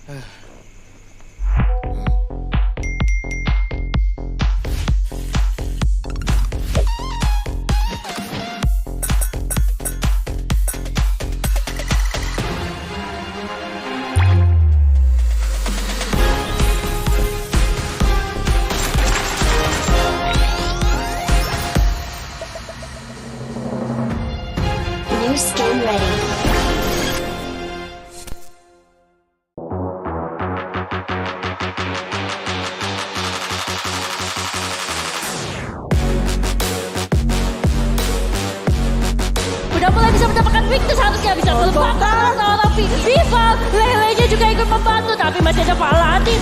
New skin ready. Udah mulai bisa mendapatkan wing tuh seharusnya bisa melepaskan seorang rival. Lele-nya juga ikut membantu tapi masih ada Paladin.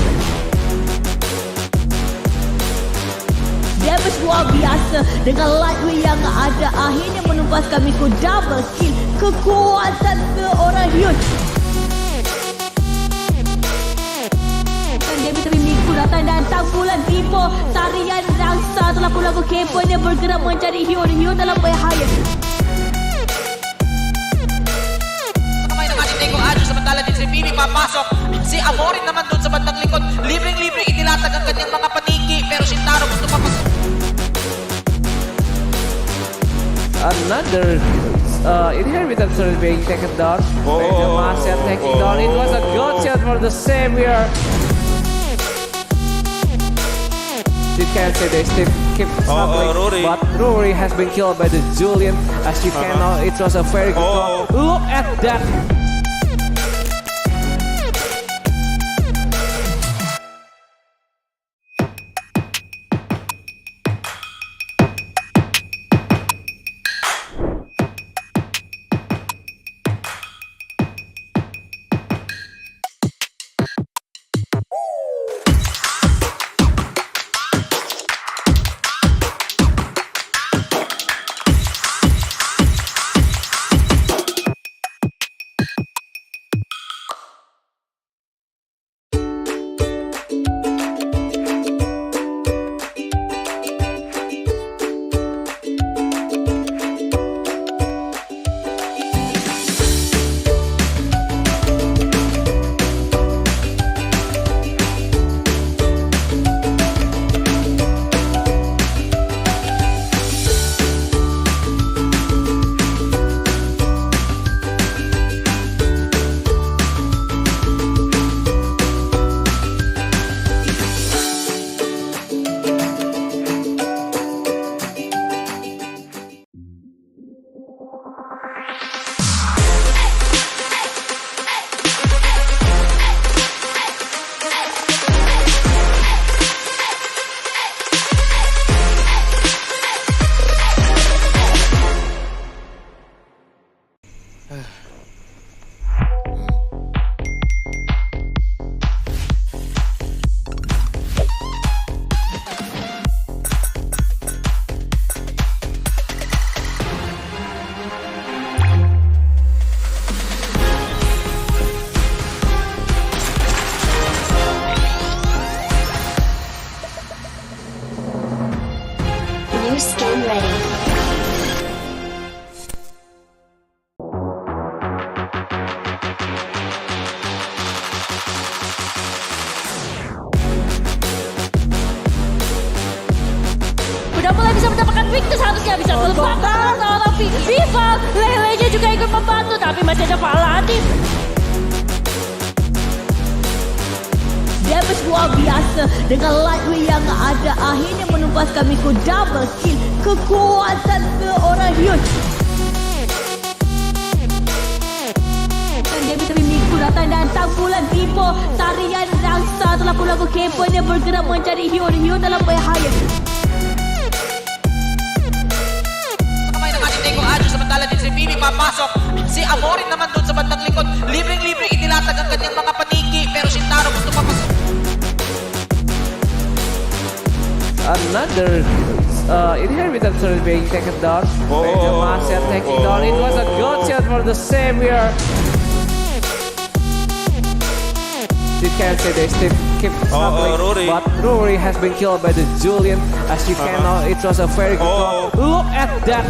Damage luar biasa dengan lightweight yang ada akhirnya menumpaskan Miko double kill. Kekuatan seorang Hyun. Dia bisa Miko datang dan tanggulan tipe. Tarian rangsa telah lagu keponya bergerak mencari Hyun. Hyun dalam bahaya. Kamay ng ating Tego Adjo samantala din si Bibi papasok. Si Amorin naman dun sa bandang likod. Libreng-libre inilatag ang kanyang mga paniki. Pero si Taro gusto papasok. Another inheritance is being taken down. The Masya taking down. It was a good shot for the Savior. You can say they still keep struggling, Rory. but Rory has been killed by the Julian. As you can know, it was a very good goal. Look at that. New skin ready. Udah mulai bisa mendapatkan wing tuh seharusnya bisa melepaskan seorang rival. Lele-nya juga ikut membantu tapi masih ada Paladin. Damage luar biasa dengan lightweight yang ada akhirnya menumpaskan Miko double kill. Kekuatan seorang Hyun. Dia bisa Miko datang dan tanggulan tipe. Tarian rangsa telah lagu keponya bergerak mencari Hyun. Hyun dalam bahaya. Kamay ng ating Tego Adjo samantala din si Bibi papasok. Si Amorin naman dun sa bandang likod. Libreng-libre inilatag ang kanyang mga paniki. Pero si Taro gusto papasok. Another inheritance is being taken down. The Masya taking down. It was a good shot for the Savior. You can say they still keep struggling, Rory. but Rory has been killed by the Julian. As you can know, it was a very good goal. Look at that.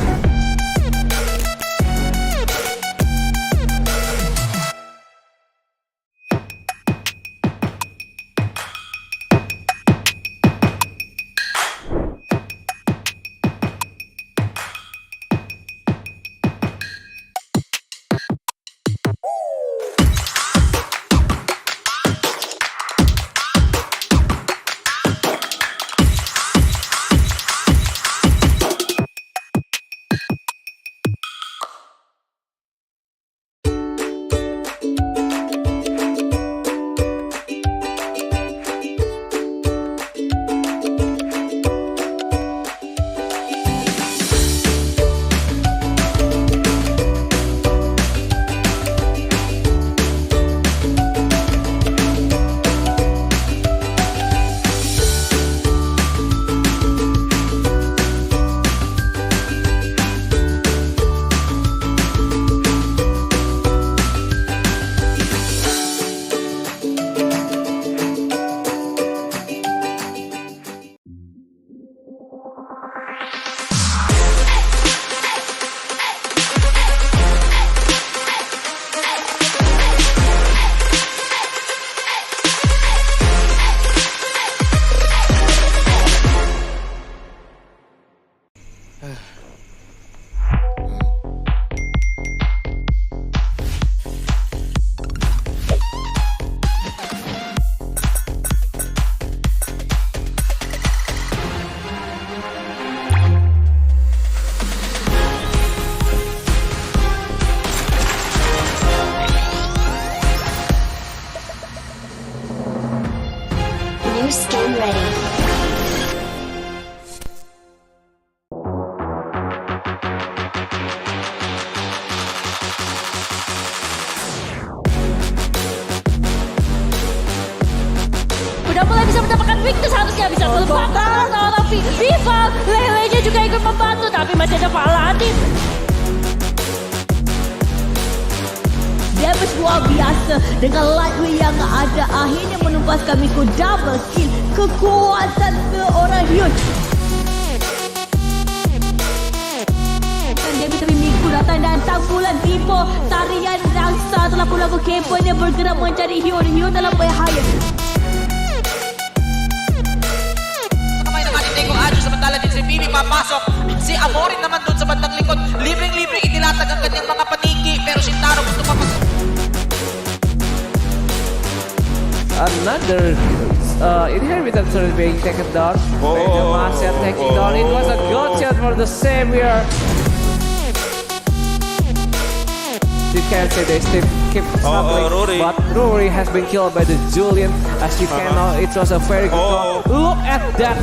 game ready. Udah mulai bisa mendapatkan weakness, harusnya bisa terbakar seorang Viva. Lele-nya juga ikut membantu, tapi masih ada Paladin. Damage luar biasa dengan lightweight yang ada akhirnya menumpas kami ku double kill. Kekuatan seorang huge. Dan dia bisa mimikku datang dan tanggulan Vivo. Tarian rangsa telah pulang ke keponya bergerak mencari Hio dalam bahaya. Kamay ng ating Tego Adjo, samantala din si Bibi papasok. Si Amorin naman doon sa bandang likod. Libreng-libre inilatag ang kanyang mga paniki. Pero si Taro gusto papasok. Another inheritance turret being taken down. The Master taking down. It was a good shot for the Savior. You can see they still keep struggling, Rory. but Rory has been killed by the Julian. As you can know, it was a very good call. Look at that.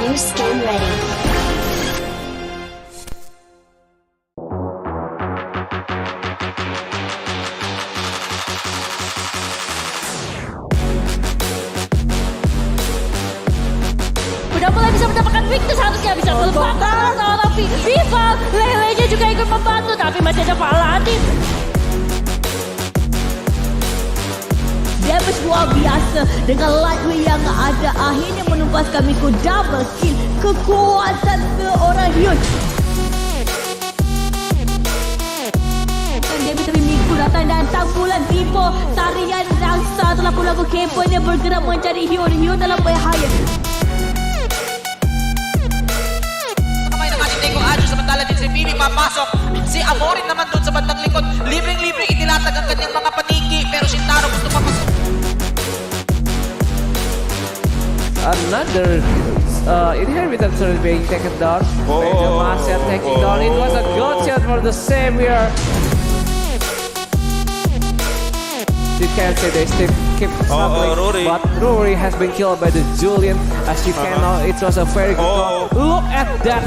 New skin ready. Udah mulai bisa mendapatkan weakness, harusnya bisa terbakar seorang Viva. Lele-nya juga ikut membantu, tapi masih ada Paladin. Damage luar biasa dengan lightweight yang ada akhirnya menumpas kami ku double kill. Kekuatan seorang huge. Dan dia bisa mimikku datang dan tanggulan Vivo. Tarian rangsa telah pulang ke keponya bergerak mencari Hio dalam bahaya. Kamay ng ating Tego Adjo, samantala din si Bibi papasok. Si Amorin naman doon sa bandang likod. Libreng-libre inilatag ang kanyang mga paniki. Pero si Taro gusto papasok. Another inheritance turret being taken down. The Master taking down. It was a good shot for the Savior. You can see they still keep struggling, Rory. but Rory has been killed by the Julian. As you can know, it was a very good call. Look at that.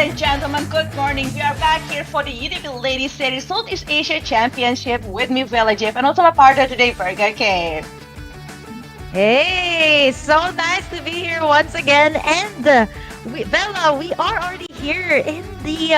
and gentlemen, good morning. We are back here for the UniPin Ladies Series Southeast Asia Championship with me, Vela Jeff, and also my partner today, Burger King. Hey, so nice to be here once again. And Bella, we are already here in the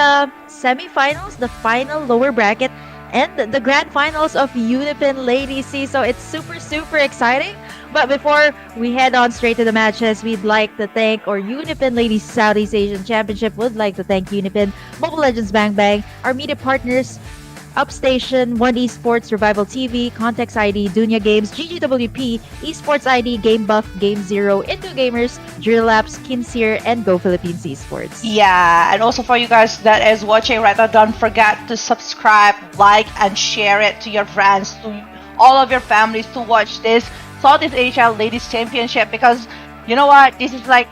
semifinals, the final lower bracket, and the grand finals of UniPin Ladies Series. So it's super, super exciting. But before we head on straight to the matches, we'd like to thank, or UniPin Ladies Southeast Asian Championship would like to thank UniPin, Mobile Legends Bang Bang, our media partners, Upstation, One Esports, Revival TV, Context ID, Dunya Games, GGWP, Esports ID, Game Buff, Game Zero, Into Gamers, Drill Labs, Kinseer, and Go Philippines Esports. Yeah, and also for you guys that is watching right now, don't forget to subscribe, like, and share it to your friends, to all of your families to watch this Southeast Asia Ladies Championship, because you know what, this is like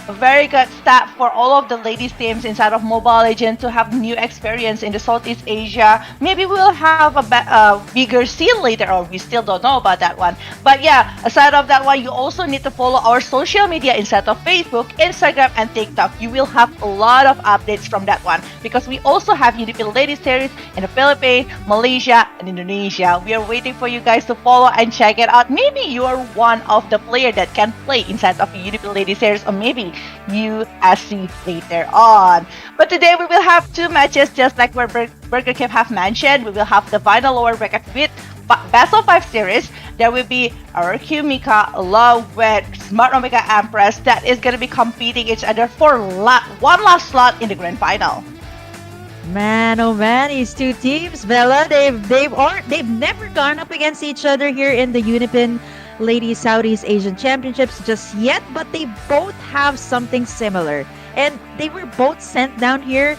a very good step for all of the ladies teams inside of Mobile Legends to have new experience in the Southeast Asia. Maybe we'll have a bigger scene later on. We still don't know about that one. But yeah, aside of that one, you also need to follow our social media inside of Facebook, Instagram, and TikTok. You will have a lot of updates from that one because we also have UniPin Ladies Series in the Philippines, Malaysia, and Indonesia. We are waiting for you guys to follow and check it out. Maybe you are one of the players that can play inside of the UniPin Ladies Series, or maybe USC later on. But today we will have two matches, just like where Burger King have mentioned. We will have the final lower bracket with best of 5 series. There will be RQ Mika along with Smart Omega Empress that is going to be competing each other for one last slot in the grand final. Man, oh man, these two teams, Bella, they've never gone up against each other here in the UniPin Ladies Southeast Asian Championships just yet, but they both have something similar. And they were both sent down here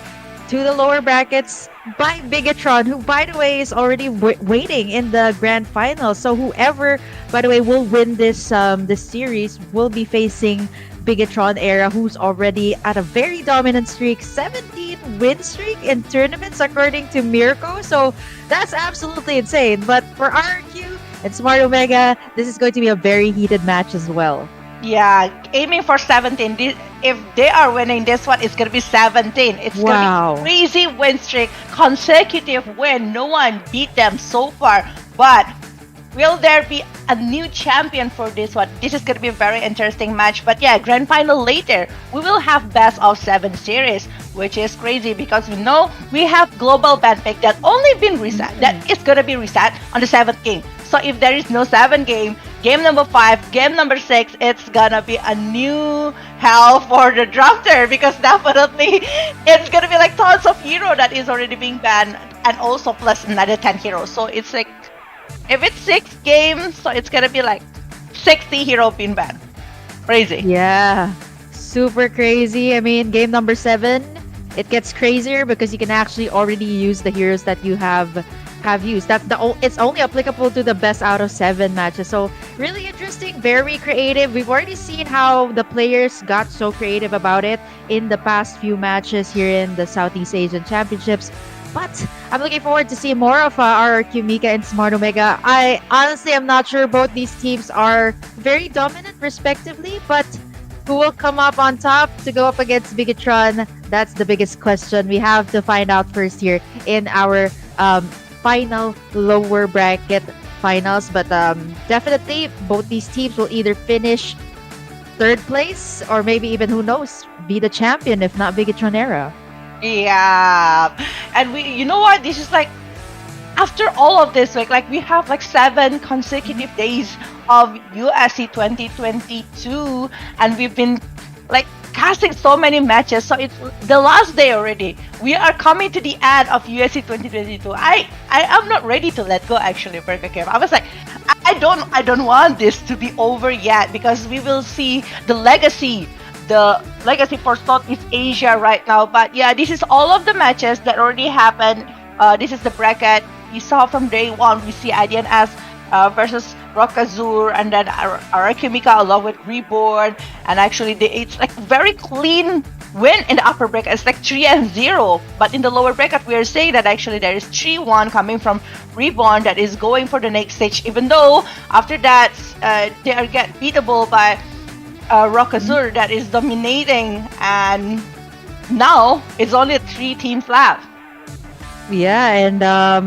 to the lower brackets by Bigatron, who, by the way, is already waiting in the grand final. So whoever, by the way, will win this series will be facing Bigatron Era, who's already at a very dominant streak, 17 win streak in tournaments according to Mirko. So that's absolutely insane. But for RQ and Smart Omega, this is going to be a very heated match as well. Yeah, aiming for 17. If they are winning this one, it's going to be 17. It's going to be crazy win streak, consecutive win. No one beat them so far. But will there be a new champion for this one? This is going to be a very interesting match. But yeah, grand final later, we will have best of 7 series, which is crazy because we know we have global ban pick that only been reset. That is going to be reset on the 7th game. So if there is no 7th game, game number 5, game number 6, it's gonna be a new hell for the drafter, because definitely it's gonna be like tons of hero that is already being banned, and also plus another 10 heroes. So it's like, if it's 6 games, so it's gonna be like 60 hero being banned. Crazy. Yeah, super crazy. I mean, game number 7, it gets crazier because you can actually already use the heroes that you have used. It's only applicable to the best out of 7 matches. So really interesting, very creative. We've already seen how the players got so creative about it in the past few matches here in the Southeast Asian Championships. But I'm looking forward to see more of RRQ Mika and Smart Omega. I honestly am not sure both these teams are very dominant respectively, but who will come up on top to go up against Bigatron? That's the biggest question. We have to find out first here in our final lower bracket finals. But definitely both these teams will either finish 3rd place or maybe even, who knows, be the champion if not Bigatron Era. Yeah, and you know what, this is like, after all of this, like we have like 7 consecutive days of USC 2022, and we've been like casting so many matches, so it's the last day already. We are coming to the end of USC 2022. I am not ready to let go, actually, Burger King. I was like, I don't want this to be over yet, because we will see the legacy for Southeast Asia right now. But yeah, this is all of the matches that already happened. This is the bracket. We saw from day 1, we see IDNS versus Rock Azure, and then Araki Mika along with Reborn. And actually, it's like very clean win in the upper bracket. It's like 3-0. But in the lower bracket, we are saying that actually there is 3-1 coming from Reborn that is going for the next stage. Even though after that, they are get beatable by Rock Azure that is dominating, and now it's only 3 teams left. Yeah, and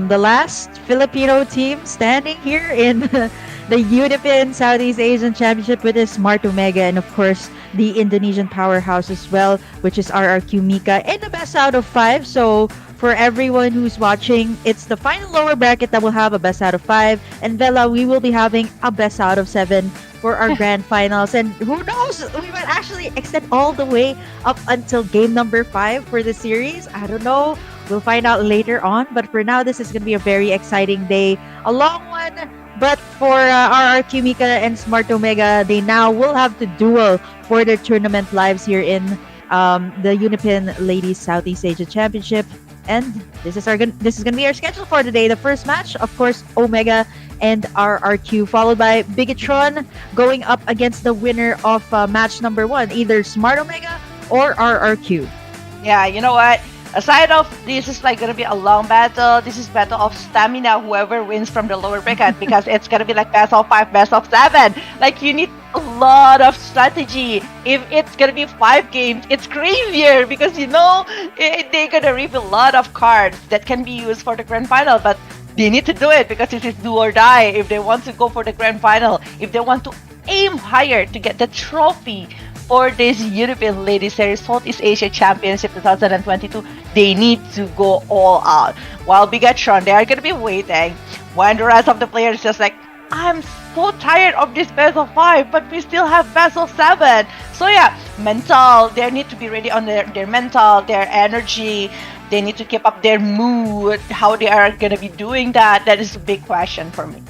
the last Filipino team standing here in the UniPin Southeast Asian Championship with is Smart Omega, and of course the Indonesian powerhouse as well, which is RRQ Mika in the best out of 5. So for everyone who's watching, it's the final lower bracket that will have a best out of 5, and Vela, we will be having a best out of 7 for our grand finals. And who knows, we might actually extend all the way up until game number 5 for the series. I don't know. We'll find out later on. But for now, this is going to be a very exciting day. A long one. But for RRQ Mika and Smart Omega, they now will have to duel for their tournament lives here in the UniPin Ladies Southeast Asia Championship. And this is gonna be our schedule for today. The first match, of course, Omega and RRQ, followed by Bigatron going up against the winner of match number 1, either Smart Omega or RRQ. Yeah, you know what? Aside of this is like gonna be a long battle. This is battle of stamina. Whoever wins from the lower bracket, because it's gonna be like best of 5, best of 7. Like you need a lot of strategy. If it's gonna be 5 games, it's crazier because they're gonna reveal a lot of cards that can be used for the grand final. But they need to do it because this is do or die. If they want to go for the grand final, if they want to aim higher to get the trophy for this UniPin Ladies Series Southeast Asia Championship 2022, they need to go all out. While Bigatron, they are going to be waiting when the rest of the players just like, I'm so tired of this best of 5, but we still have best of 7. So yeah, mental, they need to be ready on their mental, their energy. They need to keep up their mood. How they are going to be doing that is a big question for me.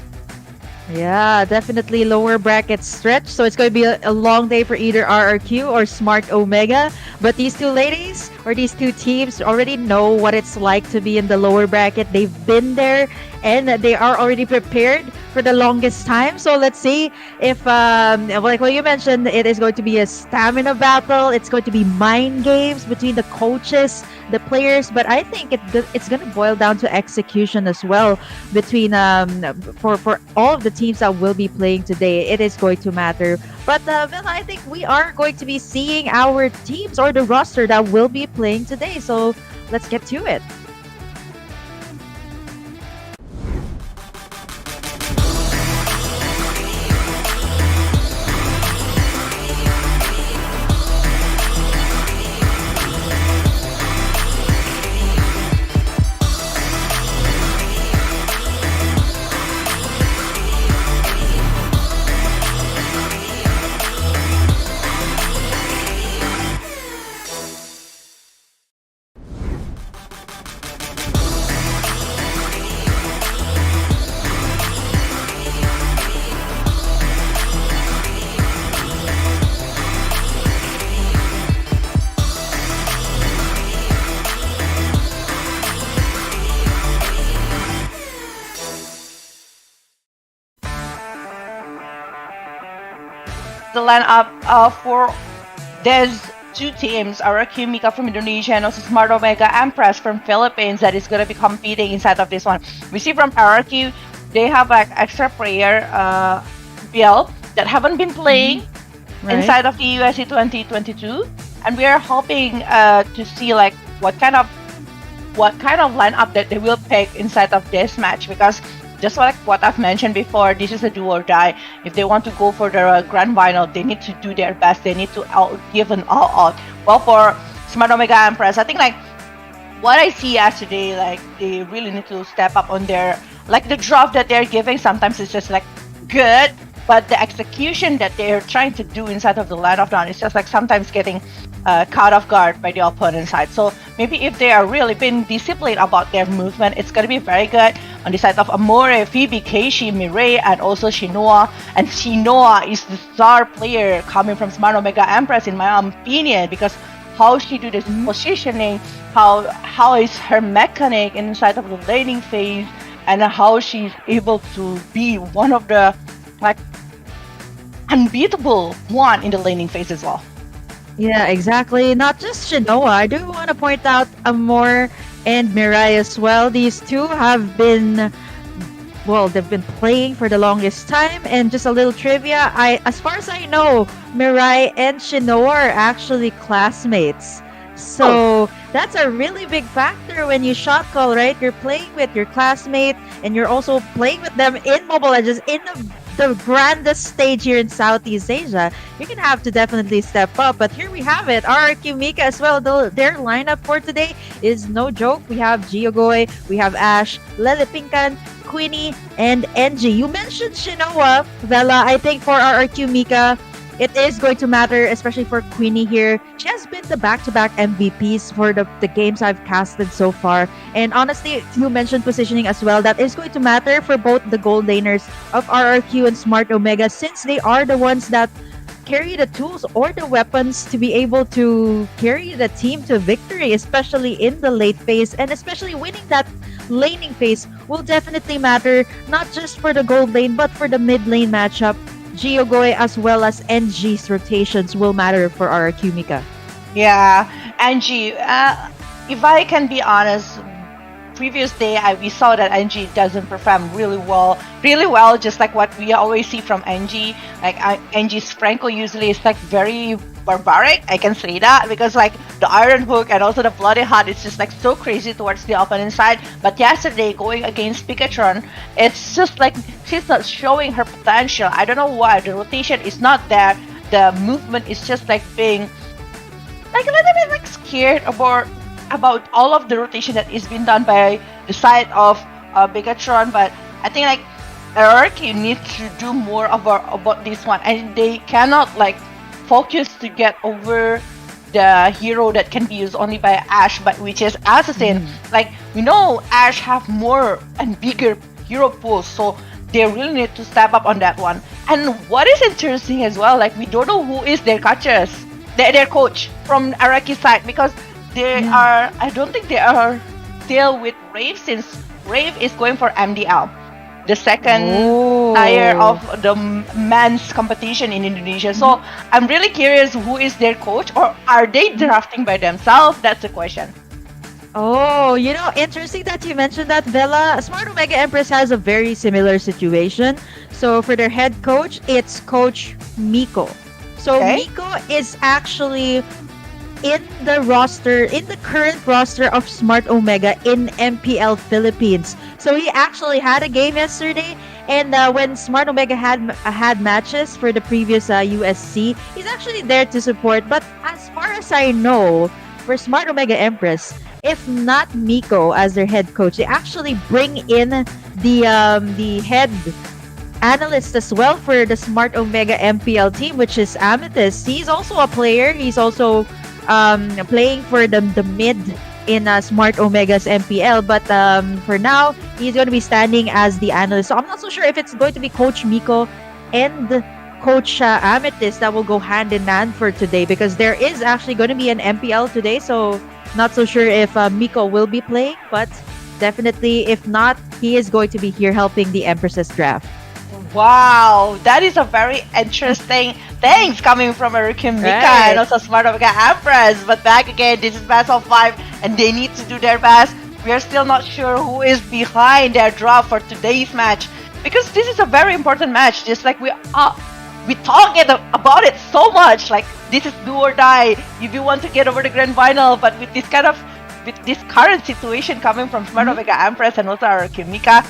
Yeah, definitely lower bracket stretch. So it's going to be a long day for either RRQ or Smart Omega. But these two ladies or these two teams already know what it's like to be in the lower bracket. They've been there and they are already prepared for the longest time. So let's see if, like what you mentioned, it is going to be a stamina battle. It's going to be mind games between the coaches, the players. But I think it's going to boil down to execution as well between for all of the teams that will be playing today. It is going to matter. But Villa, I think we are going to be seeing our teams or the roster that will be playing today. So let's get to it. The lineup for there's 2 teams, RRQ Mika from Indonesia and also Smart Omega Empress from Philippines that is going to be competing inside of this one. We see from RRQ, they have like extra player BL that haven't been playing inside of the USC 2022, and we are hoping to see like what kind of lineup that they will pick inside of this match, because just like what I've mentioned before, this is a do or die. If they want to go for the grand final, they need to do their best. They need to give an all out. Well, for Smart Omega Empress, I think like what I see yesterday, like they really need to step up on their, like the draft that they're giving. Sometimes it's just like good, but the execution that they're trying to do inside of the line of down is just like sometimes getting caught off guard by the opponent's side. So maybe if they are really been disciplined about their movement, it's gonna be very good. On the side of Amore, Phoebe, Keishi, Mireille, and also Shinoa. And Shinoa is the star player coming from Smart Omega Empress in my opinion, because how she do this positioning, how is her mechanic inside of the laning phase, and how she's able to be one of the like unbeatable one in the laning phase as well. Yeah, exactly. Not just Shinoa. I do want to point out Amor and Mirai as well. These two have been, well, they've been playing for the longest time. And just a little trivia, as far as I know, Mirai and Shinoa are actually classmates. So that's a really big factor when you shot call, right? You're playing with your classmate and you're also playing with them in Mobile Legends in the grandest stage here in Southeast Asia. You're gonna have to definitely step up. But here we have it. RRQ Mika as well. Their lineup for today is no joke. We have Giogoy, we have Ash, Lele Pinkan, Queenie, and NG. You mentioned Shinoa, Vela. I think for RRQ Mika, it is going to matter, especially for Queenie here. She has been the back-to-back MVPs for the games I've casted so far. And honestly, you mentioned positioning as well. That is going to matter for both the gold laners of RRQ and Smart Omega, since they are the ones that carry the tools or the weapons to be able to carry the team to victory, especially in the late phase. And especially winning that laning phase will definitely matter, not just for the gold lane, but for the mid lane matchup. Giogoy as well as NG's rotations will matter for RRQ Mika. Yeah, Angie, if I can be honest, previous day we saw that Angie doesn't perform really well, just like what we always see from Angie. Like Angie's Franco usually is like very barbaric, I can say that, because like the Iron Hook and also the Bloody Heart is just like so crazy towards the opponent side. But yesterday, going against Pikatron, it's just like she's not showing her potential. I don't know why. The rotation is not there. The movement is just like being like a little bit like scared about all of the rotation that is being done by the side of Pikatron. But I think like RRQ needs to do more about this one, and they cannot like focus to get over the hero that can be used only by Ash, but which is Assassin. Like we know Ash have more and bigger hero pools, so they really need to step up on that one. And what is interesting as well, like we don't know who is their coaches, their coach from Araki side, because they are, I don't think they are still with Rave, since Rave is going for MDL, the second tier of the men's competition in Indonesia. So I'm really curious who is their coach, or are they drafting by themselves? That's the question. Oh, interesting that you mentioned that, Vela. Smart Omega Empress has a very similar situation. So for their head coach, it's Coach Miko. So Miko is actually in the current roster of Smart Omega in MPL Philippines. So he actually had a game yesterday, and when Smart Omega had matches for the previous USC, he's actually there to support. But as far as I know, for Smart Omega Empress, if not Miko as their head coach, they actually bring in the head analyst as well for the Smart Omega MPL team, which is Amethyst. He's also a player. He's also playing for the mid in Smart Omega's MPL, but for now he's going to be standing as the analyst. So I'm not so sure if it's going to be Coach Miko and Coach Amethyst that will go hand in hand for today, because there is actually going to be an MPL today. So not so sure if Miko will be playing, but definitely if not, he is going to be here helping the Empress's draft. Wow, that is a very interesting things coming from Hurricane Mika and also Smart Omega Empress. But back again, this is best of 5 and they need to do their best. We are still not sure who is behind their draft for today's match, because this is a very important match. Just like we talk about it so much, like this is do or die if you want to get over the grand final. But with this current situation coming from Smart Omega Empress and also Hurricane Mika,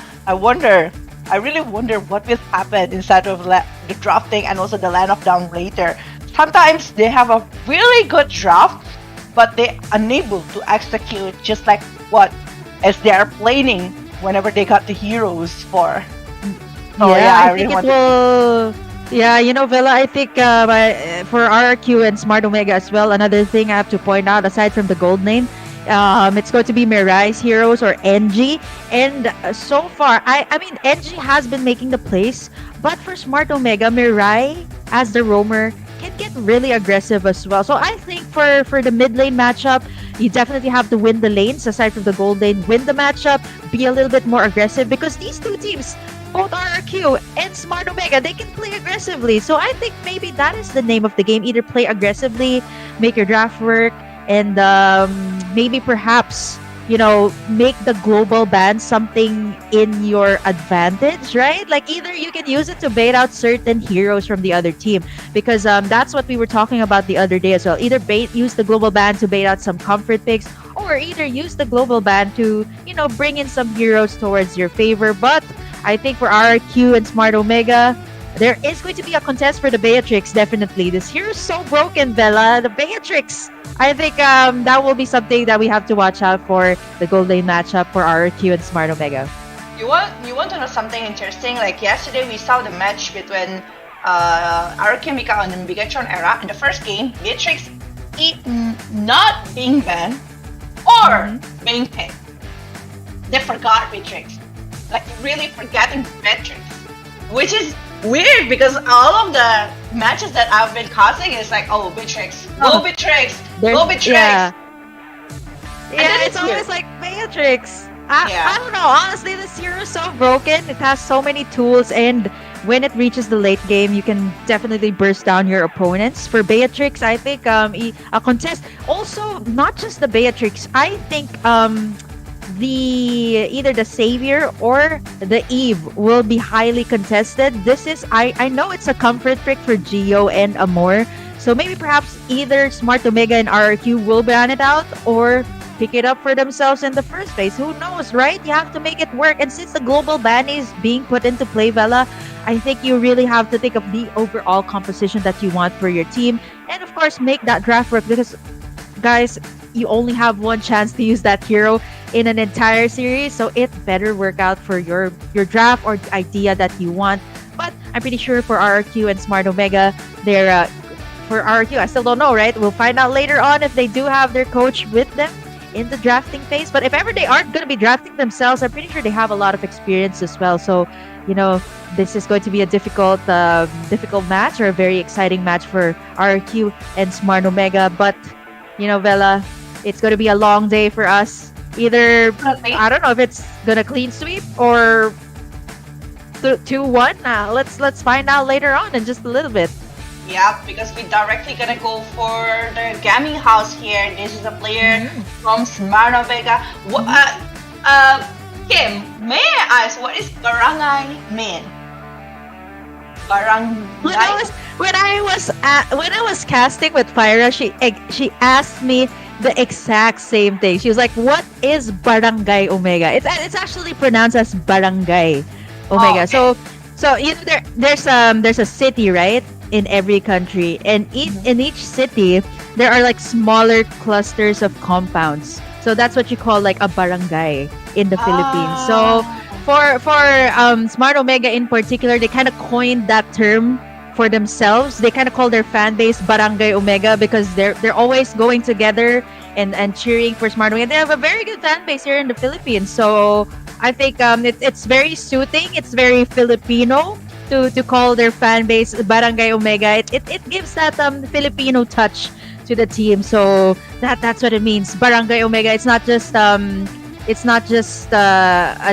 I really wonder what will happen inside of the drafting and also the lineup down later. Sometimes they have a really good draft, but they're unable to execute just like what as they are planning whenever they got the heroes for. So I really want to. Yeah, Vela, I think for RRQ and Smart Omega as well, another thing I have to point out, aside from the gold lane, it's going to be Mirai's heroes or NG. And so far, I mean, NG has been making the plays, but for Smart Omega, Mirai as the roamer can get really aggressive as well. So I think for the mid lane matchup, you definitely have to win the lanes aside from the gold lane, win the matchup, be a little bit more aggressive, because these two teams, both RRQ and Smart Omega, they can play aggressively. So I think maybe that is the name of the game. Either play aggressively, make your draft work, and maybe perhaps make the global ban something in your advantage, right? Like either you can use it to bait out certain heroes from the other team, because that's what we were talking about the other day as well. Either use the global ban to bait out some comfort picks, or either use the global ban to bring in some heroes towards your favor. But I think for RRQ and Smart Omega, there is going to be a contest for the Beatrix, definitely. This hero is so broken, Bella. The Beatrix. I think that will be something that we have to watch out for, the gold lane matchup for RRQ and Smart Omega. You want to know something interesting? Like yesterday, we saw the match between RRQ and Mika on the Bigatron era. In the first game, Beatrix not being banned or being picked. They forgot Beatrix. Like really forgetting Beatrix. Which is weird because all of the matches that I've been causing is like, oh, Beatrix, go Beatrix, go Beatrix. Yeah, it's it's always like Beatrix. I don't know. Honestly, this hero is so broken. It has so many tools, and when it reaches the late game, you can definitely burst down your opponents. For Beatrix, I think a contest. Also, not just the Beatrix. I think either the Savior or the Eve will be highly contested. This is I know it's a comfort pick for Geo and Amor. So maybe perhaps either Smart Omega and RRQ will ban it out or pick it up for themselves in the first place. Who knows, right? You have to make it work. And since the global ban is being put into play, Vela, I think you really have to think of the overall composition that you want for your team. And of course, make that draft work, because guys, you only have one chance to use that hero in an entire series, so it better work out for your draft or idea that you want. But I'm pretty sure for RRQ and Smart Omega, they're for RRQ, I still don't know, right? We'll find out later on if they do have their coach with them in the drafting phase. But if ever they aren't going to be drafting themselves, I'm pretty sure they have a lot of experience as well. So, this is going to be a difficult match, or a very exciting match for RRQ and Smart Omega. But, Vela, it's going to be a long day for us. Either, I don't know if it's going to clean sweep or 2-1. Let's find out later on in just a little bit. Yeah, because we're directly gonna go for the gaming house here. This is a player from Smart Omega. Kim, may I ask, what is barangay mean? Barangay. When I was casting with Pyra, she asked me the exact same thing. She was like, "What is barangay Omega?" It's actually pronounced as barangay Omega. Okay. So there's a city, right, in every country, and in each city there are like smaller clusters of compounds. So that's what you call like a barangay in the Philippines. So for Smart Omega in particular, they kind of coined that term for themselves. They kind of call their fan base Barangay Omega, because they're always going together and cheering for Smart Omega. They have a very good fan base here in the Philippines. So I think it's very suiting. It's very Filipino to call their fan base Barangay Omega. It gives that Filipino touch to the team. So that's what it means. Barangay Omega. It's not just a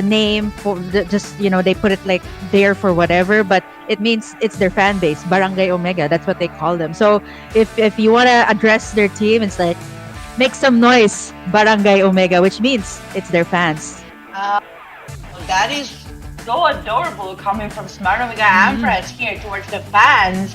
name for they put it like there for whatever, but it means it's their fan base, Barangay Omega. That's what they call them. So if you want to address their team, it's like, make some noise, Barangay Omega, which means it's their fans. That is so adorable coming from Smart Omega Empress here towards the fans.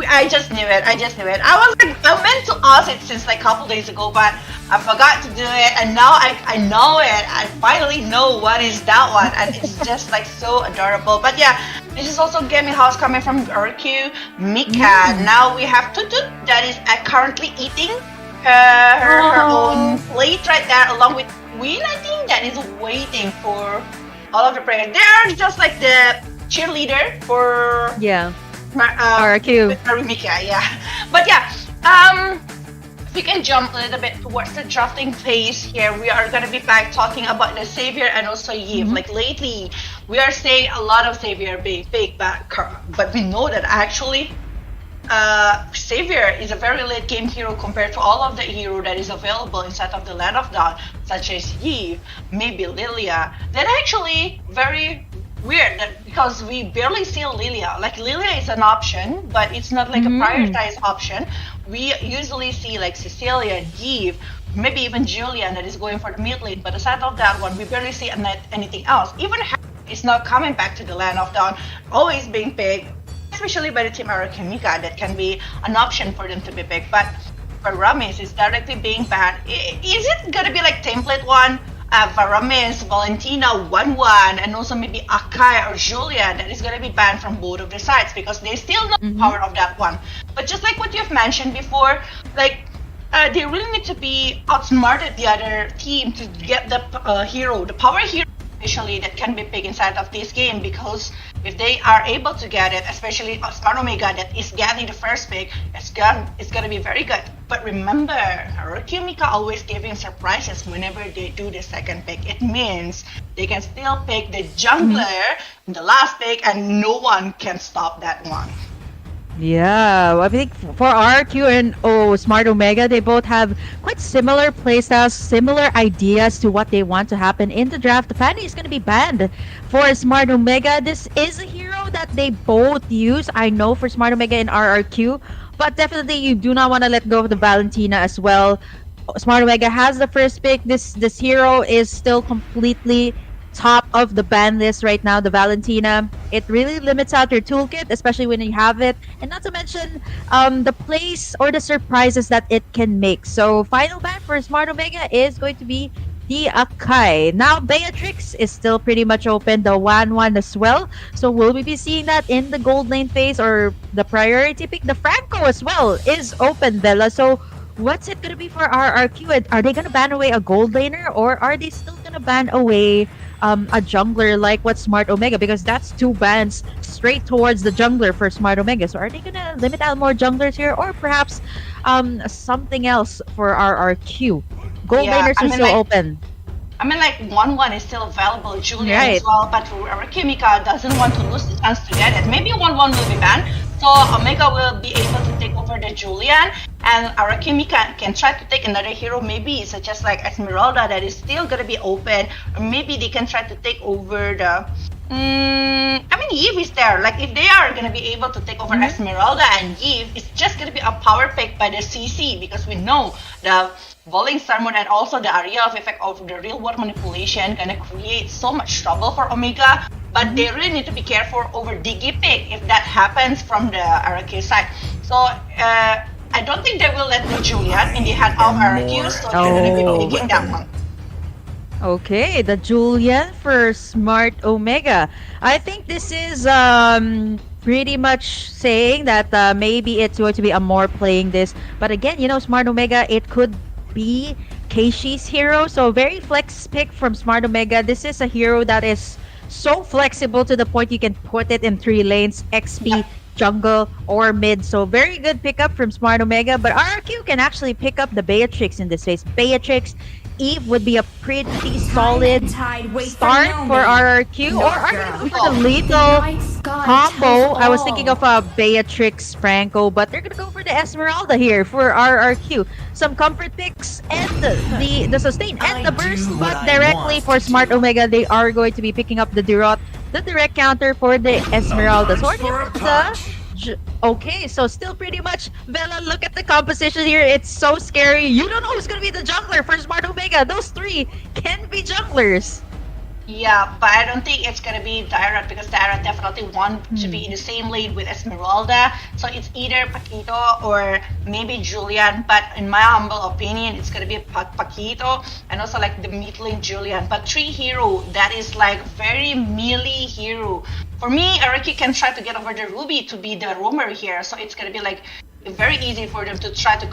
I just knew it. I meant to ask it since like a couple days ago, but I forgot to do it, and now I know it. I finally know what is that one, and it's just like so adorable. But yeah, this is also gaming house coming from RQ Mika. Now we have Tutut that is currently eating her own plate right there, along with Queen, I think, that is waiting for all of the players. They are just like the cheerleader for RQ. Mika, yeah. But yeah, if we can jump a little bit towards the drafting phase here, we are gonna be back talking about the Savior and also Eve. Like lately, we are seeing a lot of Savior being fake back, but we know that actually Savior is a very late game hero compared to all of the hero that is available inside of the Land of Dawn, such as Eve, maybe Lilia. That actually very weird, because we barely see Lilia. Like Lilia is an option, but it's not like a prioritized option. We usually see like Cecilia and Eve, maybe even Julian that is going for the mid lane. But aside of that one, we barely see anything else. Even Harry is now coming back to the land of Dawn, always being picked, especially by the team Arakimika. That can be an option for them to be picked. But for Ramis, it's directly being banned. Is it gonna be like template one? Varamis, Valentina, 1-1, and also maybe Akai or Julia that is going to be banned from both of the sides because they still know the power of that one. But just like what you've mentioned before, like they really need to be outsmarted the other team to get the hero, the power hero especially that can be picked inside of this game, because if they are able to get it, especially Smart Omega that is getting the first pick, it's gonna be very good. But remember, Rokimika always giving surprises whenever they do the second pick. It means they can still pick the jungler in the last pick and no one can stop that one. Yeah, I think for RQ and Smart Omega, they both have quite similar playstyles, similar ideas to what they want to happen in the draft. The Fanny is going to be banned for Smart Omega. This is a hero that they both use. I know for Smart Omega and RRQ, but definitely you do not want to let go of the Valentina as well. Smart Omega has the first pick. This hero is still completely top of the ban list right now, the Valentina. It really limits out your toolkit, especially when you have it, and not to mention the plays or the surprises that it can make. So final ban for Smart Omega is going to be the Akai. Now Beatrix is still pretty much open, the 1-1 as well, so will we be seeing that in the gold lane phase or the priority pick? The Franco as well is open, Vela. So what's it gonna be for RRQ? Are they gonna ban away a gold laner, or are they still gonna ban away a jungler like what Smart Omega, because that's 2 bans straight towards the jungler for Smart Omega? So are they gonna limit out more junglers here, or perhaps something else for RRQ? Gold laners are still open. I mean, like 1-1 is still available, Julian Right. as well, but Arakimika doesn't want to lose the chance to get it. Maybe 1-1 will be banned, so Omega will be able to take over the Julian, and Arakimika can try to take another hero, maybe such as like Esmeralda that is still gonna be open, or maybe they can try to take over the. I mean, Eve is there. Like, if they are gonna be able to take over Esmeralda and Eve, it's just gonna be a power pick by the CC, because we know the Voling Sermon and also the area of effect of the real world manipulation gonna create so much trouble for Omega. But they really need to be careful over Digi pick if that happens from the RQ side. So I don't think they will let the Julian in the hand of RQ, so they're gonna be picking that one. Okay, the Julian for Smart Omega. I think this is pretty much saying that maybe it's going to be a more playing this. But again, you know, Smart Omega, it could be Keishi's hero. So very flex pick from Smart Omega. This is a hero that is so flexible to the point you can put it in 3 lanes, XP, jungle, or mid. So very good pickup from Smart Omega. But RRQ can actually pick up the Beatrix in this phase. Beatrix, Eve would be a pretty solid start for RRQ. Or are they going to go for the lethal combo? I was thinking of a Beatrix Franco, but they're going to go for the Esmeralda here for RRQ. Some comfort picks and the sustain and the burst, but directly for Smart Omega, they are going to be picking up the Dirot, the direct counter for the Esmeralda. So are they okay, so still pretty much, Vela, look at the composition here. It's so scary. You don't know who's going to be the jungler for Smart Omega. Those 3 can be junglers. Yeah, but I don't think it's gonna be Dyrot, because Dyrot definitely wants to be in the same lane with Esmeralda. So it's either Paquito or maybe Julian. But in my humble opinion, it's gonna be Paquito and also like the mid lane Julian. But 3 hero that is like very melee hero. For me, Araki can try to get over the Ruby to be the roamer here. So it's gonna be like very easy for them to try to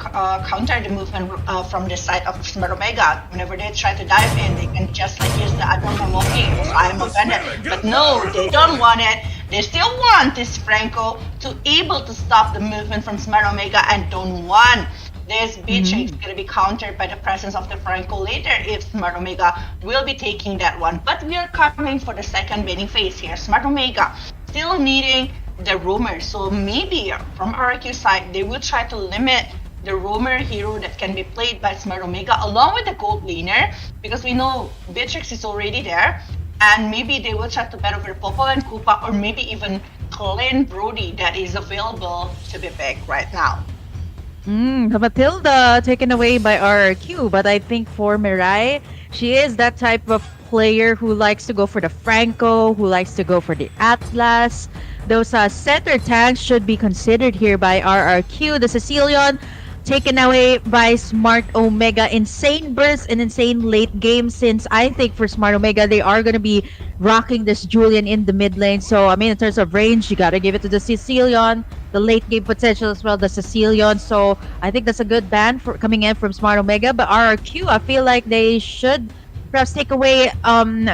counter the movement from the side of Smart Omega. Whenever they try to dive in, they can just like use the Admiral Walking, so I am offended. But no, they don't want it. They still want this Franco to able to stop the movement from Smart Omega, and don't want this Beatrix gonna be countered by the presence of the Franco later if Smart Omega will be taking that one. But we are coming for the second winning phase here. Smart Omega still needing the roamer, so maybe from RQ side they will try to limit the roamer hero that can be played by Smart Omega along with the gold laner, because we know Beatrix is already there, and maybe they will try to bet over Popo and Koopa, or maybe even Colin Brody that is available to be picked right now. Matilda taken away by RRQ, but I think for Mirai, she is that type of player who likes to go for the Franco, who likes to go for the Atlas. Those center tanks should be considered here by RRQ. The Sicilian taken away by Smart Omega. Insane burst and insane late game, since I think for Smart Omega, they are going to be rocking this Julian in the mid lane. So, I mean, in terms of range, you got to give it to the Sicilian. The late game potential as well, the Sicilian. So, I think that's a good ban for coming in from Smart Omega. But RRQ, I feel like they should perhaps take away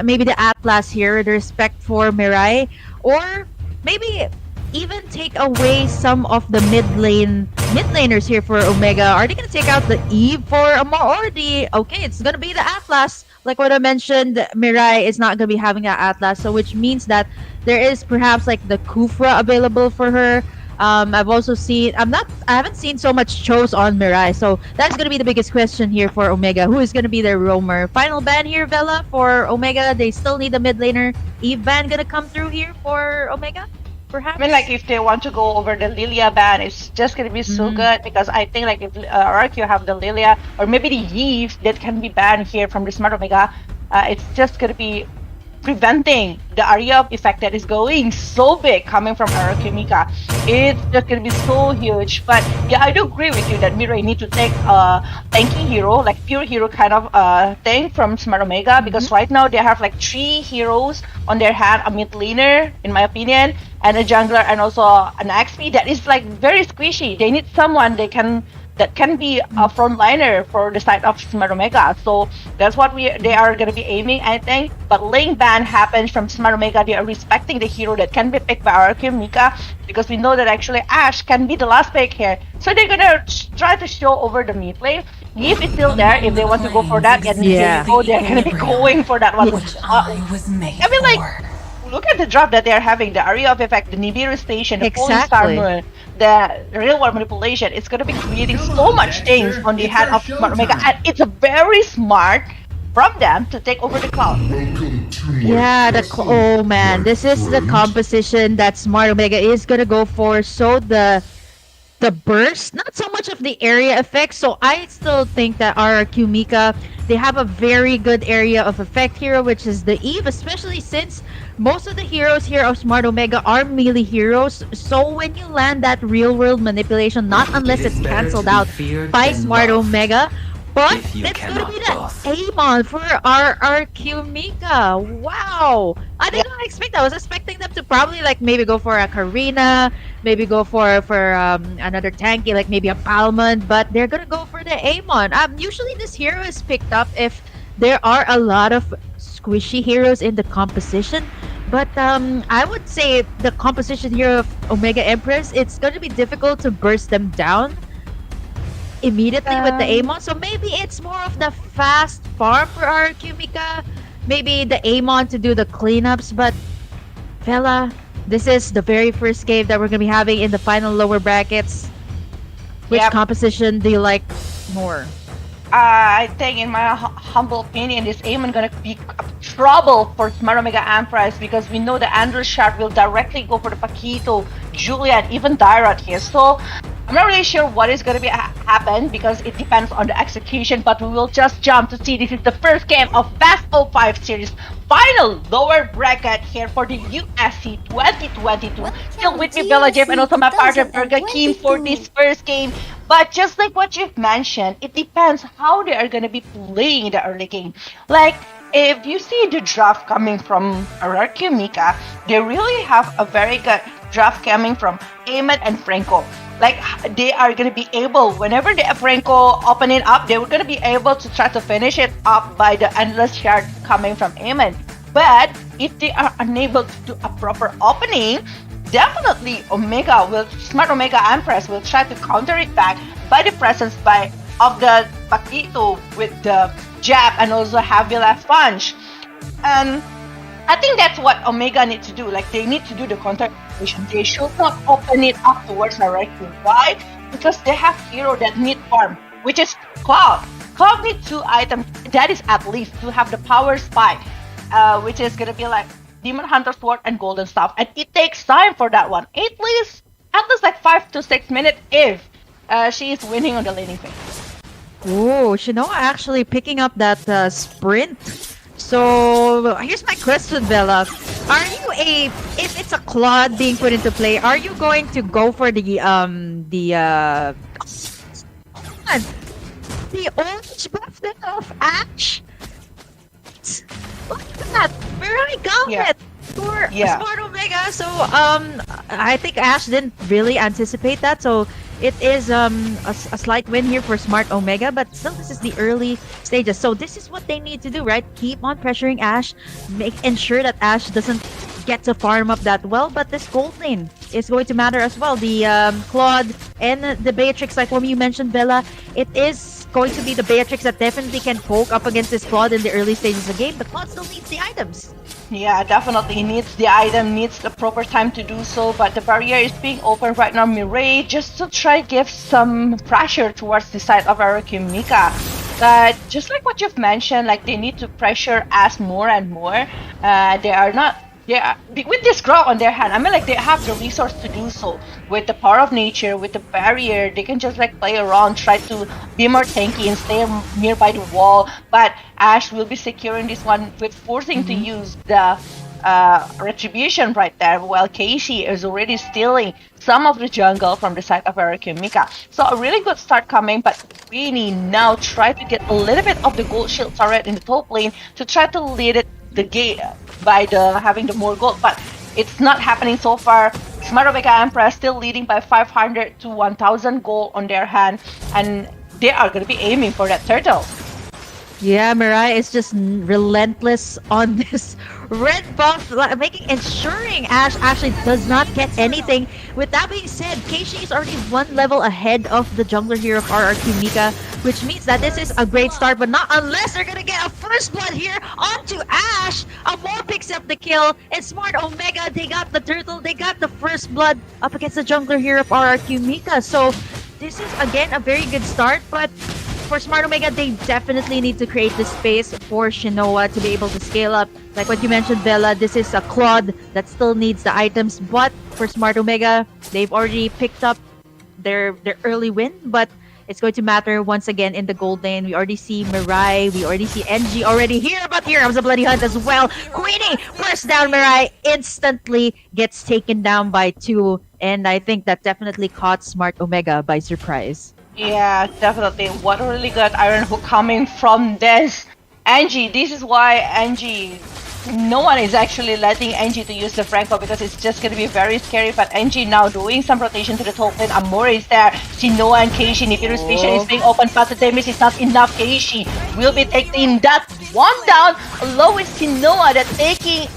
maybe the Atlas here, the respect for Mirai. Or maybe even take away some of the mid laners here for Omega. Are they gonna take out the Eve for Amor, or okay, it's gonna be the Atlas? Like what I mentioned, Mirai is not gonna be having that Atlas, so which means that there is perhaps like the Kufra available for her. I've also seen I haven't seen so much chose on Mirai, so that's gonna be the biggest question here for Omega. Who is gonna be their roamer? Final ban here, Vela, for Omega. They still need a mid laner. Eve ban gonna come through here for Omega? Perhaps? I mean, like, if they want to go over the Lilia ban, it's just gonna be so good, because I think, like, if RQ have the Lilia, or maybe the Eve that can be banned here from the Smart Omega, it's just gonna be preventing the area of effect that is going so big coming from RQ Mika. It's just gonna be so huge. But yeah, I do agree with you that Mirai need to take a tanky hero, like pure hero kind of thing from Smart Omega, because right now they have like 3 heroes on their hand, a mid laner, in my opinion, and a jungler, and also an XP that is like very squishy. They need someone that can be a frontliner for the side of Smart Omega. So that's what they are going to be aiming, I think. But lane ban happens from Smart Omega. They are respecting the hero that can be picked by RQ Mika, because we know that actually Ashe can be the last pick here. So they're going to try to show over the mid lane. If it's still there, if they want to go for that, and they're going to be going for that one. I mean, like, look at the drop that they're having, the area of effect, the Nibiru station, the Falling Star Moon, the real world manipulation. It's going to be creating so much things on the hand of Smart Omega, and it's a very smart from them to take over the cloud. Yeah, oh man, this is the composition that Smart Omega is going to go for. So the burst, not so much of the area effect. So I still think that RRQ Mika, they have a very good area of effect hero, which is the Eve, especially since most of the heroes here of Smart Omega are melee heroes. So when you land that real world manipulation, not unless it's cancelled out by Smart Omega, but it's gonna be the Amon for RRQ Mika. Wow! I did not expect that. I was expecting them to probably like maybe go for a Karina, maybe go for another tanky, like maybe a Palmon, but they're gonna go for the Amon. Usually this hero is picked up if there are a lot of squishy heroes in the composition. But I would say the composition here of Omega Empress, it's going to be difficult to burst them down immediately with the Amon. So maybe it's more of the fast farm for RQ Mika. Maybe the Amon to do the cleanups. But Fella, this is the very first game that we're going to be having in the final lower brackets. Which composition do you like more? I think, in my humble opinion, this Amon gonna be trouble for Smart Omega Empress, because we know the Andrew Shard will directly go for the Paquito, Julian, even Dyrot here. So I'm not really sure what is gonna be happen, because it depends on the execution. But we will just jump to see this is the first game of Best of 5 series final lower bracket here for the USC 2022. Still with me, Bella Jeff, and also my partner Burger King for this first game. But just like what you've mentioned, it depends how they are going to be playing in the early game. Like, if you see the draft coming from RRQ Mika, they really have a very good draft coming from Ahmed and Franco. Like, they are going to be able, whenever the Franco open it up, they were going to be able to try to finish it up by the endless shard coming from Ahmed. But if they are unable to do a proper opening, definitely Smart Omega Empress will try to counter it back by the presence of the Paquito with the jab, and also heavy left punch. And I think that's what Omega need to do. Like, they need to do the counter. They should not open it up towards directly. Why? Because they have hero that need farm, which is Cloud. Cloud needs 2 items. That is at least to have the power spike, which is gonna be like Demon Hunter Sword and Golden Staff, and it takes time for that one. At least like 5 to 6 minutes if she is winning on the laning phase. Ooh, Shinoa actually picking up that sprint. So here's my question, Bella. Are you if it's a Claude being put into play, are you going to go for the orange buff then of Ash? Look at that! Mirai got Yeah. it for Yeah. Smart Omega. So I think Ash didn't really anticipate that. So it is a slight win here for Smart Omega, but still this is the early stages. So this is what they need to do, right? Keep on pressuring Ash, ensure that Ash doesn't get to farm up that well. But this gold lane is going to matter as well. The Claude and the Beatrix, like what you mentioned, Bella, it is going to be the Beatrix that definitely can poke up against this Claude in the early stages of the game. But Claude still needs the items. Yeah, definitely needs the item, needs the proper time to do so, but the barrier is being opened right now. Mirai just to try give some pressure towards the side of Arakimika. But just like what you've mentioned, like they need to pressure us more and more. They are not with this Grok on their hand. I mean, like they have the resource to do so with the power of nature, with the barrier. They can just like play around, try to be more tanky and stay nearby the wall. But Ash will be securing this one with forcing to use the retribution right there, while Keishi is already stealing some of the jungle from the side of Arakimika. So a really good start coming, but really now try to get a little bit of the gold shield turret in the top lane to try to lead it the gate by having the more gold, but it's not happening so far. Smart Omega Empress still leading by 500 to 1000 gold on their hand, and they are going to be aiming for that turtle. Yeah, Mirai is just relentless on this red buff, ensuring Ash actually does not get anything. With that being said, Keishi is already one level ahead of the jungler here of RRQ Mika, which means that this is a great start, but not unless they're gonna get a first blood here onto Ash. Amor picks up the kill, and Smart Omega, they got the turtle, they got the first blood up against the jungler here of RRQ Mika. So this is again a very good start, but for Smart Omega, they definitely need to create the space for Shinoa to be able to scale up. Like what you mentioned, Bella, this is a Claude that still needs the items, but for Smart Omega, they've already picked up their early win, but it's going to matter once again in the gold lane. We already see Mirai, we already see NG already here, but here comes a bloody hunt as well. Queenie bursts down Mirai, instantly gets taken down by 2, and I think that definitely caught Smart Omega by surprise. Yeah, definitely. What a really good iron hook coming from this Angie. This is why Angie, no one is actually letting Angie to use the Franco because it's just going to be very scary. But Angie now doing some rotation to the top lane. Amore is there. Shinoa and Keishi. Nibiru's vision is being opened, but the damage is not enough. Keishi will be taking that one down along with Shinoa that taking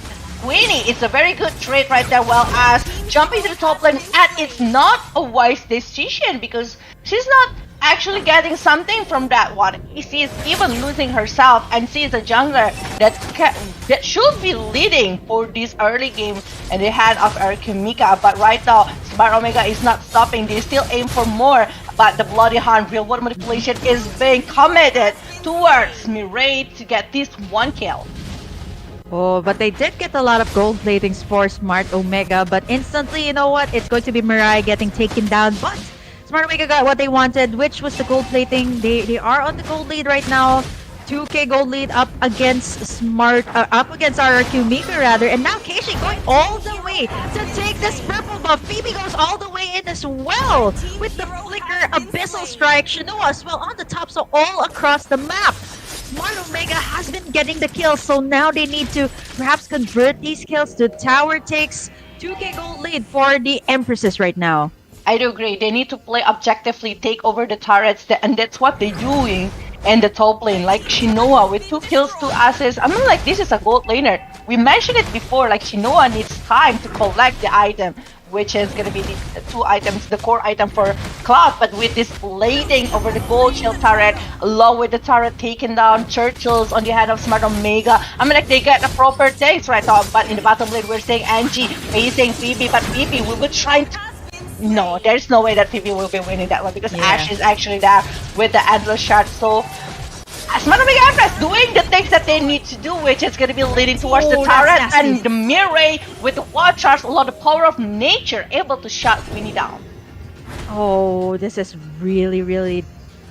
Queenie. It's a very good trade right there, well as jumping to the top lane, and it's not a wise decision because she's not actually getting something from that one. She is even losing herself, and she is a jungler that should be leading for this early game in the hand of Arakimika. But right now, Smart Omega is not stopping. They still aim for more, but the Bloody Hunt real world manipulation is being committed towards Mirai to get this one kill. Oh, but they did get a lot of gold platings for Smart Omega, but instantly, you know what? It's going to be Mirai getting taken down, but Smart Omega got what they wanted, which was the gold plating. They are on the gold lead right now. 2k gold lead up against RRQ Mika rather, and now Keishi going all the way to take this purple buff. Phoebe goes all the way in as well with the flicker abyssal strike. Shinoa as well on the top, so all across the map. Smart Omega has been getting the kills, so now they need to perhaps convert these kills to tower takes. 2k gold lead for the Empresses right now. I do agree. They need to play objectively, take over the turrets, and that's what they're doing in the top lane. Like Shinoa with 2 kills, 2 assists. I mean, like, this is a gold laner. We mentioned it before, like, Shinoa needs time to collect the item, which is going to be the 2 items, the core item for Cloud. But with this blading over the gold shield turret, along with the turret taken down, Churchill's on the hand of Smart Omega. I mean, like, they get the proper takes right now. But in the bottom lane, we're seeing Angie facing Phoebe. But Phoebe will be trying to... No, there's no way that Phoebe will be winning that one because Ash is actually there with the Endless Shard. So, Smart Omega Empress doing the things that they need to do, which is going to be leading towards the turret, and the Mirai with the Wild Charge, a lot of power of nature, able to shut Queenie down. Oh, this is really,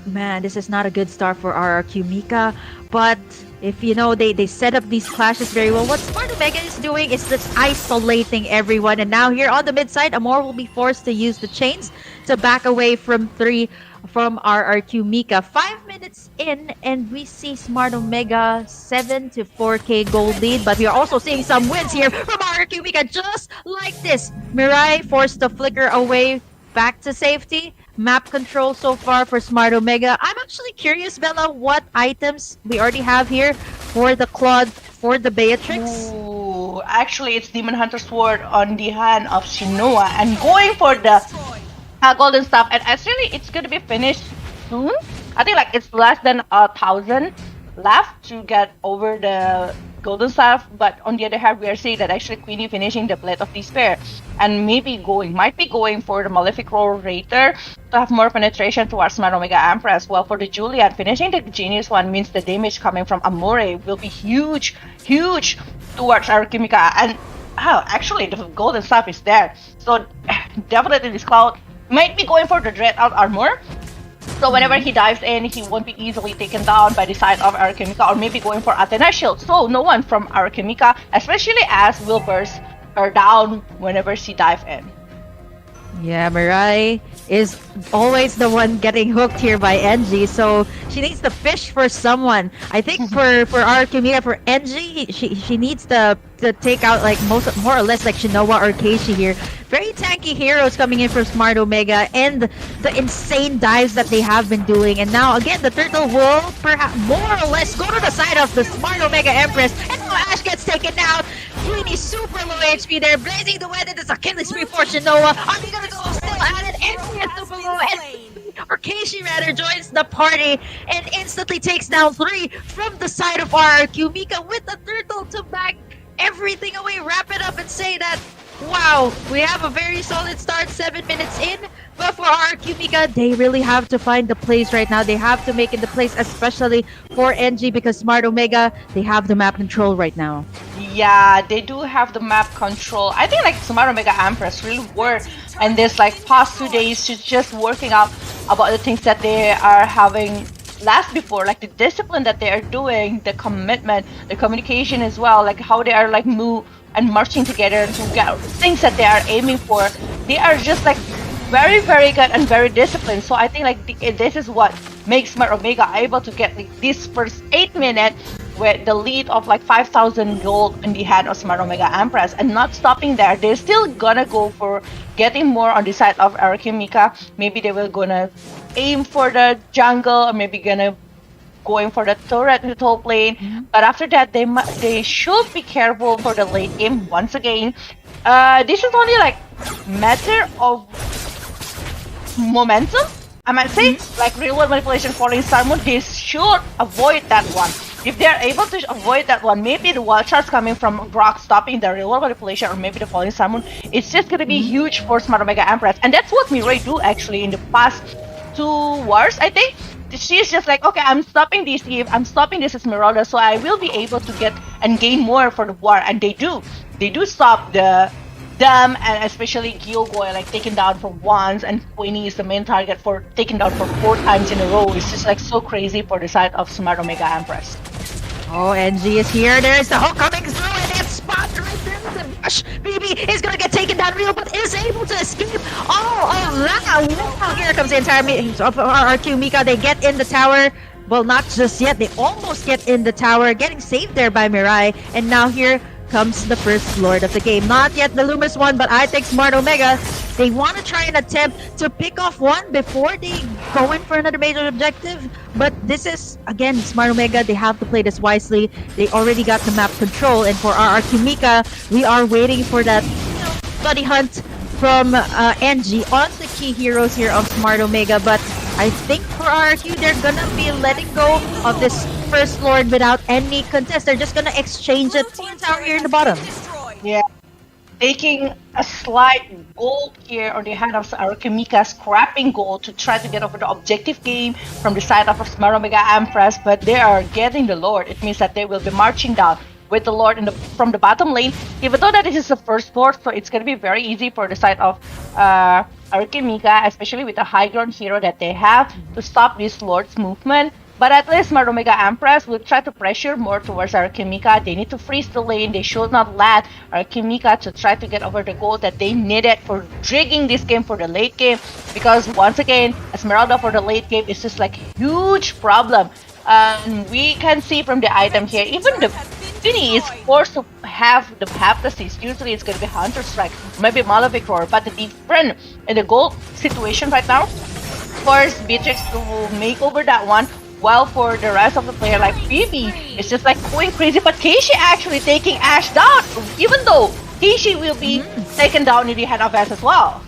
man, this is not a good start for RRQ Mika. But if you know they set up these clashes very well, what Smart Omega is doing is just isolating everyone. And now here on the mid side, Amor will be forced to use the chains to back away from 3 from RRQ Mika. 5 minutes in, and we see Smart Omega 7 to 4K gold lead. But we are also seeing some wins here from RRQ Mika, just like this. Mirai forced to flicker away back to safety. Map control so far for Smart Omega. I'm actually curious, Bella, what items we already have here for the Claude, for the Beatrix. Ooh, actually, it's Demon Hunter Sword on the hand of Shinoa and going for the golden staff. And actually, it's gonna be finished soon. I think like it's less than 1,000 left to get over the golden staff. But on the other hand, we are seeing that actually Queenie finishing the Blade of Despair and might be going for the Malefic Roar Raider to have more penetration towards Smart Omega Empress. While for the Julian, finishing the Genius one means the damage coming from Amore will be huge towards our Kimika. And actually the golden staff is there. So definitely this Cloud might be going for the Dread Out Armor. So whenever he dives in, he won't be easily taken down by the side of Arakimika, or maybe going for Athena Shield. So no one from Arakimika, especially as Wilbur's, are down whenever she dives in. Yeah, Mirai is always the one getting hooked here by NG, so she needs to fish for someone. I think for our Kimika, for NG, she needs to take out like more or less like Shinoa or Keishi here. Very tanky heroes coming in from Smart Omega, and the insane dives that they have been doing. And now again, the turtle will perhaps more or less go to the side of the Smart Omega Empress, and now Ash gets taken out. Queenie super low HP there, blazing the way that it's a killing spree for Shinoa. Are they gonna go still at it? NG is super low, and or Keishi rather joins the party and instantly takes down 3 from the side of RRQ. Mika with the turtle to back everything away, wrap it up and say that, wow, we have a very solid start, 7 minutes in. But for RRQ Mika, they really have to find the plays right now. They have to make it the plays, especially for NG, because Smart Omega, they have the map control right now. Yeah, they do have the map control. I think like Smart Omega Empress really worked in this like past 2 days to just working out about the things that they are having last before, like the discipline that they are doing, the commitment, the communication as well, like how they are like move and marching together to get things that they are aiming for. They are just like very good and very disciplined. So I think like this is what makes Smart Omega able to get like this first 8 minutes with the lead of like 5,000 gold in the hand of Smart Omega Empress, and not stopping there. They're still gonna go for getting more on the side of Arakimika. Maybe they will gonna aim for the jungle, or maybe gonna going for the turret in the top lane. But after that, they should be careful for the late game once again. This is only like matter of momentum, I might say. Like real world manipulation following Star Moon, they should avoid that one. If they are able to avoid that one, maybe the wild shots coming from Brock stopping the real world manipulation, or maybe the falling Star Moon, it's just gonna be huge for Smart Omega Empress. And that's what Mirai do actually in the past 2 wars, I think. She's just like, okay, I'm stopping this Eve, I'm stopping this Esmeralda, so I will be able to get and gain more for the war. And they do stop them, and especially Gilgoy, like taken down for once, and Queenie is the main target for taken down for 4 times in a row. It's just like so crazy for the side of Smart Omega Empress. Oh, NG is here. There's the hook coming through, and it's spot right there. The Rush BB is gonna get taken down real, but is able to escape all of that. Wow, here comes the entire of RQ Mika. They get in the tower. Well, not just yet. They almost get in the tower, getting saved there by Mirai. And now here comes the first Lord of the game. Not yet the Loomis one, but I think Smart Omega, they want to try and attempt to pick off one before they go in for another major objective. But this is, again, Smart Omega, they have to play this wisely. They already got the map control. And for RRQ Mika, we are waiting for that bloody hunt from NG on the key heroes here of Smart Omega. But I think for RRQ, they're gonna be letting go of this first Lord without any contest. They're just gonna exchange it for tower here in the bottom. Yeah, taking a slight gold here on the hand of Arakimika, scrapping gold to try to get over the objective game from the side of Smart Omega Empress, but they are getting the Lord. It means that they will be marching down with the Lord from the bottom lane. Even though that this is the first Lord, so it's gonna be very easy for the side of Archimika, especially with the high ground hero that they have, to stop this Lord's movement. But at least Maromega Empress will try to pressure more towards Archimika. They need to freeze the lane. They should not let Archimika to try to get over the goal that they needed for dragging this game for the late game. Because once again, Esmeralda for the late game is just like huge problem. We can see from the item here, even the Fini is forced to have the assist. Usually it's going to be Hunter Strike, maybe Malefic Roar. But the different in the goal situation right now, force Beatrix to make over that one. While for the rest of the player like Phoebe, it's just like going crazy. But Keishi actually taking Ashe down, even though Keishi will be taken down in the hand of Ashe as well.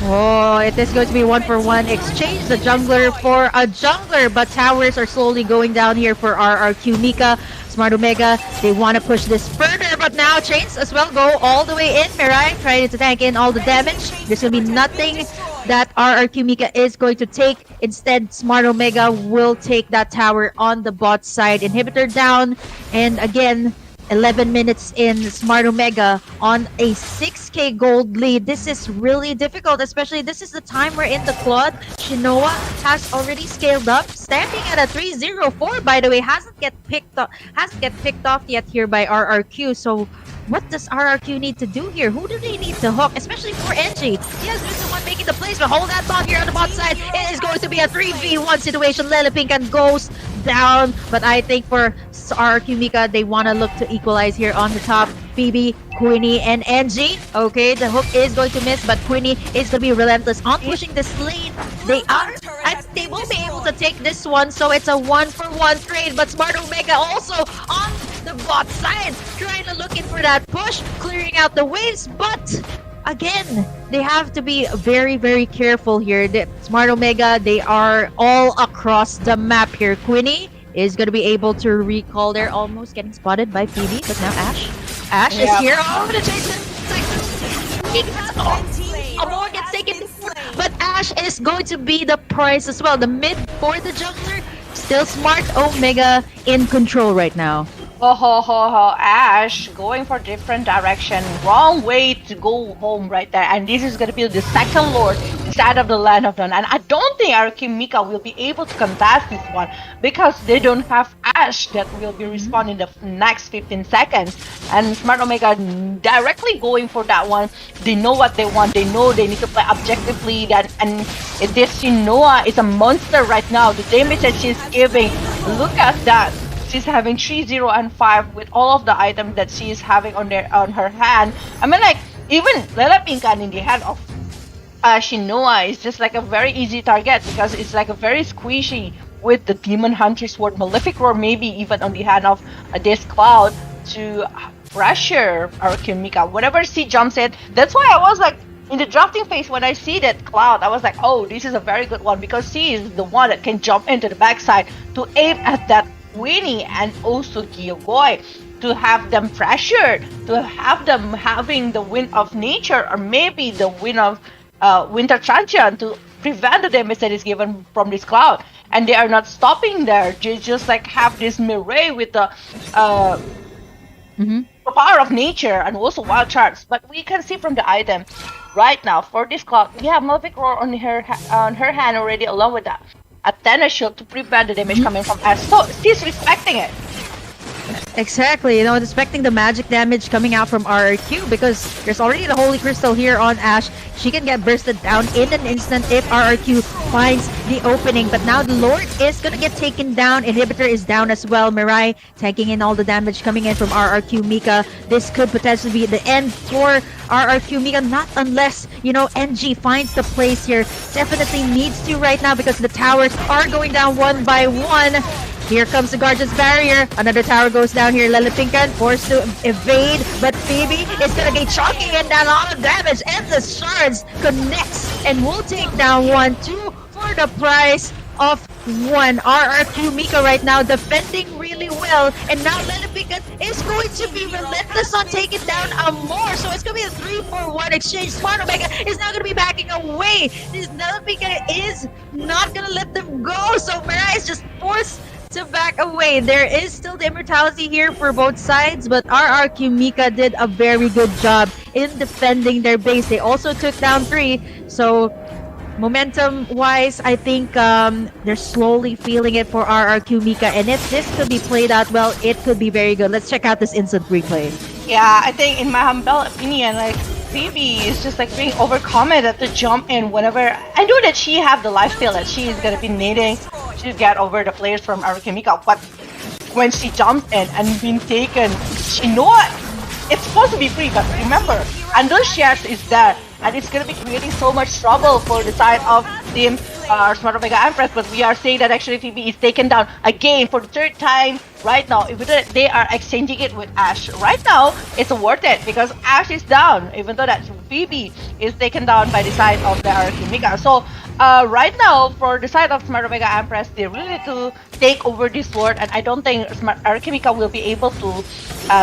Oh, it is going to be 1-for-1 exchange. The jungler for a jungler, but towers are slowly going down here for RRQ Mika. Smart Omega, they want to push this further, but now Chains as well go all the way in. Mirai trying to tank in all the damage. There's going to be nothing that RRQ Mika is going to take. Instead, Smart Omega will take that tower on the bot side. Inhibitor down, and again, 11 minutes in, Smart Omega on a 6k gold lead. This is really difficult, especially this is the time we're in the Claude. Shinoa has already scaled up, standing at a 304, by the way, hasn't get picked off yet here by RRQ. So what does RRQ need to do here? Who do they need to hook, especially for NG? Yes, there's the one making the placement. Hold that thought here on the bot side. It is going to be a 3v1 situation. Lelepinkan goes down, but I think for RRQ Mika, they want to look to equalize here on the top. Phoebe, Queenie, and NG. Okay, the hook is going to miss, but Queenie is going to be relentless on pushing this lane. They will be able to take this one, so it's a 1-for-1 trade, but Smart Omega also on the bot side, trying to look in for that push, clearing out the waves, but again, they have to be very, very careful here. The Smart Omega, they are all across the map here. Queenie is going to be able to recall. They're almost getting spotted by Phoebe, but now Ashe is here. Oh, the chase. Amor gets taken, but Ashe is going to be the prize as well. The mid for the jungler, still Smart Omega in control right now. Ashe going for different direction. Wrong way to go home right there. And this is going to be the second Lord inside of the Land of Dawn. And I don't think Archimika will be able to contest this one because they don't have Ashe that will be responding the next 15 seconds. And Smart Omega directly going for that one. They know what they want. They know they need to play objectively. And this Shinoa is a monster right now. The damage that she's giving, look at that. She's having 3-0 and 5 with all of the items that she is having on her hand. I mean, like, even Lelepinkan in the hand of Shinoa is just like a very easy target because it's like a very squishy with the Demon Hunter Sword, Malefic Roar, maybe even on the hand of this Cloud to pressure Archimika. Whenever she jumps in, that's why I was like, in the drafting phase, when I see that Cloud, I was like, oh, this is a very good one because she is the one that can jump into the backside to aim at that Winnie and also Gyokoi, to have them pressured, to have them having the wind of nature or maybe the wind of winter transient to prevent the damage that is given from this Cloud. And they are not stopping there. They just like have this Mirai with the power of nature and also wild charts. But we can see from the item right now for this Cloud, we have Malefic Roar on her hand already, along with that Athena shield to prevent the damage coming from Ashe. So she's respecting it. Exactly, you know, expecting the magic damage coming out from RRQ because there's already the Holy Crystal here on Ashe. She can get bursted down in an instant if RRQ finds the opening. But now the Lord is gonna get taken down. Inhibitor is down as well. Mirai taking in all the damage coming in from RRQ Mika. This could potentially be the end for RRQ Mika, not unless, you know, NG finds the place here. Definitely needs to right now because the towers are going down one by one. Here comes the Guardian's Barrier. Another tower goes down here. Lelefinkan forced to evade, but Phoebe is gonna be chalking in down all the damage. And the shards connects and will take down 1-2 for the price of 1. RRQ Mika right now defending really well. And now Lelefinkan is going to be relentless on taking down Amor. So it's gonna be a 3-for-1 exchange. Smart Omega is now gonna be backing away. This Lelefinkan is not gonna let them go. So Mirai is just forced to back away. There is still the immortality here for both sides, but RRQ Mika did a very good job in defending their base. They also took down 3, so momentum-wise, I think they're slowly feeling it for RRQ Mika, and if this could be played out well, it could be very good. Let's check out this instant replay. Yeah, I think in my humble opinion, like Phoebe is just like being overconfident to jump in whenever. I know that she have the life steal that she is gonna be needing to get over the players from Arukimika, but when she jumps in and being taken, she know what? It's supposed to be free, but remember, under shares is there, and it's gonna be creating so much trouble for the side of Team Smart Omega Empress. But we are saying that actually Phoebe is taken down again for the 3rd time right now. Even though they are exchanging it with Ash right now, it's worth it because Ash is down, even though that Phoebe is taken down by the side of the Arukimika. So right now, for the side of Smart Omega Empress, they really need to take over this sword, and I don't think Arukimika will be able to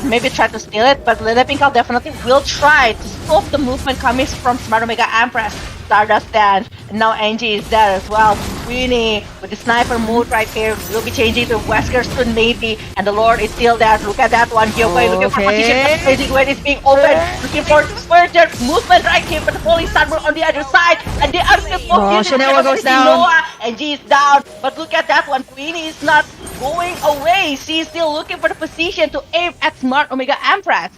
maybe try to steal it, but Lelepinkal definitely will try to stop the movement coming from Smart Omega Empress. Stardust stands, and now Angie is there as well. Queenie with the sniper mode right here will be changing to Wesker soon maybe, and the Lord is still there. Look at that one, Gyokoi looking for position, facing where it's being open, looking for further movement right here, but the Falling Sunburn on the other side, and they are still focused. Shinoa goes down. Noah, Angie is down, but look at that one, Queenie is not going away. She's still looking for the position to aim at Smart Omega Empress.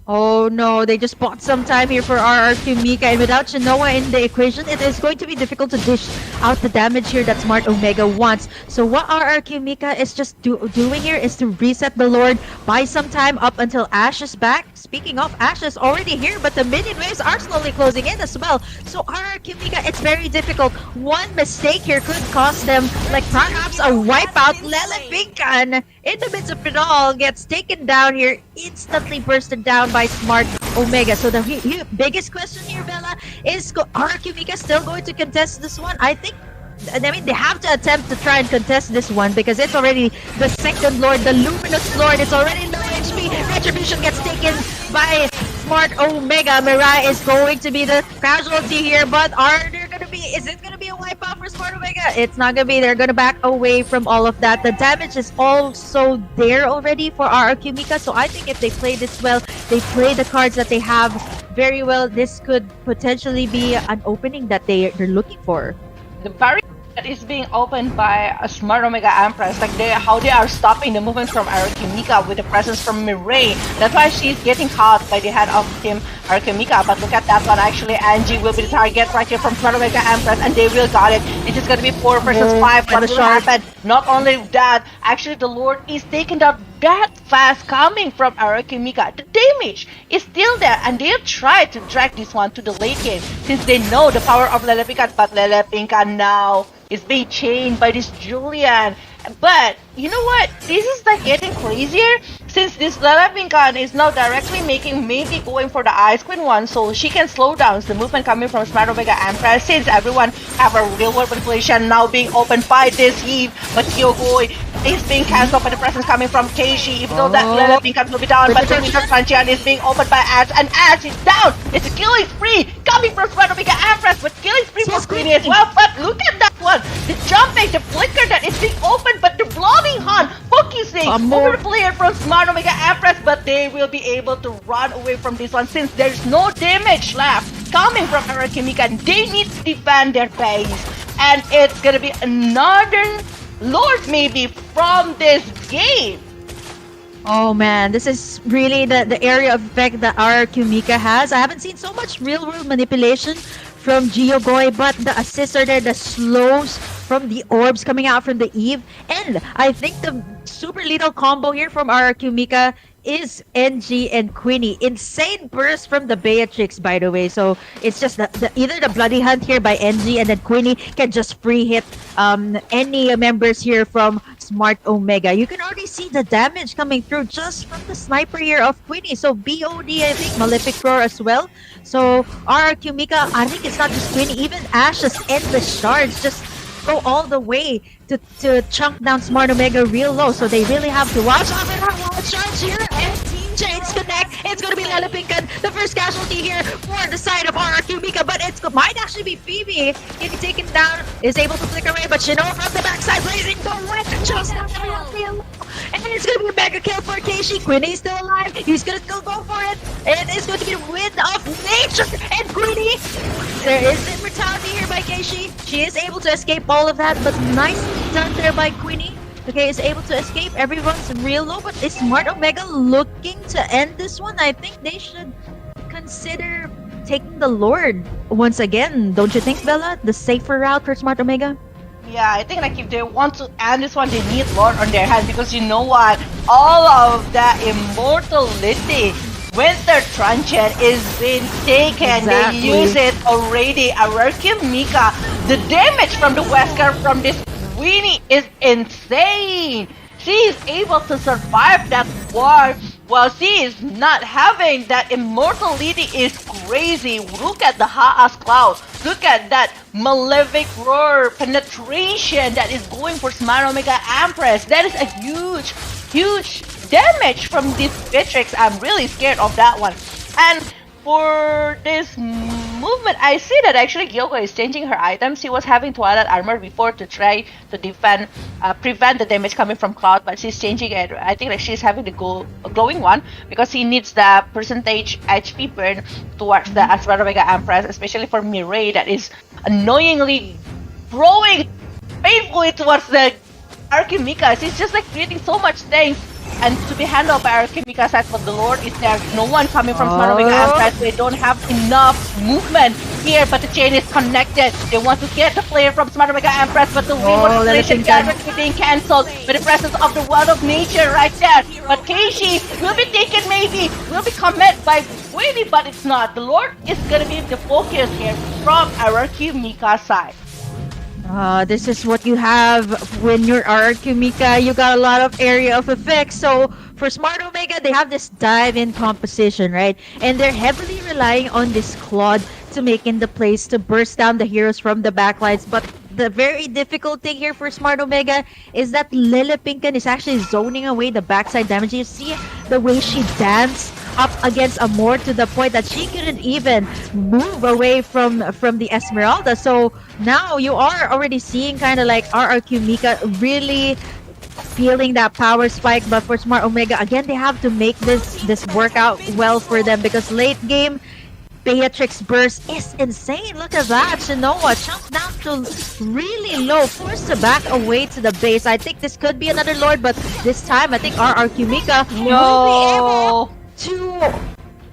Oh no, they just bought some time here for RRQ Mika, and without Shinoa in the equation, it is going to be difficult to dish out the damage here that Smart Omega wants. So what RRQ Mika is just doing here is to reset the Lord, buy some time up until Ash is back. Speaking of, Ash is already here, but the minion waves are slowly closing in as well. So RRQ Mika, it's very difficult. One mistake here could cost them, like perhaps a wipeout. Lelepinkal, in the midst of it all, gets taken down here, instantly bursted down by Smart Omega. So the biggest question here, Bella, is RRQ Mika still going to contest this one? I mean, they have to attempt to try and contest this one because it's already the 2nd Lord, the Luminous Lord. It's already low HP. Retribution gets taken by Smart Omega. Mirai is going to be the casualty here, but is it gonna be a wipeout for Smart Omega? It's not gonna be. They're gonna back away from all of that. The damage is also there already for RRQ Mika, so I think if they play this well, they play the cards that they have very well, this could potentially be an opening that they're looking for. The barrier that is being opened by a Smart Omega Empress, like how they are stopping the movement from Arukimika with the presence from Mirai. That's why she's getting caught by the head of Team Arukimika. But look at that one, actually Angie will be the target right here from Smart Omega Empress, and they will got it. It is gonna be 4 versus 5. What will happen? Not only that, actually the Lord is taken down that fast coming from Arukimika. The damage is still there, and they'll try to drag this one to the late game since they know the power of Lelepinkal, but Lelepinkal now is being chained by this Julian. But you know what? This is like getting crazier since this Lelepinkal is now directly maybe going for the Ice Queen one, so she can slow down the movement coming from Smart Omega Empress since everyone have a real world manipulation now being opened by this heave. But Kyogoi is being cancelled by the presence coming from Keishi, even though that Lelepinkal will be down, but the Winter Pancheon is being opened by Ash, and Ash is down. It's a killing spree coming from Smart Omega Empress, but killing spree for Queenie as well. But look at that one, the jumping, the flicker that is being opened, but the blocking Han focusing over the player from Smart Omega Empress, but they will be able to run away from this one since there's no damage left coming from Arukimika, and they need to defend their base, and it's gonna be another Lord maybe from this game. Oh man, this is really the area of effect that RRQ Mika has. I haven't seen so much real world manipulation from Gyokoi, but the assists are there, the slows from the orbs coming out from the Eve, and I think the super lethal combo here from RRQ Mika is NG and Queenie. Insane burst from the Beatrix, by the way. So it's just either the Bloody Hunt here by NG, and then Queenie can just free hit any members here from Smart Omega. You can already see the damage coming through just from the sniper here of Queenie. So BOD, I think, Malefic Roar as well. So RRQ Mika, I think it's not just Queenie, even Ash's endless shards just go all the way to chunk down Smart Omega real low. So they really have to watch out for that wild charge here. And Team Chains connect. It's going to be Lelepinkal, the first casualty here for the side of RRQ Mika, but it might actually actually be Phoebe. Getting taken down, is able to flick away, but Shinoa from the backside, blazing the win, just not real. And it's gonna be a mega kill for Keishi. Quinny's still alive. He's gonna still go for it. It is going to be the wind of nature. And Quinny, there is immortality here by Keishi. She is able to escape all of that, but nicely done there by Quinny. Okay, is able to escape. Everyone's real low, but is Smart Omega looking to end this one? I think they should consider taking the Lord once again. Don't you think, Bella? The safer route for Smart Omega? Yeah, I think like if they want to end this one, they need Lord on their hands because you know what? All of that immortality, Winter Truncheon is being taken. Exactly. They use it already. Araki Mika, the damage from the Wesker from this Winnie is insane. She is able to survive that war while she is not having that immortality is crazy. Look at the Haas Cloud. Look at that Malefic Roar penetration that is going for Smart Omega Empress. That is a huge damage from this Beatrix. I'm really scared of that one. And for this movement, I see that actually Gyoko is changing her items. She was having Twilight Armor before to try to prevent the damage coming from Cloud, but she's changing it. I think that she's having the glowing one because he needs the percentage HP burn towards the Smart Omega Empress, especially for Mirai that is annoyingly growing painfully towards the Arkimika. She's just like creating so much things. And to be handled by Arkimika side, but the Lord is there. No one coming from Smart Omega Empress. They don't have enough movement here, but the chain is connected. They want to get the player from Smart Omega Empress, but the reinforcement is being cancelled by the presence of the world of nature right there. But Keishi will be taken maybe, will be commit by Winnie, but it's not. The Lord is gonna be the focus here from Arkimika's side. This is what you have when you're Arkimika. You got a lot of area of effect. So for Smart Omega, they have this dive-in composition, right? And they're heavily relying on this Claude to make in the place to burst down the heroes from the backlines. But the very difficult thing here for Smart Omega is that Lele Pinkan is actually zoning away the backside damage. You see the way she danced up against Amor to the point that she couldn't even move away from the Esmeralda. So now you are already seeing kind of like RRQ Mika really feeling that power spike. But for Smart Omega, again, they have to make this work out well for them because late game Beatrix burst is insane. Look at that. Shinoa jumped down to really low, forced to back away to the base. I think this could be another Lord, but this time I think RRQ Mika will be able to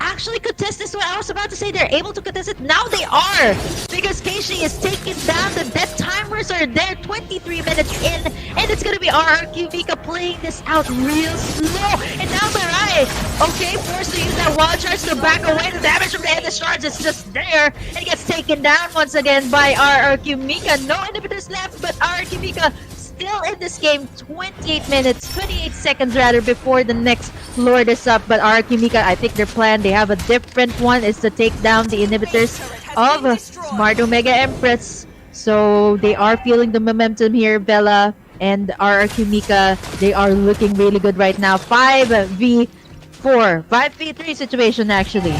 actually contest this one. I was about to say they're able to contest it. Now they are, because Keishi is taking down. The death timers are there, 23 minutes in, and it's gonna be RRQ Mika playing this out real slow. And now Mirai, okay, forced to use that wild charge to back away. The damage from the Endless Shards is just there, and it gets taken down once again by RRQ Mika. No inhibitors left, but RRQ Mika still in this game, 28 minutes, 28 seconds rather, before the next Lord is up. But RRQ Mika, I think their plan, they have a different one, is to take down the inhibitors of Smart Omega Empress. So they are feeling the momentum here, Bella and RRQ Mika. They are looking really good right now. 5v4, 5v3 situation actually.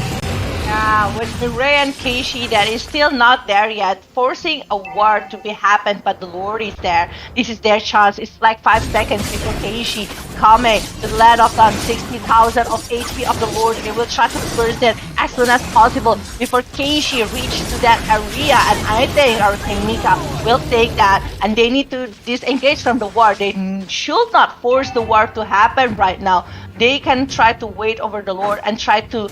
Yeah, with Mirai and Keishi that is still not there yet, forcing a war to be happen, but the Lord is there. This is their chance. It's like 5 seconds before Keishi coming to let off on 60,000 of HP of the Lord. They will try to burst it as soon as possible before Keishi reaches to that area, and I think our Mika will take that, and they need to disengage from the war. They should not force the war to happen right now. They can try to wait over the Lord and try to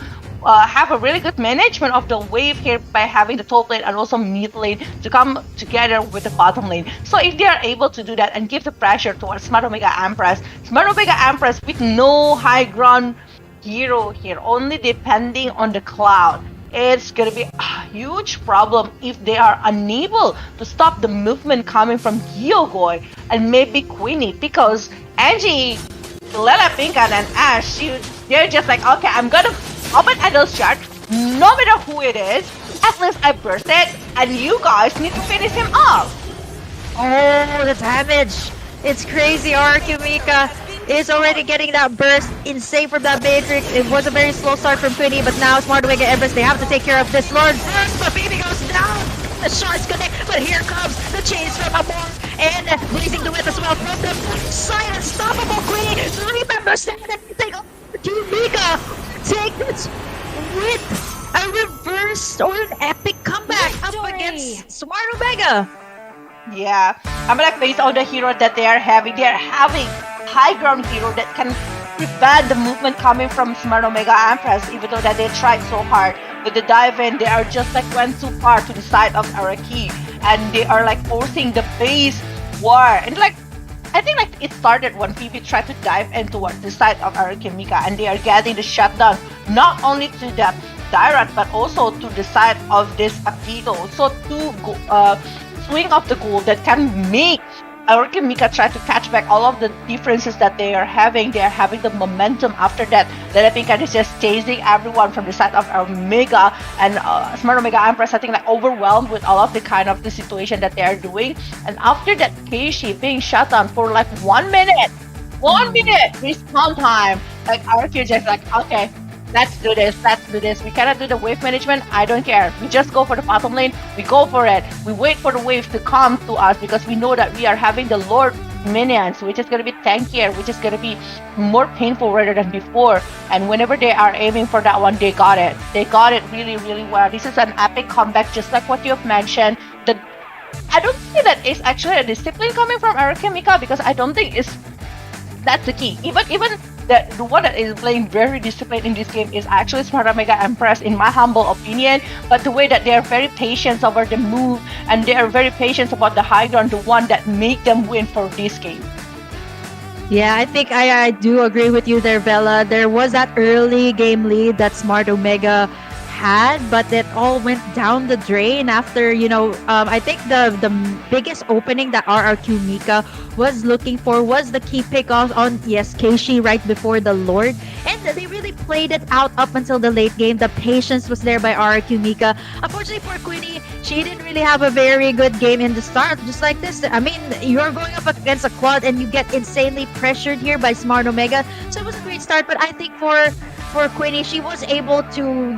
have a really good management of the wave here by having the top lane and also mid lane to come together with the bottom lane. So if they are able to do that and give the pressure towards Smart Omega Empress with no high ground hero here, only depending on the Cloud, it's gonna be a huge problem if they are unable to stop the movement coming from Gyogoi and maybe Queenie, because Angie, Lele Pinkan and Ash, they're just like, okay, I'm gonna open Endless Shard, no matter who it is, at least I burst it, and you guys need to finish him off. Oh, the damage! It's crazy. RRQ Mika is already getting that burst. Insane from that Matrix. It was a very slow start from Quinny, but now Smart Omega Empress, they have to take care of this Lord first, but Baby goes down! The shards connect, but here comes the chase from Amor and blazing the whip as well from the side. Unstoppable Queenie. Remember, standing take on Mika. Take this with a reverse or an epic comeback up against Smart Omega. Yeah, I'm like based on the hero that they are having high ground hero that can prevent the movement coming from Smart Omega Empress, even though that they tried so hard. With the dive in, they are just like went too far to the side of Araki, and they are like forcing the base war. And like, I think like it started when Phoebe tried to dive in towards the side of Araki and Mika, and they are getting the shutdown not only to the Dairat but also to the side of this Akito. So swing of the goal that can make Araki and Mika try to catch back all of the differences that they are having. They are having the momentum after that. Then Mika is just chasing everyone from the side of Omega, and Smart Omega Empress I think like overwhelmed with all of the kind of the situation that they are doing. And after that, Keishi being shut down for like 1 minute, 1 minute respawn time. Like Araki just like, okay, let's do this. We cannot do the wave management. I don't care. We just go for the bottom lane. We go for it. We wait for the wave to come to us because we know that we are having the Lord minions, which is going to be tankier, which is going to be more painful rather than before. And whenever they are aiming for that one, they got it. They got it really, really well. This is an epic comeback, just like what you have mentioned. I don't think that it's actually a discipline coming from Araki and Mika, because I don't think that's the key. Even the one that is playing very disciplined in this game is actually Smart Omega Empress, in my humble opinion. But the way that they are very patient over the move, and they are very patient about the high ground, the one that make them win for this game. Yeah, I think I do agree with you there, Bella. There was that early game lead that Smart Omega had, but it all went down the drain after, I think the biggest opening that RRQ Mika was looking for was the key pick off on Keishi right before the Lord, and they really played it out up until the late game. The patience was there by RRQ Mika. Unfortunately for Queenie, she didn't really have a very good game in the start, just like this. I mean, you're going up against a quad and you get insanely pressured here by Smart Omega, so it was a great start. But I think for Queenie, she was able to,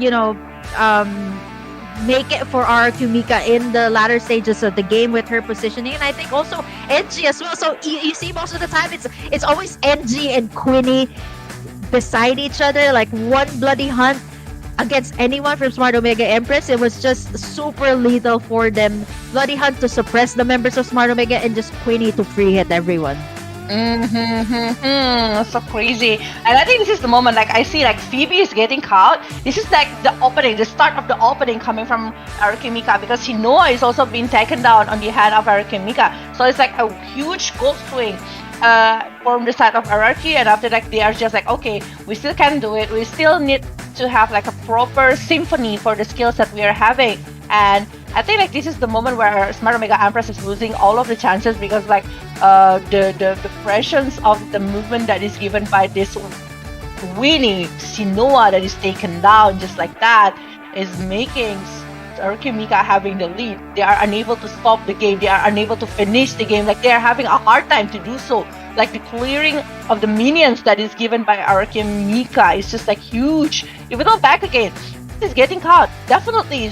make it for RRQ Mika in the latter stages of the game with her positioning, and I think also NG as well. So you see, most of the time it's always NG and Queenie beside each other, like one bloody hunt against anyone from Smart Omega Empress. It was just super lethal for them. Bloody hunt to suppress the members of Smart Omega, and just Queenie to free hit everyone. So crazy. And I think this is the moment, like I see like Phoebe is getting caught. This is like the start of the opening coming from Araki Mika, because Hinoa is also being taken down on the hand of Araki Mika. So it's like a huge goal swing from the side of Araki, and after that they are just like, okay, we still can do it. We still need to have like a proper symphony for the skills that we are having. And I think like this is the moment where Smart Omega Empress is losing all of the chances, because like the presence of the movement that is given by this Winnie Sinoa that is taken down just like that is making Araki Mika having the lead. They are unable to stop the game. They are unable to finish the game. Like they are having a hard time to do so. Like the clearing of the minions that is given by Araki Mika is just like huge. Even though back again, is getting caught. Definitely.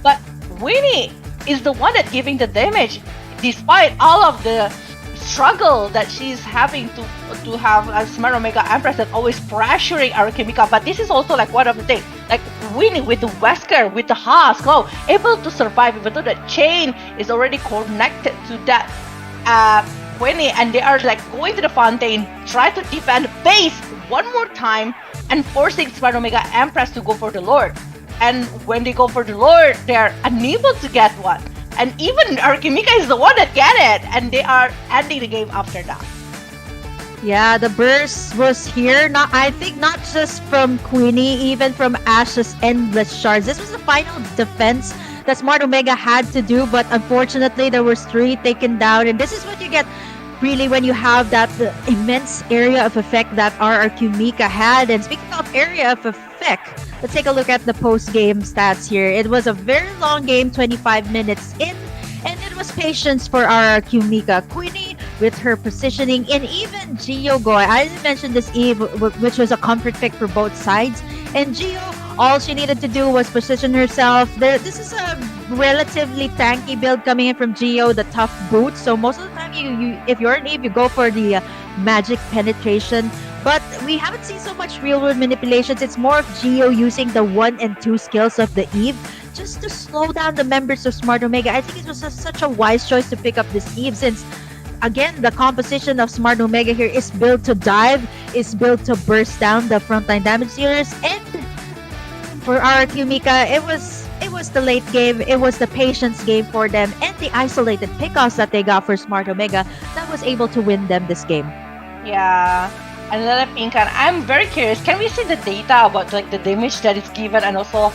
But Winnie is the one that giving the damage, despite all of the struggle that she's having to have a Smart Omega Empress that always pressuring Araki Mika. But this is also like one of the things, like Winnie with the Wesker, with the husk, able to survive even though the chain is already connected to that Winnie, and they are like going to the fountain, try to defend base one more time, and forcing Smart Omega Empress to go for the Lord. And when they go for the Lord, they are unable to get one. And even Araki Mika is the one that get it, and they are ending the game after that. Yeah, the burst was here. I think not just from Queenie, even from Ash's endless shards. This was the final defense that Smart Omega had to do, but unfortunately there was 3 taken down, and this is what you get really when you have that immense area of effect that RRQ Mika had. And speaking of area of effect, let's take a look at the post-game stats here. It was a very long game, 25 minutes in, and it was patience for RRQ Mika. Queenie with her positioning, and even Gio Goy. I didn't mention this Eve, which was a comfort pick for both sides. And Gio, all she needed to do was position herself. This is a relatively tanky build coming in from Geo, the tough boots. So most of the time, you if you're an Eve, you go for the magic penetration. But we haven't seen so much real world manipulations. It's more of Geo using the 1 and 2 skills of the Eve just to slow down the members of Smart Omega. I think it was such a wise choice to pick up this Eve since, again, the composition of Smart Omega here is built to dive, is built to burst down the frontline damage dealers. And for RRQ Mika, it was the late game, it was the patience game for them, and the isolated pickoffs that they got for Smart Omega that was able to win them this game. Yeah. Another Pinkan. I'm very curious. Can we see the data about like the damage that is given and also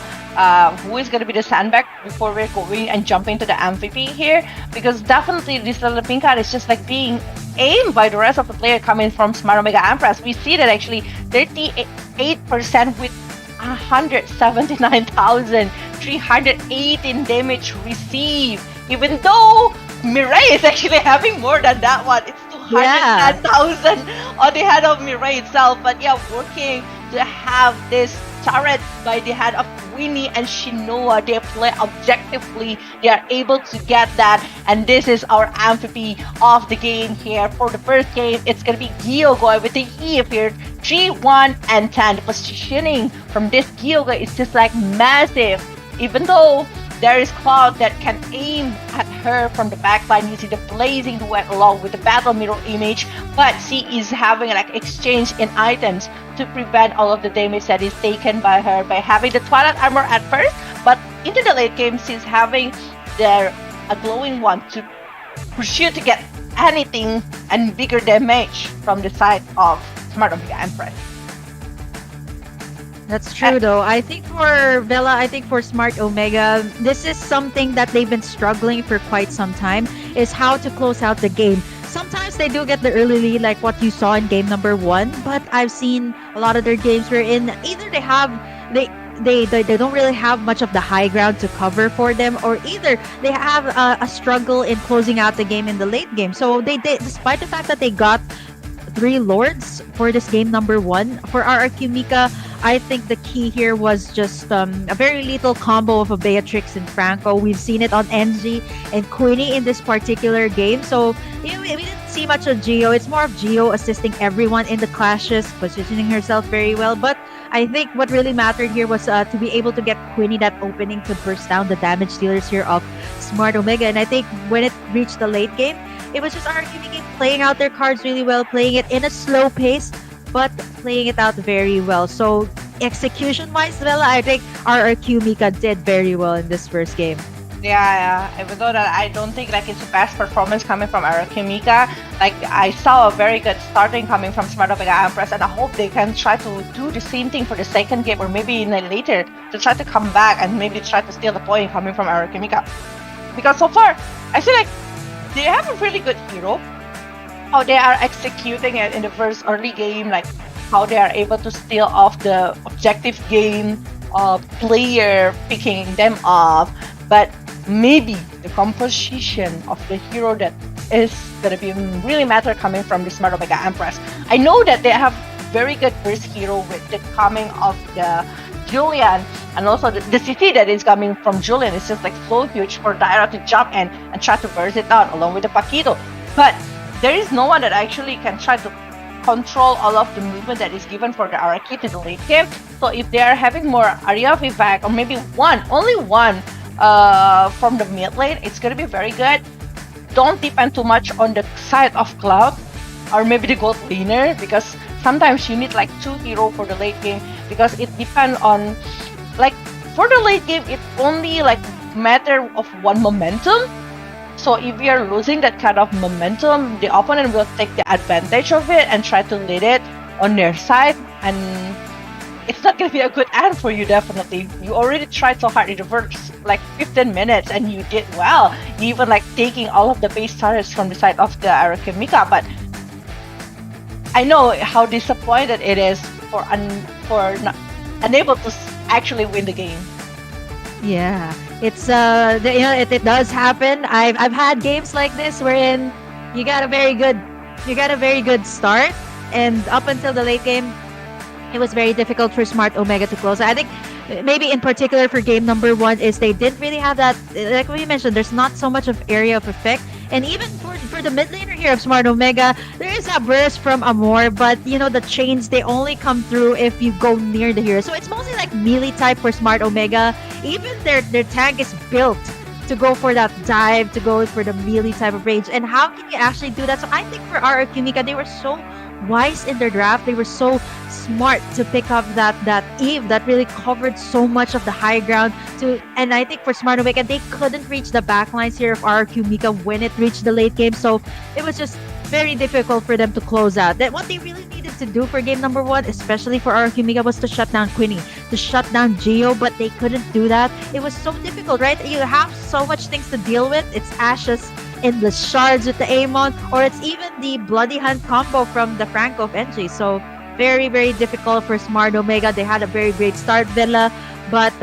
who is going to be the sandbag before we're going and jumping to the MVP here? Because definitely this little Pinkan is just like being aimed by the rest of the player coming from Smart Omega Empress. We see that actually 38% with 179,318 damage received. Even though Mirai is actually having more than that one. It's 210,000 on the head of Mirai itself. But yeah, working to have this turret by the head of Winnie and Shinoa. They play objectively. They are able to get that. And this is our MVP of the game here. For the first game, it's going to be Gyogo with the Eve here. 3, 1, and 10. The positioning from this Gyogo is just like massive. Even though there is Cloud that can aim at her from the backline using the Blazing Duet along with the Battle Mirror image, but she is having like exchange in items to prevent all of the damage that is taken by her by having the Twilight Armor at first, but into the late game she's having a glowing one to pursue to get anything and bigger damage from the side of Smart Omega Empress. That's true, though. I think for Vela, I think for Smart Omega, this is something that they've been struggling for quite some time, is how to close out the game. Sometimes they do get the early lead, like what you saw in game number 1, but I've seen a lot of their games wherein either they don't really have much of the high ground to cover for them, or either they have a struggle in closing out the game in the late game. So they despite the fact that they got 3 Lords for this game number 1, for RRQ Mika, I think the key here was just a very lethal combo of a Beatrix and Franco. We've seen it on NG and Queenie in this particular game. So, we didn't see much of Geo. It's more of Geo assisting everyone in the clashes, positioning herself very well. But I think what really mattered here was to be able to get Queenie that opening to burst down the damage dealers here of Smart Omega. And I think when it reached the late game, it was just RRQ Mika playing out their cards really well, playing it in a slow pace, but playing it out very well. So execution-wise, Vela, I think RRQ Mika did very well in this first game. Yeah. Even though that I don't think like it's the best performance coming from RRQ Mika, like I saw a very good starting coming from Smart Omega Empress, and I hope they can try to do the same thing for the second game or maybe in later to try to come back and maybe try to steal the point coming from RRQ Mika. Because so far, I feel like they have a really good hero. How they are executing it in the first early game, like how they are able to steal off the objective game player picking them off, but maybe the composition of the hero that is gonna be really matter coming from the Smart Omega Empress. I know that they have very good first hero with the coming of the Julian, and also the CC that is coming from Julian is just like so huge for Daira to jump in and try to burst it down along with the Paquito. But there is no one that actually can try to control all of the movement that is given for the RRQ to the late game. So if they are having more area of effect, or maybe only one from the mid lane, it's gonna be very good. Don't depend too much on the side of Cloud or maybe the gold laner, because sometimes you need like 2 heroes for the late game, because it depends on like for the late game it only like matter of one momentum. So if we are losing that kind of momentum, the opponent will take the advantage of it and try to lead it on their side, and it's not going to be a good end for you. Definitely, you already tried so hard in the first like 15 minutes and you did well, even like taking all of the base turrets from the side of the RRQ Mika. But I know how disappointed it is for not unable to actually win the game. Yeah, it's it does happen. I've had games like this wherein you got a very good start, and up until the late game, it was very difficult for Smart Omega to close. I think maybe in particular for game number 1 is they didn't really have that, like we mentioned, there's not so much of area of effect. And even for the mid laner here of Smart Omega, there is a burst from Amor, but you know, the chains, they only come through if you go near the hero. So it's mostly like melee type for Smart Omega. Even their tank is built to go for that dive, to go for the melee type of range. And how can you actually do that? So I think for RRQ Mika, they were so wise in their draft. They were so smart to pick up that Eve that really covered so much of the high ground. And I think for Smart Omega, they couldn't reach the backlines here of RRQ Mika when it reached the late game. So it was just very difficult for them to close out. That what they really needed to do for game number 1, especially for RRQ Mika, was to shut down Quinny, to shut down Geo, but they couldn't do that. It was so difficult, right? You have so much things to deal with. It's Ashes, endless shards with the Amon, or it's even the Bloody Hunt combo from the Franco of NG. So very, very difficult for Smart Omega. They had a very great start, Villa, but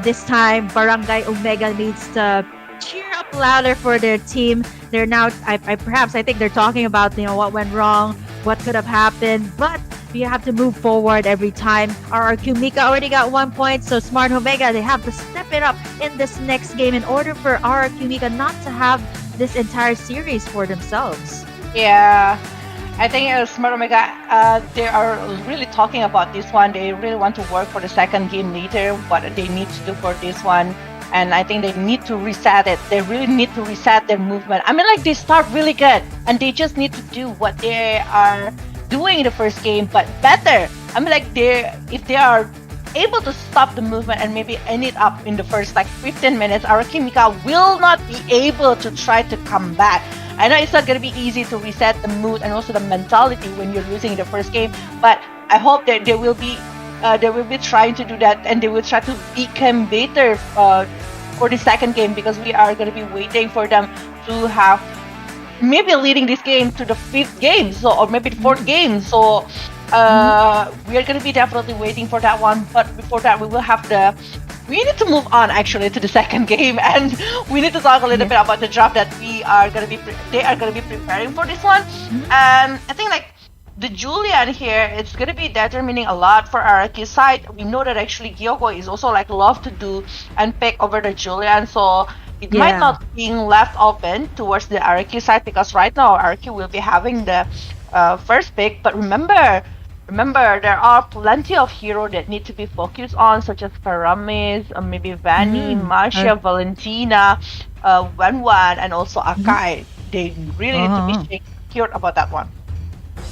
this time Barangay Omega needs to cheer up louder for their team. They're now, I think they're talking about, you know, what went wrong, what could have happened, but you have to move forward every time. RRQ Mika already got 1 point, so Smart Omega, they have to step it up in this next game in order for RRQ Mika not to have this entire series for themselves. Yeah, I think Smart Omega, they are really talking about this one. They really want to work for the second game later, what they need to do for this one. And I think they need to reset it. They really need to reset their movement. I mean, like, they start really good, and they just need to do what they are doing in the first game, but better. I mean, like, if they are able to stop the movement and maybe end it up in the first like 15 minutes, RRQ Mika will not be able to try to come back. I know it's not going to be easy to reset the mood and also the mentality when you're losing in the first game, but I hope that they will be trying to do that, and they will try to become better for the second game, because we are going to be waiting for them to have maybe leading this game to the 5th game, so, or maybe the 4th game. So we are going to be definitely waiting for that one. But before that, we need to move on actually to the second game, and we need to talk a little bit about the draft that they are going to be preparing for this one. And I think like the Julian here, it's going to be determining a lot for RRQ side. We know that actually Gyoko is also like love to do and pick over the Julian, so it might not being left open towards the RRQ side, because right now RRQ will be having the first pick. But remember, there are plenty of heroes that need to be focused on, such as Paramis, maybe Vanny, Masha, Valentina, Wenwan, and also Akai. They really need to be secured about that one.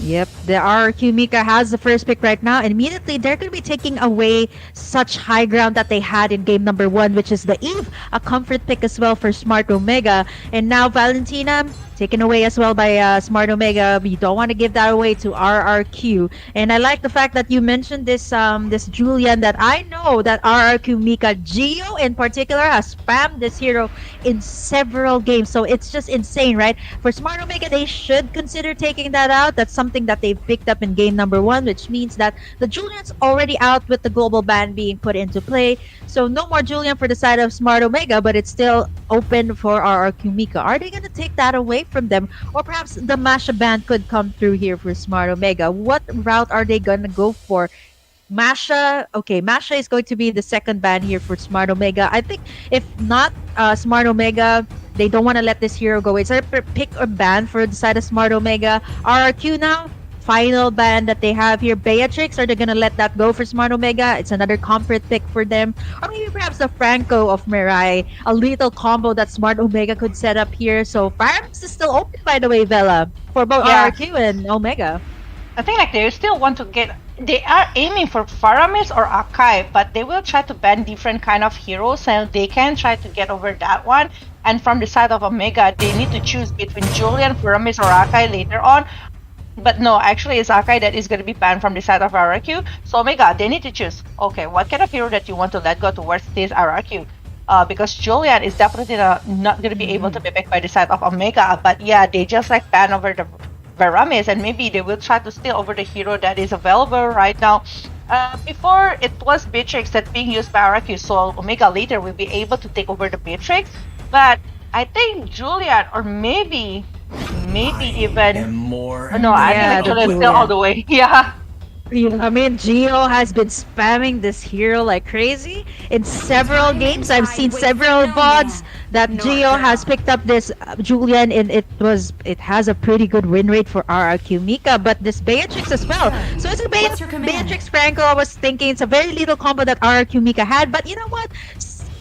Yep, the RRQ Mika has the first pick right now, and immediately they're going to be taking away such high ground that they had in game number 1, which is the Eve, a comfort pick as well for Smart Omega. And now Valentina, taken away as well by Smart Omega. We don't want to give that away to RRQ. And I like the fact that you mentioned this this Julian, that I know that RRQ Mika Geo in particular has spammed this hero in several games. So it's just insane, right? For Smart Omega, they should consider taking that out. That's something that they've picked up in game number 1, which means that the Julian's already out with the global ban being put into play. So no more Julian for the side of Smart Omega, but it's still open for RRQ Mika. Are they going to take that away from them? Or perhaps the Masha ban could come through here for Smart Omega. What route are they going to go for? Masha is going to be the second ban here for Smart Omega. I think if not Smart Omega, they don't want to let this hero go. It's a pick or ban for the side of Smart Omega. RRQ now, final ban that they have here. Beatrix, are they going to let that go for Smart Omega? It's another comfort pick for them. Or maybe perhaps the Franco of Mirai, a little combo that Smart Omega could set up here. So Firefox is still open, by the way, Vela, for both RRQ and Omega. I think like they still want to they are aiming for Faramis or Akai, but they will try to ban different kind of heroes, and they can try to get over that one. And from the side of Omega, they need to choose between Julian, Faramis, or Akai later on. But no, actually it's Akai that is going to be banned from the side of RRQ. So Omega, they need to choose, okay, what kind of hero that you want to let go towards this RRQ. Because Julian is definitely not going to be able to be picked by the side of Omega. But yeah, they just like ban over the Veramis, and maybe they will try to steal over the hero that is available right now. Before it was Beatrix that being used by RRQ, so Omega later will be able to take over the Beatrix. But I think Julian, or maybe even more. No, I think Julian still all the way. Yeah. Yeah, I mean, Gio has been spamming this hero like crazy. In several games, I've seen several VODs that Gio has picked up this Julian, and it has a pretty good win rate for RRQ Mika, but this Beatrix as well. So it's a Beatrix Franco. I was thinking it's a very little combo that RRQ Mika had, but you know what?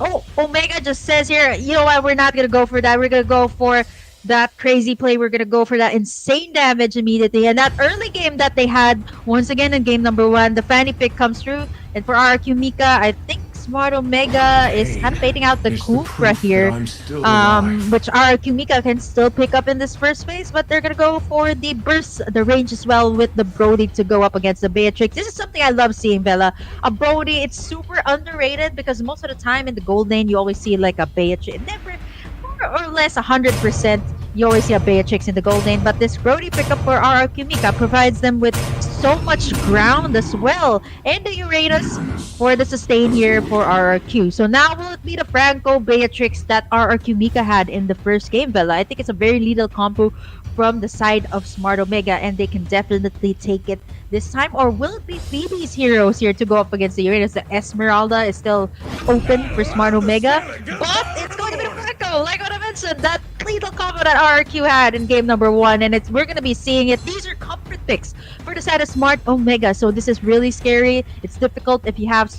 Oh, Omega just says here, you know what? We're not gonna go for that. We're gonna go for that crazy play. We're gonna go for that insane damage immediately. And that early game that they had, once again in game number 1, the Fanny pick comes through. And for RQ Mika, I think Smart Omega is kind of baiting out the Kufra here, which RQ Mika can still pick up in this first phase, but they're gonna go for the burst, the range as well with the Brody to go up against the Beatrix. This is something I love seeing, Bella. A Brody, it's super underrated because most of the time in the gold lane you always see like a Beatrix. Never more or less 100%. You always see a Beatrix in the gold lane, but this Brody pickup for RRQ Mika provides them with so much ground as well. And the Uranus for the sustain here for RRQ. So now will it be the Franco Beatrix that RRQ Mika had in the first game, Bella? I think it's a very little combo from the side of Smart Omega, and they can definitely take it this time. Or will it be Phoebe's heroes here to go up against the Uranus? The Esmeralda is still open for Smart Omega, but it's going to be the Franco, like what I mentioned, that little combo that RRQ had in game number 1, and we're going to be seeing it. These are comfort picks for the side of Smart Omega, so this is really scary. It's difficult if you have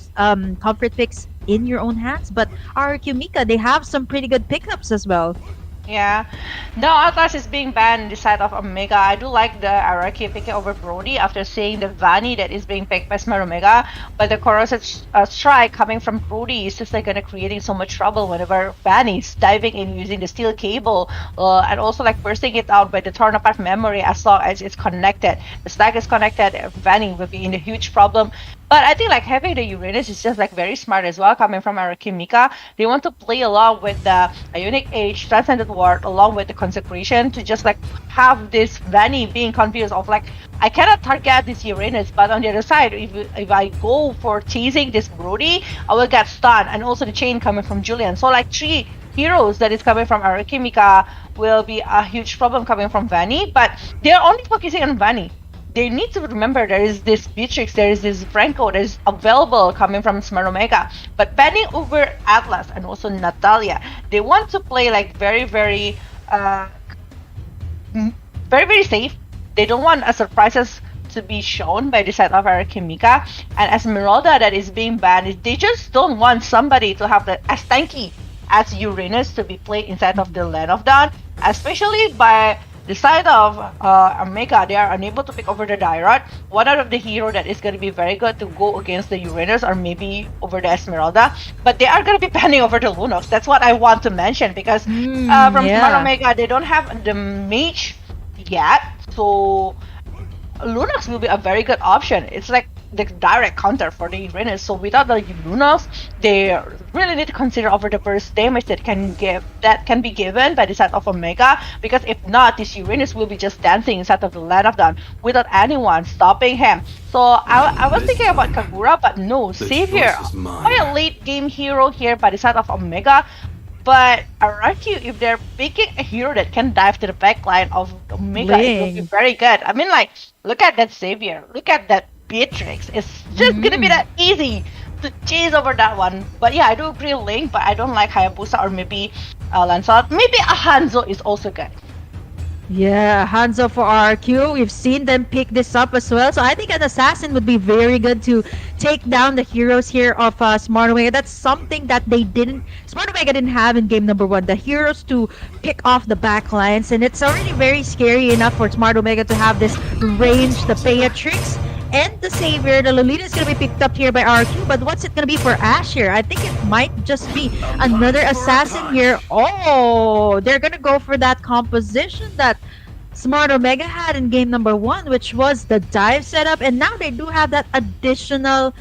comfort picks in your own hands, but RRQ Mika, they have some pretty good pickups as well. Yeah. No, Atlas is being banned in the side of Omega. I do like the Araki picking over Brody after seeing the Vanny that is being picked by Smart Omega. But the corrosive strike coming from Brody is just like gonna creating so much trouble whenever Vanny's diving in using the steel cable and also like bursting it out by the torn apart memory as long as it's connected. The stack is connected, Vanny will be in a huge problem. But I think like having the Uranus is just like very smart as well coming from Araki Mika. They want to play along with the Ionic Age, Transcendent Ward, along with the Consecration to just like have this Vanny being confused of like, I cannot target this Uranus, but on the other side, if I go for chasing this Brody, I will get stunned. And also the chain coming from Julian. So like 3 heroes that is coming from Araki Mika will be a huge problem coming from Vanny, but they're only focusing on Vanny. They need to remember there is this Beatrix, there is this Franco that is available coming from Smart Omega. But banning over Atlas and also Natalia, they want to play like very, very safe. They don't want surprises to be shown by the side of Araki Mika. And Esmeralda that is being banned, they just don't want somebody to have the as tanky as Uranus to be played inside of the Land of Dawn, especially by the side of Omega. They are unable to pick over the Dyrot. One out of the hero that is going to be very good to go against the Uranus or maybe over the Esmeralda, but they are going to be panning over the Lunox. That's what I want to mention because from Smart Omega, they don't have the mage yet, so Lunox will be a very good option. It's like the direct counter for the Uranus. So without the Lunox, they really need to consider over the burst damage that can be given by the side of Omega, because if not, this Uranus will be just dancing inside of the Land of Dawn without anyone stopping him. So I was thinking about Kagura, but no, Savior, quite a late game hero here by the side of Omega. But Araki, if they're picking a hero that can dive to the backline of Omega, it will be very good. I mean, like, look at that Savior, look at that Beatrix. It's just gonna be that easy to chase over that one. But yeah, I do agree Link, but I don't like Hayabusa or maybe Lancelot. Maybe a Hanzo is also good. Yeah, Hanzo for RQ. We've seen them pick this up as well. So I think an assassin would be very good to take down the heroes here of Smart Omega. That's something that Smart Omega didn't have in game number 1. The heroes to pick off the back lines. And it's already very scary enough for Smart Omega to have this range, the Beatrix, and the Savior. The Lolita is going to be picked up here by RQ, but what's it going to be for Ash here? I think it might just be another assassin here. Oh, they're going to go for that composition that Smart Omega had in game number 1, which was the dive setup, and now they do have that additional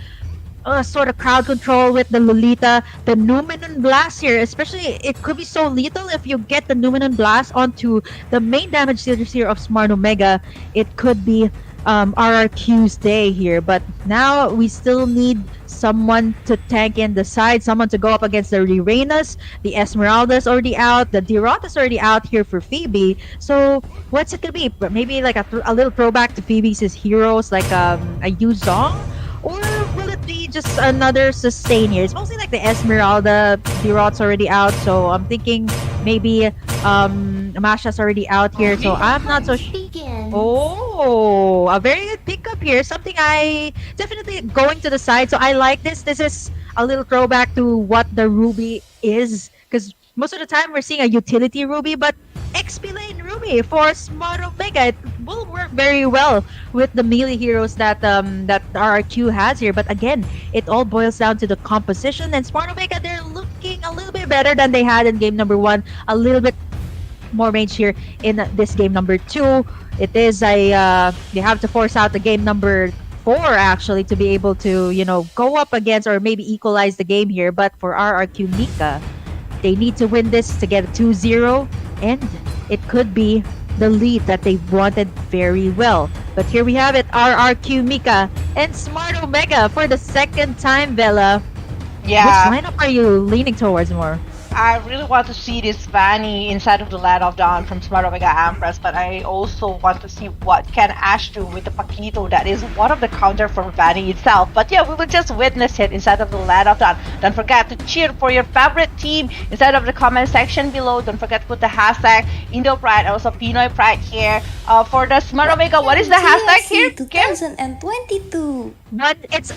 sort of crowd control with the Lolita, the Numenon Blast here. Especially, it could be so lethal if you get the Numenon Blast onto the main damage dealers here of Smart Omega. It could be RRQ's day here. But now we still need someone to tank in the side, someone to go up against the Rerenas. The Esmeralda's already out, the Dirata's already out here for Phoebe. So what's it gonna be? Maybe like a little throwback to Phoebe's heroes, like a Yu Zhong? Or will it be just another sustain here? It's mostly like the Esmeralda, Dirot's already out, so I'm thinking maybe Masha's already out here, so I'm not so sure. Begin. Oh, a very good pickup here. Something I definitely going to the side. So I like this. This is a little throwback to what the Ruby is. Because most of the time we're seeing a utility Ruby, but XP lane Ruby for Smart Omega. It will work very well with the melee heroes that that RRQ has here. But again, it all boils down to the composition. And Smart Omega, they're looking a little bit better than they had in game number 1. A little bit more range here in this game number 2. It is they have to force out the game number 4 actually to be able to, you know, go up against or maybe equalize the game here. But for RRQ Mika, they need to win this to get a 2-0, and it could be the lead that they wanted very well. But here we have it, RRQ Mika and Smart Omega for the second time, Bella. Yeah. Which lineup are you leaning towards more? I really want to see this Vanny inside of the Land of Dawn from Smart Omega Empress, but I also want to see what can Ash do with the Paquito. That is one of the counter for Vanny itself. But yeah, we will just witness it inside of the Land of Dawn. Don't forget to cheer for your favorite team inside of the comment section below. Don't forget to put the hashtag Indo Pride, also Pinoy Pride here. For the Smart Omega, what is the hashtag here, Kim? 2022. But it's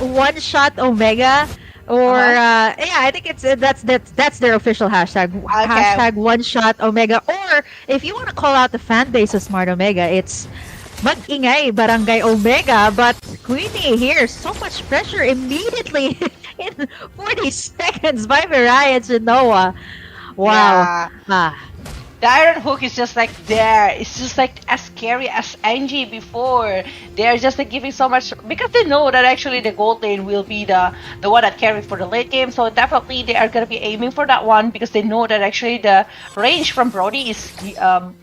one shot Omega or yeah, I think it's that's their official hashtag. Hashtag one shot Omega. Or if you want to call out the fan base of Smart Omega, it's Mag-ingay Barangay Omega. But Queenie here, so much pressure immediately in 40 seconds by Mirai and Shinoa. Wow. Yeah. The Iron Hook is just like there. It's just like as scary as Angie before. They're just like giving so much because they know that actually the gold lane will be the one that carries for the late game. So definitely they are gonna be aiming for that one because they know that actually the range from Brody is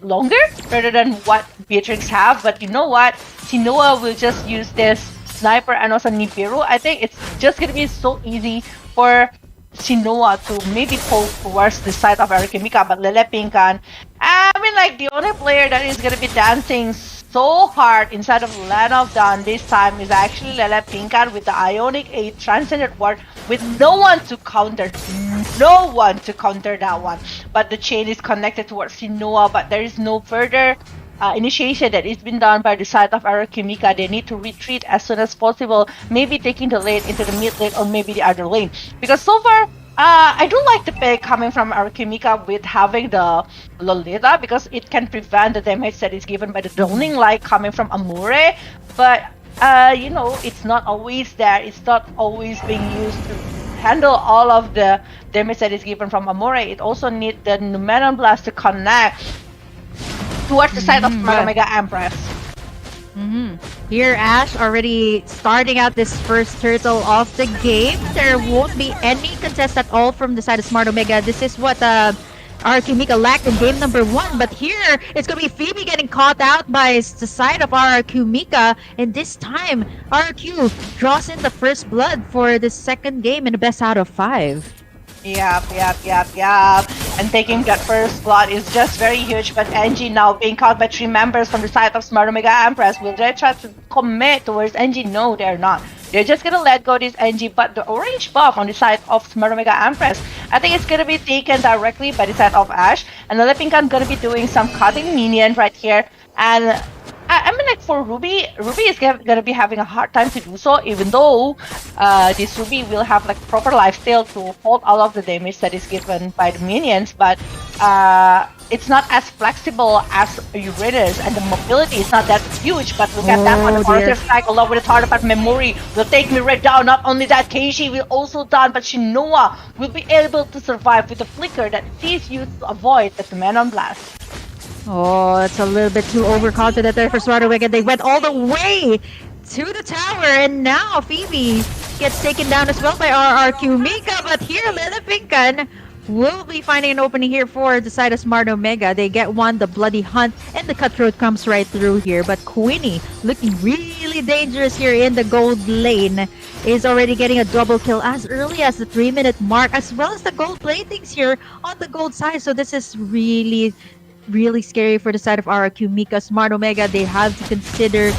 longer rather than what Beatrix have. But you know what? Shinoa will just use this sniper and also Nibiru. I think it's just gonna be so easy for Shinoa to maybe pull towards the side of Arikimika, but Lele Pinkan, I mean, like, the only player that is gonna be dancing so hard inside of Land of Dawn this time is actually Lele Pinkan with the Ionic 8 Transcendent Ward with no one to counter that one. But the chain is connected towards Shinoa, but there is no further initiation that is been done by the side of Arakimika. They need to retreat as soon as possible, maybe taking the lane into the mid lane or maybe the other lane. Because so far, I do like the pick coming from Arakimika with having the Lolita because it can prevent the damage that is given by the droning light coming from Amore. But, you know, it's not always there. It's not always being used to handle all of the damage that is given from Amore. It also needs the Numenon Blast to connect towards the side of Smart Omega Empress. Here, Ash already starting out this first turtle of the game. There won't be any contest at all from the side of Smart Omega. This is what RRQ lacked in game number 1. But here, it's going to be Phoebe getting caught out by the side of RRQ. And this time, RRQ draws in the first blood for the second game in the best out of 5. Yep. And taking that first blood is just very huge. But Angie now being caught by 3 members from the side of Smart Omega Empress. Will they try to commit towards Angie? No, they're not. They're just gonna let go this Angie. But the orange buff on the side of Smart Omega Empress, I think it's gonna be taken directly by the side of Ash. And the Pinkan gonna be doing some cutting minion right here. And I mean, like, for Ruby is gonna be having a hard time to do so, even though this Ruby will have like proper lifesteal to hold all of the damage that is given by the minions, but it's not as flexible as Uranus, and the mobility is not that huge. But look at that one, the Orative Strike along with the Thought of Memory will take me right down. Not only that, Keishi will also down, but Shinoa will be able to survive with the flicker that is used to avoid the Numenon Blast. Oh, it's a little bit too overconfident there for Smart Omega. They went all the way to the tower, and now Phoebe gets taken down as well by RRQ Mika. But here, Lele Pinkan will be finding an opening here for the side of Smart Omega. They get one, the Bloody Hunt, and the Cutthroat comes right through here. But Queenie looking really dangerous here in the gold lane. Is already getting a double kill as early as the 3-minute mark, as well as the gold platings here on the gold side. So this is really scary for the side of RRQ Mika. Smart Omega, they have to consider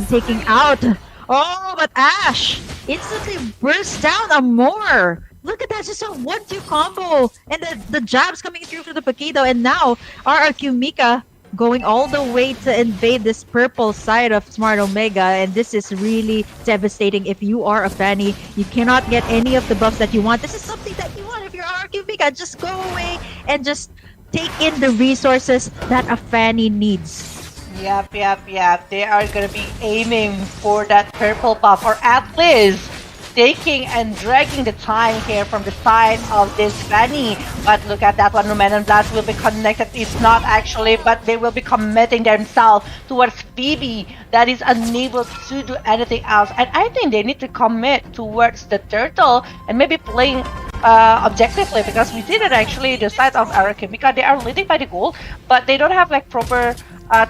taking out. Oh, but Ash instantly bursts down a more. Look at that, just a 1-2 combo. And the jabs coming through for the Paquito. And now RRQ Mika going all the way to invade this purple side of Smart Omega. And this is really devastating. If you are a Fanny, you cannot get any of the buffs that you want. This is something that you want if you're RRQ Mika. Just go away and just take in the resources that a Fanny needs. Yep. They are gonna be aiming for that purple buff, or at least taking and dragging the time here from the side of this Fanny. But look at that one, Numenon Blast will be connected. It's not actually, but they will be committing themselves towards Phoebe that is unable to do anything else. And I think they need to commit towards the turtle and maybe playing objectively, because we see that actually the side of Arakimika, they are leading by the goal, but they don't have like proper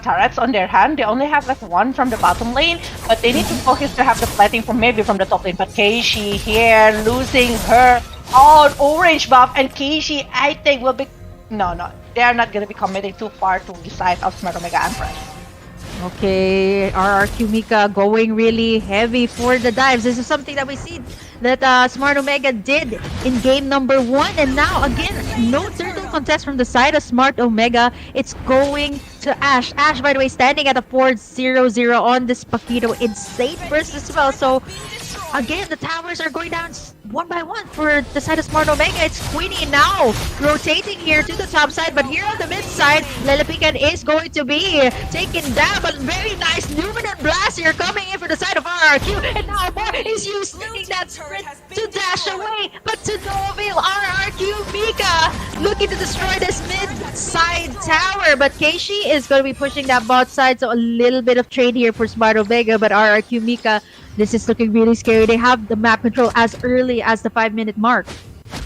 turrets on their hand. They only have like one from the bottom lane, but they need to focus to have the plating from maybe from the top lane. But Keishi here losing her own orange buff, and Keishi I think will be no, they are not gonna be committing too far to the side of Smart Omega Empress. Okay, RRQ Mika going really heavy for the dives. This is something that we see that Smart Omega did in game number 1. And now, again, no turtle contest from the side of Smart Omega. It's going to Ash. Ash, by the way, standing at a 4-0-0 on this Paquito. Insane burst as well. So, again, the towers are going down one by one for the side of Smart Omega. It's Queenie now rotating here to the top side, but here on the mid side, Lelepican is going to be taken down, but very nice Numenon Blast here coming in for the side of RRQ, and now more is used making that sprint to dash away, but to no avail. RRQ Mika looking to destroy this mid side tower, but Keishi is going to be pushing that bot side, so a little bit of trade here for Smart Omega, but RRQ Mika, this is looking really scary. They have the map control as early as the 5-minute mark.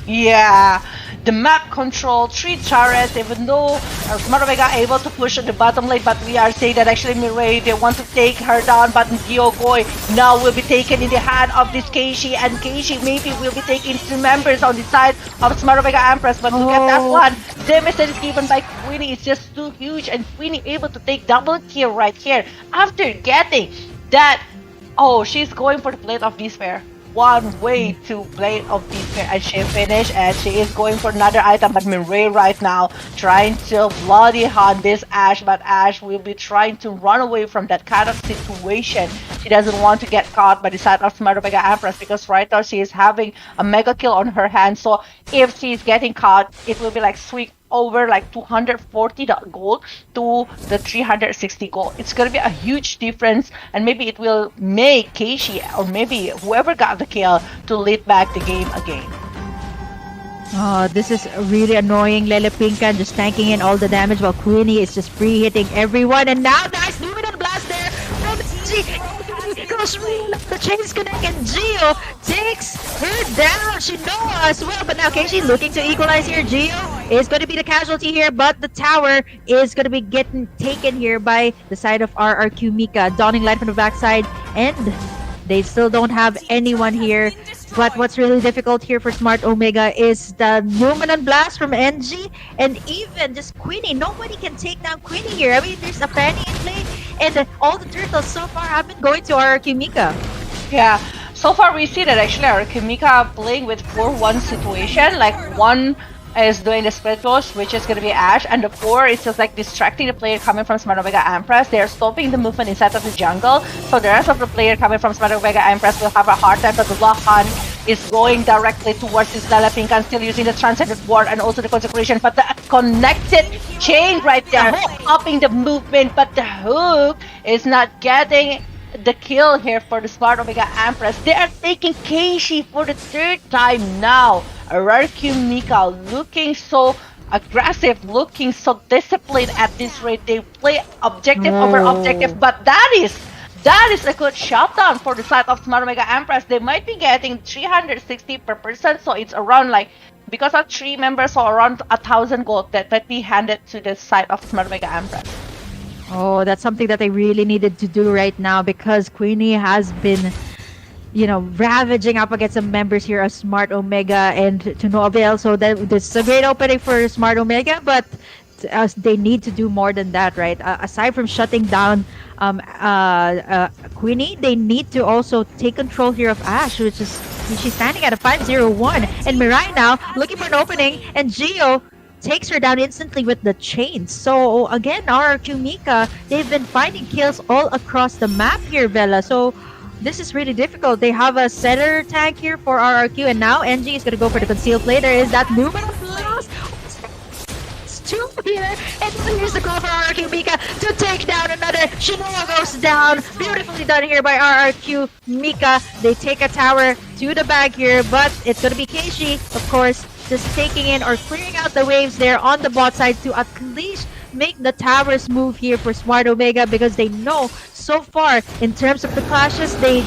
Yeah, the map control, 3 turrets, even though Smart Omega able to push on the bottom lane, but we are saying that actually Mirai, they want to take her down, but Gyokoi now will be taken in the hand of this Keishi, and Keishi maybe will be taking 2 members on the side of Smart Omega Empress, but look at that one. Damage that is given by Queenie is just too huge, and Queenie able to take double kill right here after getting that. Oh, she's going for the Blade of Despair. One way to Blade of Despair, and she finished, and she is going for another item. But Mirai right now trying to bloody hunt this Ash, but Ash will be trying to run away from that kind of situation. She doesn't want to get caught by the side of Smart Omega Empress, because right now she is having a mega kill on her hands. So if she's getting caught, it will be like sweep over like 240 gold to the 360 gold. It's gonna be a huge difference, and maybe it will make Keishi or maybe whoever got the kill to lead back the game again. Oh, this is really annoying. Lele Pinkan just tanking in all the damage while Queenie is just free hitting everyone. And now nice Numenon Blast there from G. Goes real the chains connect, and Gio takes her down. Shinoa as well, but now Keishi looking to equalize here. Gio is going to be the casualty here, but the tower is going to be getting taken here by the side of RRQ Mika. Dawning Light from the backside, and they still don't have anyone here. But what's really difficult here for Smart Omega is the Numenon Blast from NG, and even just Queenie. Nobody can take down Queenie here. I mean, there's a Fanny in play, and all the turtles so far have been going to RRQ Mika. Yeah, so far we see that actually RRQ Mika playing with 4-1 situation, like one is doing the split push, which is going to be Ash, and the 4 is just like distracting the player coming from Smart Omega Empress. They are stopping the movement inside of the jungle, so the rest of the player coming from Smart Omega Empress will have a hard time, but the Block Hunt is going directly towards this Lala Pinkan, still using the Transcendent Ward and also the Consecration, but the connected chain right there, stopping the movement, but the hook is not getting the kill here for the Smart Omega Empress. They are taking Keishi for the 3rd time now. RRQ Mika looking so aggressive, looking so disciplined at this rate. They play objective over objective, but that is a good shutdown for the side of Smart Omega Empress. They might be getting 360 per person, so it's around like because our 3 members saw around 1,000 gold that might be handed to the side of Smart Omega Empress. Oh, that's something that they really needed to do right now because Queenie has been, ravaging up against some members here of Smart Omega and to no avail. So this is a great opening for Smart Omega, but they need to do more than that, right? Aside from shutting down Queenie, they need to also take control here of Ash, which is she's standing at a 5-0-1, and Mirai now looking for an opening, and Gio takes her down instantly with the chains. So again, RRQ Mika, they've been finding kills all across the map here, Bella. So this is really difficult. They have a setter tank here for RRQ, and now NG is gonna go for the concealed play. There is that movement of loss. It's 2 here, and here's the call for RRQ Mika to take down another. Shinoa goes down. Beautifully done here by RRQ Mika. They take a tower to the bag here, but it's gonna be Keishi, of course, just taking in or clearing out the waves there on the bot side to at least make the towers move here for Smart Omega, because they know so far in terms of the clashes they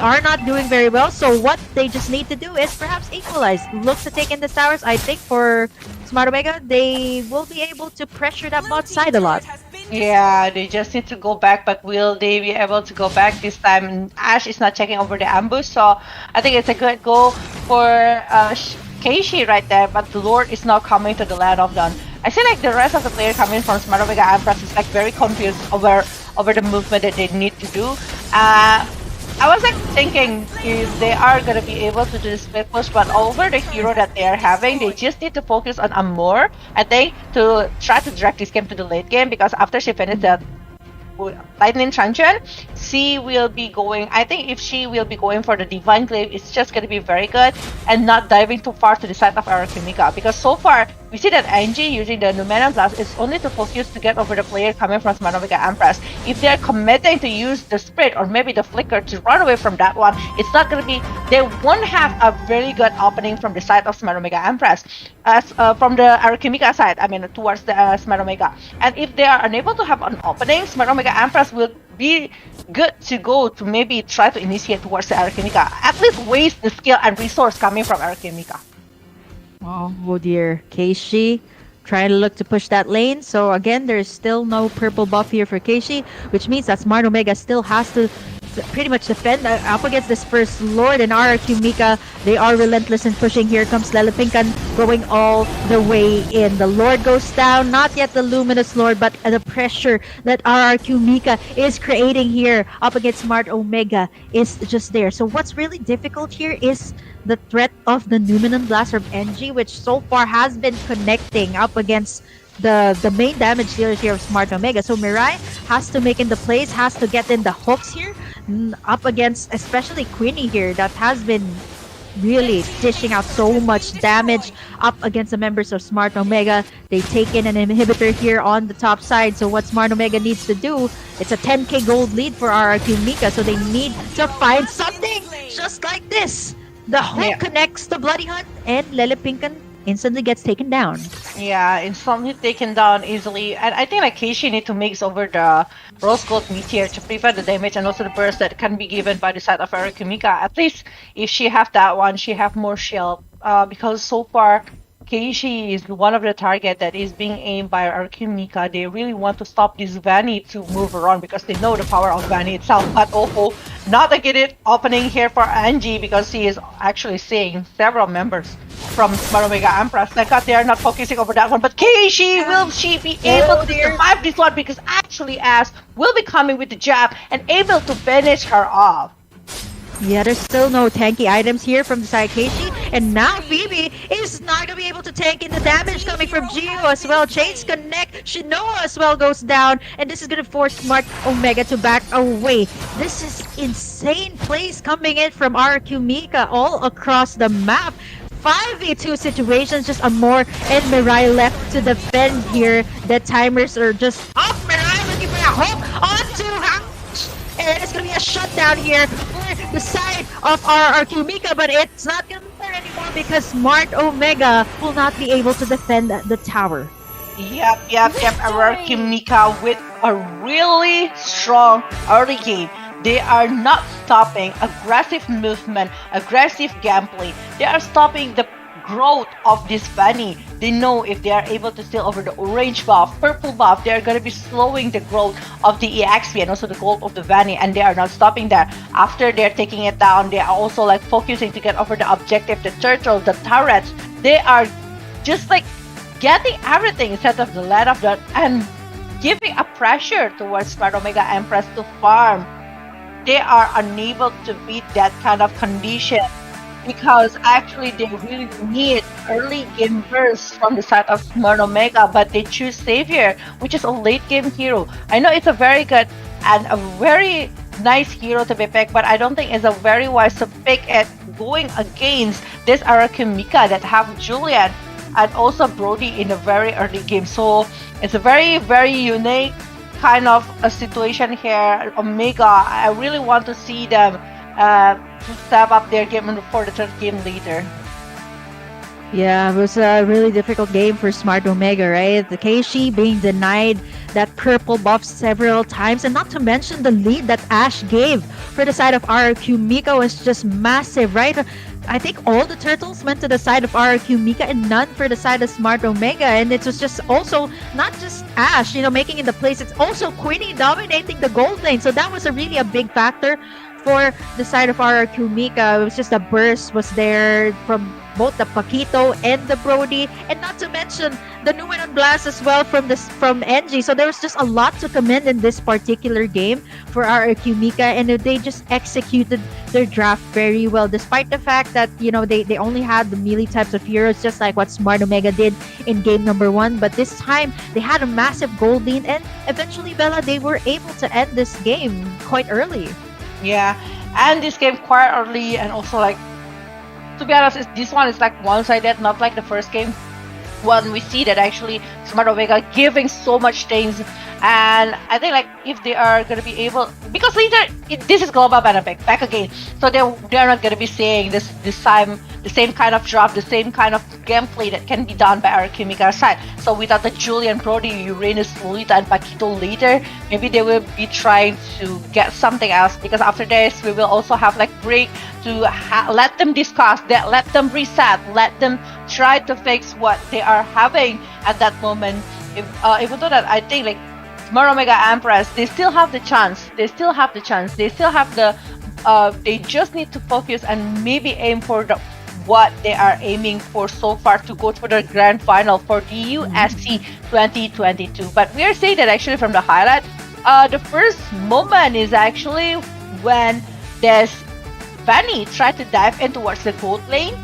are not doing very well. So what they just need to do is perhaps equalize. Look to take in the towers. I think for Smart Omega, they will be able to pressure that bot side a lot. Yeah, they just need to go back, but will they be able to go back this time? Ash is not checking over the ambush, so I think it's a good goal for Keishi right there, but the Lord is now coming to the land of Dawn. I feel like the rest of the player coming from Smart Omega Empress is like very confused over the movement that they need to do. I was like thinking if they are gonna be able to do the split push, but over the hero that they are having, they just need to focus on Amor, I think, to try to drag this game to the late game, because after she finishes that Lightning Truncheon, she will be going, I think if she will be going for the Divine Glaive, it's just going to be very good and not diving too far to the side of our Kimika, because so far we see that Angie using the Numenon Blast is only to focus to get over the player coming from Smart Omega Empress. If they're committing to use the Spirit or maybe the Flicker to run away from that one, it's not going to be, they won't have a very good opening from the side of Smart Omega Empress. As from the Arakimika side, I mean towards the Smart Omega. And if they are unable to have an opening, Smart Omega Empress will be good to go to maybe try to initiate towards the Arakimika. At least waste the skill and resource coming from Arakimika. Oh dear. Keishi trying to look to push that lane. So again, there's still no purple buff here for Keishi, which means that Smart Omega still has to pretty much defend up against this first Lord, and RRQ Mika, they are relentless in pushing. Here comes Lelapinkan going all the way in. The Lord goes down, not yet the Luminous Lord, but the pressure that RRQ Mika is creating here up against Smart Omega is just there. So what's really difficult here is the threat of the Numenon Blast from NG, which so far has been connecting up against the main damage dealers here of Smart Omega. So Mirai has to make in the plays, has to get in the hooks here up against especially Queenie here, that has been really dishing out so much damage up against the members of Smart Omega. They take in an inhibitor here on the top side. So what Smart Omega needs to do, it's a 10k gold lead for RRQ Mika, so they need to find something just like this. The hook connects the Bloody Hunt, and Lelapinkan instantly gets taken down. Yeah, instantly taken down easily. And I think like Keishi need to mix over the Rose Gold Meteor to prevent the damage and also the burst that can be given by the side of Arakimika. At least if she have that one, she have more shield. Because so far Keishi is one of the target that is being aimed by Arakimika. They really want to stop this Vanny to move around because they know the power of Vanny itself. But not a good opening here for Angie, because he is actually seeing several members from Smart Omega Empress. Thank God they are not focusing over that one. But Keishi, will she be able to survive this one? Because actually Ash will be coming with the jab and able to finish her off. Yeah, there's still no tanky items here from the side Keishi, and now Phoebe is not gonna be able to tank in the damage coming from Gio as well. Chains connect, Shinoa as well goes down, and this is gonna force Smart Omega to back away. This is insane plays coming in from RQ Mika all across the map. 5v2 situations, just Amor and Mirai left to defend here. The timers are just up. Mirai looking for a hook onto House, and it's gonna be a shutdown here for the side of RRQ Mika, but it's not gonna matter anymore because Smart Omega will not be able to defend the tower. Yep. RRQ Mika with a really strong early game. They are not stopping aggressive movement, aggressive gameplay. They are stopping the growth of this Vanny. They know if they are able to steal over the orange buff, purple buff, they are going to be slowing the growth of the EXP and also the gold of the Vanny, and they are not stopping there. After they're taking it down, they are also like focusing to get over the objective, the turtle, the turrets. They are just like getting everything instead of the let of that and giving a pressure towards Smart Omega Empress to farm. They are unable to beat that kind of condition because actually they really need early game bursts from the side of Smart Omega, but they choose Savior, which is a late game hero. I know it's a very good and a very nice hero to be picked, but I don't think it's a very wise to pick it going against this Arakimika that have Julian and also Brody in a very early game. So it's a very, very unique kind of a situation here. Omega, I really want to see them to step up their game for the third game later. Yeah, it was a really difficult game for Smart Omega, right? The Keishi being denied that purple buff several times, and not to mention the lead that Ash gave for the side of RRQ Mika was just massive, right? I think all the turtles went to the side of RRQ Mika and none for the side of Smart Omega, and it was just also not just Ash, making in the place, it's also Queenie dominating the gold lane, so that was a big factor for the side of RRQ Mika. It was just a burst was there from both the Paquito and the Brody, and not to mention the Numenon Blast as well from NG. So there was just a lot to commend in this particular game for RRQ Mika, and they just executed their draft very well, despite the fact that they only had the melee types of heroes, just like what Smart Omega did in game number 1. But this time they had a massive gold lead, and eventually, Bella, they were able to end this game quite early. Yeah, and this game quite early, and also like, to be honest, this one is like one-sided, not like the first game when we see that actually Smart Omega giving so much things. And I think like if they are gonna be able, because later this is global benefit back again, so they're not gonna be seeing this time the same kind of drop, the same kind of gameplay that can be done by our Kimika side. So without the Julian, Brody, Uranus, Lolita, and Paquito later, maybe they will be trying to get something else, because after this we will also have like break to let them discuss, let them reset, let them try to fix what they are having at that moment. Even though that I think like Smart Omega Empress, they still have the chance. They still have the they just need to focus and maybe aim for what they are aiming for so far, to go to the grand final for the USC 2022. But we are saying that actually from the highlight, the first moment is actually when this Vanny tried to dive in towards the gold lane,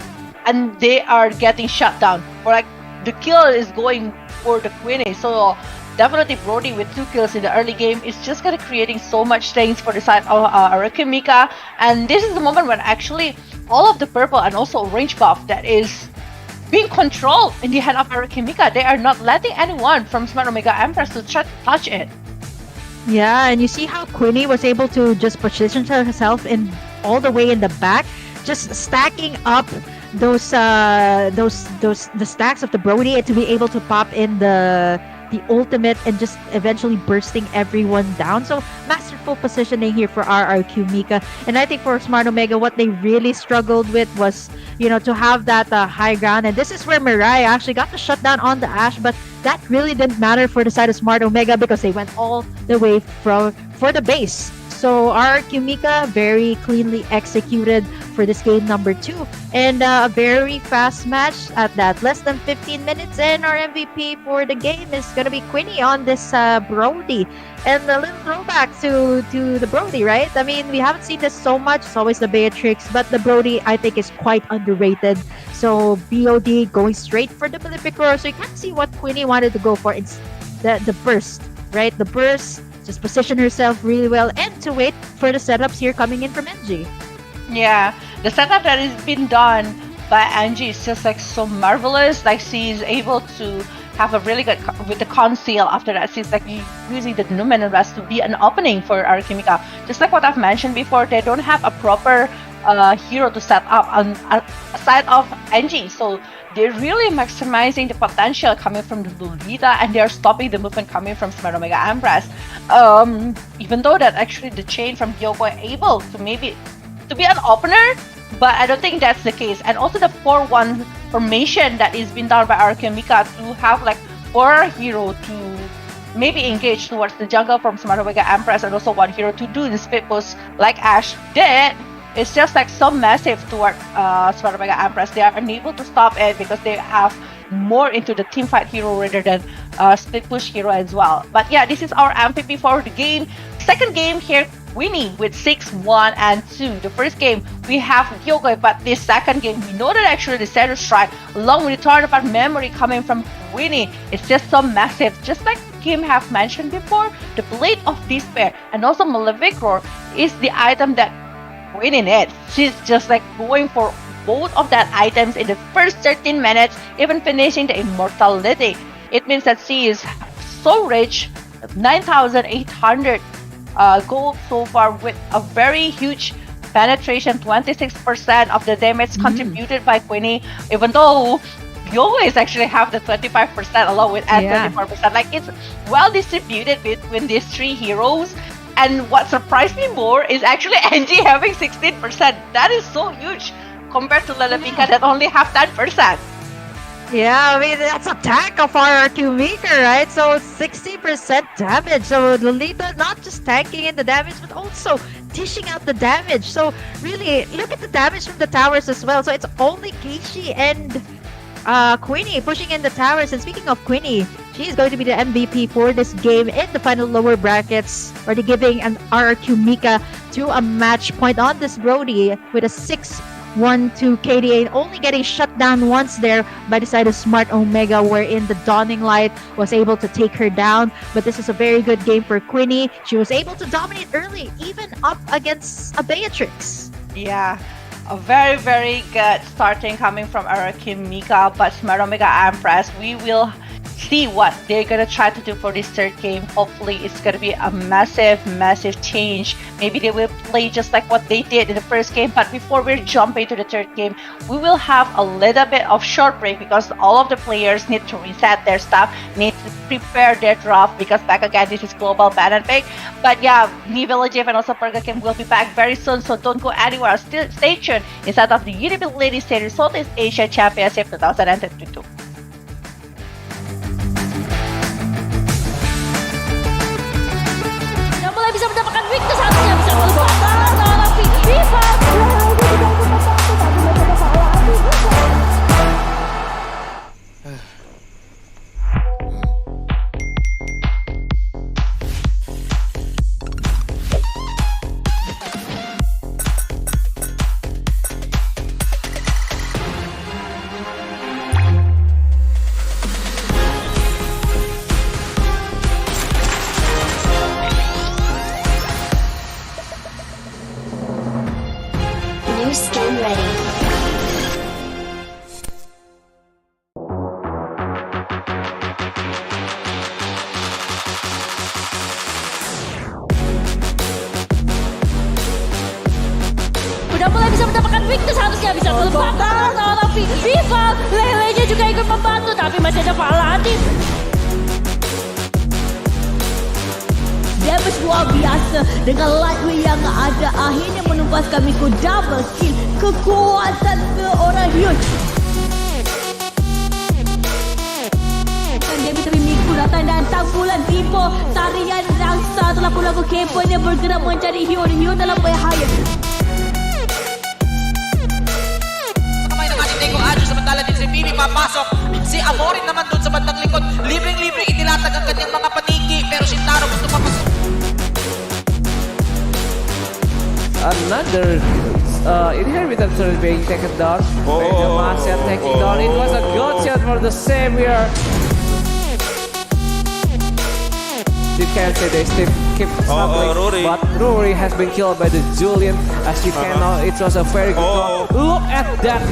and they are getting shut down. Or like the kill is going for the Queenie. So definitely Brody with 2 kills in the early game is just gonna creating so much things for the side of Arakimika. And this is the moment when actually all of the purple and also orange buff that is being controlled in the hand of Arakimika, they are not letting anyone from Smart Omega Empress to try to touch it. Yeah, and you see how Queenie was able to just position herself in all the way in the back, just stacking up the stacks of the Brody to be able to pop in the ultimate and just eventually bursting everyone down. So masterful positioning here for RRQ Mika. And I think for Smart Omega, what they really struggled with was, to have that high ground. And this is where Mirai actually got the shutdown on the Ash, but that really didn't matter for the side of Smart Omega because they went all the way for the base. So RRQ Mika very cleanly executed for this game number 2, and a very fast match at that, less than 15 minutes, and our MVP for the game is gonna be Queenie on this Brody. And a little throwback to the Brody, right? I mean, we haven't seen this so much. It's always the Beatrix, but the Brody I think is quite underrated. So BOD going straight for the Malefic Roar. So you can see what Queenie wanted to go for. It's the burst, right? The burst, just position herself really well, and to wait for the setups here coming in from NG. Yeah, the setup that has been done by Angie is just like so marvelous. Like she's able to have a really good with the conceal. After that, she's like using the Numenon Blast to be an opening for Arakimika. Just like what I've mentioned before, they don't have a proper hero to set up on aside of Angie. So they're really maximizing the potential coming from the Lolita, and they're stopping the movement coming from Smart Omega Empress. Even though that actually the chain from Gyoko are able to maybe to be an opener, but I don't think that's the case. And also the 4-1 formation that is being done by Archimika to have like 4 hero to maybe engage towards the jungle from Smart Omega Empress and also 1 hero to do the split push like Ash did. It's just like so massive toward Smart Omega Empress. They are unable to stop it because they have more into the team fight hero rather than split push hero as well. But yeah, this is our MVP for the game. Second game here, winning with 6-1 and 2. The first game we have Yogoi, but this second game we know that actually the Zero Strike along with the Turnabout memory coming from winning, it's just so massive. Just like Kim have mentioned before, the Blade of Despair and also Malefic Roar is the item that winning it. She's just like going for both of that items in the first 13 minutes, even finishing the immortality. It means that she is so rich, 9,800 gold so far with a very huge penetration, 26% of the damage contributed by Queenie, even though you always actually have the 25% along with at 24%. Like it's well distributed between these 3 heroes. And what surprised me more is actually Angie having 16%. That is so huge compared to Lalapika that only have 10%. Yeah, I mean, that's a tank of our Q-Maker, right? So 60% damage. So Lolita not just tanking in the damage, but also dishing out the damage. So really, look at the damage from the towers as well. So it's only Keishi and Queenie pushing in the towers. And speaking of Queenie, she is going to be the MVP for this game in the final lower brackets, already giving an RRQ Mika to a match point on this Brody with a 6-1-2 KDA, only getting shut down once there by the side of Smart Omega, wherein the Dawning Light was able to take her down. But this is a very good game for Queenie. She was able to dominate early, even up against a Beatrix. Yeah. A very, very good starting coming from Arakim Mika, but Smart Omega Empress, we will see what they're gonna try to do for this third game. Hopefully it's gonna be a massive change. Maybe they will play just like what they did in the first game. But before we jump into the third game, we will have a little bit of short break because all of the players need to reset their stuff, need to prepare their draft, because back again this is global ban and pick. But yeah, Nivillage and also Perga Kim will be back very soon, so don't go anywhere. Still stay tuned inside of the UniPin Ladies Series Southeast Asia Championship 2022. Mulai bisa mendapatkan week ke satunya, bisa melebakkan tapi Viva New skin ready. udah mulai bisa mendapatkan week ke seharusnya bisa melebakkan tapi Viva Lele-nya juga ikut membantu, tapi masih ada Paladin. Damage luar biasa dengan lightweight yang ada, akhirnya menumpaskan Miko double kill. Kekuatan seorang Hyun. Dia tapi Miko datang dan tanggulan tipu. Tarian rangsa telah lagu kepo yang bergerak mencari Hyun dalam bahaya. Kamay ng ating Tego Adjo, samantala din si Bibi papasok. Si Amorin naman doon sa bandang likod. Libreng-libre itilatag ang kanyang mga paniki. Pero si Taro gusto papasok. Another inherited turret being taken down. Benjamin taking down. It was a good shot for the Savior. You can say they still keep struggling, but Rory has been killed by the Julian. As you can know, it was a very good call. Look at that.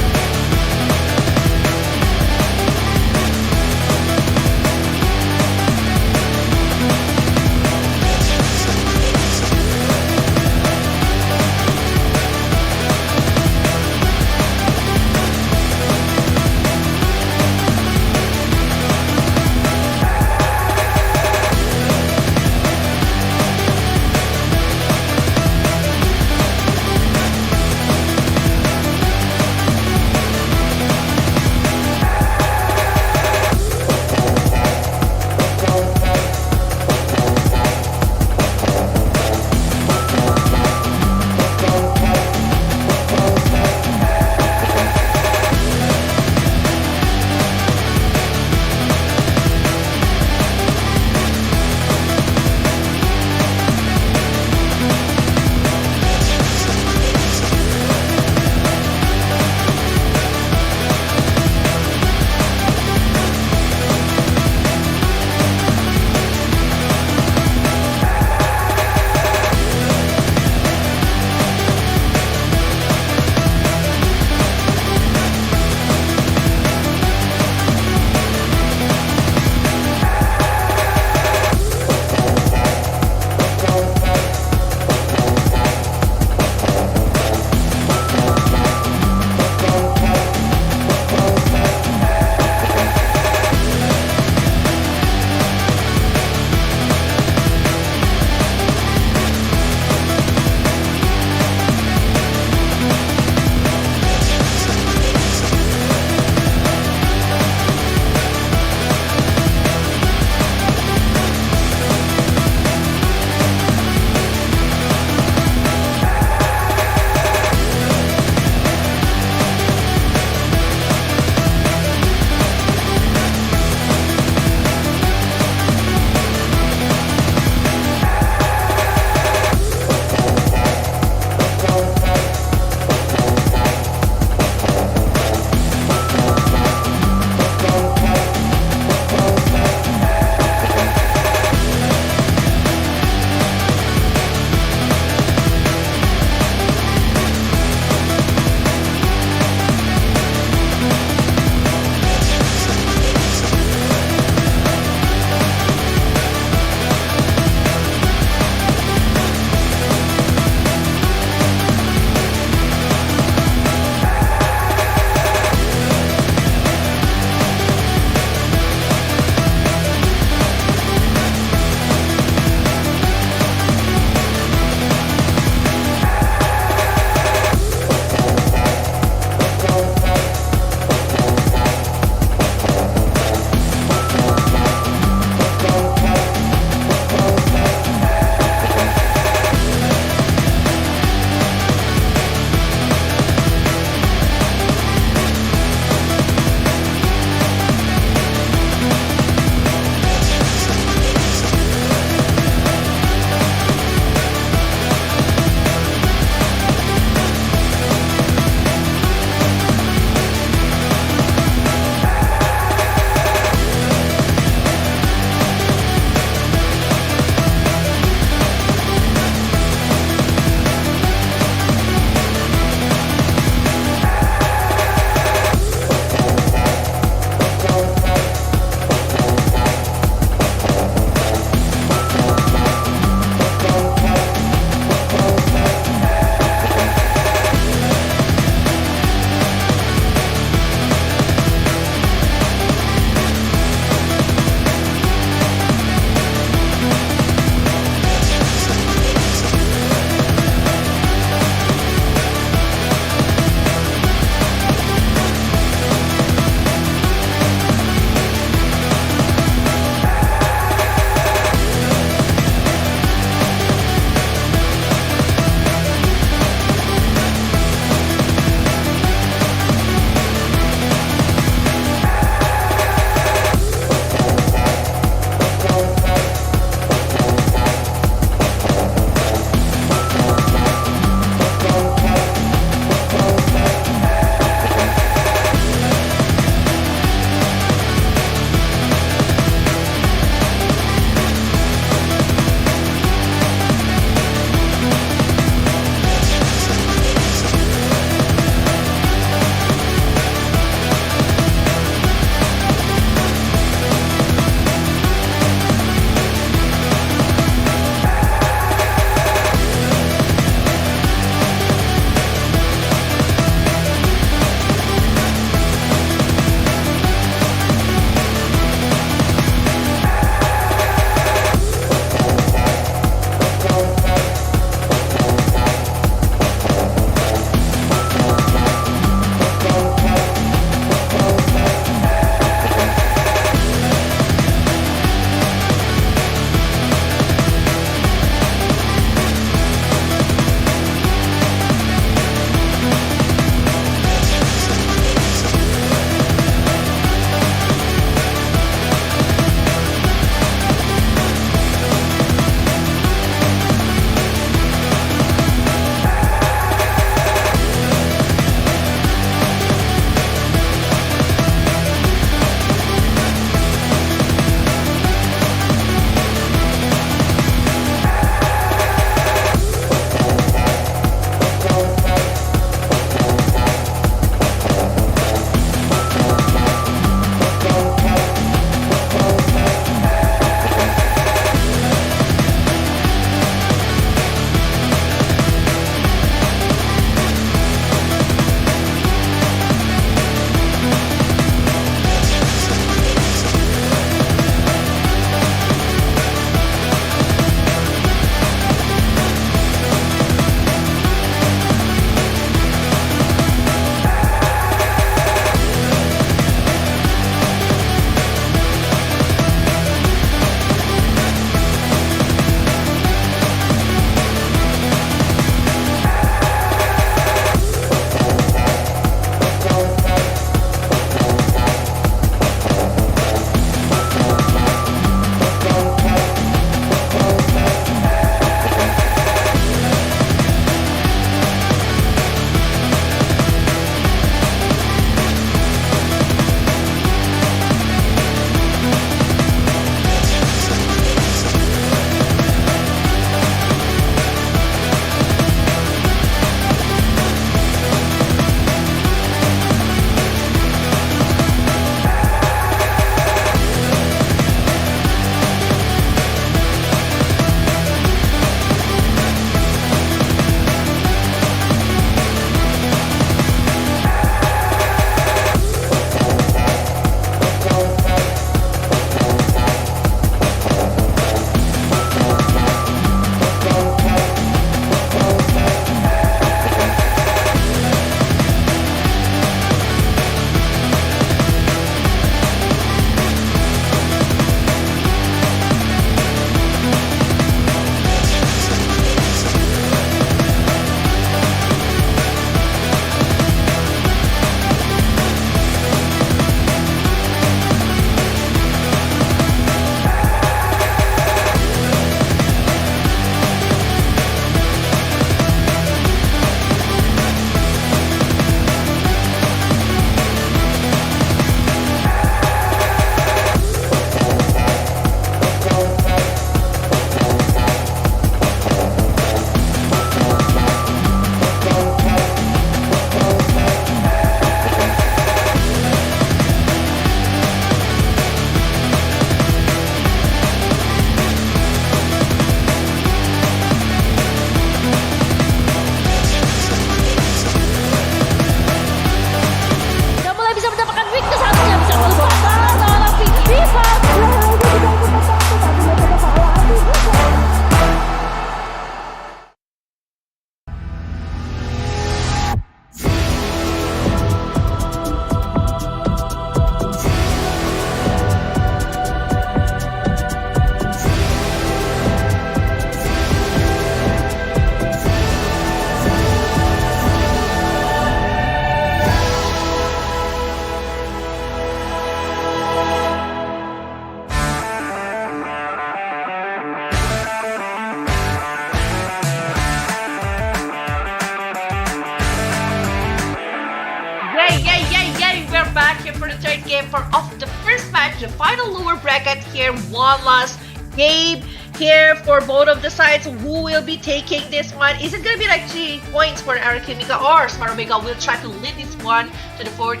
back here for the third game of the first match, the final lower bracket here. One last game here for both of the sides. Who will be taking this one? Is it gonna be like 3 points for Arakimika, or Smart Omega will try to lead this one to the fourth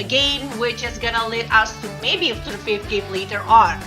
game, which is gonna lead us to maybe to the fifth game later on?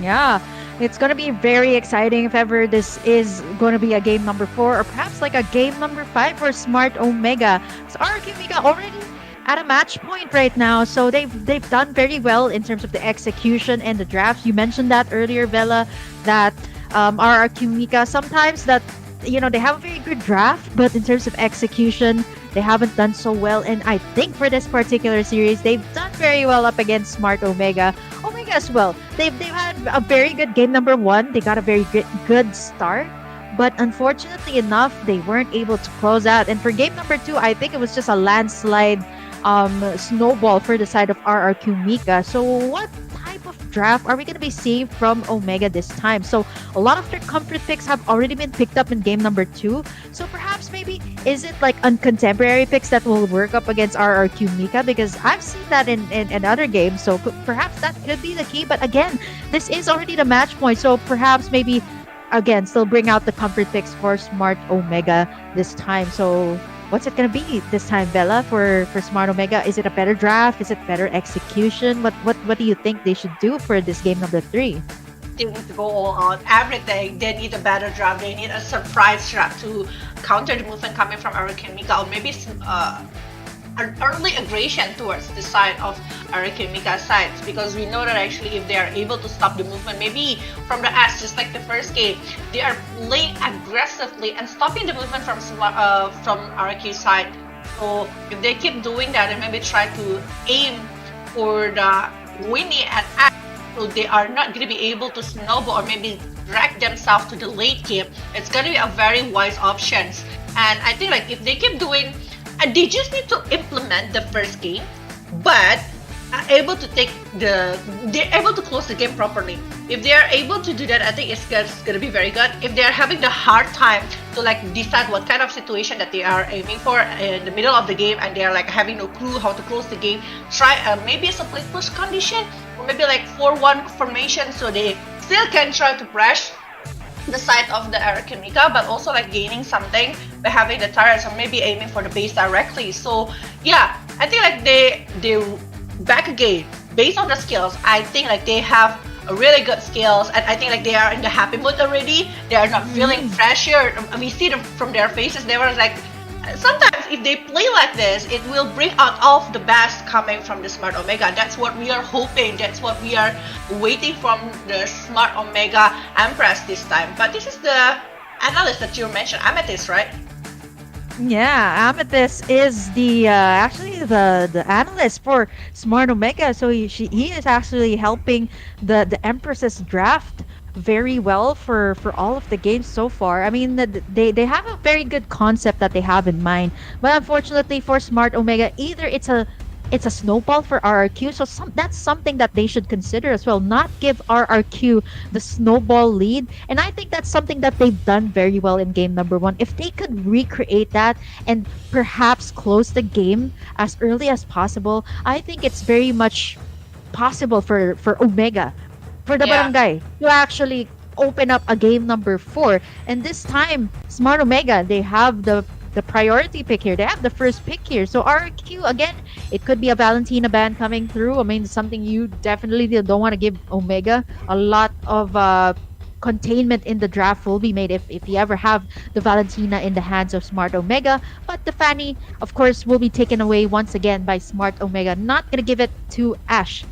Yeah, it's going to be very exciting if ever this is going to be a game number 4 or perhaps like a game number 5 for Smart Omega. So Arakimika already at a match point right now, so they've done very well in terms of the execution and the drafts. You mentioned that earlier, Bella, that Arakimika sometimes that they have a very good draft, but in terms of execution, they haven't done so well. And I think for this particular series, they've done very well up against Smart Omega. Omega as well. They've had a very good game number 1. They got a very good start, but unfortunately enough, they weren't able to close out. And for game number 2, I think it was just a landslide snowball for the side of RRQ Mika. So what type of draft are we going to be seeing from Omega this time? So a lot of their comfort picks have already been picked up in game number 2. So perhaps maybe is it like contemporary picks that will work up against RRQ Mika? Because I've seen that in other games. So perhaps that could be the key. But again, this is already the match point. So perhaps maybe again still bring out the comfort picks for Smart Omega this time. So what's it gonna be this time, Bella, for Smart Omega? Is it a better draft? Is it better execution? What do you think they should do for this game number 3? They need to go all out, everything. They need a better draft. They need a surprise draft to counter the movement coming from Arakimika, or maybe an early aggression towards the side of Arakimika's sides, because we know that actually if they are able to stop the movement, maybe from the S, just like the first game, they are playing aggressively and stopping the movement from Araki's side. So if they keep doing that and maybe try to aim for the Winnie and S, so they are not going to be able to snowball or maybe drag themselves to the late game, it's going to be a very wise option. And I think like if they keep doing, and they just need to implement the first game, but are able to they're able to close the game properly. If they are able to do that, I think it's gonna be very good. If they are having the hard time to like decide what kind of situation that they are aiming for in the middle of the game, and they are like having no clue how to close the game, try maybe a split push condition, or maybe like 4-1 formation, so they still can try to press the side of the Arakimika, but also like gaining something by having the turrets, or maybe aiming for the base directly. So yeah, I think like they back again based on the skills. I think like they have a really good skills, and I think like they are in the happy mood already. They are not feeling pressure. We see them from their faces. They were like, sometimes if they play like this, it will bring out all of the best coming from the Smart Omega. That's what we are hoping. That's what we are waiting from the Smart Omega Empress this time. But this is the analyst that you mentioned, Amethyst, right? Yeah, Amethyst is the actually the analyst for Smart Omega. So he is actually helping the Empress's draft very well for all of the games so far. I mean, they have a very good concept that they have in mind, but unfortunately for Smart Omega, either it's a snowball for RRQ, so that's something that they should consider as well, not give RRQ the snowball lead. And I think that's something that they've done very well in game number 1. If they could recreate that and perhaps close the game as early as possible, I think it's very much possible for Omega, for the barangay, to actually open up a game number 4. And this time, Smart Omega, they have the priority pick here. They have the first pick here. So RQ, again, it could be a Valentina ban coming through. I mean, something you definitely don't want to give Omega. A lot of containment in the draft will be made if you ever have the Valentina in the hands of Smart Omega. But the Fanny, of course, will be taken away once again by Smart Omega. Not going to give it to Ash.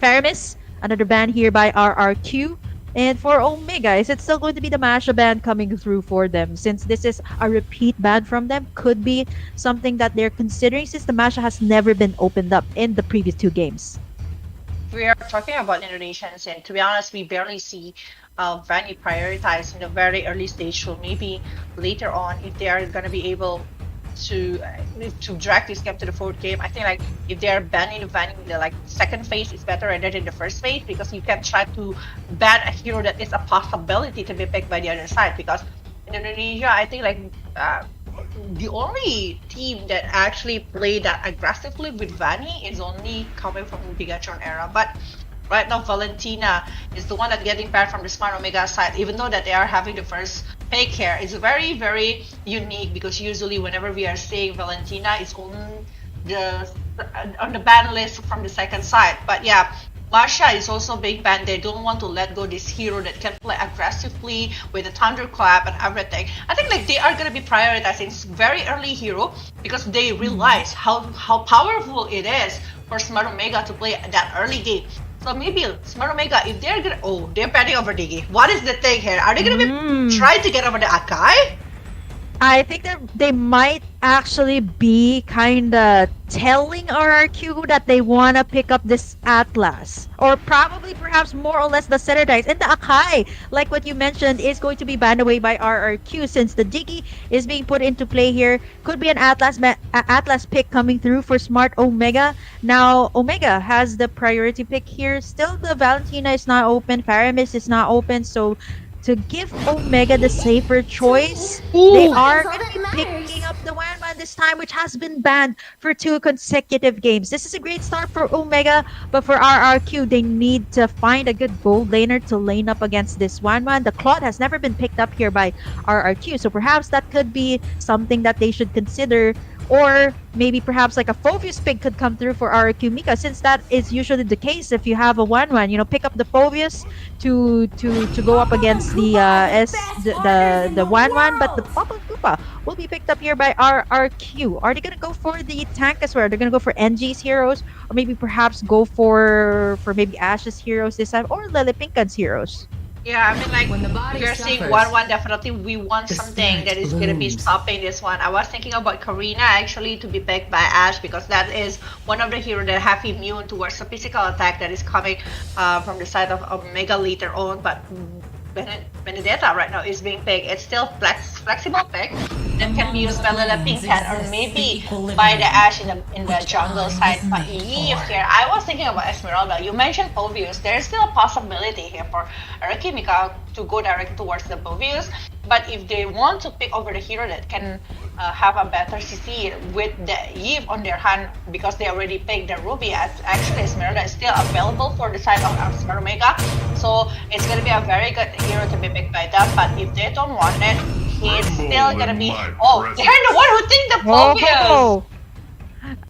Faramis, another ban here by RRQ. And for Omega, is it still going to be the Masha ban coming through for them? Since this is a repeat ban from them, could be something that they're considering, since the Masha has never been opened up in the previous 2 games. We are talking about Indonesians, and to be honest, we barely see Vanny prioritized in the very early stage. So maybe later on, if they are going to be able to drag this game to the 4th game, I think like if they are banning in the like second phase, it's better rather than the first phase, because you can try to ban a hero that is a possibility to be picked by the other side. Because in Indonesia, I think like the only team that actually played that aggressively with Vanny is only coming from the Bigatron era. But right now, Valentina is the one that getting back from the Smart Omega side, even though that they are having the first pick here. It's very, very unique because usually whenever we are seeing Valentina, it's on the ban list from the second side. But yeah, Marsha is also being banned. They don't want to let go this hero that can play aggressively with the thunderclap and everything. I think like they are gonna be prioritizing very early hero because they realize how powerful it is for Smart Omega to play that early game. So maybe Smart Omega, if they're gonna they're betting over Diggy. What is the thing here? Are they gonna be trying to get over the Akai? I think that they might actually be kind of telling RRQ that they want to pick up this Atlas. Or probably perhaps more or less the Center Dice. And the Akai, like what you mentioned, is going to be banned away by RRQ since the Diggy is being put into play here. Could be an Atlas pick coming through for Smart Omega. Now, Omega has the priority pick here. Still, the Valentina is not open. Paramis is not open. So, to give Omega the safer choice, they are going to be picking up the Wanwan this time, which has been banned for 2 consecutive games. This is a great start for Omega, but for RRQ, they need to find a good gold laner to lane up against this Wanwan. The Claude has never been picked up here by RRQ, so perhaps that could be something that they should consider. Or maybe perhaps like a Phoveus pick could come through for RRQ Mika, since that is usually the case if you have a 1-1. You know, pick up the Phoveus to go up against the 1-1, but the Papa Koopa will be picked up here by RRQ. Are they gonna go for the tank as well? They're gonna go for NG's heroes, or maybe perhaps go for maybe Ash's heroes this time, or Lilipinkan's heroes. Yeah, I mean, like, if you're seeing 1-1, definitely we want something that is going to be stopping this one. I was thinking about Karina actually to be picked by Ash because that is one of the heroes that have immune towards the physical attack that is coming from the side of Omega later on. But Benedetta right now is being picked. It's still flexible pick that can be used by Lilipinkan or maybe by the Ash in the jungle side. But Eve here, I was thinking about Esmeralda. You mentioned Phoveus. There's still a possibility here for Arakimika to go direct towards the Phoveus. But if they want to pick over the hero that can have a better CC with the Eve on their hand because they already picked the Ruby, actually Esmeralda is still available for the side of Smart Omega. So it's going to be a very good hero to be picked by them. But if they don't want it, he's still going to be... Oh, they're the one who think the Phoveus! Oh.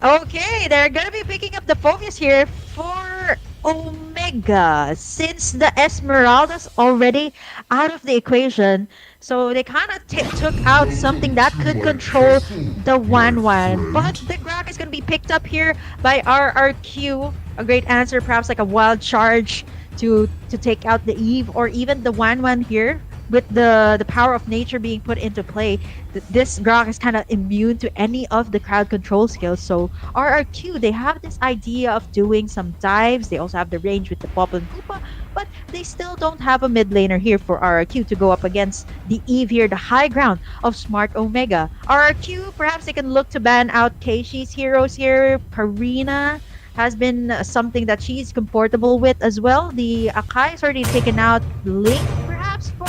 Okay, they're going to be picking up the Phoveus here for Omega, since the Esmeralda's already out of the equation. So they kind of took out something that could control the 1-1. But the Grok is going to be picked up here by RRQ. A great answer, perhaps like a wild charge to take out the Eve, or even the 1-1 here. With the power of nature being put into play, this Grok is kind of immune to any of the crowd control skills. So RRQ, they have this idea of doing some dives. They also have the range with the Pop and Koopa, but they still don't have a mid laner here for RRQ to go up against the Eve here, the high ground of Smart Omega. RRQ, perhaps they can look to ban out Keishi's heroes here. Karina has been something that she's comfortable with as well. The Akai has already taken out Link, perhaps, for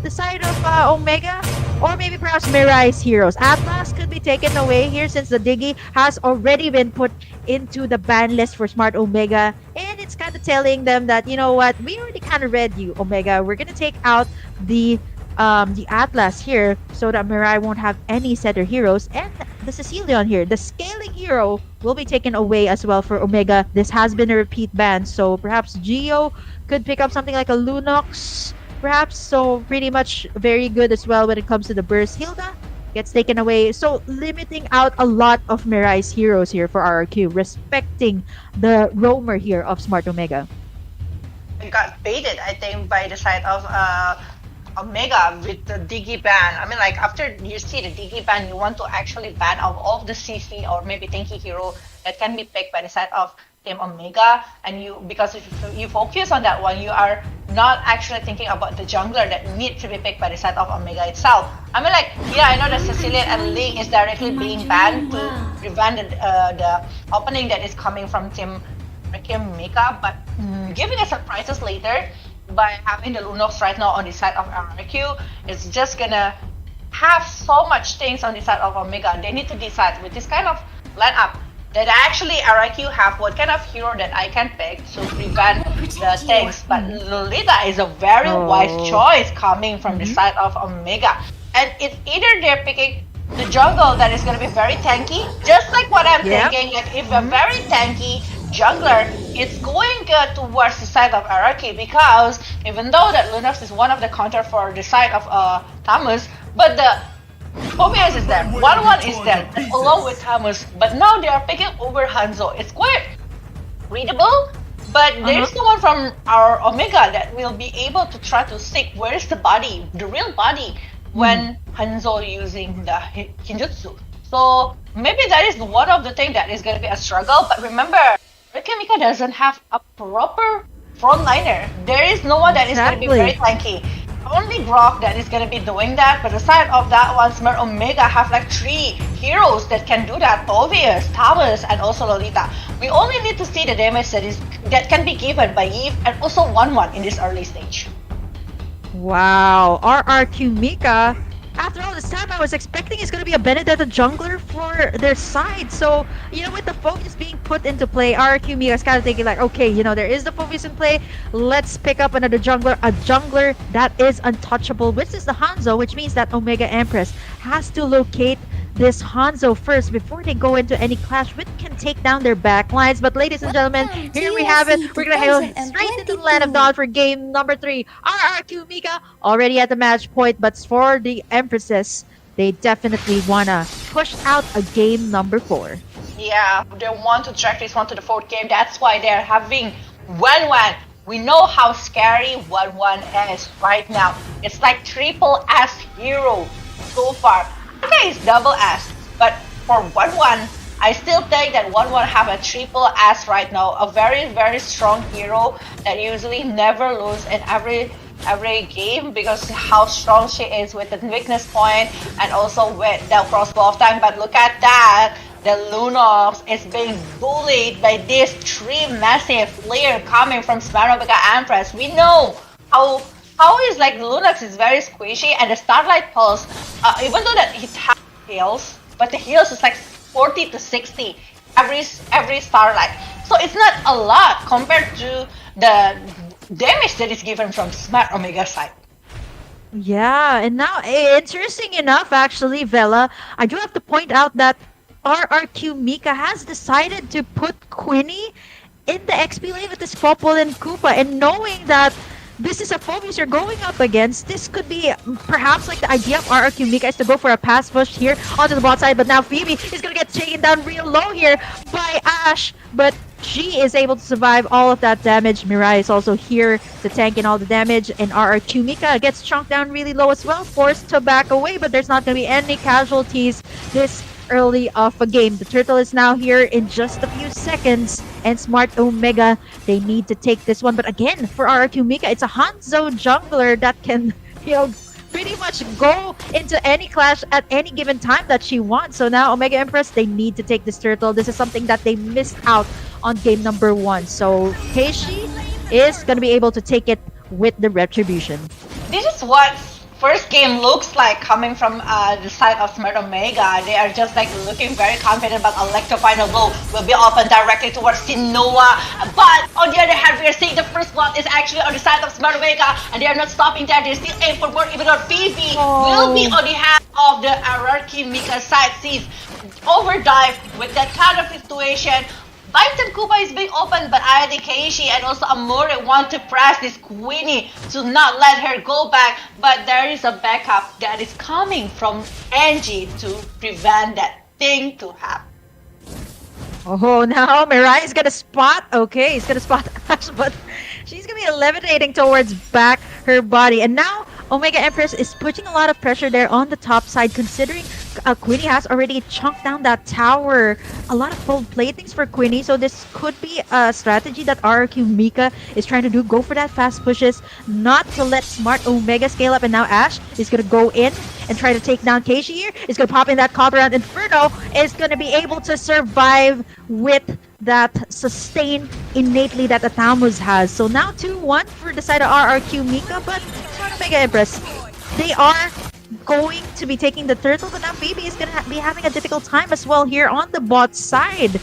the side of Omega, or maybe perhaps Mirai's heroes. Atlas could be taken away here since the Diggy has already been put into the ban list for Smart Omega, and it's kind of telling them that, you know what, we already kind of read you, Omega. We're gonna take out the Atlas here so that Mirai won't have any setter heroes, and the Cecilion here, the scaling hero, will be taken away as well for Omega. This has been a repeat ban, so perhaps Geo could pick up something like a Lunox, perhaps. So pretty much very good as well when it comes to the burst. Hilda gets taken away, so limiting out a lot of Mirai's heroes here for RRQ, respecting the roamer here of Smart Omega. It got baited, I think, by the side of Omega with the Diggy ban. I mean, like, after you see the Diggy ban, you want to actually ban out all of the CC or maybe tanky hero that can be picked by the side of Team Omega, and because if you focus on that one, you are not actually thinking about the jungler that needs to be picked by the side of Omega itself. I mean, like, yeah, I know that Cecilia and Ling is directly being banned to prevent the opening that is coming from Team Omega, but giving us surprises later by having the Lunox right now on the side of RRQ is just gonna have so much things on the side of Omega. They need to decide with this kind of lineup that actually RIQ have what kind of hero that I can pick to prevent the things. But Lolita is a very wise choice coming from the side of Omega. And it's either they're picking the jungle that is going to be very tanky, just like what I'm thinking, like if a very tanky jungler, it's going towards the side of RRQ, because even though that Lunox is one of the counter for the side of Tamus, but the Phobias is there, 1-1 is there, along with Tamus, but now they are picking over Hanzo. It's quite readable, but there is no one from our Omega that will be able to try to seek where is the body, the real body, when Hanzo using the Kinjutsu. So maybe that is one of the things that is going to be a struggle, but remember, Mika doesn't have a proper frontliner. There is no one that is going to be very tanky. Only Brock that is going to be doing that, but aside of that one, Smart Omega have like 3 heroes that can do that: Obvious, Towers, and also Lolita. We only need to see the damage that can be given by Eve and also 1-1 in this early stage. Wow, RRQ Mika. After all this time, I was expecting it's going to be a Benedetta jungler for their side. So, with the focus being put into play, RRQ Mika's kind of thinking like, okay, there is the focus in play. Let's pick up another jungler, a jungler that is untouchable, which is the Hanzo, which means that Omega Empress has to locate this Hanzo first before they go into any clash, which can take down their backlines. But ladies and gentlemen, here we have it. We're gonna go straight into the land of Dawn for game number 3. RRQ Mika already at the match point, but for the Empresses, they definitely wanna push out a game number 4. Yeah, they want to track this one to the 4th game. That's why they're having 1-1. We know how scary 1-1 is right now. It's like triple S hero so far. Okay, it's double S, but for 1-1, I still think that 1-1 have a triple S right now. A very, very strong hero that usually never lose in every game because how strong she is with the weakness point and also with the crossbow of time. But look at that. The Lunox is being bullied by these 3 massive players coming from Smarovika Empress. We know how is like Lunox is very squishy, and the Starlight Pulse, even though that it has heals, but the heals is like 40 to 60 every Starlight. So it's not a lot compared to the damage that is given from Smart Omega side. Yeah, and now, interesting enough, actually, Vela, I do have to point out that RRQ Mika has decided to put Quinny in the XP lane with this Popol and Koopa, and knowing that this is a Phobius you're going up against, this could be perhaps like the idea of RRQ Mika is to go for a pass push here onto the bot side, but now Phoebe is going to get taken down real low here by Ashe, but she is able to survive all of that damage. Mirai is also here to tank in all the damage, and RRQ Mika gets chunked down really low as well, forced to back away, but there's not going to be any casualties this early of a game. The turtle is now here in just a few seconds, and Smart Omega, they need to take this one. But again, for RRQ Mika, it's a Hanzo jungler that can, pretty much go into any clash at any given time that she wants. So now Omega Empress, they need to take this turtle. This is something that they missed out on game number 1. So Keishi is going to be able to take it with the retribution. This is what first game looks like coming from the side of Smart Omega. They are just like looking very confident, but Electro Final Blow will be open directly towards Sinoa. But on the other hand, we are seeing the first blood is actually on the side of Smart Omega, and they are not stopping there. They still aim for more, even though Phoebe will be on the hand of the RRQ Mika side. Sees overdive with that kind of situation. Bites and Koopa is being opened, but Ayade Keishi and also Amore want to press this Queenie to not let her go back. But there is a backup that is coming from Angie to prevent that thing to happen. Oh, now Mirai is gonna spot. Okay, he's gonna spot Ashe, but she's gonna be levitating towards back her body. And now Omega Empress is putting a lot of pressure there on the top side, considering Queenie has already chunked down that tower. A lot of full playthings for Queenie, so this could be a strategy that RRQ Mika is trying to do. Go for that fast pushes, not to let Smart Omega scale up. And now Ashe is gonna go in and try to take down Keishi here. Is gonna pop in that copper round. Inferno is gonna be able to survive with that sustain innately that Atamus has. So now 2-1 for the side of RRQ Mika, but Smart Omega Empress, they are going to be taking the turtle, but now Baby is going to be having a difficult time as well here on the bot side.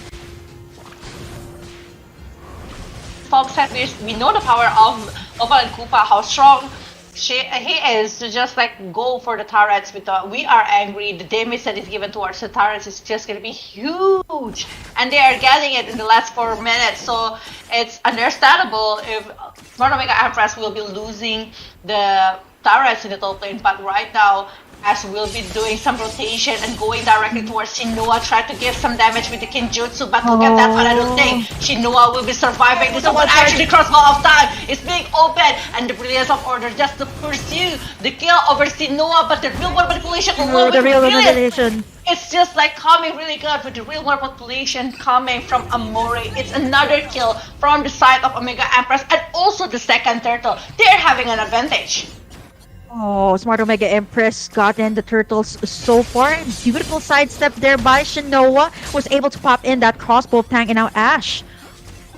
Fox said we know the power of Opal and Koopa, how strong he is to just like go for the turrets. We are angry. The damage that is given towards the turrets is just going to be huge, and they are getting it in the last 4 minutes. So it's understandable if Smart Omega Empress will be losing the turrets in the top lane. But right now, Ash will be doing some rotation and going directly towards Shinoa, try to give some damage with the Kinjutsu, but look at that one, I don't think Shinoa will be surviving this one. Actually, crossbow of time is being open, and the Brilliance of Order just to pursue the kill over Shinoa, but the real world manipulation will The real manipulation. It's just like coming really good with the real world manipulation coming from Amore. It's another kill from the side of Omega Empress, and also the second turtle. They're having an advantage. Oh, Smart Omega Empress got in the turtles so far. Beautiful sidestep there by Shinoa. Was able to pop in that crossbow tank, and now Ash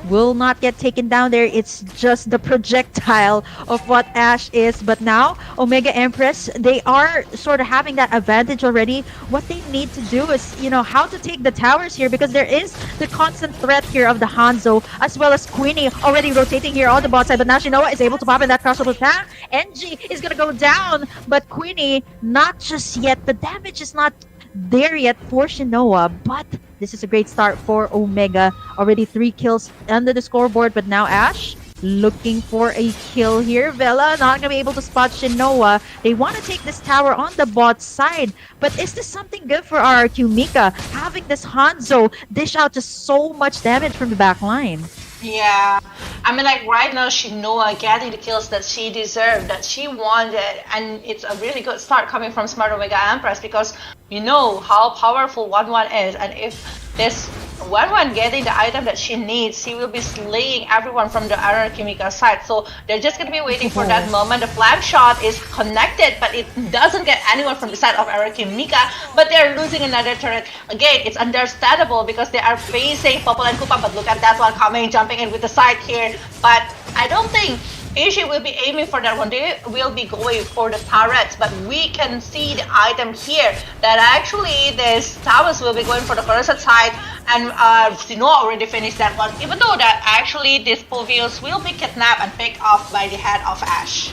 will not get taken down there. It's just the projectile of what Ash is. But now, Omega Empress, they are sort of having that advantage already. What they need to do is, how to take the towers here, because there is the constant threat here of the Hanzo, as well as Queenie already rotating here on the bot side. But now Shinoa is able to pop in that crossover tank. NG is going to go down, but Queenie, not just yet. The damage is not there yet for Shinoa, but this is a great start for Omega. Already 3 kills under the scoreboard, but now Ash looking for a kill here. Vela not gonna be able to spot Shinoa. They want to take this tower on the bot side, but is this something good for RRQ Mika? Having this Hanzo dish out just so much damage from the back line. Yeah, I mean, like right now, Shinoa getting the kills that she deserved, that she wanted, and it's a really good start coming from Smart Omega Empress, because you know how powerful 1-1 is, and if this 1-1 getting the item that she needs, she will be slaying everyone from the RRQ Mika side. So they're just gonna be waiting for that moment. The flag shot is connected, but it doesn't get anyone from the side of RRQ Mika, but they're losing another turret. Again, it's understandable because they are facing Popol and Koopa, but look at that one coming, jumping in with the side here. But I don't think Asia will be aiming for that one. They will be going for the turrets, but we can see the item here that actually this towers will be going for the Coruscant side, and Shinoa already finished that one, even though that actually this Povius will be kidnapped and picked off by the head of Ash.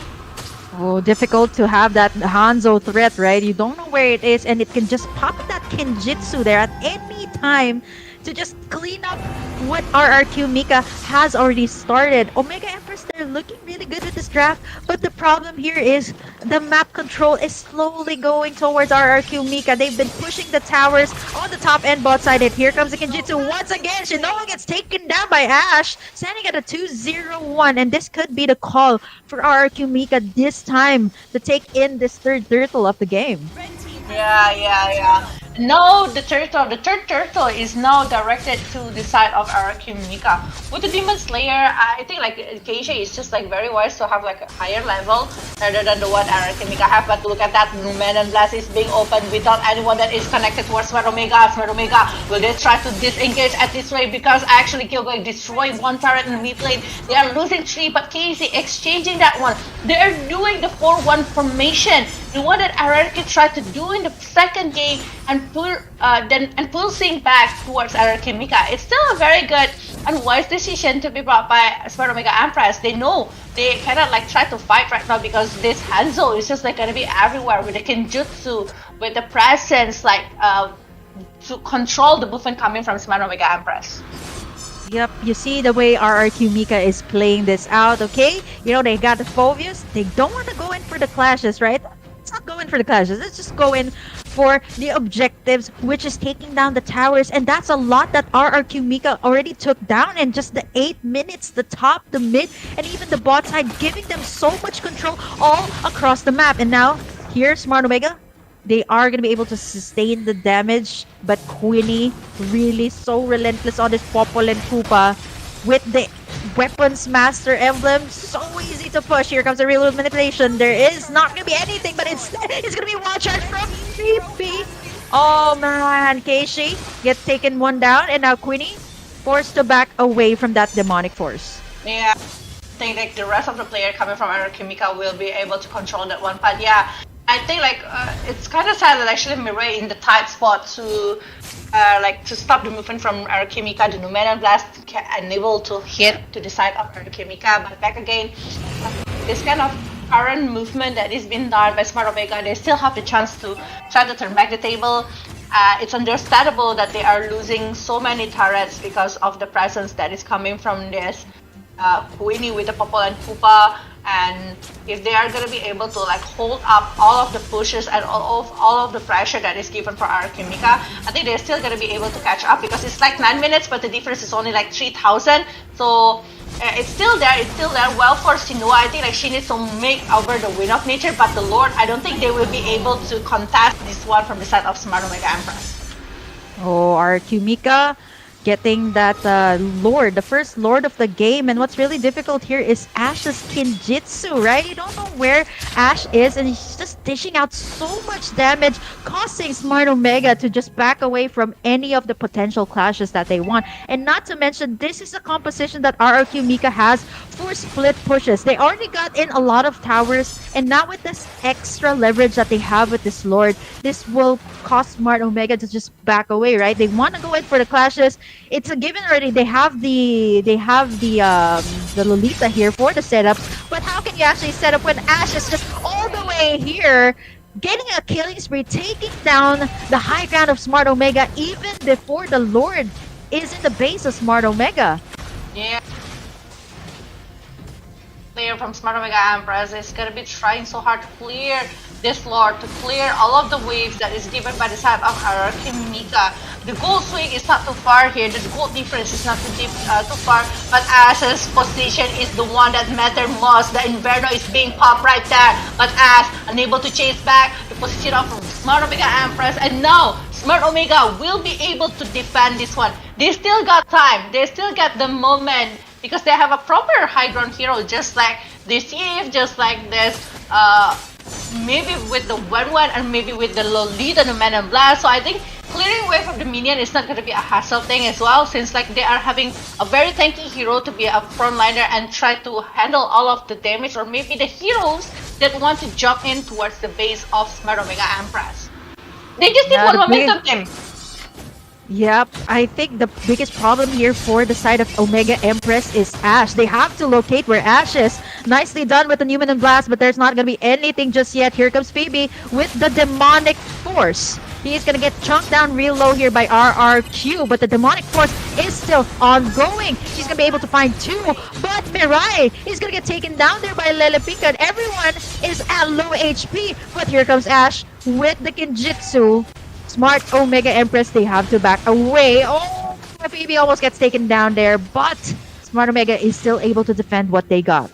Oh, difficult to have that Hanzo threat, right? You don't know where it is, and it can just pop that Kinjitsu there at any time to just clean up what RRQ Mika has already started. Omega Empress, they're looking really good with this draft, but the problem here is the map control is slowly going towards RRQ Mika. They've been pushing the towers on the top end bot side, and here comes the Kinjitsu once again. Shinoa gets taken down by Ash, standing at a 2-0-1, and this could be the call for RRQ Mika this time to take in this third turtle of the game. Yeah. No, the third turtle is now directed to the side of RRQ Mika. With the Demon Slayer, I think like Keisha is just like very wise to have like a higher level rather than the one RRQ Mika have. But look at that, Numen and Blast is being opened without anyone that is connected towards Smart Omega. Smart Omega, will they try to disengage at this way, because actually Kilgore destroyed one turret in the mid lane. They are losing 3, but Casey exchanging that one. They are doing the 4-1 formation, the one that RRQ tried to do in the second game, and pulsing back towards RRQ Mika. It's still a very good and wise decision to be brought by Smart Omega Empress. They know they cannot like try to fight right now, because this Hanzo is just like gonna be everywhere with the Kinjutsu, with the presence like to control the movement coming from Smart Omega Empress. Yep, you see the way RRQ Mika is playing this out, okay? You know, they got the Phobius. They don't want to go in for the clashes, right? Let's not go in for the clashes. Let's just go in for the objectives, which is taking down the towers. And that's a lot that RRQ Mika already took down in just the 8 minutes. The top, the mid, and even the bot side, giving them so much control all across the map. And now, here, Smart Omega, they are going to be able to sustain the damage, but Queenie really so relentless on this Popol and Koopa with the Weapons Master emblem. So easy to push. Here comes the real world manipulation. There is not going to be anything, but it's going to be one charge from VP. Oh man, Keishi gets taken one down, and now Queenie forced to back away from that demonic force. Yeah, I think like the rest of the player coming from RRQ Mika will be able to control that one, but yeah. I think like it's kind of sad that actually Mirai in the tight spot to to stop the movement from Arakimika. The Numeran Blast unable to hit to the side of Arakimika, but back again, this kind of current movement that is being done by Smart Omega, they still have the chance to try to turn back the table. It's understandable that they are losing so many turrets because of the presence that is coming from this Queenie with the Popol and Koopa, and if they are going to be able to like hold up all of the pushes and all of the pressure that is given for Arakimika, I think they're still going to be able to catch up because it's like 9 minutes, but the difference is only like 3,000. So it's still there. Well, for Sinua, I think like she needs to make over the Wind of Nature, but the Lord, I don't think they will be able to contest this one from the side of Smart Omega Empress. Oh, our Kumika getting that Lord, the first Lord of the game. And what's really difficult here is Ash's Kinjitsu, right? You don't know where Ash is, and he's just dishing out so much damage, causing Smart Omega to just back away from any of the potential clashes that they want. And not to mention, this is a composition that RRQ Mika has for split pushes. They already got in a lot of towers, and now with this extra leverage that they have with this Lord, this will cause Smart Omega to just back away, right? They want to go in for the clashes. It's a given already. They have the Lolita here for the setups, but how can you actually set up when Ash is just all the way here, getting a killing spree, taking down the high ground of Smart Omega even before the Lord is in the base of Smart Omega? Yeah. Player from Smart Omega Empress is gonna be trying so hard to clear this Lord, to clear all of the waves that is given by the side of Arakimika. The gold swing is not too far here, the gold difference is not too far, but Ash's position is the one that matters most. The Inverno is being popped right there, but Ash unable to chase back the position of Smart Omega Empress, and now Smart Omega will be able to defend this one. They still got time, they still got the moment, because they have a proper high ground hero, just like this Eve, just like this, maybe with the 1-1 and maybe with the Lolita, the Man and Blast. So I think clearing away from the minion is not going to be a hassle thing as well, since like they are having a very tanky hero to be a frontliner and try to handle all of the damage, or maybe the heroes that want to jump in towards the base of Smart Omega Empress. They just need one momentum team. Yep, I think the biggest problem here for the side of Omega Empress is Ash. They have to locate where Ash is. Nicely done with the Newman and Blast, but there's not going to be anything just yet. Here comes Phoebe with the Demonic Force. He's going to get chunked down real low here by RRQ, but the Demonic Force is still ongoing. She's going to be able to find two, but Mirai is going to get taken down there by Lelepika, and everyone is at low HP. But here comes Ash with the Kinjitsu. Smart Omega Empress, they have to back away. Oh, Phoebe almost gets taken down there, but Smart Omega is still able to defend what they got.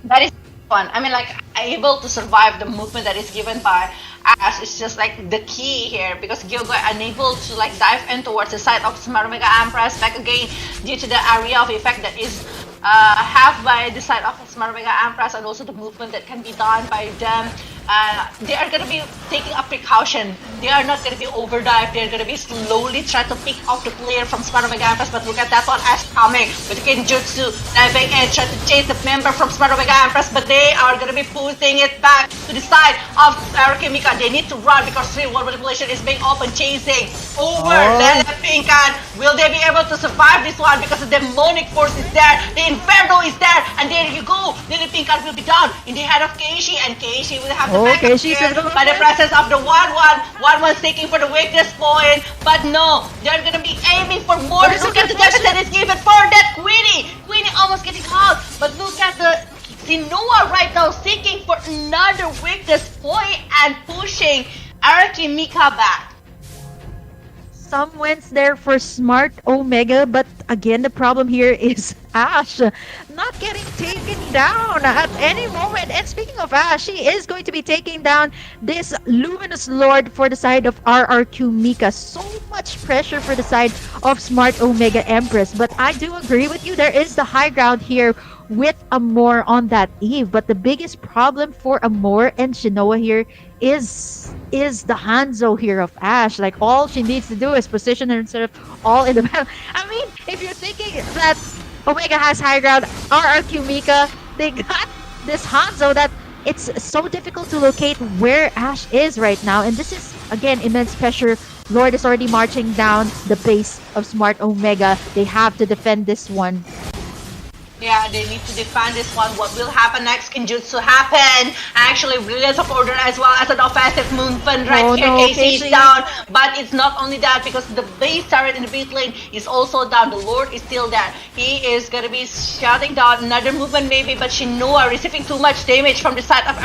That is fun. I mean, like, able to survive the movement that is given by Ash is just like the key here, because Gyogo unable to like dive in towards the side of Smart Omega Empress back again due to the area of effect that is have by the side of Smart Omega Empress, and also the movement that can be done by them. They are going to be taking a precaution. They are not going to be overdive. They're going to be slowly try to pick off the player from Smart Omega Empress. But look at that one, Ash coming with Genjutsu, diving in, trying to chase the member from Smart Omega Empress. But they are going to be pushing it back to the side of Arakimika. They need to run because 3-1 manipulation is being open, chasing over Lelepinkan. Will they be able to survive this one? Because the Demonic Force is there, the Inferno is there, and there you go. Lelepinkan will be down in the head of Keishi, and Keishi will have to back up here by the presence of the 1-1. 1-1's taking for the weakness point, but no, they're gonna be aiming for more. Look at the damage that is given for that Queenie. Queenie almost getting out, but look at the Sinua right now seeking for another weakness point and pushing Arakimika back. Some wins there for Smart Omega, but again, the problem here is Ash not getting taken down at any moment. And speaking of Ash, she is going to be taking down this Luminous Lord for the side of RRQ Mika. So much pressure for the side of Smart Omega Empress. But I do agree with you, there is the high ground here with Amor on that Eve. But the biggest problem for Amor and Shinoa here is the Hanzo here of Ash. Like, all she needs to do is position herself all in the battle. I mean, if you're thinking that Omega has high ground, RRQ Mika, they got this Hanzo that it's so difficult to locate where Ash is right now. And this is, again, immense pressure. Lord is already marching down the base of Smart Omega. They have to defend this one. Yeah, they need to defend this one. What will happen next? Kinjutsu happen. Actually, Brilliance of Order as well as an offensive movement right here. No, Casey is down. But it's not only that, because the base turret in the base lane is also down. The Lord is still there. He is going to be shutting down another movement maybe, but Shinua receiving too much damage from the side of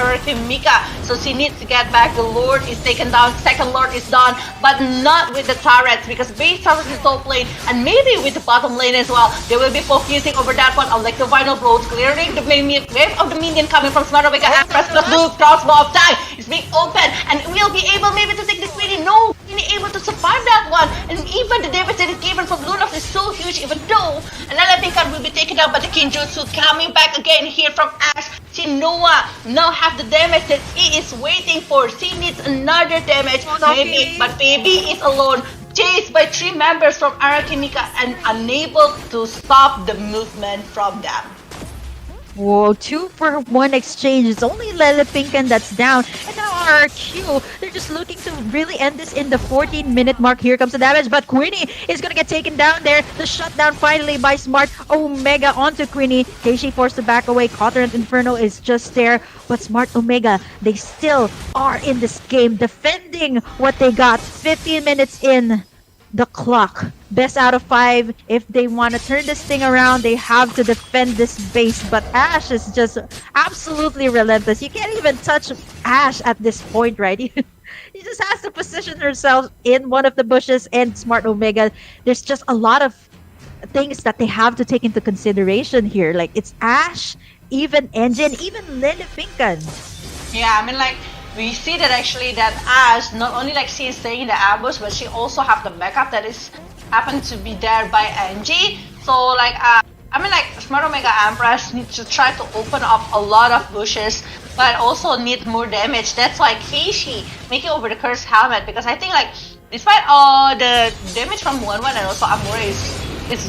Mika. So she needs to get back. The Lord is taken down. Second Lord is done, but not with the turrets, because base turret is top lane and maybe with the bottom lane as well. They will be focusing over that one. Like the final blows, clearing the wave of the minion coming from Smart Omega. Empress plus Luke, crossbow of time is being open, and we'll be able maybe to take the Queenie. No, Queenie able to survive that one, and even the damage that is given from Lunox is so huge, even though another Pinkan will be taken down by the Kinjutsu. Coming back again here from Ash. Shinua now have the damage that he is waiting for. She needs another damage, maybe, but baby is alone. Chased by 3 members from Arakimika and unable to stop the movement from them. Whoa, 2-for-1 exchange. It's only Lilipinkan that's down. And now RRQ, they're just looking to really end this in the 14-minute mark. Here comes the damage, but Queenie is gonna get taken down there. The shutdown finally by Smart Omega onto Queenie. Keishi forced to back away. Quadrant Inferno is just there. But Smart Omega, they still are in this game, defending what they got. 15 minutes in the clock. Best out of 5. If they want to turn this thing around, they have to defend this base. But Ash is just absolutely relentless. You can't even touch Ash at this point, right? He just has to position herself in one of the bushes. And Smart Omega, there's just a lot of things that they have to take into consideration here. Like, it's Ash, even Engine, even Lilipinkan. Yeah, I mean, like, we see that actually that Ash, not only like she is staying in the ambush, but she also have the backup that is happened to be there by Angie. So like, I mean, like, Smart Omega Empress needs to try to open up a lot of bushes, but also need more damage. That's why Keishi making over the Cursed Helmet, because I think like, despite all the damage from 1-1 and also Amore is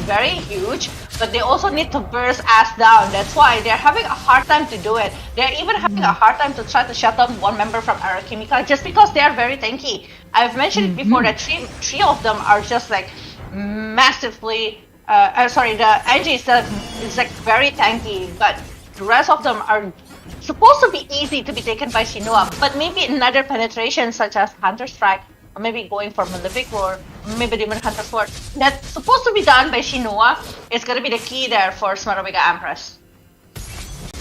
very huge, but they also need to burst Ash down. That's why they're having a hard time to do it. They're even having a hard time to try to shut down one member from Arakimika just because they are very tanky. I've mentioned it before that three of them are just like massively the Angie is like very tanky, but the rest of them are supposed to be easy to be taken by Shinua, but maybe another penetration such as Counter Strike, or maybe going for Malefic Roar, maybe Demon Hunter Sword, that's supposed to be done by Shinua, is gonna be the key there for Smart Omega Empress.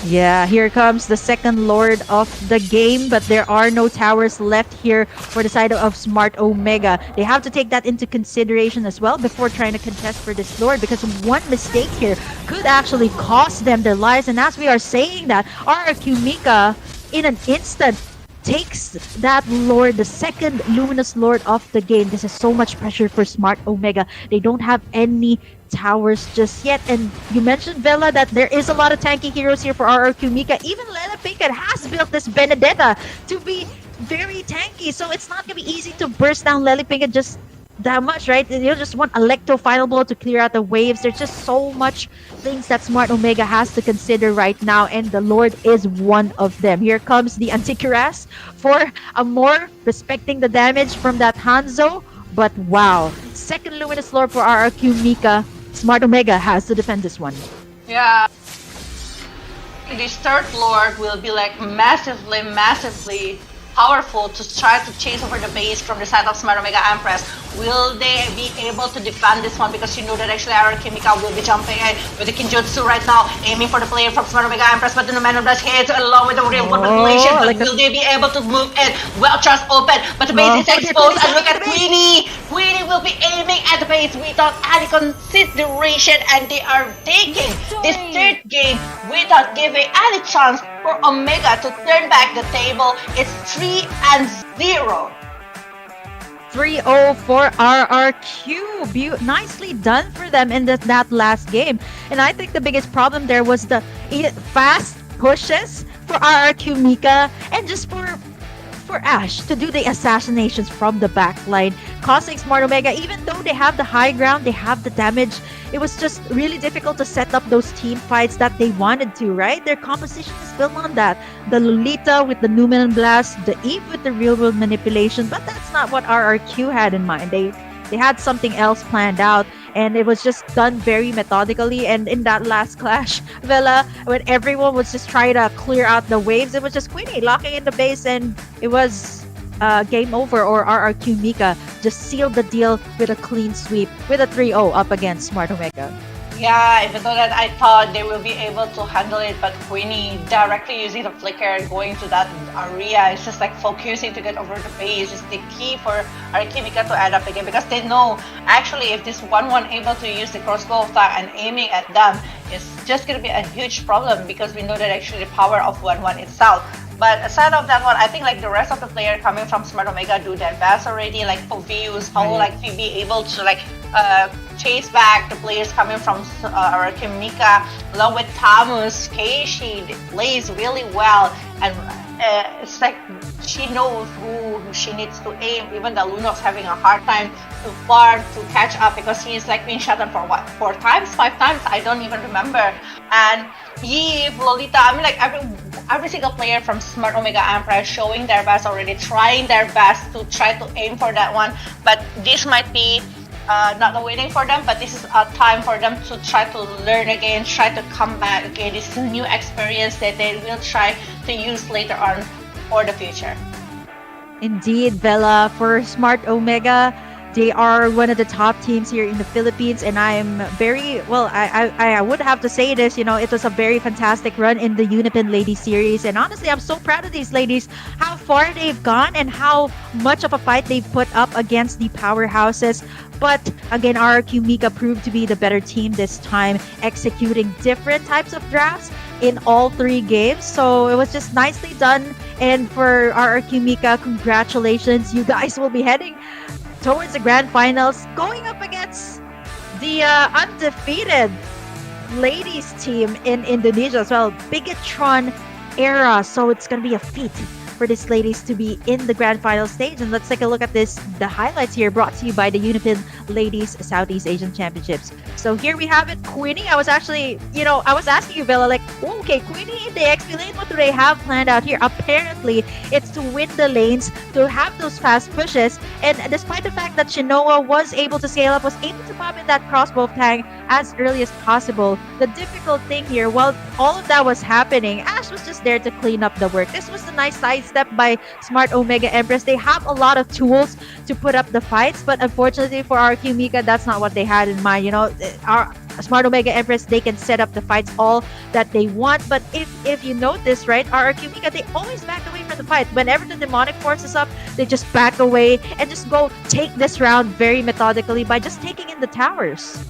Yeah, here comes the second Lord of the game, but there are no towers left here for the side of Smart Omega. They have to take that into consideration as well before trying to contest for this Lord, because one mistake here could actually cost them their lives. And as we are saying that, RRQ Mika, in an instant, takes that Lord, the second Luminous Lord of the game. This is so much pressure for Smart Omega. They don't have any towers just yet. And you mentioned, Vela, that there is a lot of tanky heroes here for RRQ Mika. Even Lilipinkan has built this Benedetta to be very tanky. So it's not going to be easy to burst down Lilipinkan just that much, right? You just want Electro Final Blow to clear out the waves. There's just so much things that Smart Omega has to consider right now, and the Lord is one of them. Here comes the Anticuras for a more respecting the damage from that Hanzo. But wow, second Luminous Lord for RRQ Mika. Smart Omega has to defend this one. Yeah. This third Lord will be like massively powerful to try to chase over the base from the side of Smart Omega Empress. Will they be able to defend this one? Because you know that actually our Kimika will be jumping in with the Kinjutsu right now, aiming for the player from Smart Omega Empress, but the Man of Dash hits along with the real manipulation. But will they be able to move in? Well, trust open, but the base is exposed, and look at Queenie! Queenie will be aiming at the base without any consideration, and they are taking this third game without giving any chance for Omega to turn back the table. It's 3-0. 3-0 for RRQ. Nicely done for them in that last game. And I think the biggest problem there was the fast pushes for RRQ Mika, and just for for Ash to do the assassinations from the back line, causing Smart Omega, even though they have the high ground, they have the damage, it was just really difficult to set up those team fights that they wanted to, right? Their composition is built on that. The Lolita with the Numenon Blast, the Eve with the real world manipulation, but that's not what RRQ had in mind. They had something else planned out, and it was just done very methodically. And in that last clash, Vela, when everyone was just trying to clear out the waves, it was just Queenie locking in the base, and it was game over, or RRQ Mika just sealed the deal with a clean sweep with a 3-0 up against Smart Omega. Yeah, even though that I thought they will be able to handle it, but Queenie directly using the flicker, going to that area, it's just like focusing to get over the base is the key for Arkimika to add up the game, because they know actually if this 1-1 able to use the crossbow attack and aiming at them, it's just going to be a huge problem, because we know that actually the power of 1-1 itself. But aside of that one, I think like the rest of the player coming from Smart Omega do their best already. Like Povius, how like Phoebe able to like chase back the players coming from Kimika, along with Tamus. Keishi plays really well, and it's like she knows who she needs to aim. Even the Lunox having a hard time to farm to catch up, because he's like been shot for what, 4 times, 5 times, I don't even remember. And Eve, Lolita, I mean like every single player from Smart Omega Empress showing their best already, trying their best to try to aim for that one. But this might be not waiting for them, but this is a time for them to try to learn again, try to come back again. This is a new experience that they will try to use later on for the future. Indeed, Vela, for Smart Omega, they are one of the top teams here in the Philippines, and I'm very, well, I would have to say this, it was a very fantastic run in the UniPin Ladies Series, and honestly, I'm so proud of these ladies, how far they've gone and how much of a fight they've put up against the powerhouses. But again, RRQ Mika proved to be the better team this time, executing different types of drafts in all 3 games, so it was just nicely done. And for RRQ Mika, congratulations, you guys will be heading towards the grand finals, going up against the undefeated ladies team in Indonesia as well, Bigatron era. So it's gonna be a feat for these ladies to be in the grand final stage. And let's take a look at the highlights here, brought to you by the UniPin Ladies Southeast Asian Championships. So here we have it, Queenie. I was actually, I was asking you, Bella, like, okay, Queenie in the XP lane, what do they have planned out here? Apparently, it's to win the lanes, to have those fast pushes, and despite the fact that Shinoa was able to scale up, was able to pop in that crossbow tag as early as possible, the difficult thing here, while all of that was happening, Ash was just there to clean up the work. This was a nice sidestep by Smart Omega Empress. They have a lot of tools to put up the fights, but unfortunately for RQ Mika, that's not what they had in mind. Our Smart Omega Empress, they can set up the fights all that they want, but if you notice, right, RRQ Mika, they always back away from the fight. Whenever the demonic force is up, they just back away and just go take this round very methodically by just taking in the towers.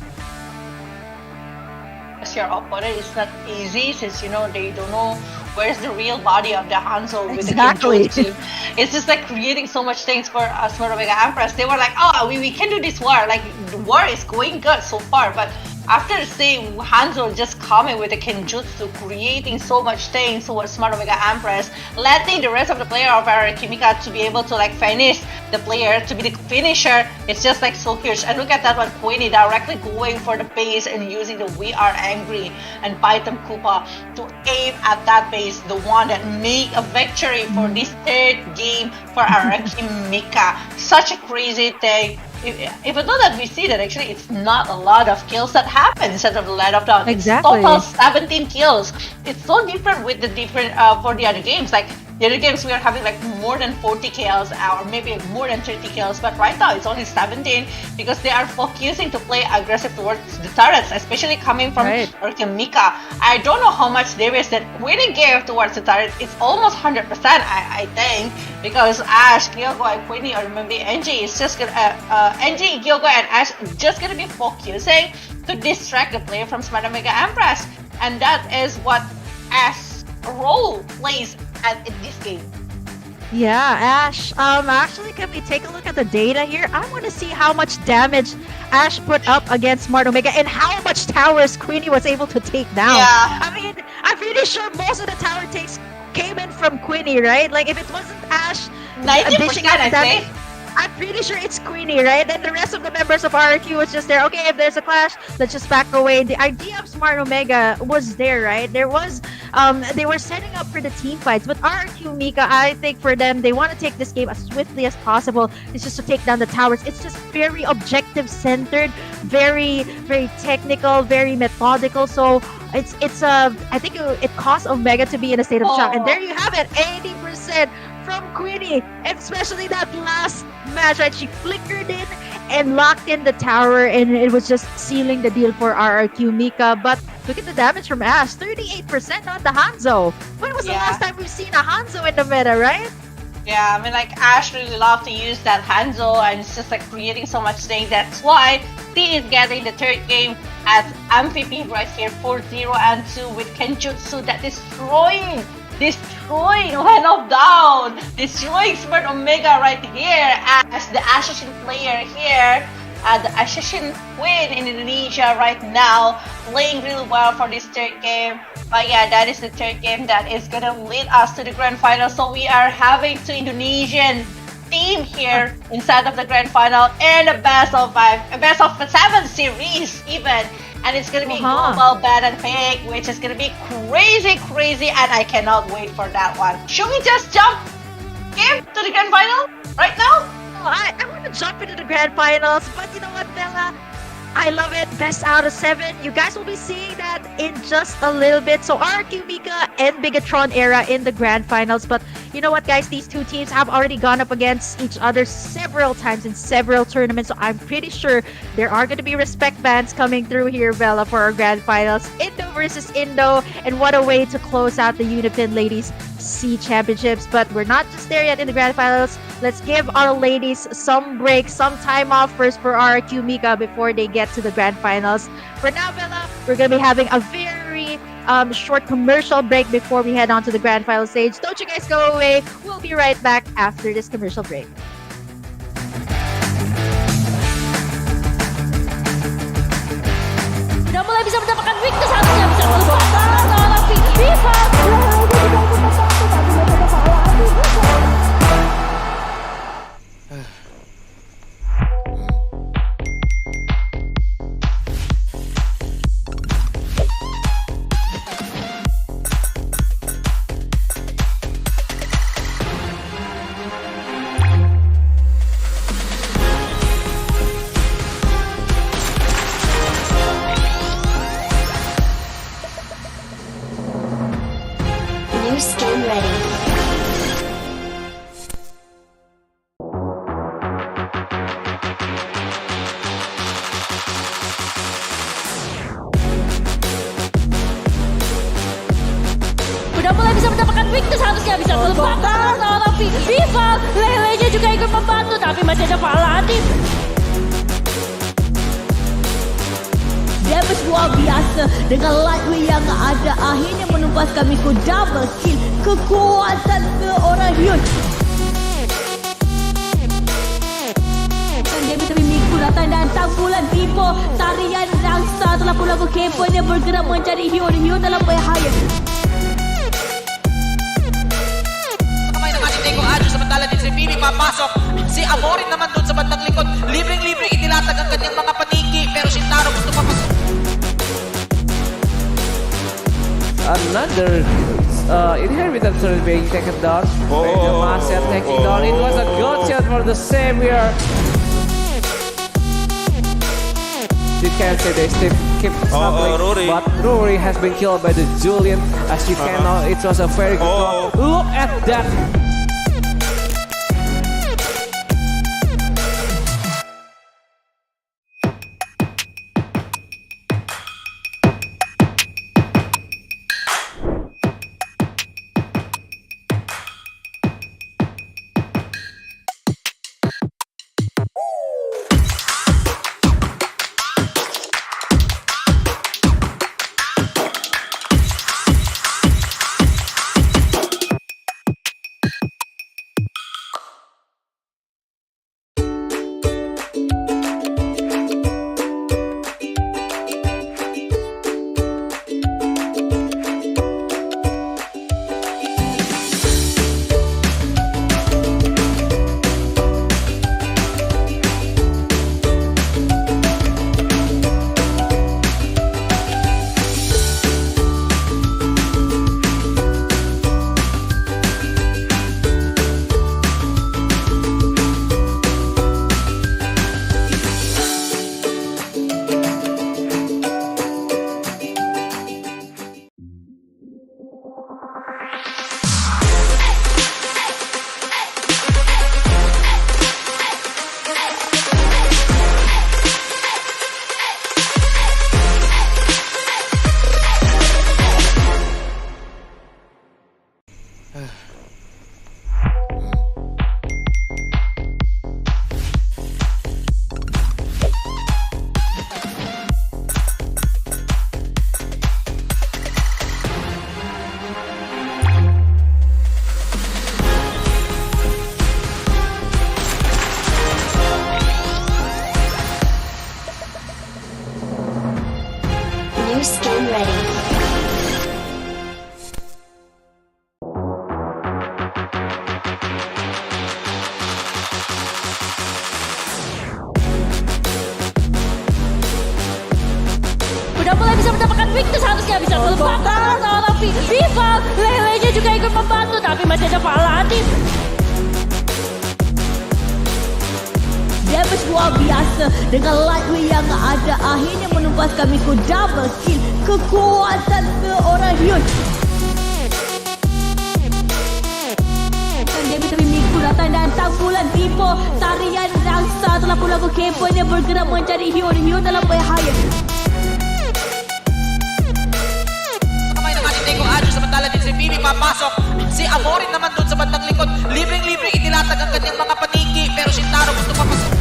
Your opponent is not easy, since they don't know where's the real body of the Hanzo with exactly. the Kinjutsu. It's just like creating so much things for Smart Omega Empress. They were like, oh, we can do this war, like the war is going good so far, but after seeing Hanzo just coming with the Kenjutsu, creating so much things towards Smart Omega Empress, letting the rest of the player of our Kimika to be able to like finish the player, to be the finisher, it's just like so huge. And look at that one, Queenie directly going for the base and using the We Are Angry and Python Koopa to aim at that base, the one that make a victory for this 3rd game for our Kimika. Such a crazy thing. Even though that we see that actually it's not a lot of kills that happen instead of the let of down. Exactly. It's total 17 kills. It's so different with the for the other games. Like the other games we are having like more than 40 kills or maybe more than 30 kills, but right now it's only 17 because they are focusing to play aggressive towards the turrets, especially coming from Mika. I don't know how much there is that winning game towards the turret. It's almost 100%, I think, because Ash, Gyogo, and Queenie, or maybe NG is just gonna NG, Gyogo, and Ash just gonna be focusing to distract the player from Smart Omega Empress, and that is what Ash's role plays in this game. Yeah, Ash. Actually, can we take a look at the data here? I want to see how much damage Ash put up against Smart Omega and how much towers Queenie was able to take down. Yeah. I mean, I'm pretty sure most of the tower takes came in from Queenie, right? Like if it wasn't Ash 90%, dishing out I damage, think. I'm pretty sure it's Queenie, right? And the rest of the members of RQ was just there. Okay, if there's a clash, let's just back away. The idea of Smart Omega was there, right? There was, they were setting up for the team fights. But RQ Mika, I think for them, they want to take this game as swiftly as possible. It's just to take down the towers. It's just very objective centered, very, very technical, very methodical. So it's I think it caused Omega to be in a state of shock. And there you have it, 80% from Queenie, and especially that last match, right? She flickered in and locked in the tower, and it was just sealing the deal for RRQ Mika. But look at the damage from Ash, 38% on the Hanzo. When was the last time we've seen a Hanzo in the meta, right? Yeah, I mean, like, Ash really loved to use that Hanzo, and it's just like creating so much things. That's why he is getting the third game as MVP right here, 4-0 and 2 with Kenjutsu that destroying one of down, destroying Smart Omega right here as the Assassin player here, the Assassin Queen in Indonesia right now, playing really well for this third game. But yeah, that is the third game that is gonna lead us to the grand final. So we are having two Indonesian team here inside of the grand final and a best of 7 series even. And it's gonna be global bad and pick, which is gonna be crazy, and I cannot wait for that one. Should we just jump in to the grand final right now? Oh, I want to jump into the grand finals, but you know what, Bella? I love it. Best out of 7. You guys will be seeing that in just a little bit. So RQ Mika and Bigatron era in the grand finals. But you know what, guys? These two teams have already gone up against each other several times in several tournaments. So I'm pretty sure there are going to be respect bands coming through here, Bella, for our grand finals. Indo versus Indo. And what a way to close out the UniPin Ladies C Championships. But we're not just there yet in the grand finals. Let's give our ladies some break, some time off first for RQ Mika before they get to the grand finals. For now, Bella, we're going to be having a very short commercial break before we head on to the grand final stage. Don't you guys go away. We'll be right back after this commercial break. Udah mulai bisa mendapatkan weakness, harusnya bisa melupakan orang Viva. New skin ready. Udah mulai bisa mendapatkan weakness, harusnya bisa melupakan orang Viva. Lelenya juga ikut membantu, tapi masih ada Paladin. Damage luar biasa dengan lightweight yang ada akhirnya menumpaskan Miko double kill. Kekuatan seorang Hyun. Tapi Miko datang dan tanggulan Vivo. Tarian rangsa telah pun lagu keponya bergerak mencari Hyun. Hyun dalam bahaya. Kamay naman ni Tego Adjo samantala din si Bibi papasok. Si Amorin naman doon sa bandang likod. Libreng-libre itilatag ang kanyang mga paniki. Pero si Taro gusto papasok. Another inhibitor turret being taken down. The Master taking down. It was a good shot for the Savior. You can say they still keep struggling, but Rory has been killed by the Julian. As you can know, it was a very good call. Look at that. seharusnya bisa kelepatan seorang Vival. Lele-nya juga ikut membantu, tapi masih ada Paladin. Damage luar biasa dengan lightweight yang ada akhirnya menumpaskan Miko double kill. Kekuatan seorang Hyun. Damage tapi Miko datang dan tanggulan Vivo. Tarian rangsa telah pula keponya bergerak mencari Hyun. Hyun dalam bahaya. Kamay ng ating Neko Adjo, samantala din si Bibi papasok. Si Amorin naman doon sa bandang likod. Libreng-libre inilatag ang kanyang mga paniki. Pero si Taro gusto papasok.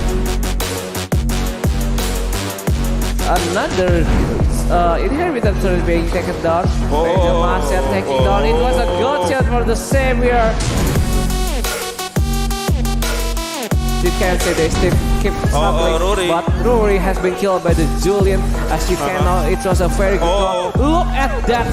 Another inheritance turret being taken down. The Master taking down. It was a good shot for the Savior. You can say they still keep struggling, but Rory has been killed by the Julian. As you can know, it was a very good call. Look at that.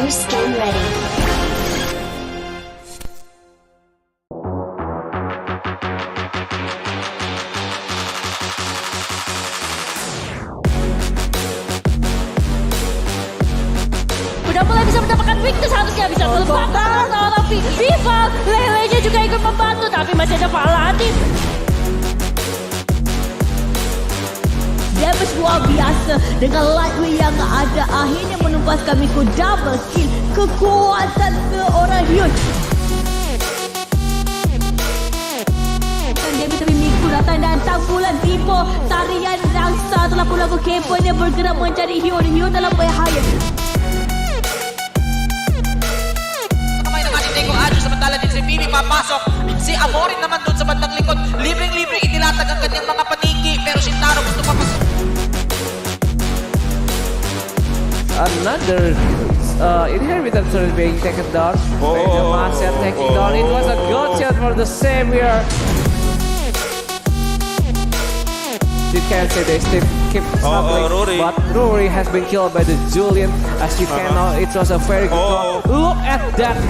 New skin ready. Udah mulai bisa mendapatkan weakness, harusnya bisa kelepatan seorang Vival. Lele-nya juga ikut membantu, tapi masih ada Paladin. Damage luar biasa dengan lightweight yang ada akhirnya menumpaskan Miko double kill. Kekuatan seorang Hyun. Damage tapi Miko datang dan tanggulan Vivo. Tarian rangsa telah pula keponya bergerak mencari Hyun. Hyun dalam bahaya. Kamay ng ating Neko Adjo, samantala din si Bibi papasok. Si Amorin naman doon sa bandang likod. Libreng-libre inilatag ang kanyang mga paniki. Pero si Taro gusto papasok. Another inheritance turret being taken down. The Master taking down. It was a good shot for the Savior. You can say they still keep struggling, but Rory has been killed by the Julian. As you can know, it was a very good call. Look at that.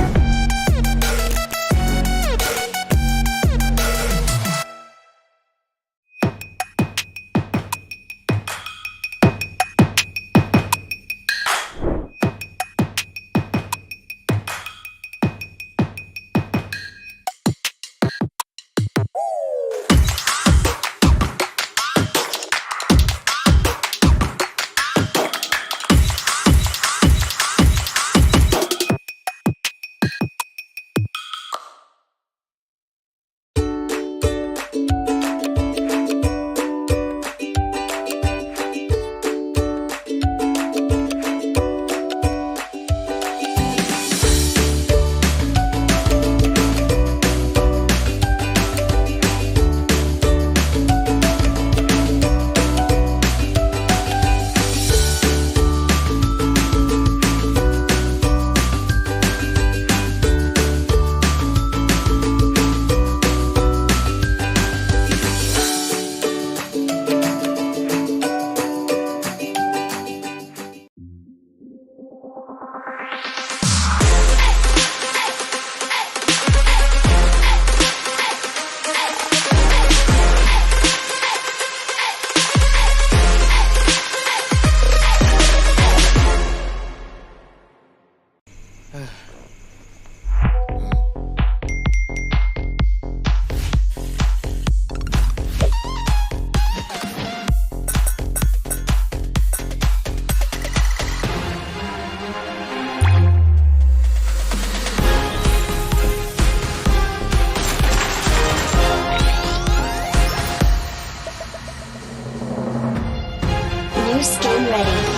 ready.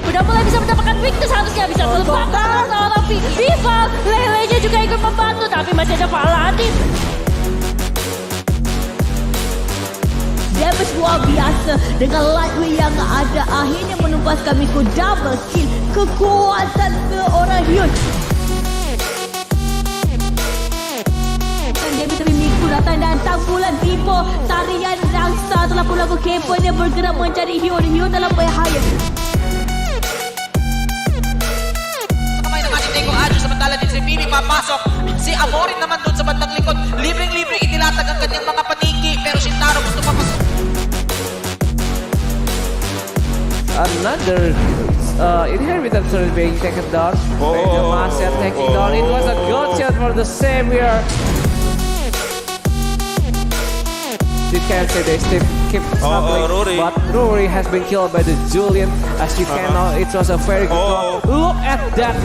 Udah mulai bisa mendapatkan weakness, harusnya bisa terbakar seorang Viva. Lele-nya juga ikut membantu, tapi masih ada Paladin. Damage luar biasa dengan lightweight yang ada akhirnya menumpaskan Miko double kill. Kekuatan seorang Hyun. Dan dia tapi Miko datang dan tanggulan Vivo. Tarian rangsa telah pun lagu K-pop yang bergerak mencari Hyun. Hyun dalam bahaya. Kamay ng ating Tego Adjo samantala din si Bibi papasok. Si Amorin naman doon sa bandang likod. Libreng-libre itilatag ang kanyang mga paniki. Pero si Taro gusto papasok. Another inheritance is being taken down. The Masya taking down. It was a good shot for the Savior. You can see they still keep struggling, but Rory has been killed by the Julian. As you can know, it was a very good call. Look at that.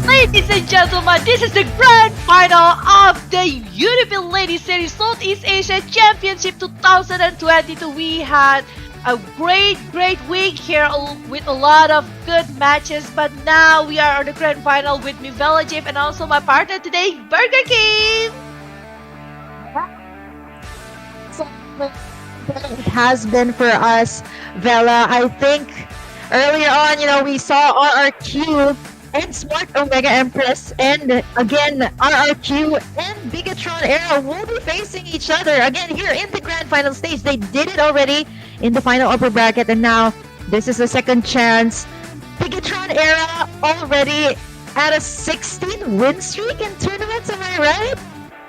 Ladies and gentlemen, this is the grand final of the UniPin Ladies Series Southeast Asia Championship 2022. We had a great week here with a lot of good matches, but now we are on the grand final with me, Velajip, and also my partner today, Burger King. It has been for us, Vela. I think earlier on, we saw RRQ and Smart Omega Empress, and again, RRQ and Bigatron Era will be facing each other again here in the grand final stage. They did it already in the final upper bracket, and now this is the second chance. Bigatron Era already at a 16 win streak in tournaments, am I right?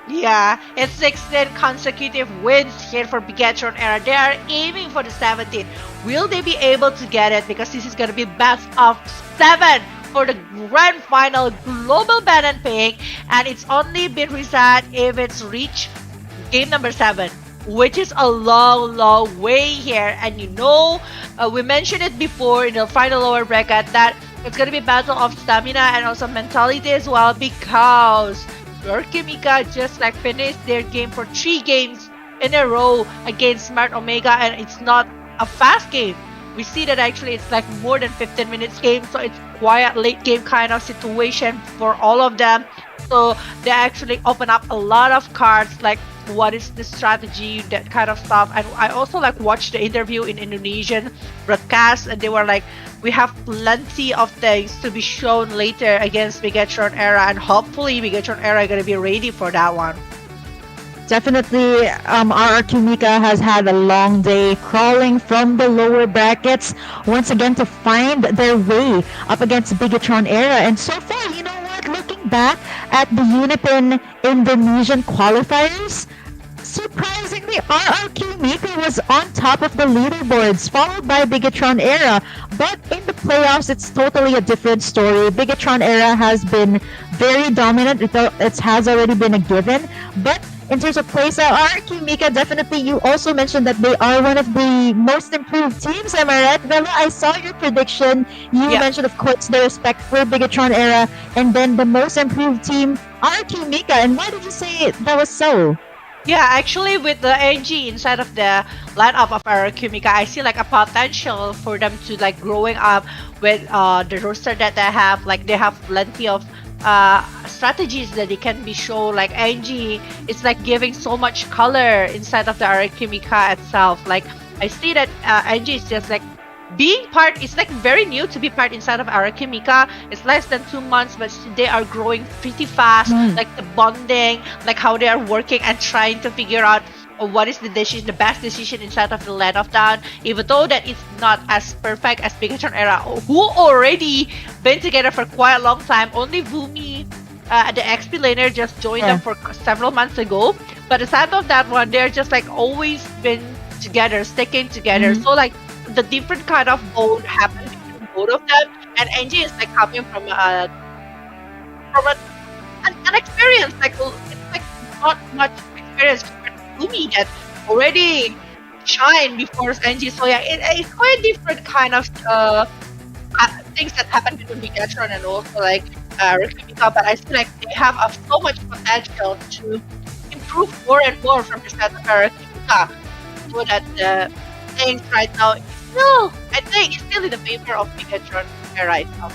Yeah, it's 16 consecutive wins here for Bigatron Era. They are aiming for the 17. Will they be able to get it? Because this is going to be best of 7 for the grand final global ban and paying, and it's only been reset if it's reached game number 7, which is a long way here. And we mentioned it before in the final lower bracket that it's going to be battle of stamina and also mentality as well, because Kimika just finished their game for 3 games in a row against Smart Omega, and it's not a fast game. We see that actually it's more than 15 minutes game, so it's quite a late game kind of situation for all of them. So they actually open up a lot of cards, like what is the strategy, that kind of stuff. And I also watched the interview in Indonesian broadcast, and they were like, we have plenty of things to be shown later against Bigatron Era, and hopefully Bigatron Era are gonna be ready for that one. Definitely, RRQ Mika has had a long day crawling from the lower brackets once again to find their way up against Bigatron Era. And so far, you know what? Looking back at the UniPin Indonesian qualifiers, surprisingly, RRQ Mika was on top of the leaderboards, followed by Bigatron Era. But in the playoffs, it's totally a different story. Bigatron Era has been very dominant. It has already been a given. But in terms of playstyle, RRQ Mika, definitely, you also mentioned that they are one of the most improved teams. Am I right, Bella? I saw your prediction. You mentioned, of course, the respect for Bigatron Era, and then the most improved team, RRQ Mika. And why did you say that was so? Yeah, actually, with the NG inside of the lineup of RRQ Mika, I see a potential for them to growing up with the roster that they have. They have plenty of strategies that they can be shown. NG, it's giving so much color inside of the RRQ Mika itself. I see that NG is just being part. It's very new to be part inside of RRQ Mika. It's less than 2 months, but they are growing pretty fast. The bonding, how they are working and trying to figure out what is the best decision inside of the land of down, even though that it's not as perfect as Bigatron Era, who already been together for quite a long time. Only Vumi, the XP laner, just joined them for several months ago. But aside of that one, they're just always been together, sticking together. So the different kind of bond happened between both of them, and NG is coming from an experience. It's not much experience Lumi that already shine before NG. So yeah, it's quite a different kind of things that happen between Bigatron and also Mika. But I feel they have so much potential to improve more and more from the set of Mika, so that the things right now I think it's still in the favor of Bigatron right now.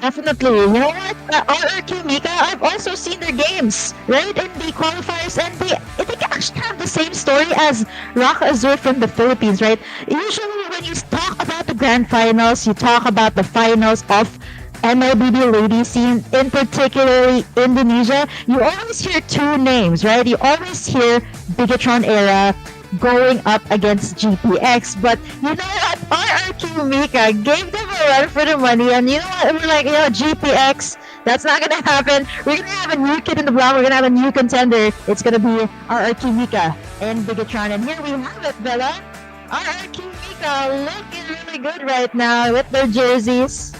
Definitely. You know what? RRQ Mika, I've also seen their games, right? In the qualifiers, and they actually have the same story as Rock Azur from the Philippines, right? Usually when you talk about the grand finals, you talk about the finals of MLBB ladies scene, in particularly Indonesia, you always hear 2 names, right? You always hear Bigatron Era going up against GPX, but you know what? RRQ Mika gave them a run for the money, and you know what? We're GPX, that's not gonna happen. We're gonna have a new kid in the block. We're gonna have a new contender. It's gonna be RRQ Mika and Bigatron, and here we have it, Bella. RRQ Mika looking really good right now with their jerseys.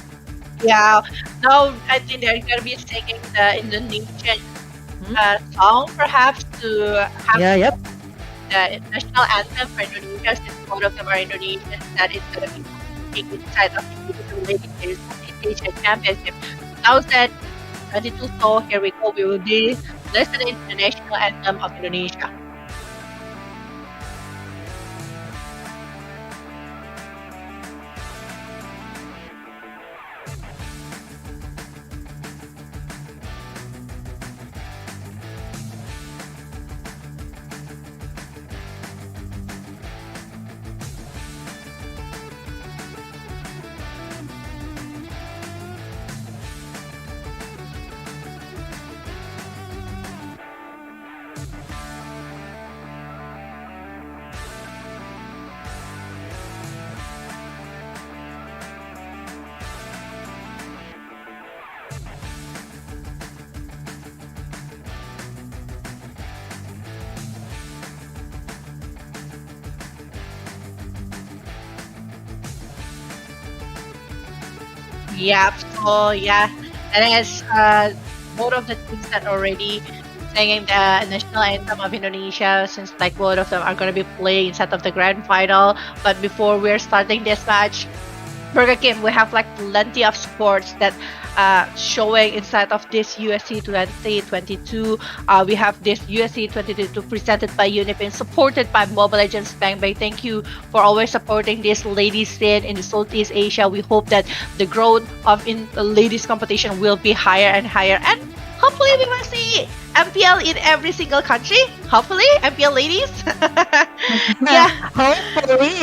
Yeah, now I think they're gonna be singing the Indonesian song, perhaps, to have the national anthem for Indonesia, since both of them are Indonesian, that is going to be inside of the Ladies Series Asia Championship. 2022. So here we go. We will be listening to the national anthem of Indonesia. Yep. So yeah, that is both of the teams that already singing the national anthem of Indonesia, since like both of them are going to be playing instead of the grand final. But before we're starting this match, Burger King, we have like plenty of sports that showing inside of this USC 2022. We have this USC 2022 presented by UniPin, supported by Mobile Legends Bang Bang. Thank you for always supporting this ladies scene in the Southeast Asia. We hope that the growth of in the ladies competition will be higher and higher, and hopefully we will see MPL in every single country. Hopefully, MPL ladies. Yeah. Hopefully,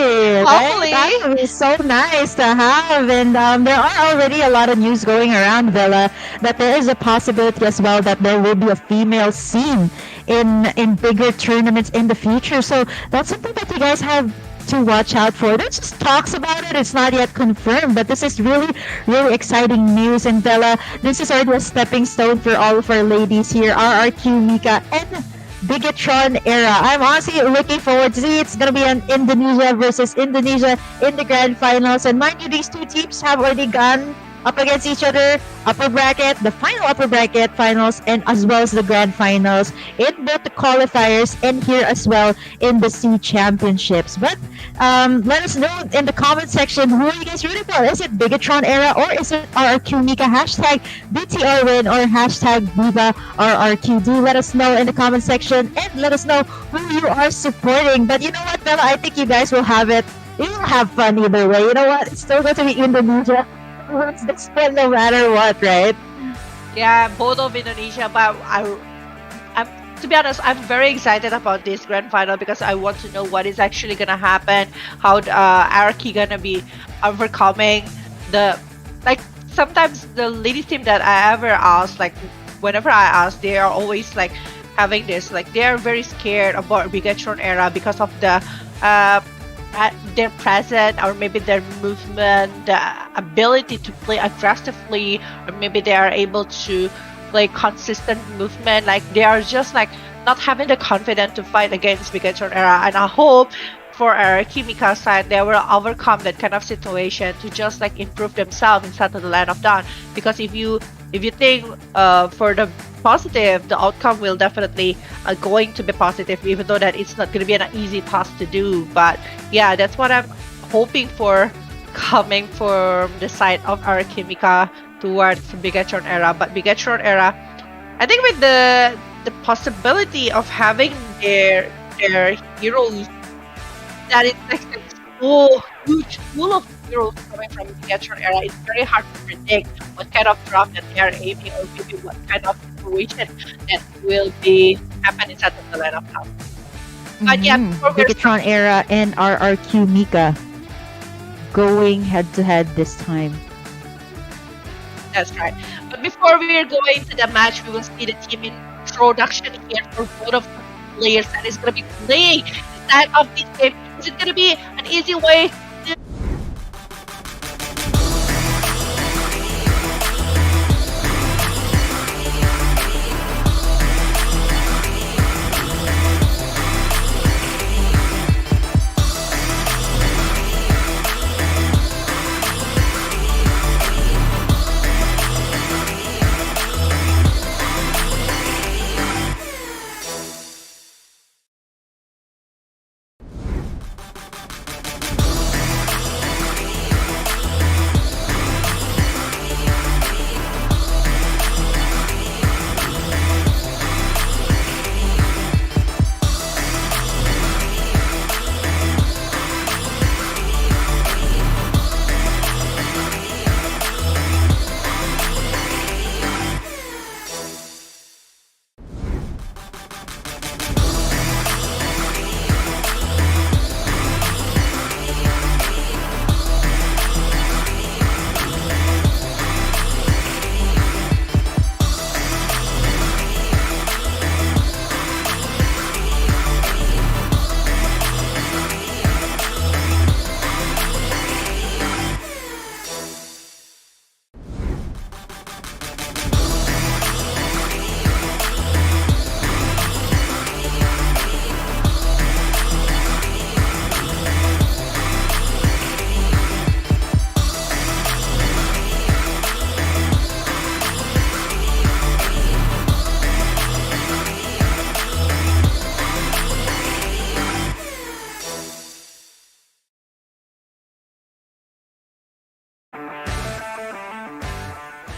Hopefully. right? That would be so nice to have. And there are already a lot of news going around, Villa, that there is a possibility as well that there will be a female scene in bigger tournaments in the future. So that's something that you guys have to watch out for. There's just talks about it. It's not yet confirmed, but this is really, really exciting news. And Bella, this is already a stepping stone for all of our ladies here, RRQ, Mika, and Bigatron era. I'm honestly looking forward to see. It's gonna be an Indonesia versus Indonesia in the grand finals. And mind you, these two teams have already gone up against each other, upper bracket, the final upper bracket finals, and as well as the grand finals in both the qualifiers and here as well in the C championships. But let us know in the comment section, who are you guys rooting for? Is it Bigatron era or is it RRQ Mika? Hashtag BTR win or hashtag Viva RRQ. Do let us know in the comment section and let us know who you are supporting. But you know what, Bella? I think you guys will have it. You will have fun either way. You know what? It's still going to be Indonesia. It's this fun no matter what, right? Yeah, both of Indonesia, but I'm to be honest, I'm very excited about this grand final because I want to know what is actually gonna happen, how Araki gonna be overcoming the like. Sometimes the ladies team that I ever ask, like whenever I ask, they are always like having this, like they are very scared about Bigatron era because of the their present or maybe their movement, the ability to play aggressively, or maybe they are able to play consistent movement. Like they are just like not having the confidence to fight against Bigatron era. And I hope for our Kimika's side, they will overcome that kind of situation to just like improve themselves inside of the land of dawn. Because if you think for the positive, the outcome will definitely going to be positive, even though that it's not going to be an easy task to do. But yeah, that's what I'm hoping for coming from the side of our Kimika towards Bigatron era. But Bigatron era, I think with the possibility of having their heroes that it's like so huge, full of heroes coming from the Bigatron era, it's very hard to predict what kind of draft that they are aiming or maybe what kind of situation that will be happening inside of the lineup now. But yeah, Bigatron era and RRQ Mika going head to head this time. That's right. But before we are going to the match, we will see the team introduction here for both of the players that is going to be playing inside of this game. Is it going to be an easy way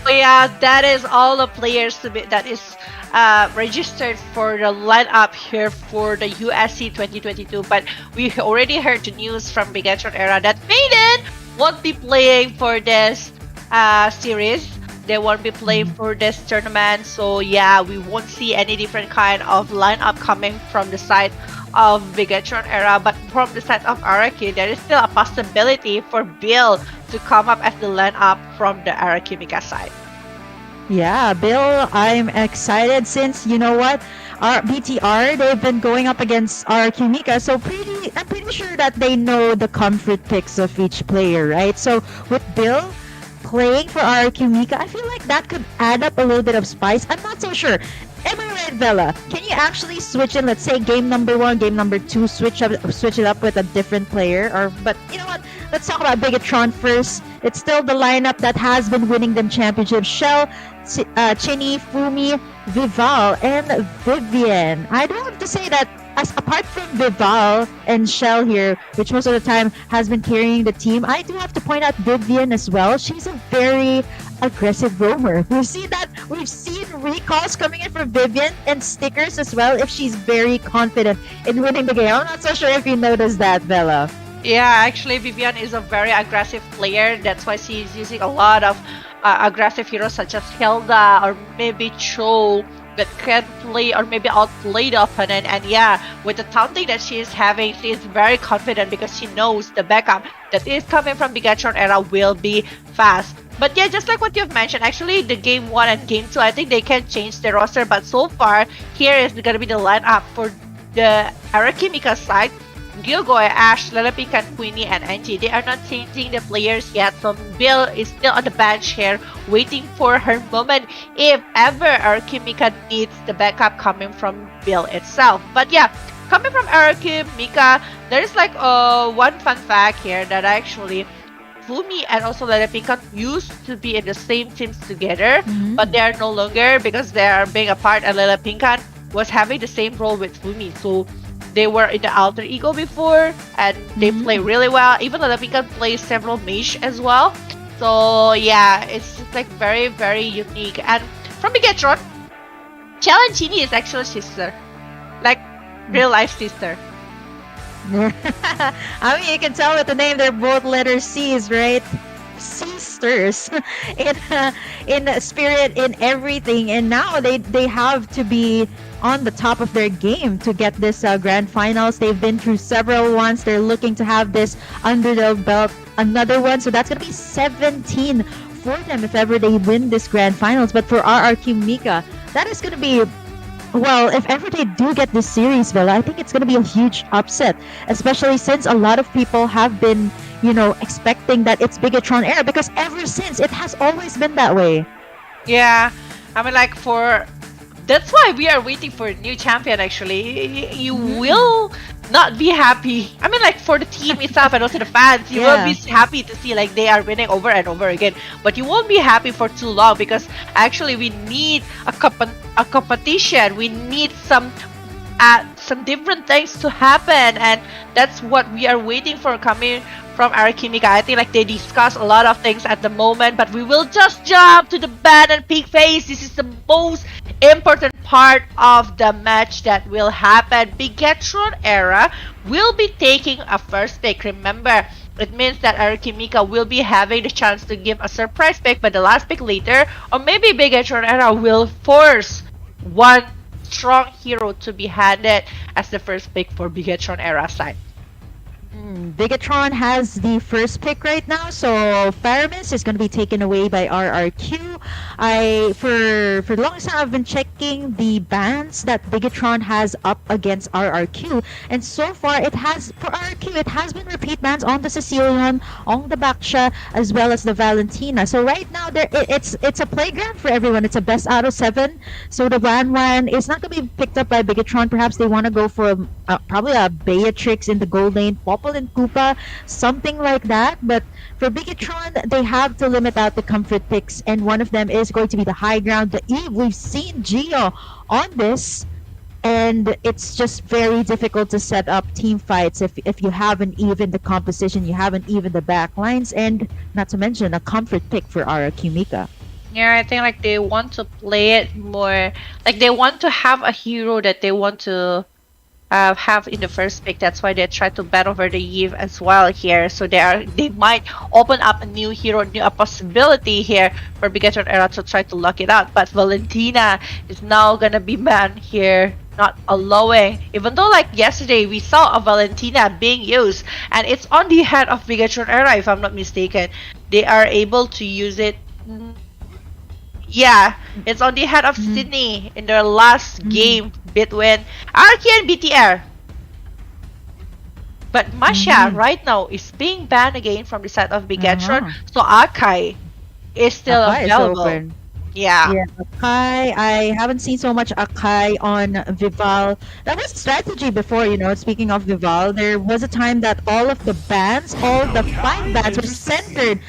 So yeah, that is all the players that is registered for the lineup here for the USC 2022. But we already heard the news from Bigatron Era that Maiden won't be playing for this series. They won't be playing for this tournament. So yeah, we won't see any different kind of lineup coming from the side of Bigatron Era. But from the side of Araki, there is still a possibility for Bill to come up as the lineup from the Arakimika side. Yeah, Bill, I'm excited since you know what, our BTR they've been going up against our Kimika, so I'm pretty sure that they know the comfort picks of each player, right? So with Bill playing for our Kimika, I feel like that could add up a little bit of spice. I'm not so sure. Am I right, Bella? Can you actually switch in, let's say, game number 1, game number 2, switch it up with a different player? But you know what? Let's talk about Bigatron first. It's still the lineup that has been winning them championships. Shell, Chinny, Fumi, Vival, and Vivian. I do have to say that apart from Vival and Shell here, which most of the time has been carrying the team, I do have to point out Vivian as well. She's a very aggressive roamer. We've seen recalls coming in from Vivian and stickers as well if she's very confident in winning the game. I'm not so sure if you noticed that, Bella. Yeah, actually, Vivian is a very aggressive player. That's why she's using a lot of aggressive heroes such as Hilda or maybe Cho that can play or maybe outplay the opponent. And yeah, with the taunting that she is having, she is very confident because she knows the backup that is coming from Bigatron Era will be fast. But yeah, just like what you've mentioned, actually the game 1 and game 2, I think they can change the roster. But so far, here is going to be the lineup for the Arakimika side. Gilgoy, Ash, Lalapikan, Queenie, and Angie. They are not changing the players yet. So Bill is still on the bench here, waiting for her moment if ever Arakimika needs the backup coming from Bill itself. But yeah, coming from Arakimika, there's like one fun fact here that actually Fumi and also Lalapikan used to be in the same teams together, but they are no longer because they are being apart, and Lalapikan was having the same role with Fumi. So they were in the alter ego before and they play really well. Even though Lalapikan plays several mage as well. So yeah, it's just like very, very unique. And from Bigatron, Chell and Chini is actually sister. Like real life sister. I mean, you can tell with the name, they're both letter C's, right? Sisters in spirit, in everything, and now they have to be on the top of their game to get this grand finals. They've been through several ones. They're looking to have this under their belt, another one. So that's gonna be 17 for them if ever they win this grand finals. But for RRQ Mika, that is gonna be, well, if ever they do get this series, Villa, I think it's gonna be a huge upset, especially since a lot of people have been, you know, expecting that it's Bigatron Era, because ever since it has always been that way. Yeah, I mean, like that's why we are waiting for a new champion. Actually, you will not be happy. I mean, like for the team itself and also the fans, you will be happy to see like they are winning over and over again. But you won't be happy for too long because actually we need a competition. We need some different things to happen, and that's what we are waiting for coming from Arakimika. I think like they discuss a lot of things at the moment, but we will just jump to the ban and pig face. This is the most important part of the match that will happen. Bigatron Era will be taking a first pick. Remember, it means that Arakimika will be having the chance to give a surprise pick, but the last pick later, or maybe Bigatron Era will force one strong hero to be handed as the first pick for Bigatron Era side. Bigatron has the first pick right now, so Faramis is going to be taken away by RRQ. For the longest time, I've been checking the bans that Bigatron has up against RRQ, and so far it has, for RRQ, it has been repeat bans on the Sicilian, on the Baksha, as well as the Valentina. So right now, it's a playground for everyone. It's a best out of 7. So the ban one is not going to be picked up by Bigatron. Perhaps they want to go for probably a Beatrix in the gold lane, Popple and Koopa, something like that. But for Bigatron, they have to limit out the comfort picks, and one of them is going to be the high ground, the Eve. We've seen Gio on this, and it's just very difficult to set up team fights if you haven't even the composition, you haven't even the back lines, and not to mention a comfort pick for Arakimika. Yeah, I think like they want to play it more. Like they want to have a hero that they want to have in the first pick. That's why they try to bet over the Eve as well here. So they might open up a new hero, a possibility here for Bigatron Era to try to lock it out. But Valentina is now gonna be banned here, not allowing. Even though like yesterday we saw a Valentina being used, and it's on the head of Bigatron Era, if I'm not mistaken. They are able to use it. Yeah, it's on the head of Sydney in their last game between Arky and BTR. But Masha right now is being banned again from the side of Bigatron, so Akai is still Akai is available. open. Yeah. Yeah, Akai. I haven't seen so much Akai on Vival. That was a strategy before, you know. Speaking of Vival, there was a time that all of the bans, all the 5 bans were centered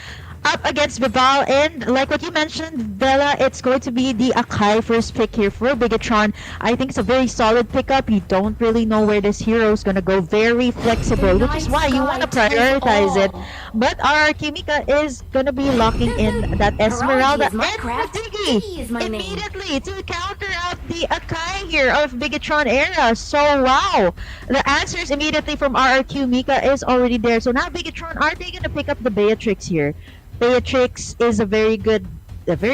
up against Vival, and like what you mentioned, Bella, it's going to be the Akai first pick here for Bigatron. I think it's a very solid pickup. You don't really know where this hero is going to go. Very flexible, which is why you want to prioritize it. But our Kimika is going to be locking in that Esmeralda and Diggy is my name. immediately to counter out the Akai here of Bigatron Era. So wow, the answers immediately from RRQ Mika is already there. So now Bigatron, are they going to pick up the Beatrix here? Beatrix is a very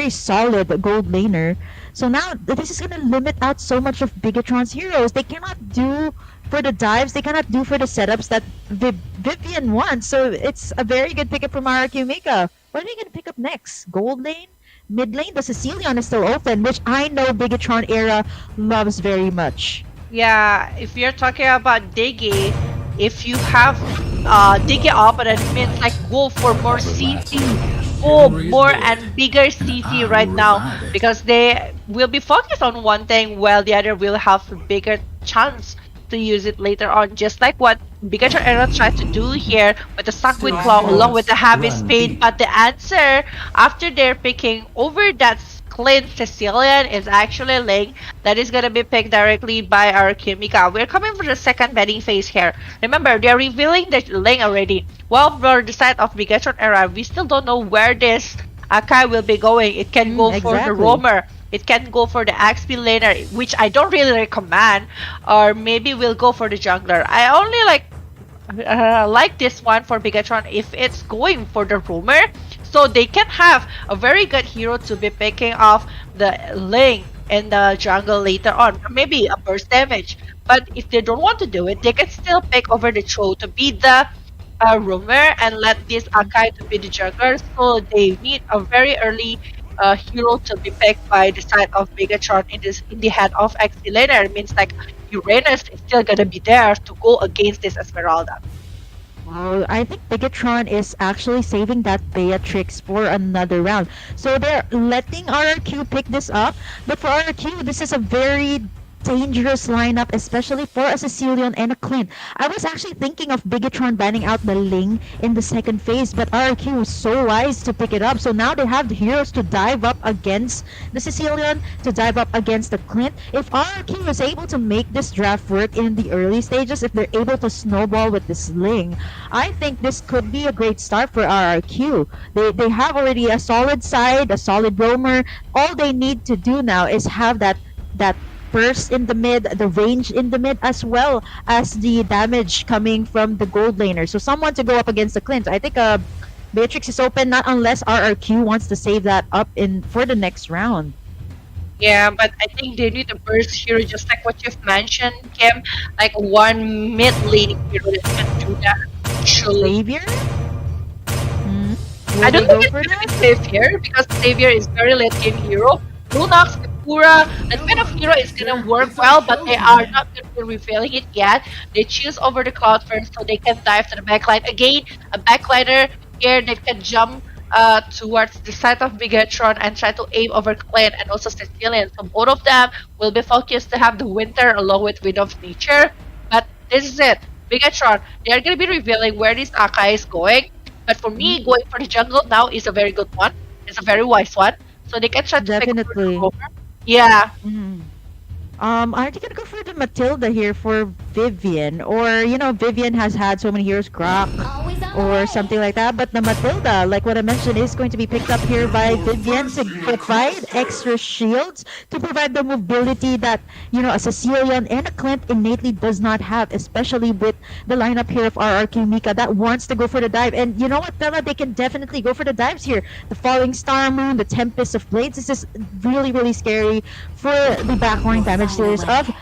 solid gold laner. So now this is gonna limit out so much of Bigatron's heroes. They cannot do for the dives, they cannot do for the setups that Vivian wants. So it's a very good pickup from RRQ Mika. What are they gonna pick up next? Gold lane? Mid lane? The Sicilian is still open, which I know Bigatron Era loves very much. Yeah, if you're talking about Diggy, if you have Diggy up, and it means like go for more CC, go more and bigger CC right now, because they will be focused on one thing while the other will have a bigger chance to use it later on, just like what Bigatron Era tried to do here with the Suckwind Claw along with the Heavy Spade. But the answer after they're picking over that Clint Sicilian is actually Ling that is gonna be picked directly by our Kimika. We're coming for the second betting phase here. Remember, they're revealing the Ling already. Well, for the side of Bigatron Era, we still don't know where this Akai will be going. It can go for the Exactly. roamer. It can go for the XP laner, which I don't really recommend. Or maybe we'll go for the jungler. I only like this one for Bigatron if it's going for the roamer, so they can have a very good hero to be picking off the Ling in the jungle later on, or maybe a burst damage. But if they don't want to do it, they can still pick over the Cho to be the roamer and let this Akai to be the jungler. So they need a very early hero to be picked by the side of Bigatron in the head of XP laner. It means like Uranus is still gonna be there to go against this Esmeralda. Wow, I think Bigatron is actually saving that Beatrix for another round. So they're letting RRQ pick this up, but for RRQ, this is a very dangerous lineup, especially for a Sicilian and a Clint. I was actually thinking of Bigatron banning out the Ling in the second phase, but RRQ was so wise to pick it up. So now they have the heroes to dive up against the Sicilian, to dive up against the Clint. If RRQ is able to make this draft work in the early stages, if they're able to snowball with this Ling, I think this could be a great start for RRQ. They have already a solid side, a solid roamer. All they need to do now is have that burst in the mid, the range in the mid, as well as the damage coming from the gold laner. So someone to go up against the Clint. I think Beatrix is open, not unless RRQ wants to save that up in for the next round. Yeah, but I think they need a burst hero, just like what you've mentioned, Kim. Like one mid lane hero that can do that. Actually, Savior? I don't go think for it's gonna that? be Savior because Savior is very late game hero. Lunox, Sakura, that kind of hero is gonna work well, but they are not gonna be revealing it yet. They choose over the cloud first so they can dive to the backline. Again, a backliner here that can jump towards the side of Bigatron and try to aim over Clint and also Sicilian. So both of them will be focused to have the Winter along with Wind of Nature. But this is it. Bigatron, they are gonna be revealing where this Akai is going. But for me, going for the jungle now is a very good one. It's a very wise one. So they can try to pick over the Definitely. roamer. Yeah. Are they gonna go for the Matilda here for Vivian? Or, Vivian has had so many heroes, Grok, Always on. or something like that. But the Matilda, like what I mentioned, is going to be picked up here by Vivian to provide extra shields to provide the mobility that, you know, a Cecilian and a Clint innately does not have, especially with the lineup here of RRQ Mika that wants to go for the dive. And you know what, Bella, they can definitely go for the dives here. The Falling Star Moon, the Tempest of Blades. This is really, really scary for the backline damage series of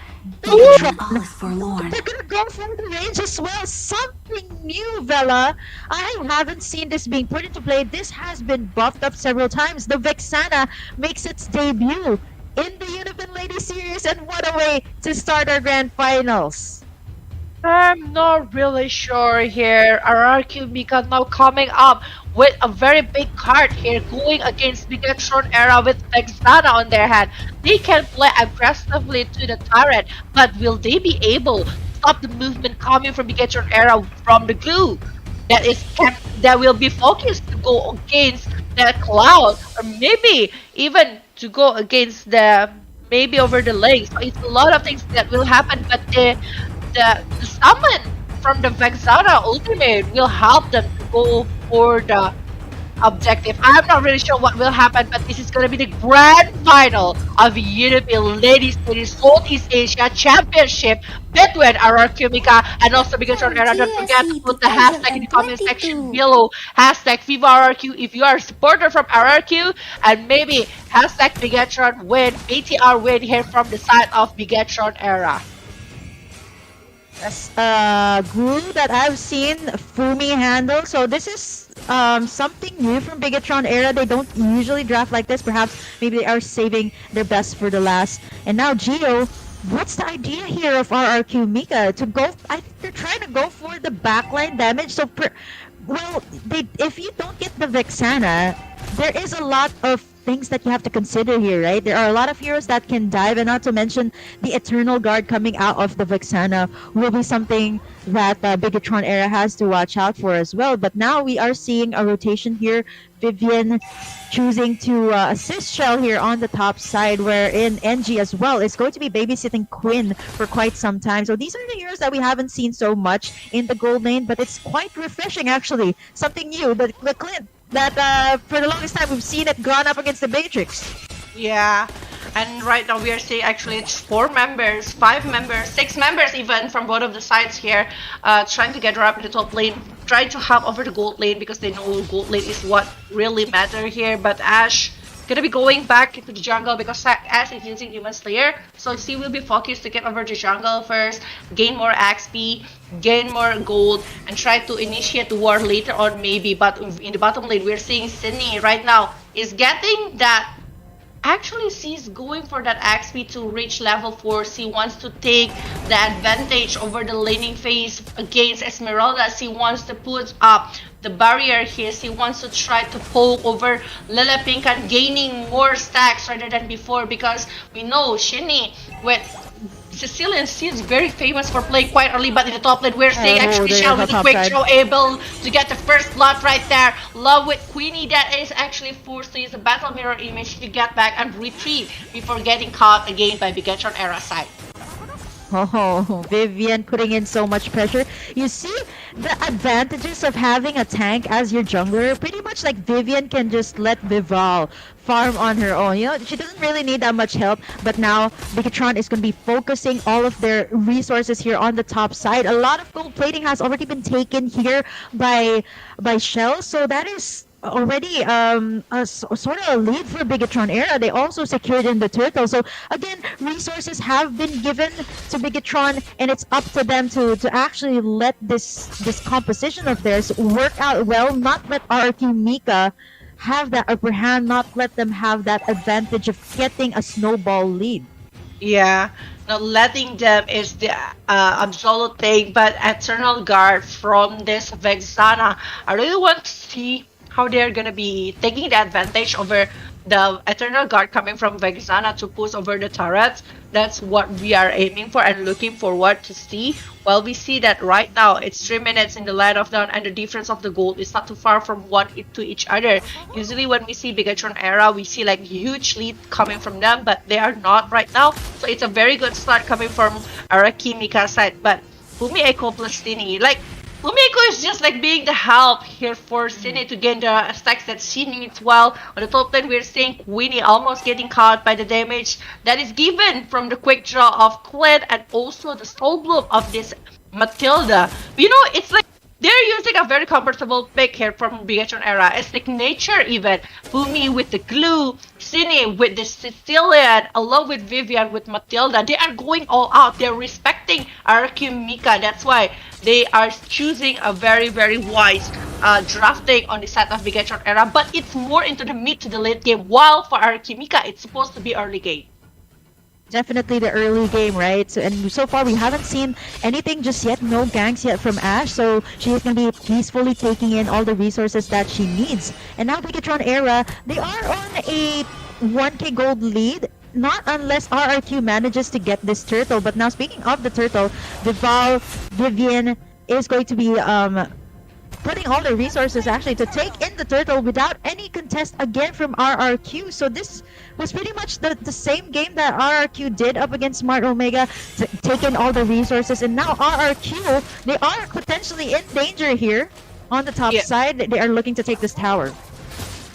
Bigatron. All is forlorn. They're gonna go for the range as well. Something new, Vela. I haven't seen this being put into play. This has been buffed up several times. The Vexana makes its debut in the UniPin Ladies Series, and what a way to start our grand finals. I'm not really sure here. RRQ Mika now coming up with a very big card here, going against Bigatron Era with Vexana on their hand. They can play aggressively to the turret, but will they be able to stop the movement coming from Bigatron Era from the glue? That will be focused to go against the cloud, or maybe even to go against the maybe over the legs. So it's a lot of things that will happen, but the summon from the Vexana ultimate will help them to go for the objective. I'm not really sure what will happen, but this is going to be the grand final of UniPin Ladies Series Southeast Asia Championship between RRQ Mika and also Bigatron Era. Don't forget to put the hashtag in the comment section below. Hashtag VivaRRQ if you are a supporter from RRQ, and maybe hashtag Bigatron win, BTR win here from the side of Bigatron Era. Yes, glue that I've seen Fumi handle. So this is something new from Bigatron Era. They don't usually draft like this. Perhaps maybe they are saving their best for the last. And now Geo, what's the idea here of RRQ Mika to go? I think they're trying to go for the backline damage. So if you don't get the Vexana, there is a lot of things that you have to consider here, right? There are a lot of heroes that can dive, and not to mention the Eternal Guard coming out of the Vexana will be something that Bigatron Era has to watch out for as well. But now we are seeing a rotation here. Vivian choosing to assist Shell here on the top side, wherein NG as well is going to be babysitting Quinn for quite some time. So these are the heroes that we haven't seen so much in the gold lane, but it's quite refreshing actually. Something new, the Clint that for the longest time we've seen it gone up against the Matrix. Yeah, and right now we are seeing actually it's 4 members, 5 members, 6 members even from both of the sides here, trying to get her up in the top lane, trying to help over the gold lane because they know gold lane is what really matter here. But Ash gonna be going back into the jungle because Ash is using Human Slayer, so she will be focused to get over the jungle first, gain more XP, gain more gold, and try to initiate the war later on maybe. But in the bottom lane, we're seeing Sydney right now is getting that. Actually, she's going for that XP to reach level 4. She wants to take the advantage over the laning phase against Esmeralda. She wants to put up the barrier here. She wants to try to poke over Lilipinkan, gaining more stacks rather than before, because we know Shinny with Sicilian, she's very famous for playing quite early, but in the top lane we're seeing actually Shell with a quick throw able to get the first blood right there. Love with Queenie that is actually forced to use a battle mirror image to get back and retreat before getting caught again by Bigatron Era side. Oh, Vivian putting in so much pressure. You see the advantages of having a tank as your jungler. Pretty much like Vivian can just let Vival farm on her own. You know, she doesn't really need that much help. But now Bigatron is going to be focusing all of their resources here on the top side. A lot of gold plating has already been taken here by Shell. So that is already a sort of a lead for Bigatron Era. They also secured in the turtle. So again, resources have been given to Bigatron, and it's up to them to actually let this composition of theirs work out well. Not let RRQ Mika have that upper hand. Not let them have that advantage of getting a snowball lead. Yeah, not letting them is the absolute thing. But Eternal Guard from this Vexana, I really want to see how they're gonna be taking the advantage over the Eternal Guard coming from Vexana to push over the turrets. That's what we are aiming for and looking forward to see. Well, we see that right now it's 3 minutes in the light of dawn, and the difference of the gold is not too far from one to each other. Usually when we see Bigatron Era, we see like huge lead coming from them, but they are not right now. So it's a very good start coming from RRQ Mika side. But Fumi Echo plus Tini, like Fumiko is just like being the help here for Cine to gain the stacks that she needs. While on the top lane, we're seeing Queenie almost getting caught by the damage that is given from the quick draw of Clint and also the soul bloom of this Matilda. You know, it's like they're using a very comfortable pick here from Bigatron era. It's like nature even. Fumi with the glue, Cine with the Sicilian, along with Vivian with Matilda. They are going all out. They're respecting RQ Mika. That's why they are choosing a very, very wise drafting on the side of Bigatron era. But it's more into the mid to the late game. While for RQ Mika, it's supposed to be early game. Definitely the early game, right? So far we haven't seen anything just yet, no ganks yet from Ashe, so she's gonna be peacefully taking in all the resources that she needs. And now Bigatron era, they are on a 1k gold lead, not unless RRQ manages to get this turtle. But now speaking of the turtle, Vivian is going to be putting all the resources actually to take in the turtle without any contest again from RRQ. So this was pretty much the same game that RRQ did up against Smart Omega, take in all the resources, and now RRQ, they are potentially in danger here on the top side. They are looking to take this tower.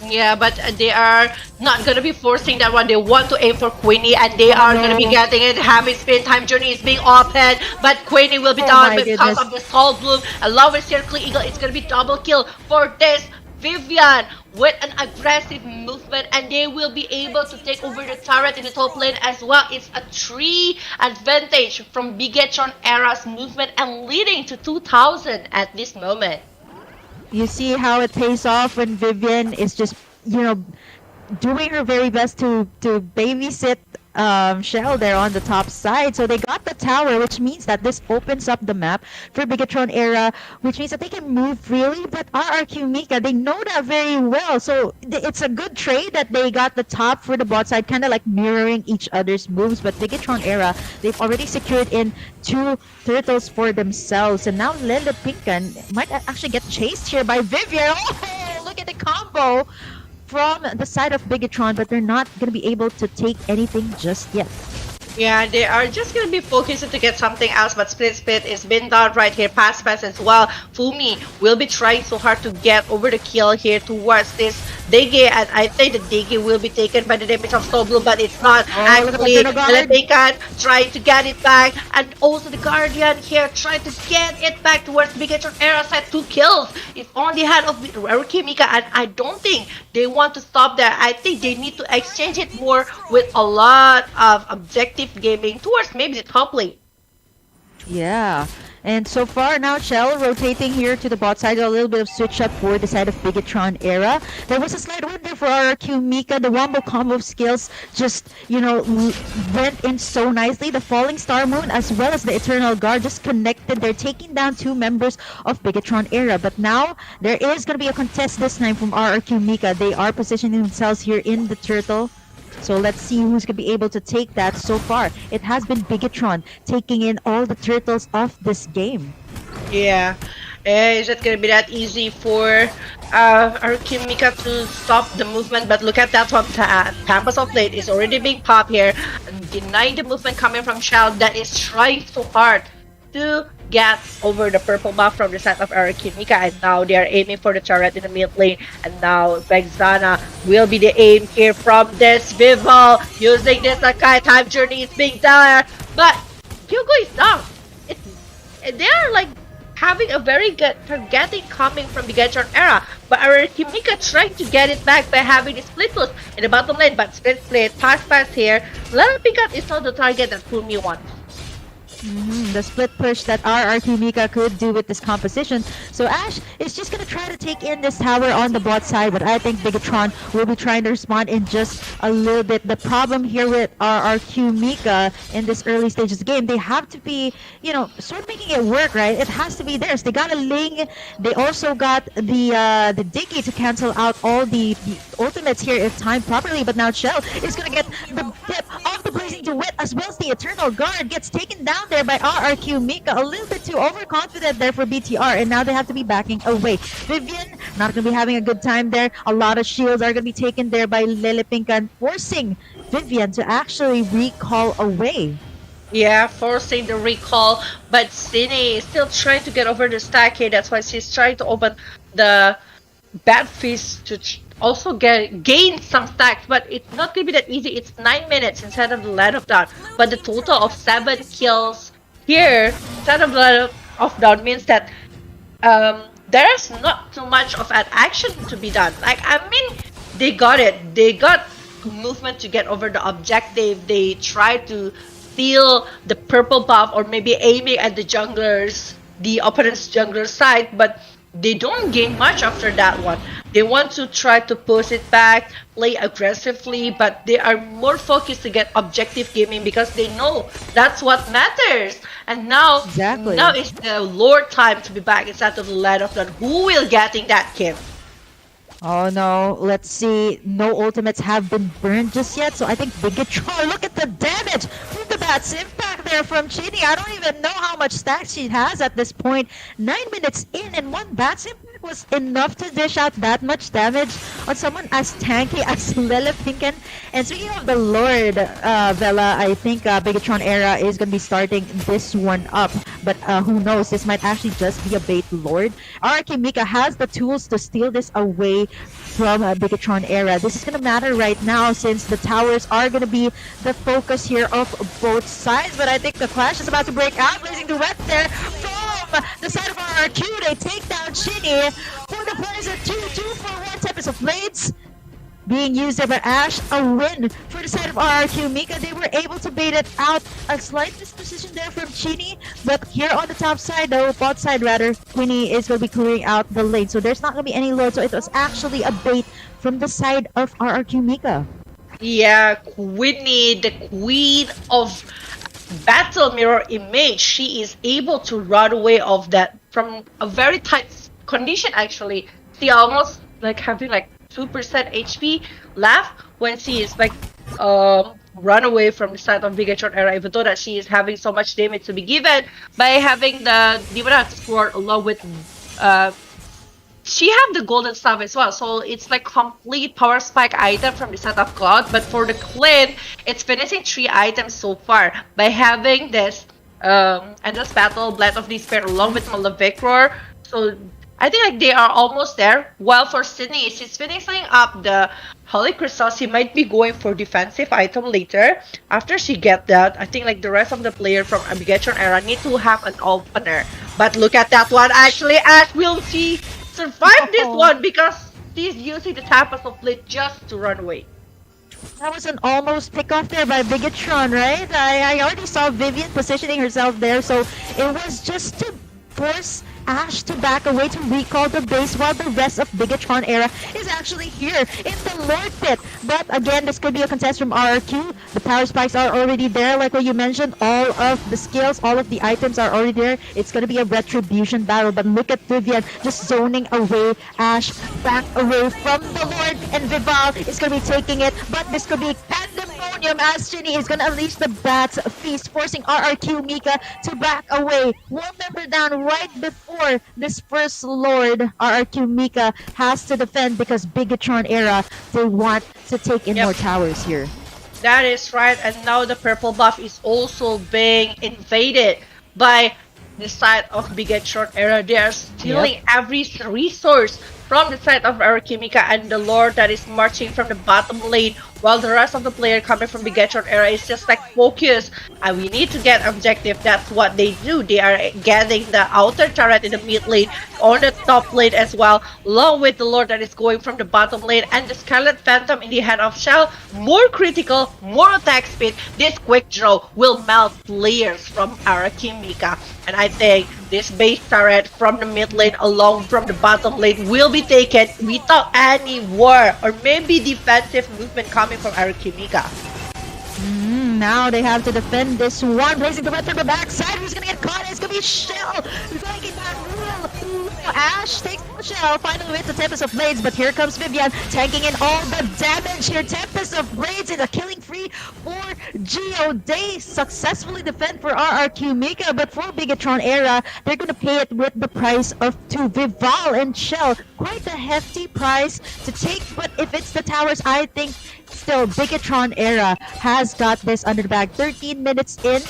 Yeah, but they are not gonna be forcing that one. They want to aim for Queenie, and they are gonna be getting it. Having spin time journey is being opened, but Queenie will be down because of the Soul Bloom. Along with Circle Eagle, it's gonna be double kill for this Vivian with an aggressive movement, and they will be able to take over the turret in the top lane as well. It's a 3 advantage from Bigatron era's movement and leading to 2000 at this moment. You see how it pays off when Vivian is just, you know, doing her very best to babysit Shell there on the top side. So they got the tower, which means that this opens up the map for Bigatron era, which means that they can move freely. But RRQ Mika, they know that very well. So it's a good trade that they got the top for the bot side, kind of like mirroring each other's moves. But Bigatron era, they've already secured in 2 turtles for themselves. And now Lilipinkan might actually get chased here by Vivian. Oh, look at the combo from the side of Bigatron, but they're not going to be able to take anything just yet. Yeah, they are just going to be focusing to get something else, but Split is been done right here. Pass as well. Fumi will be trying so hard to get over the kill here towards this Digi, and I think the Digi will be taken by the damage of Soul Blue, but it's not actually. Lelepikan trying to get it back, and also the Guardian here trying to get it back towards Bigatron era side. 2 kills. It's on the hand of Ruki Mika, and I don't think they want to stop there. I think they need to exchange it more with a lot of objective gaming towards maybe the top lane. Yeah. And so far now, Shell rotating here to the bot side, a little bit of switch up for the side of Bigatron era. There was a slight wonder for RRQ Mika. The wombo combo of skills just, you know, went in so nicely. The Falling Star Moon as well as the Eternal Guard just connected. They're taking down 2 members of Bigatron era. But now, there is going to be a contest this time from RRQ Mika. They are positioning themselves here in the turtle. So let's see who's going to be able to take that. So far, it has been Bigatron taking in all the turtles of this game. Yeah. Is it going to be that easy for RRQ Mika to stop the movement? But look at that one. Campus of Late is already being popped here. Denying the movement coming from Shell that is trying so hard to get over the purple buff from the side of RRQ Mika, and now they are aiming for the turret in the mid lane, and now Vexana will be the aim here from this Vival using this Nakai time journey is being there, but Hugo is down. They are like having a very good targeting coming from the Bigatron era, but RRQ Mika trying to get it back by having the split push in the bottom lane, but split pass here. Lelepikan is not the target that Fumi wants. The split push that RRQ Mika could do with this composition. So Ashe is just going to try to take in this tower on the bot side, but I think Bigatron will be trying to respond in just a little bit. The problem here with RRQ Mika in this early stages of the game, they have to be, you know, sort of making it work, right? It has to be theirs. They got a Ling. They also got the Diggy to cancel out all the ultimates here if timed properly, but now Shell is going to get the tip of the Blazing Duet as well as the Eternal Guard gets taken down there by RRQ Mika. A little bit too overconfident there for BTR, and now they have to be backing away. Vivian not going to be having a good time there. A lot of shields are going to be taken there by Lilipinkan, forcing Vivian to actually recall away. Yeah, forcing the recall, but Cine is still trying to get over the stockade. That's why she's trying to open the bad fist to also gain some stacks, but it's not gonna be that easy. It's 9 minutes instead of the Land of Dawn, but the total of 7 kills here instead of the Land of Dawn means that there's not too much of an action to be done. Like, I mean, they got it. They got movement to get over the objective. They try to steal the purple buff or maybe aiming at the junglers, the opponent's jungler side, but they don't gain much after that one. They want to try to push it back, play aggressively, but they are more focused to get objective gaming because they know that's what matters. And now, Exactly. now is the Lord time to be back instead of the Land of Dawn. Who will getting that kill? Oh no, let's see. No ultimates have been burned just yet, so I think Bigatron, look at the damage from the Bats impact there from Chini. I don't even know how much stacks she has at this point. 9 minutes in, and one Bats impact was enough to dish out that much damage on someone as tanky as Lelefinken. And speaking of the Lord, Vela, I think Bigatron era is going to be starting this one up. But who knows, this might actually just be a bait Lord. RRQ Mika has the tools to steal this away from Bigatron era. This is going to matter right now since the towers are going to be the focus here of both sides. But I think the clash is about to break out. Blazing Duet there from the side of RRQ. They take down Shinny for the players at 2-2 for 1 Tempest of Blades. Being used there by Ash, a win for the side of RRQ Mika. They were able to bait it out. A slight disposition there from Chini, but here on the top side, though, bot side rather, Queenie is going to be clearing out the lane. So there's not going to be any load. So it was actually a bait from the side of RRQ Mika. Yeah, Queenie, the queen of battle mirror image, she is able to run away of that from a very tight condition. Actually, she almost like having like 2% HP left when she is like run away from the side of Bigatron era, even though that she is having so much damage to be given by having the Demon Sword along with she have the golden staff as well, so it's like complete power spike item from the set of Cloud. But for the clan, it's finishing 3 items so far by having this endless battle, Blade of Despair along with Malavicor. So I think like they are almost there. While for Sydney, she's finishing up the Holy Crystal. She might be going for defensive item later. After she get that, I think like the rest of the player from Bigatron era need to have an opener. But look at that one. Actually, Ash, will she survive this one because she's using the Tapas of Blade just to run away. That was an almost pick off there by Bigatron, right? I already saw Vivian positioning herself there, so it was just to force Ash to back away to recall the base while the rest of Bigatron era is actually here in the Lord Pit. But again, this could be a contest from RRQ. The power spikes are already there, like what you mentioned. All of the skills, all of the items are already there. It's going to be a retribution battle. But look at Vivian just zoning away Ash back away from the Lord. And Vival is going to be taking it. But this could be pandemonium as Shinny is going to unleash the Bats Feast, forcing RRQ Mika to back away. One member down right before this first Lord. RRQ Mika has to defend because Bigatron era, they want to take in more towers here. That is right, and now the purple buff is also being invaded by the side of Bigatron era. They are stealing every resource from the side of RRQ Mika and the Lord that is marching from the bottom lane, while the rest of the player coming from Bigatron era is just like focus and we need to get objective. That's what they do. They are getting the outer turret in the mid lane, on the top lane as well, along with the Lord that is going from the bottom lane and the Scarlet Phantom in the hand of Shell. More critical, more attack speed. This quick draw will melt players from RRQ Mika. And I think this base turret from the mid lane along from the bottom lane will be taken without any war or maybe defensive movement coming from RRQ Mika. Now they have to defend this one. Blazing the red from the backside. Who's gonna get caught? It's gonna be Shell. Who's gonna get that rule? Ash takes the Shell. Finally with the Tempest of Blades, but here comes Vivian tanking in all the damage here. Tempest of Blades is a killing free for Geo. They successfully defend for RRQ Mika, but for Bigatron era, they're gonna pay it with the price of 2 Vival and Shell. Quite a hefty price to take, but if it's the towers, I think still Bigatron era has got this under the bag. 13 minutes in,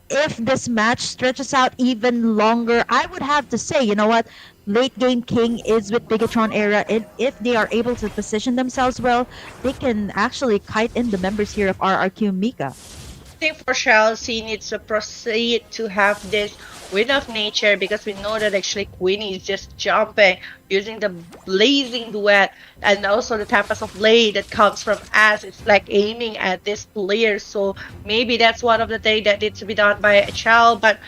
if this match stretches out even longer, I would have to say, you know what? Late game king is with Bigatron era, and if they are able to position themselves well, they can actually kite in the members here of RRQ Mika. I think for Chelsea needs to proceed to have this Wind of Nature, because we know that actually Queenie is just jumping using the blazing duet, and also the Tempest of Blade that comes from Ash. It's like aiming at this player, so maybe that's one of the things that needs to be done by Chel. But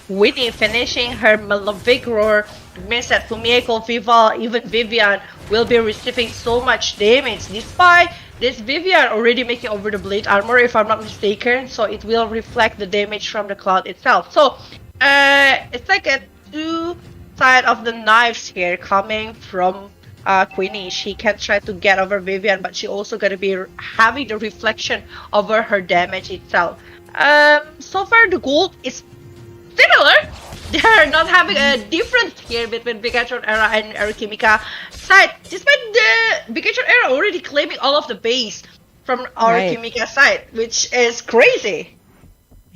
Whitney finishing her Malavig Roar means that Fumieko, Viva, even Vivian will be receiving so much damage, despite this Vivian already making over the Blade Armor, if I'm not mistaken, so it will reflect the damage from the cloud itself. So it's like a two side of the knives here coming from Queenie. She can try to get over Vivian, but she also gonna be having the reflection over her damage itself. So far the gold is similar. They're not having a difference here between Bigatron era and Arakimika side, despite the Bigatron era already claiming all of the base from Arakimika side, which is crazy.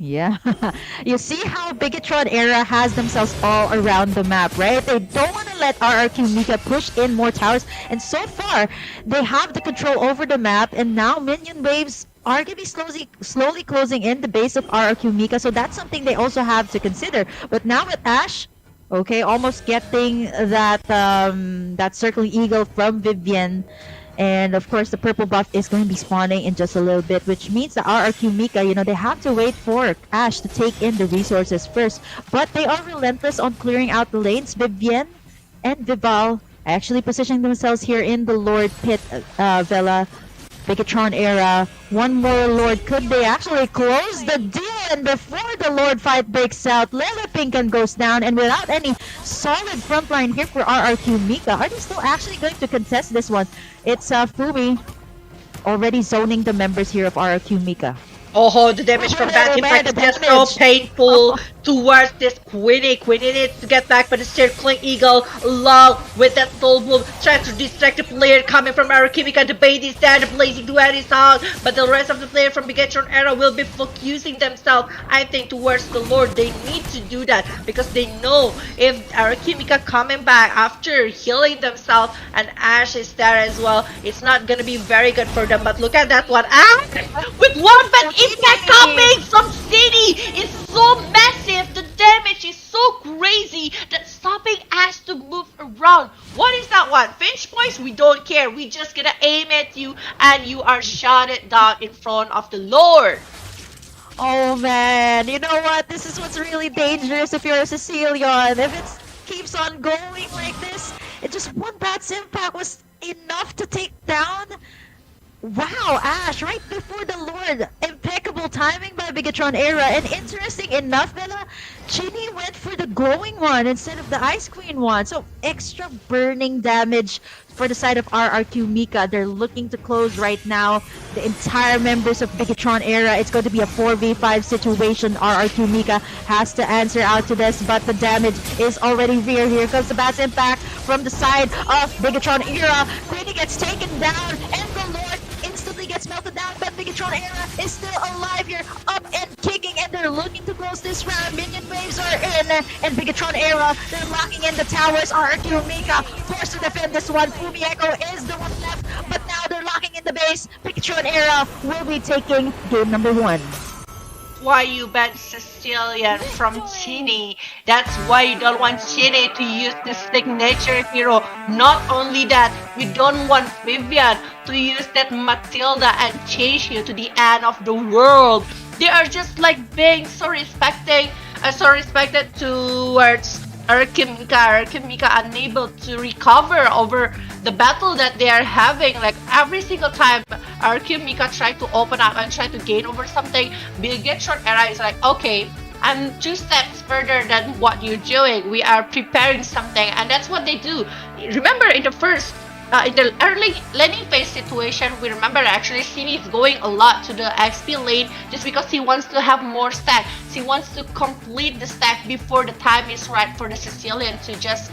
Yeah. You see how Bigatron era has themselves all around the map, right? They don't want to let RRQ Mika push in more towers, and so far they have the control over the map, and now minion waves are going to be slowly closing in the base of RRQ Mika, so that's something they also have to consider. But now with Ash, okay, almost getting that that circling eagle from Vivian. And of course, the purple buff is going to be spawning in just a little bit, which means that RRQ Mika, you know, they have to wait for Ash to take in the resources first. But they are relentless on clearing out the lanes. Vivienne and Vival actually positioning themselves here in the Lord Pit, Vela, Bigatron era. One more Lord. Could they actually close the deal? And before the Lord fight breaks out, Lele Pinkan goes down, and without any solid frontline here for RRQ Mika, are they still actually going to contest this one? It's Fumi already zoning the members here of RRQ Mika. Oh, the damage from that impact is just so painful towards this Queenie. Queenie needs to get back, but the circling eagle along with that soul bloom trying to distract the player coming from Arakimika. The bait is there, the blazing duet is out, but the rest of the player from Bigatron era will be focusing themselves, I think, towards the Lord. They need to do that because they know if Arakimika coming back after healing themselves and Ash is there as well, it's not gonna be very good for them. But look at that one. With one bad impact coming from City is so massive. The damage is so crazy that stopping Ash to move around. What is that one? Finch points? We don't care. We just gonna aim at you and you are shot it down in front of the Lord. Oh man, you know what? This is what's really dangerous if you're a Sicilian. If it keeps on going like this, it just one bad impact was enough to take down. Wow, Ash, right before the Lord. Impeccable timing by Bigatron era. And interesting enough, Bella, Ginny went for the glowing one instead of the Ice Queen one. So extra burning damage for the side of RRQ Mika. They're looking to close right now. The entire members of Bigatron era. It's going to be a 4v5 situation. RRQ Mika has to answer out to this, but the damage is already real. Here comes the Bats Impact from the side of Bigatron era. Queenie gets taken down, and the Lord instantly gets melted down, but Bigatron era is still alive here, up and kicking, and they're looking to close this round. Minion waves are in, and Bigatron era, they're locking in the towers. RRQ Mika forced to defend this one. Fumieko is the one left, but now they're locking in the base. Bigatron era will be taking game number 1. Why you ban Sicilian from Chini? That's why you don't want Chini to use the signature hero. Not only that, we don't want Vivian to use that Matilda and chase you to the end of the world. They are just like being so respected towards Arakimika unable to recover over the battle that they are having. Like every single time Arakimika try to open up and try to gain over something, Bigatron era is like, okay, I'm 2 steps further than what you're doing. We are preparing something, and that's what they do. Remember in the first in the early laning phase situation, we remember actually Cini is going a lot to the XP lane just because he wants to have more stack. He wants to complete the stack before the time is right for the Sicilian to just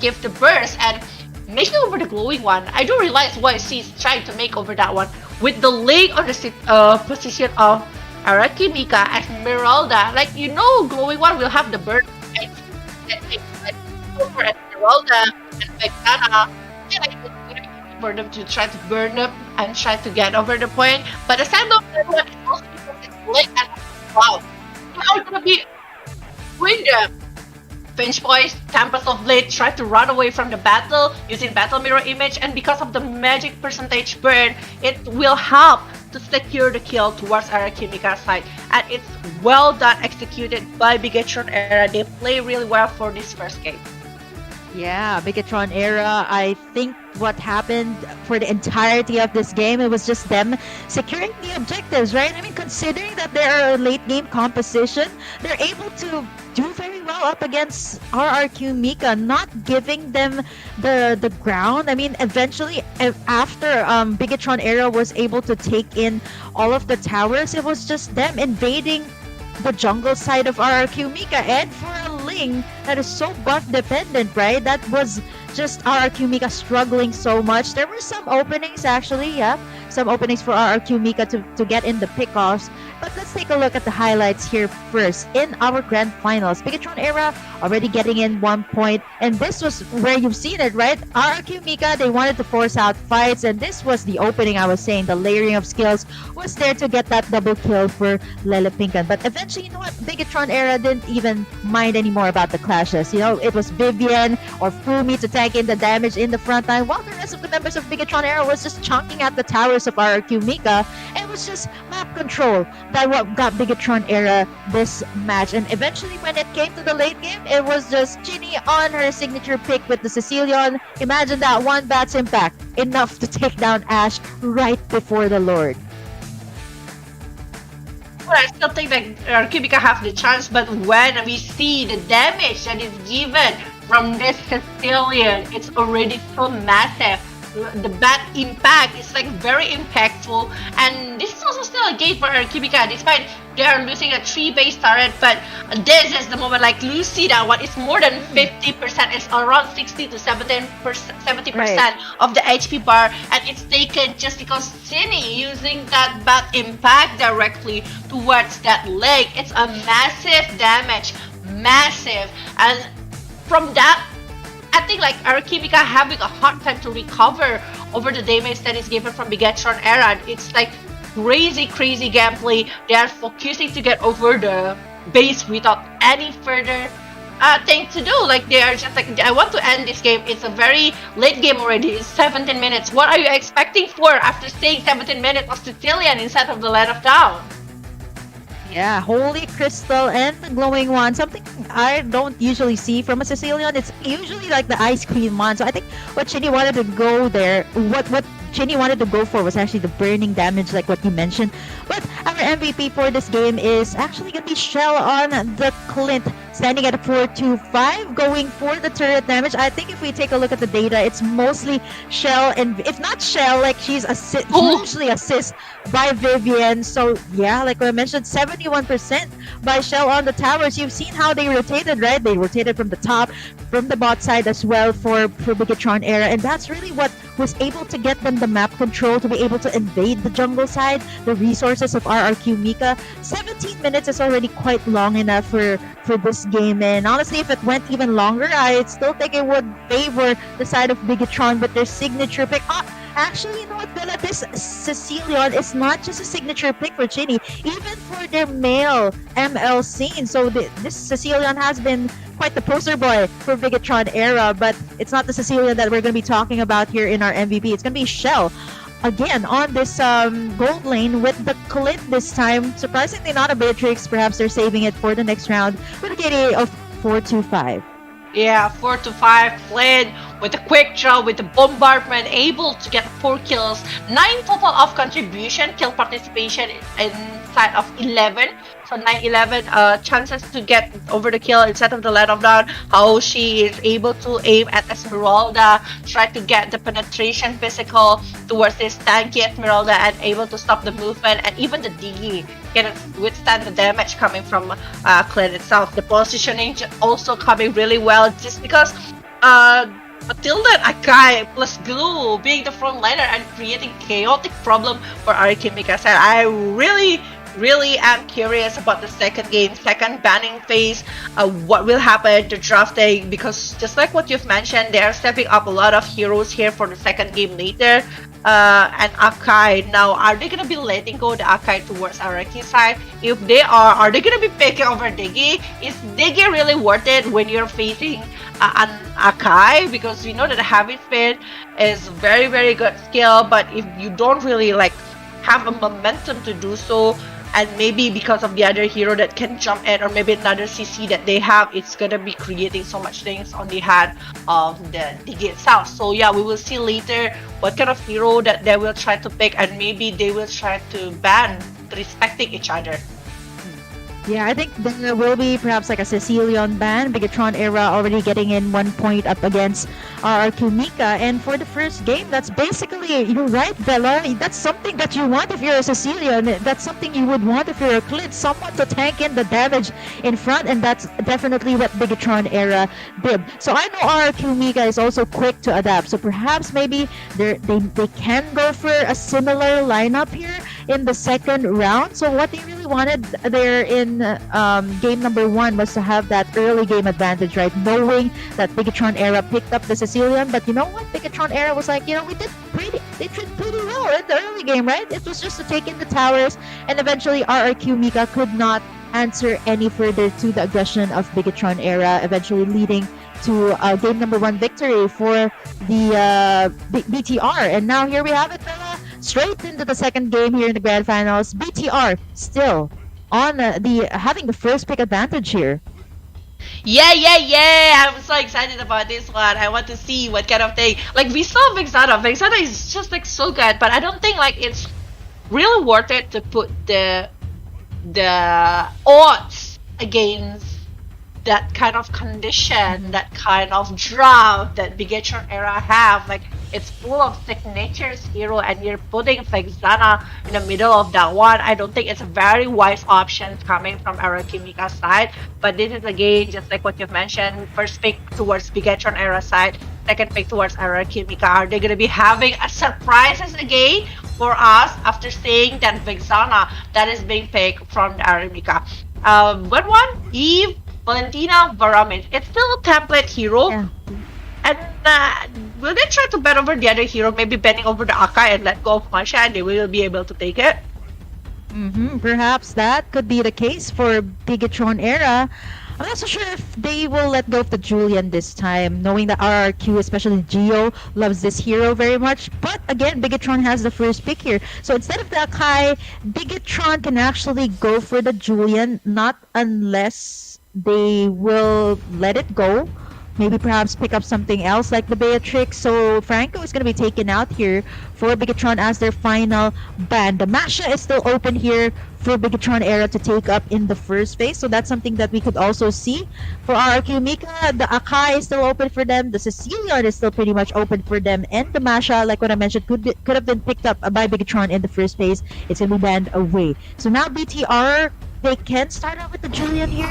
give the burst and making over the glowing one. I don't realize why she's trying to make over that one with the lane on the position of Araki Mika, Esmeralda. Like, Glowing One will have the burn. Right? Like, over Esmeralda and Vexana. Yeah, like, for them to try to burn them and try to get over the point. But the Sandal one is also because it's late and wow. How gonna be doing the Finch Boys, Tempest of Blade tried to run away from the battle using Battle Mirror Image, and because of the magic percentage burn, it will help to secure the kill towards Arakimika's side. And it's well done, executed by Bigetron Era. They play really well for this first game. Yeah, Bigetron Era, I think what happened for the entirety of this game, it was just them securing the objectives, right? I mean, considering that they're a late game composition, they're able to do very well up against RRQ Mika, not giving them the ground. I mean, eventually, after Bigetron Era was able to take in all of the towers, it was just them invading the jungle side of RRQ Mika, and for a Ling that is so buff dependent, right? That was just RRQ Mika struggling so much. There were some openings actually, yeah. Some openings for RRQ Mika to get in the pickoffs. But let's take a look at the highlights here first in our grand finals. Bigetron Era already getting in 1 point, and this was where you've seen it, right? RRQ Mika, they wanted to force out fights, and this was the opening I was saying. The layering of skills was there to get that double kill for Lele Pinkan. But eventually, you know what? Bigetron Era didn't even mind anymore about the clashes. It was Vivian or Fumi to tank in the damage in the front line, while the rest of the members of Bigetron Era was just chunking at the towers of RRQ Mika. And it was just map control that what got Bigetron Era this match. And eventually, when it came to the late game, it was just Ginny on her signature pick with the Sicilian. Imagine that, one bat's impact, enough to take down Ash right before the Lord. Well, I still think that Kimika have the chance, but when we see the damage that is given from this Castilian, it's already so massive. The bad impact is like very impactful, and this is also still a game for Kimika, despite they are losing a 3 base turret. But this is the moment, like Lucy, that one is more than 50%. It's around 60 to 70% Right. of the HP bar, and it's taken just because Cindy using that bad impact directly towards that leg. It's a massive damage, massive, and from that, I think like Arakimika having a hard time to recover over the damage that is given from Bigetron Era. It's like crazy gameplay. They are focusing to get over the base without any further thing to do. Like they are just like, I want to end this game. It's a very late game already. It's 17 minutes. What are you expecting for after staying 17 minutes of Sicilian instead of the Land of Down? Yeah, Holy Crystal and the Glowing Wand, something I don't usually see from a Sicilian. It's usually like the Ice Cream Wand. So I think what Shinny wanted to go there, what Shinny wanted to go for was actually the burning damage, like what you mentioned. But our MVP for this game is actually going to be Shell on the Clint, standing at a 425, going for the turret damage. I think if we take a look at the data, it's mostly Shell, and if not Shell, like she's usually assist by Vivian. So yeah, like I mentioned, 71% by Shell on the towers. You've seen how they rotated, right? They rotated from the top, from the bot side as well for Bigetron Era, and that's really what was able to get them the map control to be able to invade the jungle side, the resources of RRQ Mika. 17 minutes is already quite long enough for this game, and honestly, if it went even longer, I still think it would favor the side of Bigetron, but their signature pick. Actually, you know what, Bella? This Sicilian is not just a signature pick for Chinny, even for their male ML scene. So this Sicilian has been quite the poster boy for Bigetron Era, but it's not the Sicilian that we're going to be talking about here in our MVP. It's going to be Shell. Again, on this gold lane with the Clint this time. Surprisingly, not a Beatrix. Perhaps they're saving it for the next round with a KDA of 425. Yeah, 4 to 5 played with a quick draw, with the bombardment, able to get 4 kills, 9 total of contribution, kill participation inside of 11. So 9-11 chances to get over the kill instead of the Land of Dawn. How she is able to aim at Esmeralda, try to get the penetration physical towards this tanky Esmeralda, and able to stop the movement, and even the Diggy can withstand the damage coming from Clint itself. The positioning also coming really well, just because Matilda and Akai plus Glue being the frontliner and creating chaotic problem for Araki Mikasa. I really really am curious about the second game, second banning phase, what will happen to drafting, because just like what you've mentioned, they are stepping up a lot of heroes here for the second game later. And Akai, now are they gonna be letting go the Akai towards Araki side? If they are they gonna be picking over Diggy? Is Diggy really worth it when you're facing an Akai? Because we know that the Heavy Spin is very good skill, but if you don't really like have a momentum to do so, and maybe because of the other hero that can jump in, or maybe another CC that they have, it's gonna be creating so much things on the hand of the Digi itself. So yeah, we will see later what kind of hero that they will try to pick, and maybe they will try to ban respecting each other. Yeah, I think there will be perhaps like a Cecilion ban. Bigatron era already getting in 1 point up against Kumika. And for the first game, that's basically, you're right, Bella. That's something that you want if you're a Cecilion. That's something you would want if you're a Clint. Someone to tank in the damage in front. And that's definitely what Bigatron era did. So I know Kumika is also quick to adapt. So perhaps maybe they can go for a similar lineup here in the second round. So what they really wanted there in game number 1 was to have that early game advantage, right? Knowing that Bigatron era picked up the Sicilian, but you know what? Bigatron era was like, they did pretty well in the early game, right? It was just to take in the towers, and eventually RRQ Mika could not answer any further to the aggression of Bigatron era, eventually leading to game number 1 victory for the BTR. And now here we have it, Bella. Straight into the second game here in the grand finals. BTR still on having the first pick advantage here. Yeah! I'm so excited about this one. I want to see what kind of thing. Like, we saw Vexana. Vexana is just like so good, but I don't think like it's really worth it to put the odds against that kind of condition, that kind of draft that Bigatron era have. Like, it's full of signatures hero, and you're putting Vexana in the middle of that one. I don't think it's a very wise option coming from Arakimika's side. But this is again just like what you've mentioned. First pick towards Bigatron era side, second pick towards Arakimika. Are they gonna be having a surprises again for us after seeing that Vexana that is being picked from the Aramika? What one? Eve, Valentina, Varamin. It's still a template hero. Yeah. And will they try to bet over the other hero, maybe betting over the Akai and let go of Masha, and they will be able to take it? Perhaps that could be the case for Bigatron era. I'm not so sure if they will let go of the Julian this time, knowing that RRQ, especially Geo, loves this hero very much. But again, Bigatron has the first pick here. So instead of the Akai, Bigatron can actually go for the Julian, not unless they will let it go. Maybe perhaps pick up something else like the Beatrix. So Franco is going to be taken out here for Bigatron as their final ban. The Masha is still open here for Bigatron era to take up in the first phase. So that's something that we could also see for RRQ Mika. The Akai is still open for them. The Cecilion is still pretty much open for them. And the Masha, like what I mentioned, could have been picked up by Bigatron in the first phase. It's going to be banned away. So now BTR, they can start out with the Julian here.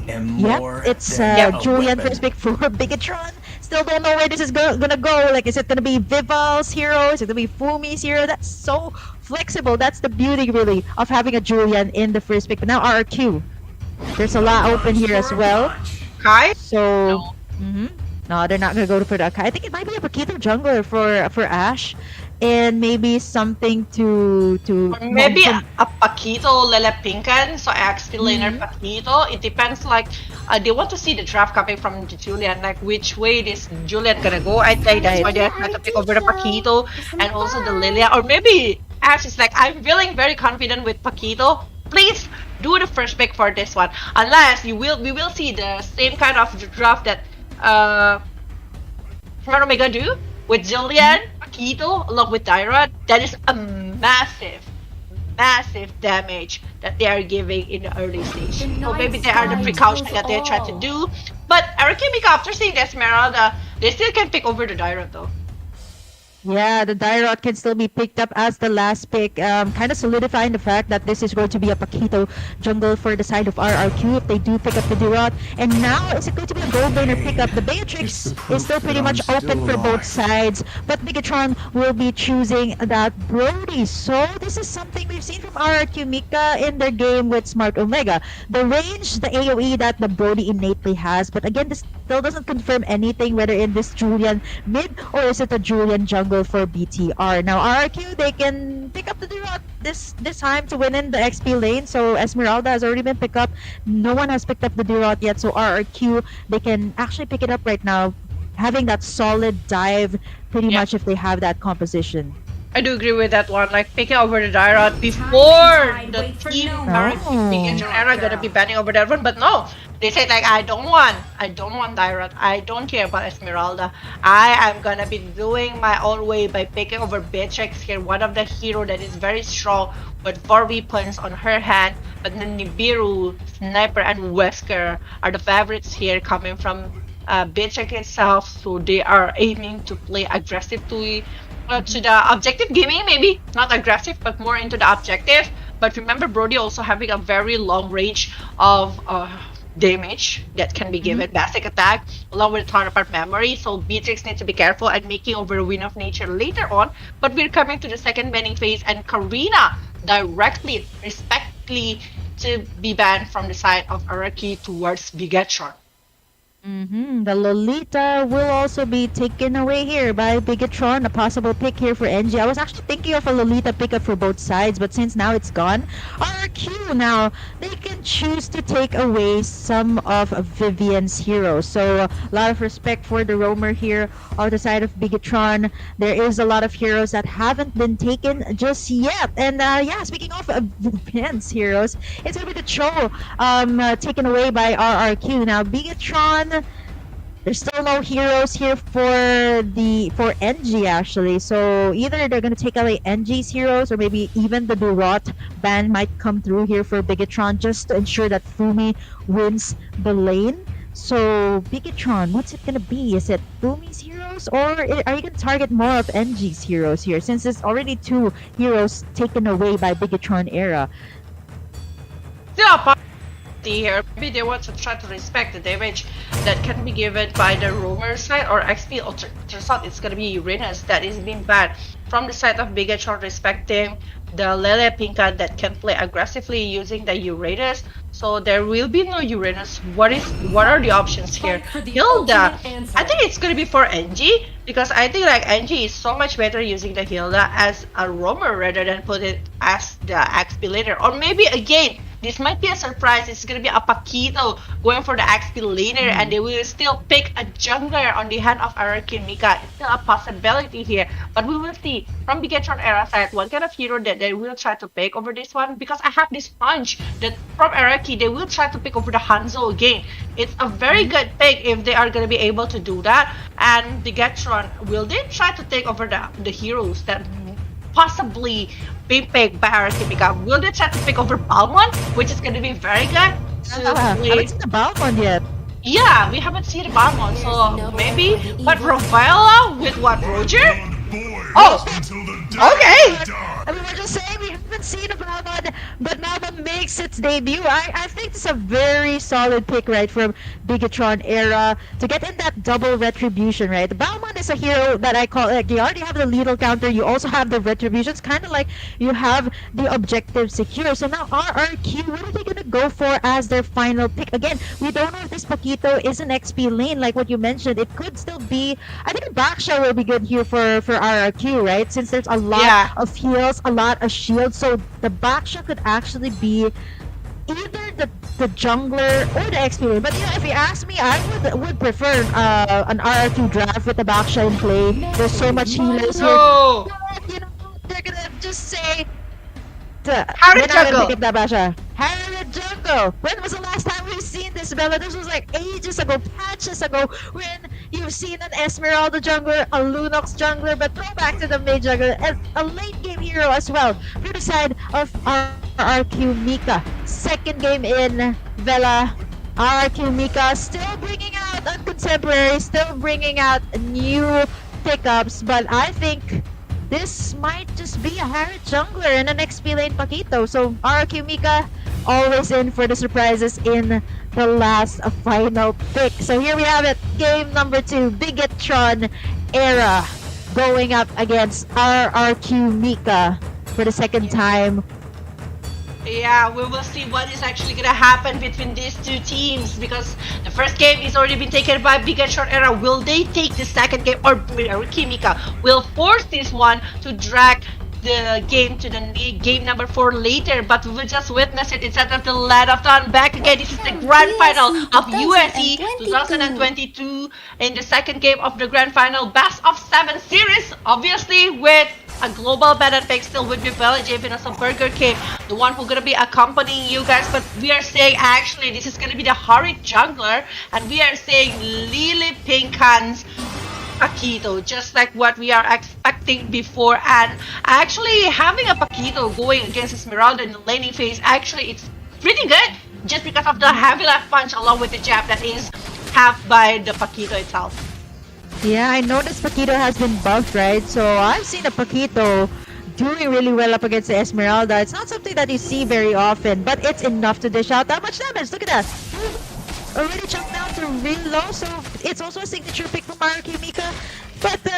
It's Julian first pick for Bigatron. Still don't know where this is gonna go. Like, is it gonna be Vival's hero? Is it gonna be Fumi's hero? That's so flexible. That's the beauty, really, of having a Julian in the first pick. But now RRQ. There's a lot open here as well. Kai? So, no, they're not gonna go for the Kai. I think it might be a Paquito jungler for Ash. And maybe something to maybe a Paquito Lele Pinkan, so XP laner Paquito. It depends, like they want to see the draft coming from the Julian, like which way this Julian gonna go. I think that's why they're trying to pick over the Paquito and also the Lilia. Or maybe Ash is like, I'm feeling very confident with Paquito. Please do the first pick for this one. Unless we will see the same kind of draft that Omega do with Jillian, Paquito, along with Tyra. That is a massive damage that they are giving in the early stage. So maybe they are the precautions that they're trying to do. But Arakimika, after seeing the Esmeralda, they still can pick over the Dyra though. Yeah, the Dyrot can still be picked up as the last pick, kind of solidifying the fact that this is going to be a Paquito jungle for the side of RRQ if they do pick up the Dyrot. And now, is it going to be a gold laner pickup? The Beatrix is still pretty much open for both sides, but Bigatron will be choosing that Brody. So this is something we've seen from RRQ Mika in their game with Smart Omega. The range, the AoE that the Brody innately has, but again, this still doesn't confirm anything whether in this Julian mid or is it a Julian jungle for BTR. Now RRQ, they can pick up the Dyrot this time to win in the XP lane. So Esmeralda has already been picked up. No one has picked up the Dyrot yet. So RRQ, they can actually pick it up right now, having that solid dive pretty much if they have that composition. I do agree with that one. Like picking over the Dyrot before the team era gonna be banning over that one, but no, they say like I don't want Dyrot. I don't care about Esmeralda. I am gonna be doing my own way by picking over Beatrix here, one of the hero that is very strong with 4 weapons on her hand. But then Nibiru, Sniper, and Wesker are the favorites here coming from Beatrix itself. So they are aiming to play aggressively. To the objective gaming, maybe not aggressive but more into the objective. But remember, Brody also having a very long range of damage that can be given basic attack along with counterpart memory, so Beatrix needs to be careful and making over a Win of Nature later on. But we're coming to the second banning phase, and Karina directly respectfully to be banned from the side of Araki towards Bigatron. The Lolita will also be taken away here by Bigatron. A possible pick here for NG. I was actually thinking of a Lolita pickup for both sides, but since now it's gone, RQ now, they can choose to take away some of Vivian's heroes. So a lot of respect for the roamer here on the side of Bigatron. There is a lot of heroes that haven't been taken just yet. And yeah, speaking of Vivian's heroes, it's going to be the Cho taken away by RRQ. Now, Bigatron, there's still no heroes here for NG actually. So either they're gonna take away NG's heroes or maybe even the Dyrot ban might come through here for Bigatron just to ensure that Fumi wins the lane. So Bigatron, what's it gonna be? Is it Fumi's heroes or are you gonna target more of NG's heroes here since there's already 2 heroes taken away by Bigatron era? Still here. Maybe they want to try to respect the damage that can be given by the roamer side or XP. Turns out it's gonna be Uranus that is being banned from the side of Bigatron, respecting the Lele Pinka that can play aggressively using the Uranus. So there will be no Uranus. What are the options here? Hilda, I think it's gonna be for NG because I think like NG is so much better using the Hilda as a roamer rather than put it as the XP later. Or maybe again, this might be a surprise. It's gonna be a Paquito going for the XP later, and they will still pick a jungler on the hand of Araki and Mika. It's still a possibility here, but we will see from Bigatron era side what kind of hero that they will try to pick over this one. Because I have this hunch that from Araki they will try to pick over the Hanzo again. It's a very good pick if they are gonna be able to do that. And Bigatron, will they try to take over the heroes that possibly be picked by Araki? Will they try to pick over Balmon, which is going to be very good? I haven't seen the Balmon yet. Yeah, we haven't seen the Balmon, so maybe. But Ravella with what, Roger? Oh, okay. I mean, we're just saying we haven't seen a Balmon, but Balmon makes its debut. I think it's a very solid pick, right, from Bigatron era to get in that double retribution, right? The Balmon is a hero that I call, like, you already have the lethal counter, you also have the retributions, kind of like you have the objective secure. So now RRQ, what are they going to go for as their final pick? Again, we don't know if this Paquito is an XP lane, like what you mentioned. It could still be, I think Baksha will be good here for RRQ, right? Since there's a lot of heals, a lot of shields, so the Baksha could actually be either the jungler or the XP lane. But you know, if you ask me, I would prefer an RRQ draft with the Baksha in play. There's so much healers here. But, you know, they're gonna just say how to juggle. Pick up that Baksha. How to juggle. When was the last time we've seen this, Bella? This was like ages ago, patches ago, when you've seen an Esmeralda jungler, a Lunox jungler, but go back to the mid jungler, and a late game hero as well. For the side of RRQ Mika. Second game in, Vela. RRQ Mika still bringing out a contemporary, still bringing out new pickups, but I think this might just be a Harriet jungler and an XP lane Paquito. So RQ Mika always in for the surprises in the last final pick. So here we have it. Game number 2, Bigetron Era going up against RRQ Mika for the second time. Yeah, we will see what is actually gonna happen between these two teams because the first game is already been taken by Bigetron Era. Will they take the second game, or Kimika will force this one to drag the game to the game number 4 later? But we will just witness it instead of the land of dawn. Back again, this is the grand final of USC 2022 in the second game of the grand final best of 7 series, obviously with a global banner pick still would be J Venus of Burger King, the one who's gonna be accompanying you guys. But we are saying actually this is gonna be the Harriet jungler, and we are saying Lily Pinkan's Paquito, just like what we are expecting before. And actually having a Paquito going against Esmeralda in the laning phase, actually it's pretty good just because of the heavy left punch along with the jab that is half by the Paquito itself. Yeah, I noticed Paquito has been buffed, right? So I've seen a Paquito doing really well up against the Esmeralda. It's not something that you see very often, but it's enough to dish out that much damage. Look at that. Already jumped down to real low, so it's also a signature pick from RQ Mika. But the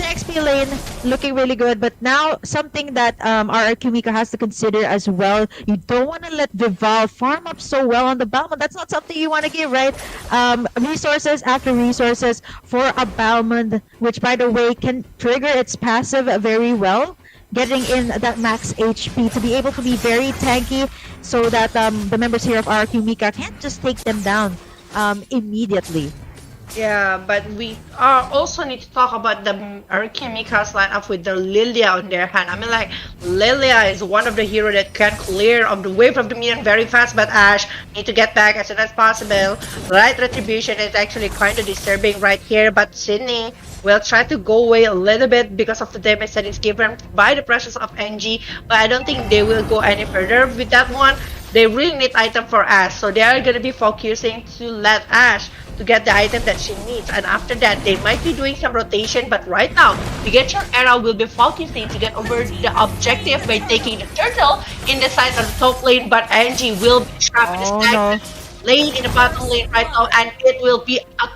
XP lane looking really good. But now something that RQ Mika has to consider as well. You don't want to let Vival farm up so well on the Balmond. That's not something you want to give, right? Resources after resources for a Balmond, which by the way can trigger its passive very well. Getting in that max HP to be able to be very tanky so that the members here of RQ Mika can't just take them down immediately. Yeah, but we also need to talk about the Mika's lineup with the Lilia on their hand. I mean, like, Lilia is one of the heroes that can clear of the wave of the minion very fast, but Ash need to get back as soon as possible. Right retribution is actually kind of disturbing right here, but Sydney will try to go away a little bit because of the damage that is given by the presence of NG, but I don't think they will go any further with that one. They really need item for Ash, so they are going to be focusing to let Ash to get the item that she needs, and after that they might be doing some rotation. But right now Bigetron Era will be focusing to get over the objective by taking the turtle in the side of the top lane, but NG will be trapped in the stagnant lane in the bottom lane right now, and it will be a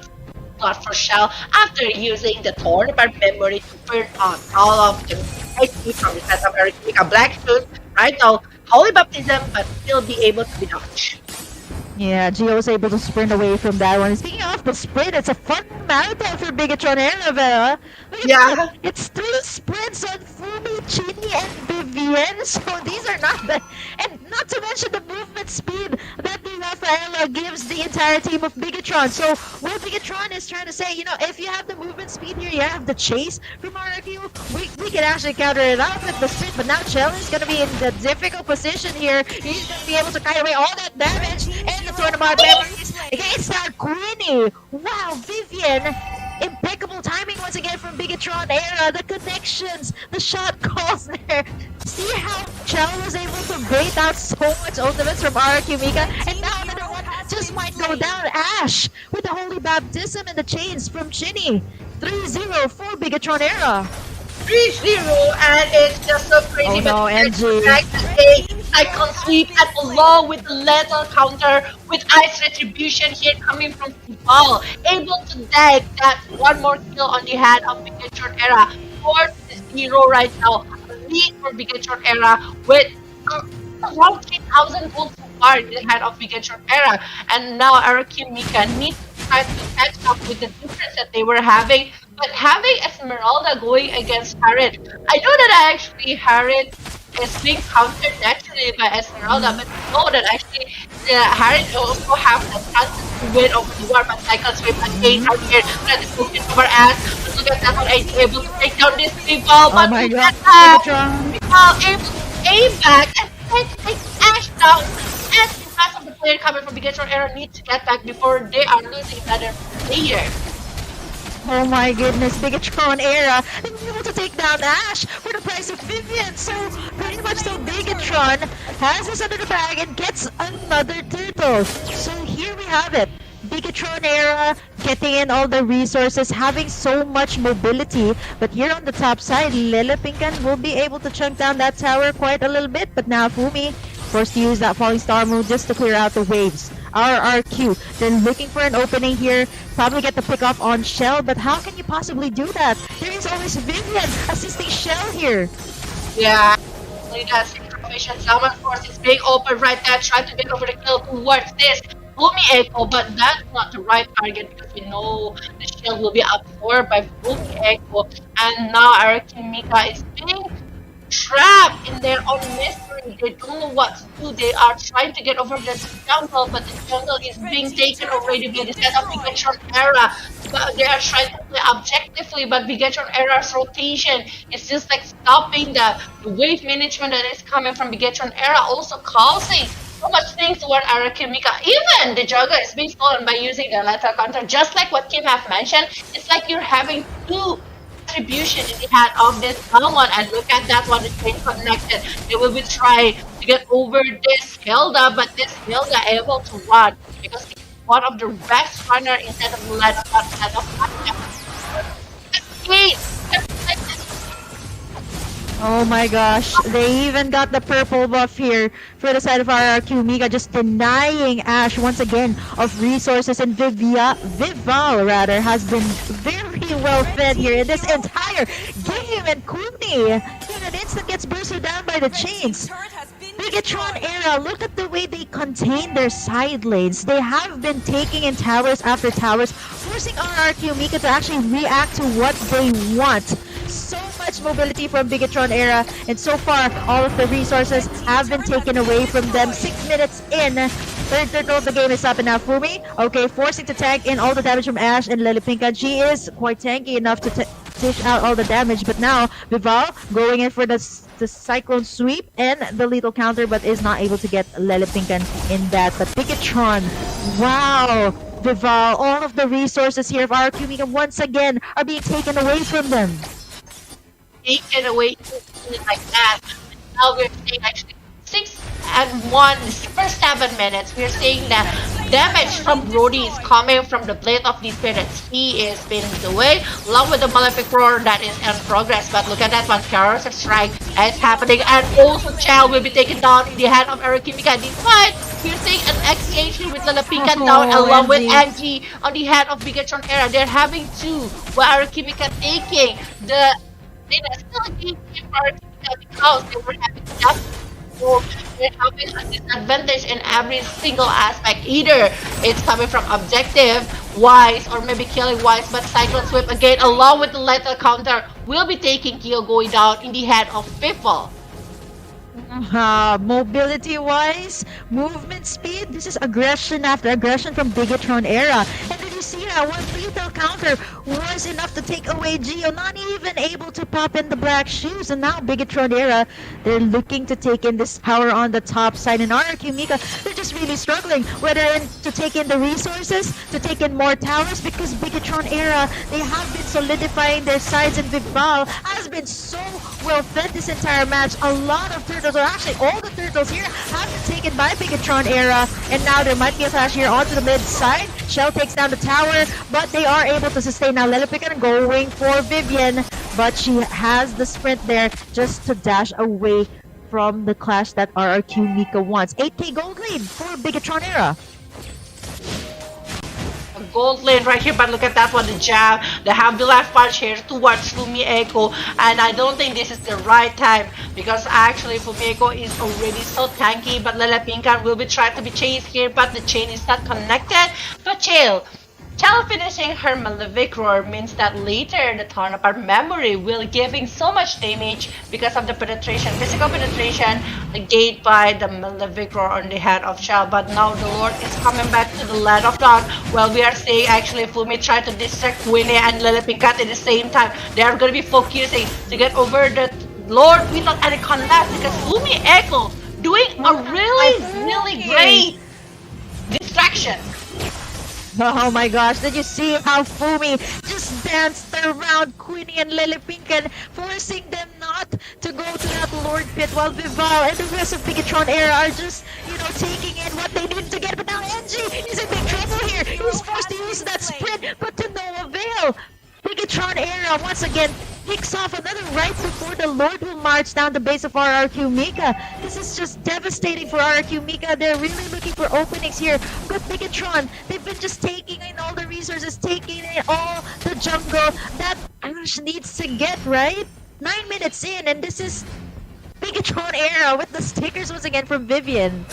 lot for Shell after using the Thorn but memory to burn on all of the HP from the set of Erika Black Shoes. Right now Holy Baptism, but still be able to be dodged. Yeah, Gio was able to sprint away from that one. Speaking of the sprint, it's a fun marathon for Bigetron Era, Vera. Yeah. It's 3 sprints on Fumi, Chini, and Vivian. So these are not the... And not to mention the movement speed that the Rafaela gives the entire team of Bigetron. So what Bigetron is trying to say, you know, if you have the movement speed here, you have the chase from RQ, we can actually counter it out with the sprint. But now Chell is going to be in the difficult position here. He's going to be able to carry away all that damage and the tournament memories against our Queenie. Wow, Vivian. Impeccable timing once again from Bigetron Era. The connections, the shot calls there. See how Chell was able to bait out so much ultimates from RQ Mika. And now another one just might go down. Ash with the Holy Baptism and the chains from Chinny. 3-0 for Bigetron Era. 3-0, and it's just so crazy. Oh no, NG. Cycle sweep and along with the lethal counter with Ice Retribution here coming from Vival, able to tag that one more kill on the hand of Bigetron Era. 4-0 right now, lead for Bigetron Era with around 3,000 gold so far in the hand of Bigetron Era. And now RQ Mika needs to try to catch up with the difference that they were having. But having Esmeralda going against Harriet, I know that actually Harriet is being countered naturally by Esmeralda, but know that actually Harriet also have the chances to win over the war, but cycle sweep again out here, that is looking over as, but look at that one, able to take down this Vival, but my look god, at that, Bigetron. Vival able to aim back and try to take Ash down, and the rest of the player coming from Bigetron Era need to get back before they are losing another player. Oh my goodness, Bigetron Era and be able to take down Ash for the price of Vivian. So pretty much so Bigetron has this under the bag and gets another turtle. So here we have it. Bigetron Era getting in all the resources, having so much mobility. But here on the top side, Lilipinkan will be able to chunk down that tower quite a little bit. But now Fumi forced to use that falling star move just to clear out the waves. RRQ, they're looking for an opening here, probably get the pick off on Shell, but how can you possibly do that? There is always Vivian assisting Shell here. Yeah, that situation. Someone's force is being open right there, trying to get over the kill towards this Fumi Echo, but that's not the right target because we know the shield will be absorbed by Fumi Echo, and now Arakin Mika is being trapped in their own mystery. They don't know what to do. They are trying to get over this jungle, but the jungle is being taken already by the set of Bigatron Era. But they are trying to play objectively, but Bigatron Era's rotation is just like stopping the wave management that is coming from Bigatron Era, also causing so much things toward Arakimika. Even the jungle is being stolen by using the lethal counter, just like what Kim have mentioned. It's like you're having two attribution in the hand of this someone, and look at that one, it's being connected. They will be trying to get over this Hilda, but this Hilda able to run because he's one of the best runner instead of Let's instead of Oh my gosh, they even got the purple buff here for the side of RRQ. Mika just denying Ash once again of resources, and Vival rather has been very well fed here in this entire game, and Kuni in an instant gets bursted down by the chains. Bigatron Era, look at the way they contain their side lanes. They have been taking in towers after towers, forcing RRQ Mika to actually react to what they want. So much mobility from Bigatron Era, and so far all of the resources have been taken away from them. 6 minutes in, third turtle of the game is up, and now Fumi, okay, forcing to tank in all the damage from Ash and Lilipinka. She is quite tanky enough to dish out all the damage, but now Vival going in for the Cyclone Sweep and the lethal counter, but is not able to get Lilipinkan in that. But Bigatron, wow, Vival, all of the resources here of RQ Mika once again are being taken away from them. Taken away like that. Now we're seeing actually 6-1 first 7 minutes. We're seeing that damage from Brody is coming from the Blade of the Spirits. He is spinning away along with the Malefic Roar that is in progress. But look at that one, Carol's Strike is happening, and also Child will be taken down in the hand of Arakimika. Despite we're seeing an exchange here with Lalapika down along with Angie on the hand of Bigatron Era. They're having two, while Arakimika taking the still a game for Arakimika because they were having enough. So they're having a disadvantage in every single aspect. Either it's coming from objective wise or maybe killing wise, but Cyclone Sweep again along with the lethal counter will be taking kill going down in the hand of Piffle. Mobility wise, movement speed, this is aggression after aggression from Bigatron Era. And did you see that one lethal counter was enough to take away Geo, not even able to pop in the black shoes. And now Bigatron Era, they're looking to take in this power on the top side, and RRQ Mika, they're just really struggling whether to take in the resources, to take in more towers, because Bigatron Era, they have been solidifying their sides, and Vival has been so well fed this entire match. A lot of turtles, or actually all the turtles here, have been taken by Bigatron Era, and now there might be a flash here onto the mid side. Shell takes down the tower, but they are able to sustain. Now Lilipinkan going for Vivian, but she has the sprint there just to dash away from the clash that RRQ Mika wants. 8k gold lead for Bigatron Era. Gold lane right here, but look at that one, the jab. They have the left punch here towards Fumi Echo, and I don't think this is the right time because actually Fumi Echo is already so tanky, but Lilipinkan will be trying to be chased here, but the chain is not connected. But chill. Child finishing her Malefic Roar means that later the Torn Apart memory will giving so much damage because of the penetration, physical penetration gained by the Malefic Roar on the head of Child. But now the Lord is coming back to the land of Dawn. Well, we are seeing actually Fumi try to distract Winnie and Lilipinkan at the same time. They are going to be focusing to get over the Lord without any connect because Fumi Echo doing a really great distraction. Oh my gosh, did you see how Fumi just danced around Queenie and Lilipinkan, forcing them not to go to that Lord Pit, while Vival and the rest of Bigatron Era are just, taking in what they need to get. But now NG is in big trouble here. He's forced to use that sprint, but to no avail. Bigatron Era once again picks off another right before the Lord will march down the base of RRQ Mika. This is just devastating for RRQ Mika. They're really looking for openings here. But Bigatron, they've been just taking in all the resources, taking in all the jungle that Ash needs to get, right? 9 minutes in, and this is Bigatron Era with the stickers once again from Vivian.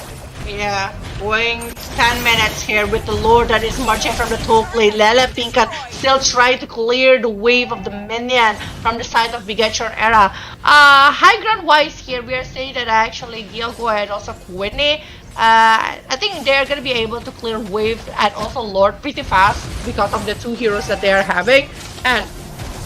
Yeah, going 10 minutes here with the Lord that is marching from the top lane. Lele Pinkan still trying to clear the wave of the minion from the side of Bigatron Era. High ground wise here, we are saying that actually Diogo and also Quinny, I think they're gonna be able to clear wave and also Lord pretty fast because of the two heroes that they are having. And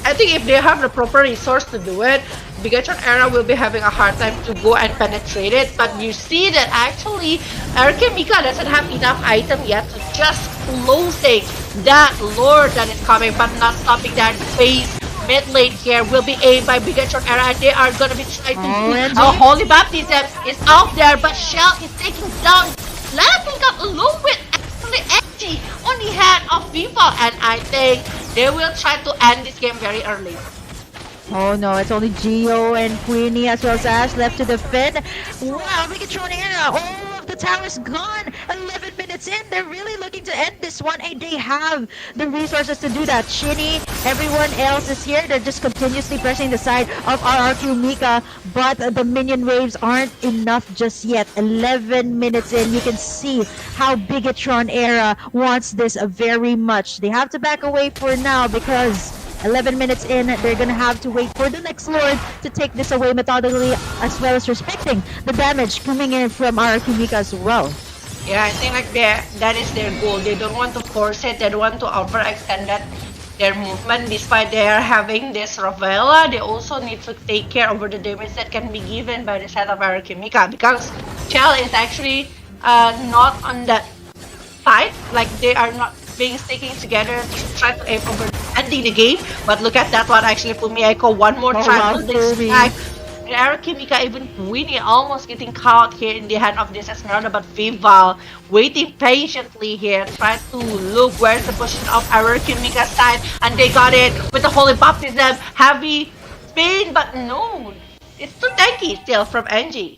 I think if they have the proper resource to do it, Bigatron Era will be having a hard time to go and penetrate it. But you see that actually RRQ Mika doesn't have enough item yet to just closing that Lord that is coming, but not stopping that phase. Mid lane here will be aimed by Bigatron Era, and they are gonna be trying to do a Holy Baptism is out there, but Shell is taking down Lele Pinkan along with actually Edgy on the hand of FIFA, and I think they will try to end this game very early. Oh no, it's only Gio and Queenie as well as Ash left to defend. Wow, Bigatron Era, all of the towers gone. 11 minutes in, they're really looking to end this one, and they have the resources to do that. Shinny, everyone else is here. They're just continuously pressing the side of RRQ Mika, but the minion waves aren't enough just yet. 11 minutes in, you can see how Bigatron Era wants this very much. They have to back away for now because 11 minutes in, they're gonna have to wait for the next Lord to take this away methodically, as well as respecting the damage coming in from RRQ Mika as well. Yeah, I think like that is their goal. They don't want to force it. They don't want to overextend their movement. Despite they are having this Ravella, they also need to take care over the damage that can be given by the side of RRQ Mika, because Shell is actually not on that side. Like they are not being sticking together to try to aim over ending the game. But look at that one, actually Fumi Echo one more time to distract. RRQ Mika, even Winnie almost getting caught here in the hand of this Esmeralda, but Vival waiting patiently here, trying to look where's the position of RRQ Mika's side, and they got it with the Holy Baptism, heavy spin, but no, it's too tanky still from NG.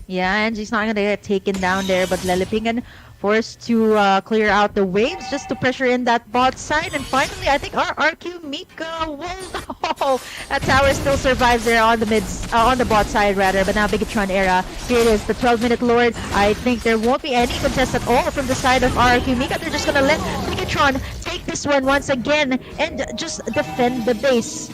Yeah, and she's not gonna get taken down there, but Lele Pinkan forced to clear out the waves just to pressure in that bot side. And finally, I think RRQ Mika will... Oh, that tower still survives there on the on the bot side rather. But now Bigatron Era, here it is, the 12-minute Lord. I think there won't be any contest at all from the side of RRQ Mika. They're just gonna let Bigatron take this one once again and just defend the base.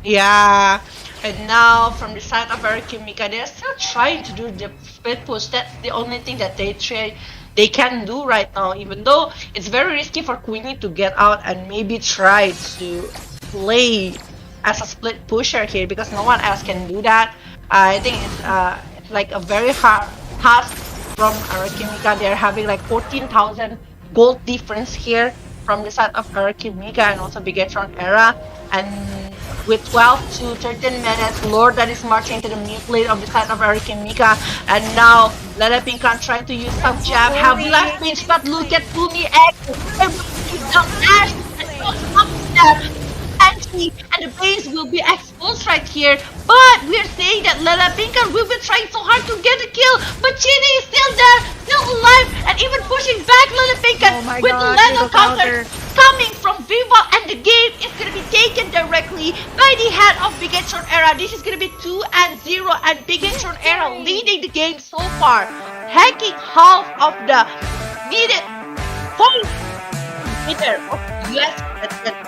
Yeah. And now from the side of RRQ Mika, they're still trying to do the split push. That's the only thing that they can do right now, even though it's very risky for Queenie to get out and maybe try to play as a split pusher here, because no one else can do that. I think it's like a very hard task from RRQ Mika. They're having like 14,000 gold difference here from the side of RRQ Mika and also Bigatron Era. And with 12 to 13 minutes, Lord that is marching to the mid lane of the side of RRQ Mika. And now Lele Pinkan trying to use some jab, have last pinch, but look at Fumi X. Ash and and the base will be exposed right here. But we're saying that Lele Pinkan will be trying so hard to get a kill, but Chini is still there, still alive, and even pushing back Lele Pinkan with the Leno counter coming from Viva, and the game is gonna be taken directly by the hand of Bigatron Era. This is gonna be 2-0, and Bigatron Era leading the game so far, hacking half of the needed point meter of US president.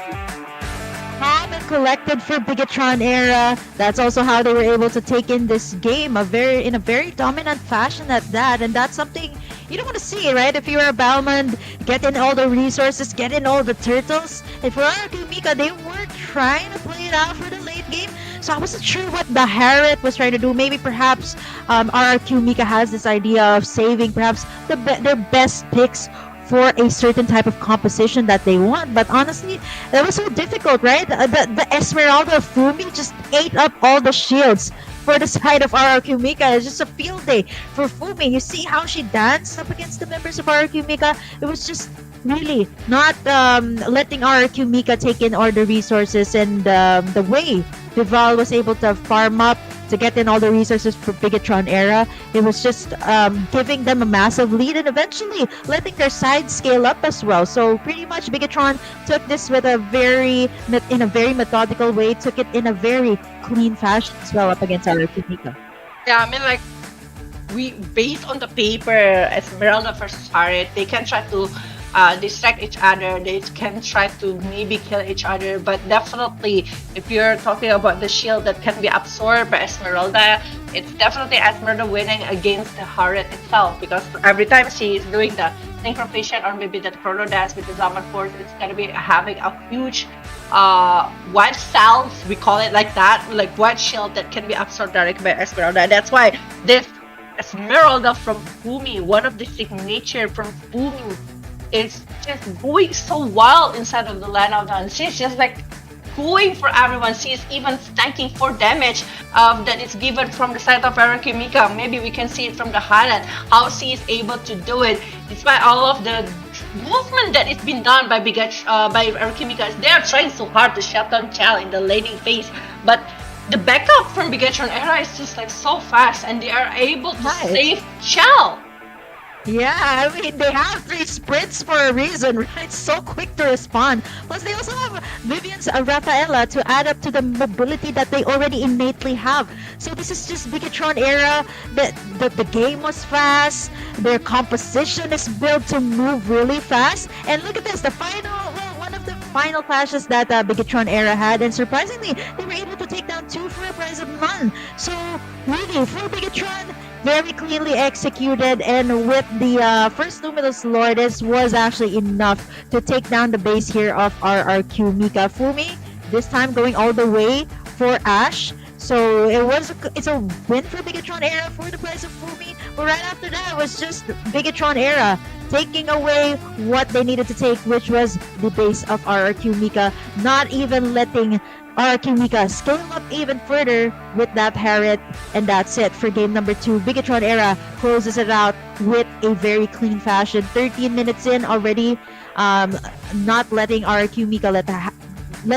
Calm and collected for Bigatron Era. That's also how they were able to take in this game in a very dominant fashion at that, and that's something you don't want to see, right? If you're a Balmond, get in all the resources, get in all the turtles. And for RRQ Mika, they were trying to play it out for the late game. So I wasn't sure what the Harriet was trying to do. Maybe perhaps RRQ Mika has this idea of saving perhaps their best picks for a certain type of composition that they want. But honestly, that was so difficult, right? The Esmeralda Fumi just ate up all the shields for the side of RRQ Mika. It's just a field day for Fumi. You see how she danced up against the members of RRQ Mika? It was just really not letting RRQ Mika take in all the resources, and the way Vival was able to farm up to get in all the resources for Bigatron era, it was just giving them a massive lead and eventually letting their side scale up as well. So pretty much Bigatron took this with in a very methodical way, took it in a very clean fashion as well up against RRQ Mika. Yeah, I mean, like, based on the paper, Esmeralda versus Harriet, they can try to distract each other, they can try to maybe kill each other, but definitely if you're talking about the shield that can be absorbed by Esmeralda, it's definitely Esmeralda winning against the Harriet itself, because every time she is doing the synchronization or maybe the chrono dance with the Zaman Force, it's gonna be having a huge white cells, we call it like that, like white shield that can be absorbed directly by Esmeralda. And that's why this Esmeralda from Fumi, one of the signature from Fumi, is just going so wild inside of the land of dance. She's just like going for everyone. She's even tanking for damage that is given from the side of RRQ Mika. Maybe we can see it from the highlight how she is able to do it despite all of the movement that is being done by RRQ Mika. They are trying so hard to shut down Chell in the laning phase, but the backup from Bigatron era is just like so fast, and they are able to save Chell. Yeah, I mean, they have 3 sprints for a reason, right? So quick to respond. Plus, they also have Vivian's Rafaela to add up to the mobility that they already innately have. So this is just Bigatron era. The game was fast. Their composition is built to move really fast. And look at this, one of the final clashes that Bigatron era had, and surprisingly, they were able to take down 2 for a price of none. So really, for Bigatron, very cleanly executed, and with the first Luminous Lourdes was actually enough to take down the base here of RRQ Mika. Fumi, this time going all the way for Ash. So it's a win for Bigatron era for the price of Fumi. But right after that was just Bigatron era taking away what they needed to take, which was the base of RRQ Mika, not even letting RRQ Mika scale up even further with that Harriet, and that's it for game number 2. Bigatron era closes it out with a very clean fashion. 13 minutes in already, not letting RRQ Mika let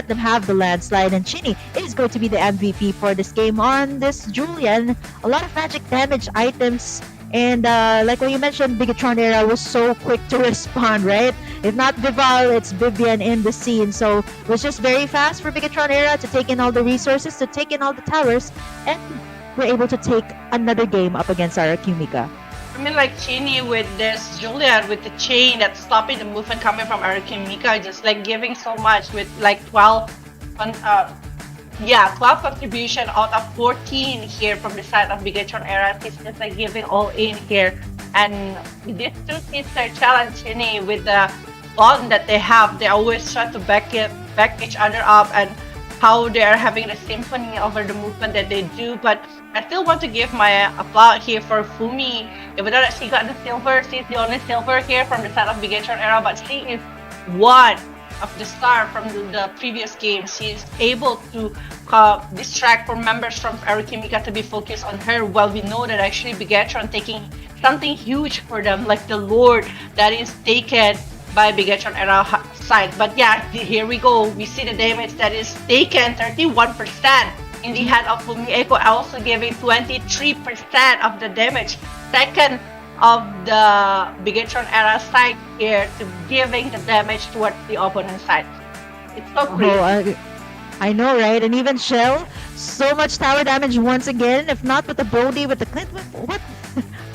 them have the landslide, and Chinny is going to be the MVP for this game on this Julian. A lot of magic damage items, and like what you mentioned, Bigatron era was so quick to respond, right? If not Vival, it's Vivian in the scene. So it was just very fast for Bigatron era to take in all the resources, to take in all the towers, and we're able to take another game up against RRQ Mika. I mean, like Chinny with this Juliet with the chain that's stopping the movement coming from RRQ Mika, just like giving so much with like 12 contribution out of 14 here from the side of Bigatron era. It's just like giving all in here. And these two sister challenge Chinny with the bond that they have. They always try to back each other up, and how they are having the symphony over the movement that they do. But I still want to give my applause here for Fumi. Even though she got the silver, she's the only silver here from the side of Bigatron era, but she is one of the star from the previous game. She's able to distract from members from RRQ Mika to be focused on her, while we know that actually Bigatron taking something huge for them, like the Lord that is taken by Bigatron era side. But yeah, here we go. We see the damage that is taken, 31% in the hand of Fumi Echo, also giving 23% of the damage. Second of the Bigatron era side here to giving the damage towards the opponent side. It's so crazy. I know, right? And even Shell, so much tower damage once again. If not with the Brody, with the Clint, what?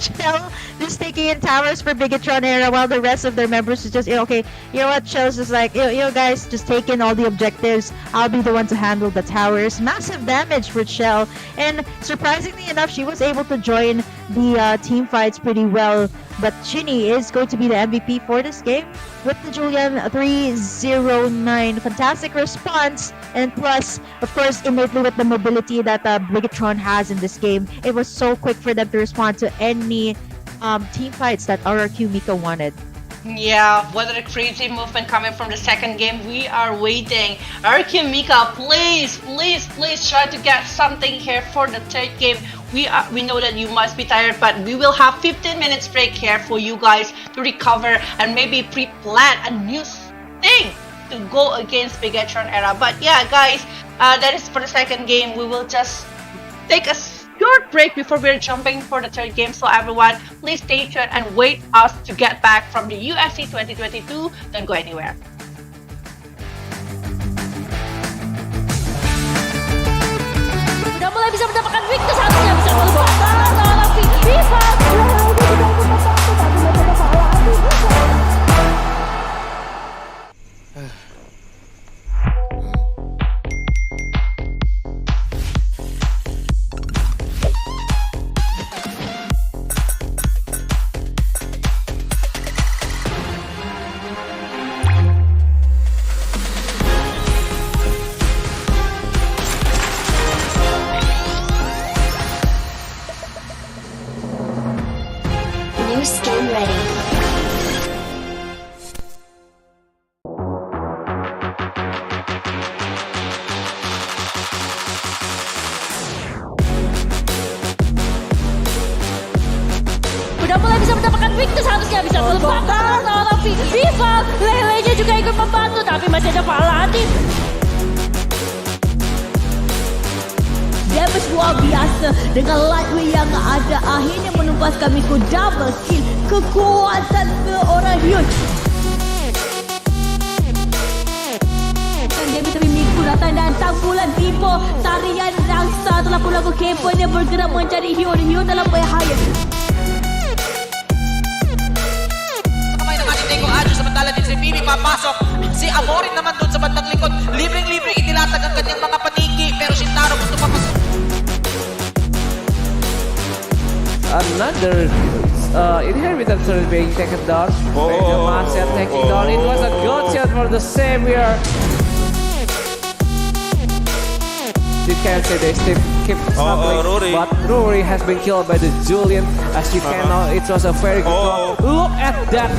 Shell just taking in towers for Bigatron era, while the rest of their members is just, okay, you know what? Shell's just like, guys, just take in all the objectives. I'll be the one to handle the towers. Massive damage for Shell. And surprisingly enough, she was able to join the team fights pretty well. But Chinny is going to be the MVP for this game with the Julian 309. Fantastic response, and plus, of course, innately with the mobility that Bigatron has in this game, it was so quick for them to respond to any team fights that RRQ Mika wanted. Yeah, what a crazy movement coming from the second game. We are waiting. Arky Mika, please, please, please try to get something here for the third game. We know that you must be tired, but we will have 15 minutes break here for you guys to recover and maybe pre-plan a new thing to go against Bigatron era. But yeah, guys, that is for the second game. We will just take a short break before we're jumping for the third game. So everyone, please stay tuned and wait us to get back from the UFC 2022. Don't go anywhere. Udah mulai bisa mendapatkan week ke seharusnya bisa terbakar tapi pihak lainnya juga ikut membantu tapi masih ada salah. New skin ready. Udah mulai bisa mendapatkan week ke seharusnya bisa terbakar tapi pihak lainnya juga ikut membantu tapi masih ada Paladin. Damage luar biasa dengan lightweight yang ada akhirnya menumpaskan Miko double kill. Kekuatan seorang Hyun. Dia tapi Miko datang dan tanggulan tipu. Tarian rangsa telah pun lagu keponya bergerak mencari Hyun. Hyun dalam bahaya. Kamay ng ating Tego Adjo samantala din si Bibi papasok. Si Amorin naman doon sa bandang likod. Libreng-libre itilatag ang kanyang mga paniki. Pero si Taro gusto papasok. Another inheritance turret being taken down. Benjamin set taking down. It was a good shot for the Savior. You can see they still keep struggling, but Rory has been killed by the Julian. As you can know, it was a very good call. Look at that.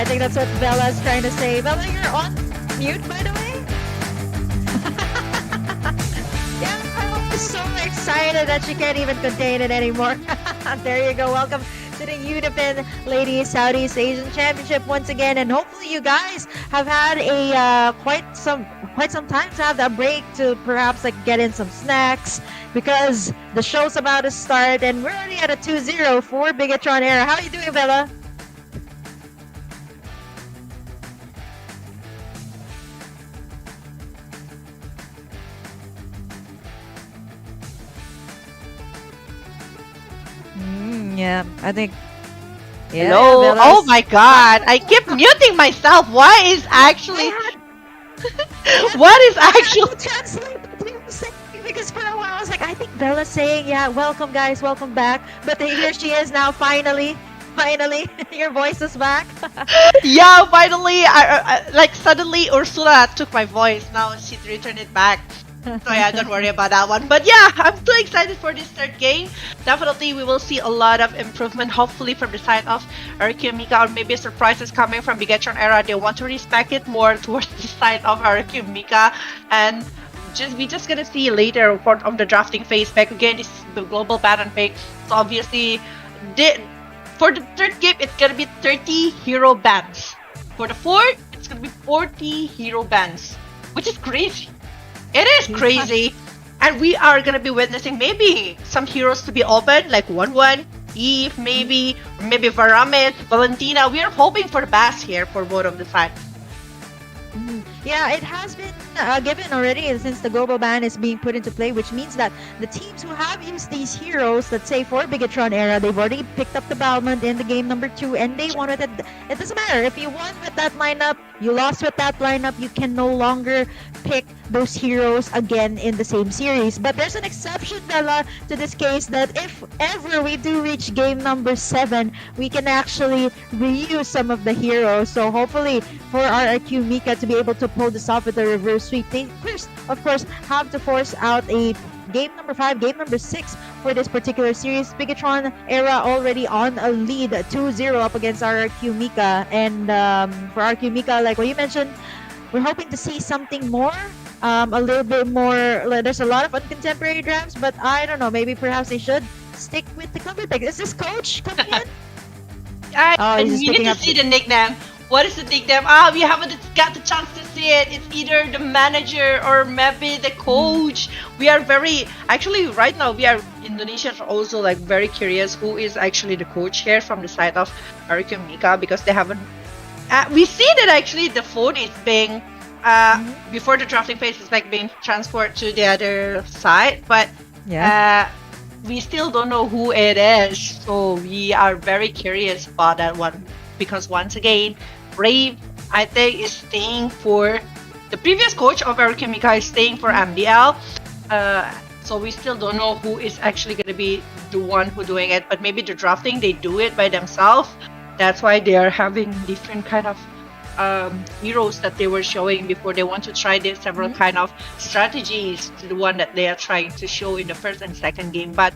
I think that's what Bella's trying to say. Bella, you're on mute, by the way. Yeah, I'm so excited that she can't even contain it anymore. There you go. Welcome to the UniPin Ladies Southeast Asian Championship once again, and hopefully you guys have had a quite some time to have that break to perhaps like get in some snacks because the show's about to start, and we're already at a 2-0 for Bigatron Era. How are you doing, Bella? Yeah, I think. Yeah, Hello. Bella's- Oh my god. I keep muting myself. What is actually what is actually translate what you were saying because for a while I was like, I think Bella's saying, yeah, welcome guys, welcome back. But then here she is now, finally, your voice is back. Yeah, finally I like suddenly Ursula took my voice. Now she returned it back. So yeah, don't worry about that one. But yeah, I'm too excited for this third game. Definitely we will see a lot of improvement, hopefully from the side of Araki and Mika, or maybe surprises coming from Bigatron Era. They want to respect it more towards the side of Araki and Mika, and we just gonna see later of the drafting phase. Back again, this is the global ban and pick. So obviously for the third game it's gonna be 30 hero bans. For the fourth, it's gonna be 40 hero bans, which is crazy. It is crazy, and we are gonna be witnessing maybe some heroes to be open, like 1-1, Eve, maybe Varamet, Valentina. We are hoping for the best here for both of the sides. Yeah, it has been given already since the global ban is being put into play, which means that the teams who have used these heroes, let's say for Bigatron Era, they've already picked up the Balmond in the game number 2, and they won with it. It doesn't matter if you won with that lineup, you lost with that lineup, you can no longer pick those heroes again in the same series. But there's an exception, Bella, to this case, that if ever we do reach game number 7, we can actually reuse some of the heroes. So hopefully for our RQ Mika to be able to pull this off with a reverse sweep, they first, of course, have to force out a game number 5, game number 6 for this particular series. Bigatron Era already on a lead, 2-0 up against our RQ Mika. And for RQ Mika, like what you mentioned, we're hoping to see something more, a little bit more. There's a lot of uncontemporary drafts, but I don't know, maybe perhaps they should stick with the cover pick. Is this coach coming in? He's You just need picking to up see the nickname. What is the nickname? We haven't got the chance to see it. It's either the manager or maybe the coach. We are actually right now we are Indonesians are also like very curious who is actually the coach here from the side of Araki and Mika, because they haven't. We see that actually the phone is being before the drafting phase is like being transferred to the other side, but we still don't know who it is. So we are very curious about that one, because once again, Brave, I think, is staying for the previous coach of Araki and Mika is staying for MDL. So we still don't know who is actually going to be the one who doing it, but maybe the drafting they do it by themselves. That's why they are having different kind of heroes that they were showing before. They want to try this several kind of strategies to the one that they are trying to show in the first and second game. But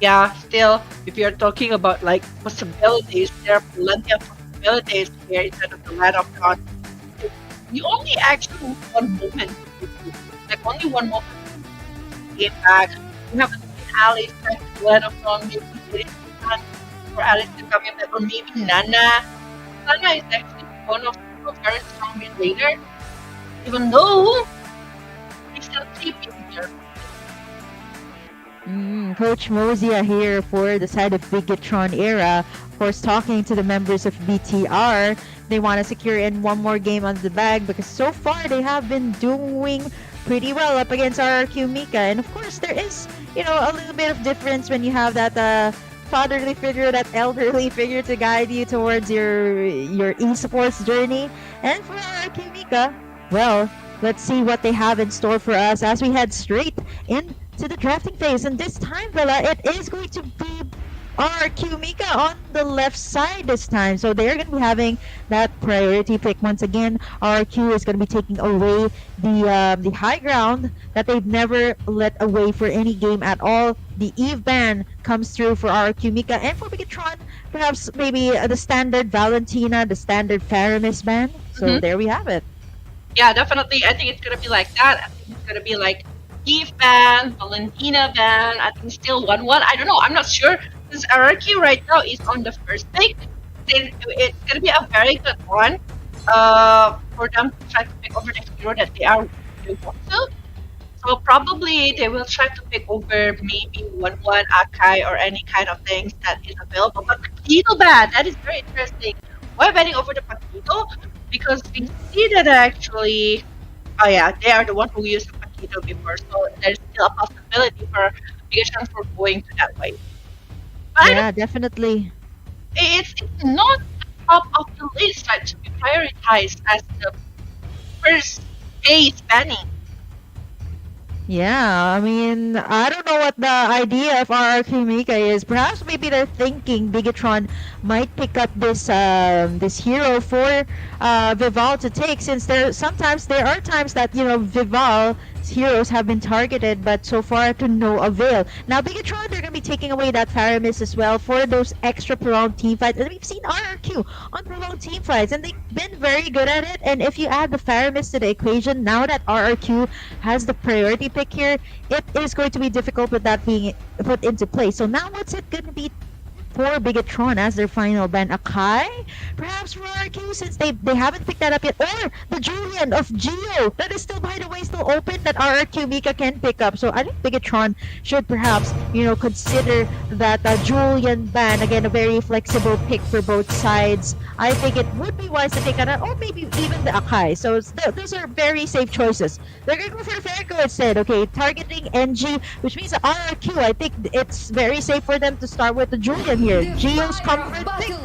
yeah, still, if you're talking about like possibilities, there are plenty of possibilities here instead of the land of God. You only actually need one moment, like only one moment to get back. You haven't seen Alice back to the land of God. Maybe it is time for Alice to come in, or maybe Nana. Nana is actually one of the very strong mid later, even though he's still keeping here. Coach Mozia here for the side of Bigatron Era. Of course, talking to the members of BTR, they want to secure in one more game on the bag, because so far they have been doing pretty well up against RRQ Mika. And of course, there is, a little bit of difference when you have that fatherly figure, that elderly figure to guide you towards your esports journey. And for RRQ Mika, well, let's see what they have in store for us as we head straight into the drafting phase. And this time, Villa, it is going to be RQ Mika on the left side this time. So they're going to be having that priority pick once again. RQ is going to be taking away the high ground that they've never let away for any game at all. The Eve ban comes through for RQ Mika, and for Bigatron, perhaps maybe the standard Valentina, the standard Faramis ban. So there we have it. Yeah, definitely. I think it's gonna be like that. I think it's gonna be like Eve ban, Valentina ban. I think still 1-1. I don't know. I'm not sure. This RRQ right now is on the first pick. It's gonna be a very good one. For them to try to pick over the hero that they want to. So probably they will try to pick over maybe 1-1 Akai or any kind of things that is available. But Paquito ban, that is very interesting. Why banning over the Paquito? Because we see that actually, oh yeah, they are the one who used the Paquito before, so there's still a possibility for Bigatron for going to that way. But Yeah, definitely. it's not the top of the list right, to be prioritized as the first phase banning. Yeah, I mean, I don't know what the idea of RRQ Mika is. Perhaps maybe they're thinking Bigatron might pick up this hero for Vival to take, since there are times that Vival's heroes have been targeted, but so far to no avail. Now Bigatron, they're gonna be taking away that Faramis as well for those extra prolonged team fights, and we've seen RRQ on prolonged team fights, and they've been very good at it. And if you add the Faramis to the equation, now that RRQ has the priority pick here, it is going to be difficult with that being put into place. So now what's it going to be for Bigatron as their final ban? Akai? Perhaps for RRQ, since they haven't picked that up yet. Or the Julian of Geo, that is still, by the way, still open, that RRQ Mika can pick up. So I think Bigatron should perhaps, consider that Julian ban. Again, a very flexible pick for both sides. I think it would be wise to take that out, or maybe even the Akai. So those are very safe choices. They're going to go for the Fergo instead, okay? Targeting NG, which means the RRQ, I think it's very safe for them to start with the Julian here. Geo's comfort pick.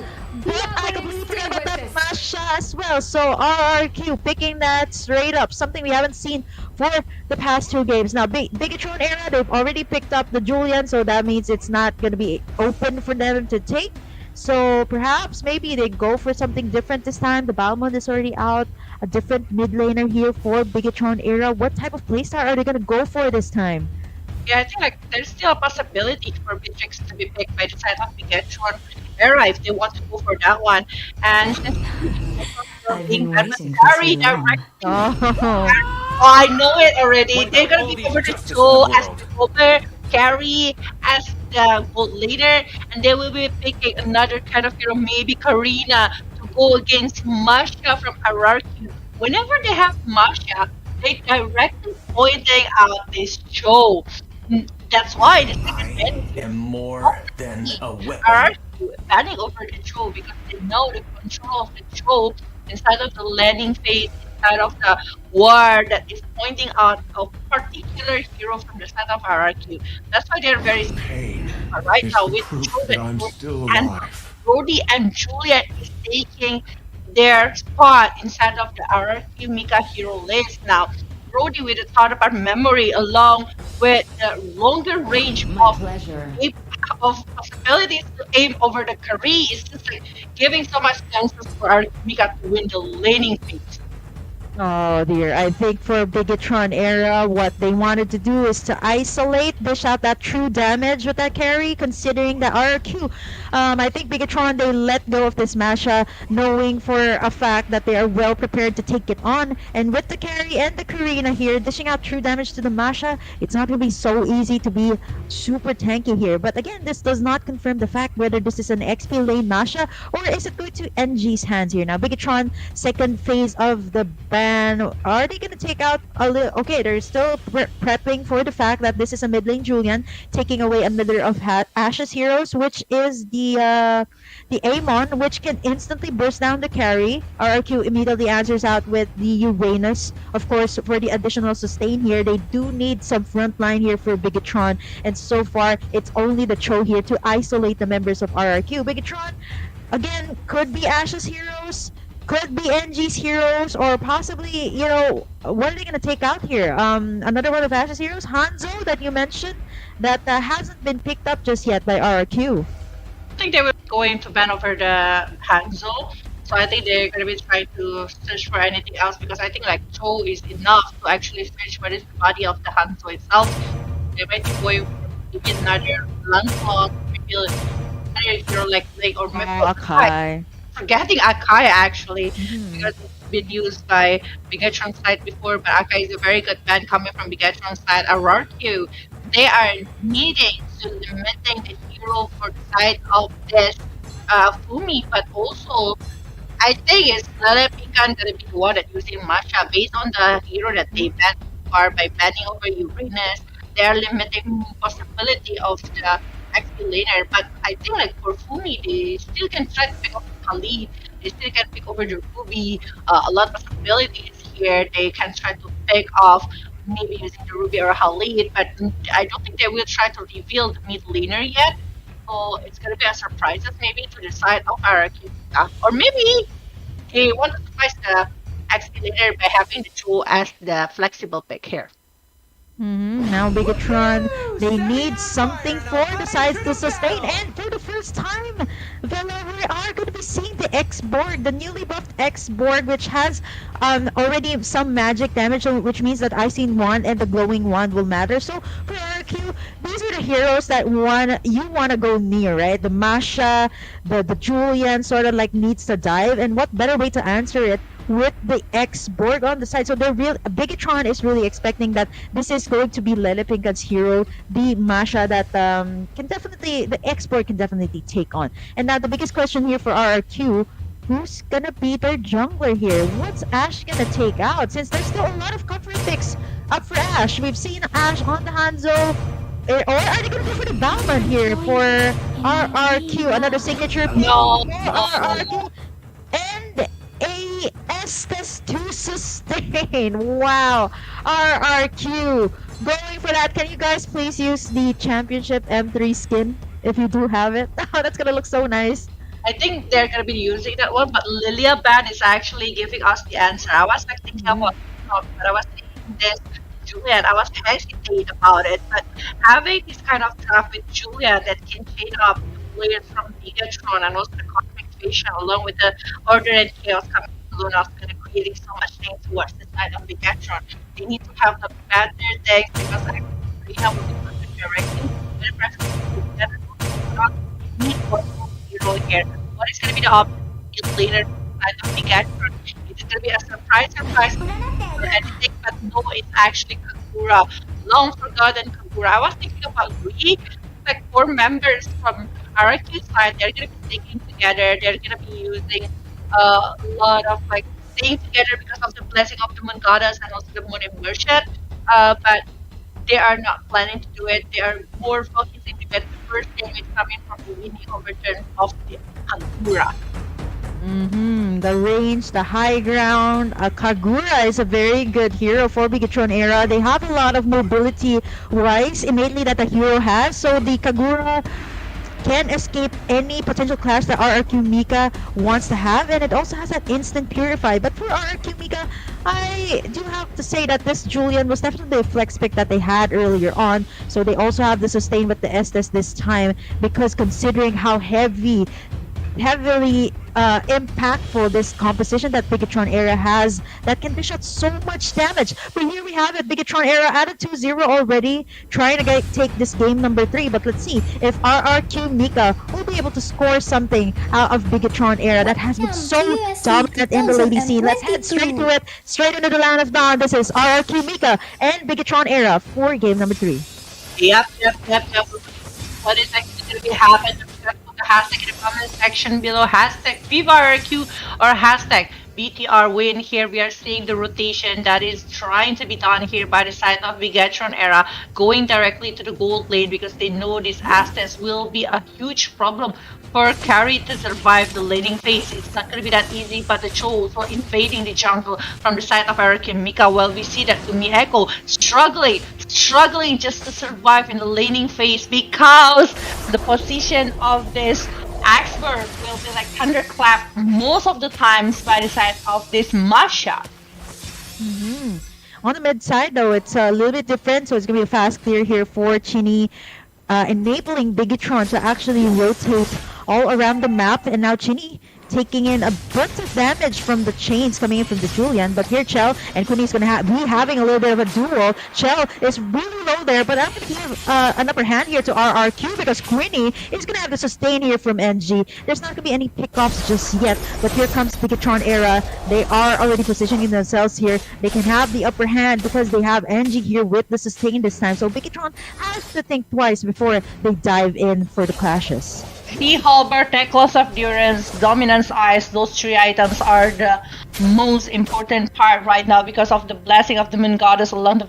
But I completely forgot about that Masha as well. So RRQ picking that straight up. Something we haven't seen for the past 2 games. Now, Bigatron era, they've already picked up the Julian, so that means it's not going to be open for them to take. So perhaps maybe they go for something different this time. The Balmond is already out. A different mid laner here for Bigatron era. What type of playstyle are they going to go for this time? Yeah, I think there's still a possibility for Bitrix to be picked by the side of Bigatron era if they want to go for that one. And since being very direct. Oh, I know it already. They're gonna be over the show as the over carry as the gold leader, and they will be picking another kind of hero, maybe Karina, to go against Masha from Hierarchy. Whenever they have Masha, they directly pointing out this show. That's why the second I am more than a weapon. are banning over the show because they know the control of the show inside of the landing phase, inside of the war that is pointing out a particular hero from the side of hierarchy. That's why they're very Pain right is now the with proof show that I'm still and alive. Brody and Juliet is taking their spot inside of the hierarchy Mika hero list now. Brody with the thought about memory along with the longer range of possibilities to aim over the Kari is just like giving so much chances for our Mika to win the laning phase. Oh dear, I think for Bigatron era, what they wanted to do is to isolate, dish out that true damage with that carry, considering the RQ. I think Bigatron, they let go of this Masha, knowing for a fact that they are well prepared to take it on. And with the carry and the Karina here, dishing out true damage to the Masha, it's not going to be so easy to be super tanky here. But again, this does not confirm the fact whether this is an XP lane Masha, or is it going to NG's hands here. Now, Bigatron, second phase of the ban. Are they going to take out a little? Okay, they're still prepping for the fact that this is a mid lane Julian, taking away another of Ash's heroes, which is the Amon, which can instantly burst down the carry. RRQ immediately answers out with the Uranus. Of course, for the additional sustain here, they do need some front line here for Bigatron, and so far, it's only the Cho here to isolate the members of RRQ. Bigatron, again, could be Ash's heroes, could be NG's heroes, or possibly, what are they going to take out here? Another one of Ash's heroes, Hanzo, that you mentioned, that hasn't been picked up just yet by RRQ. I think they were going to ban over the Hanzo, so I think they're going to be trying to search for anything else because I think Cho is enough to actually search what is the body of the Hanzo itself. They might be going for maybe another Lancelot, maybe familiar hero like or maybe Akai. forgetting Akai actually because it's been used by Bigatron side before, but Akai is a very good band coming from Bigatron side. Ararku, they are needing to limiting the hero for the side of this Fumi, but also I think it's Lele Pikan gonna be the one that using Masha based on the hero that they banned so far by banning over Uranus. They're limiting possibility of the XP laner, but I think like for Fumi, they still can try to pick up the Khalid. They still can pick over the Ruby. A lot of possibilities here. They can try to pick off maybe using the Ruby or Khalid, but I don't think they will try to reveal the mid laner yet. So it's gonna be a surprise maybe to the side of Araki. Or maybe they want to surprise the XP laner by having the Joe as the flexible pick here. Now Bigatron, they need something for the sides to sustain, and for the first time, Vela, we are going to be seeing the X-Borg, the newly buffed X-Borg, which has already some magic damage, which means that Icing Wand and the Glowing Wand will matter. So for RQ, these are the heroes that you want to go near, right? The Masha, the Julian sort of like needs to dive, and what better way to answer it with the X-Borg on the side. So Bigatron is really expecting that this is going to be Lele Pinkan's hero, the Masha that the X-Borg can definitely take on. And now the biggest question here for RRQ, who's gonna be their jungler here? What's Ashe gonna take out? Since there's still a lot of comfort picks up for Ashe. We've seen Ashe on the Hanzo. Or are they gonna go for the Bauman here for RRQ? Another signature pick No. for RRQ. And a Estes to sustain. Wow. RRQ going for that. Can you guys please use the championship M3 skin if you do have it? That's gonna look so nice. I think they're gonna be using that one, but Lilia Band is actually giving us the answer. I was like thinking about but I was thinking this Julian. I was hesitate about it, but having this kind of stuff with Julian that can chain up the players from Bigatron and also the qualification along with the order and chaos coming from Lunas, kind of creating so much thing towards the side of Bigatron. They need to have the better decks because I Rina will be perfect directly. When need one hero here. What is going to be the option is later side of Bigatron? Is it going to be a surprise or anything? But no, it's actually Kagura. Long forgotten Kagura. I was thinking about Rui. Like 4 members from Araki's side, they're going to be sticking together. They're going to be using a lot of like staying together because of the blessing of the moon goddess and also the moon immersion. But they are not planning to do it. They are more focusing to get the first thing is coming from the winning overturn of the Kagura. The range, the high ground. Kagura is a very good hero for Bigatron era. They have a lot of mobility wise innately that the hero has. So the Kagura can escape any potential clash that RRQ Mika wants to have, and it also has that instant purify. But for RRQ Mika, I do have to say that this Julian was definitely a flex pick that they had earlier on. So they also have the sustain with the Estes this time, because considering how heavily impactful this composition that Bigatron era has, that can dish out so much damage. But here we have it, Bigatron era added 2-0 already, trying to take this game number 3. But let's see if RRQ Mika will be able to score something out of Bigatron era that has been so dominant in the lady scene. Let's head straight to it, straight into the land of dawn. This is RRQ Mika and Bigatron era for game number 3. Yep. What is actually going to be happening? The hashtag in the comment section below, hashtag VivaRQ or hashtag BTR win. Here we are seeing the rotation that is trying to be done here by the side of Bigatron era, going directly to the gold lane because they know this Aztecs will be a huge problem for Carry to survive the laning phase. It's not going to be that easy, but the Cho also invading the jungle from the side of Eric and Mika. Well, we see that Umi Echo struggling just to survive in the laning phase because the position of this Axberg will be like thunderclap most of the times by the side of this Masha. On the mid side though, it's a little bit different, so it's gonna be a fast clear here for Chini, enabling Bigatron to actually rotate all around the map, and now Chini taking in a bunch of damage from the chains coming in from the Julian. But here Chell and Queenie is going to be having a little bit of a duel. Chell is really low there, but I'm going to give an upper hand here to RRQ because Queenie is going to have the sustain here from NG. There's not going to be any pickoffs just yet, but here comes Bigatron Era. They are already positioning themselves here. They can have the upper hand because they have NG here with the sustain this time. So Bigatron has to think twice before they dive in for the clashes. The Halberd, Necklace of Durance, Dominance Eyes, those three items are the most important part right now because of the blessing of the Moon Goddess along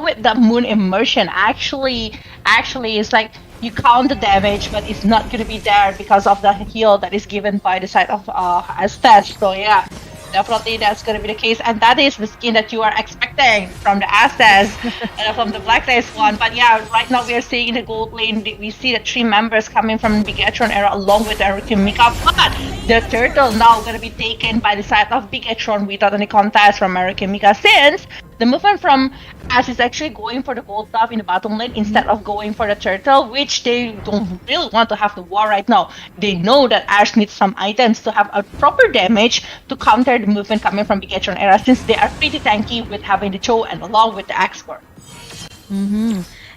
with the Moon Immersion. Actually, it's like you count the damage, but it's not going to be there because of the heal that is given by the side of Aztec. So yeah, definitely that's going to be the case, and that is the skin that you are expecting from the Aztec and from the Blacklist one. But yeah, right now we are seeing in the gold lane, we see the 3 members coming from Bigatron Era along with Kimika, but the turtle now going to be taken by the side of Bigatron without any contest from Kimika, since the movement from Ash is actually going for the gold buff in the bottom lane instead of going for the turtle, which they don't really want to have the war right now. They know that Ash needs some items to have a proper damage to counter the movement coming from Bigatron Era, since they are pretty tanky with having the Cho and along with the Axcore.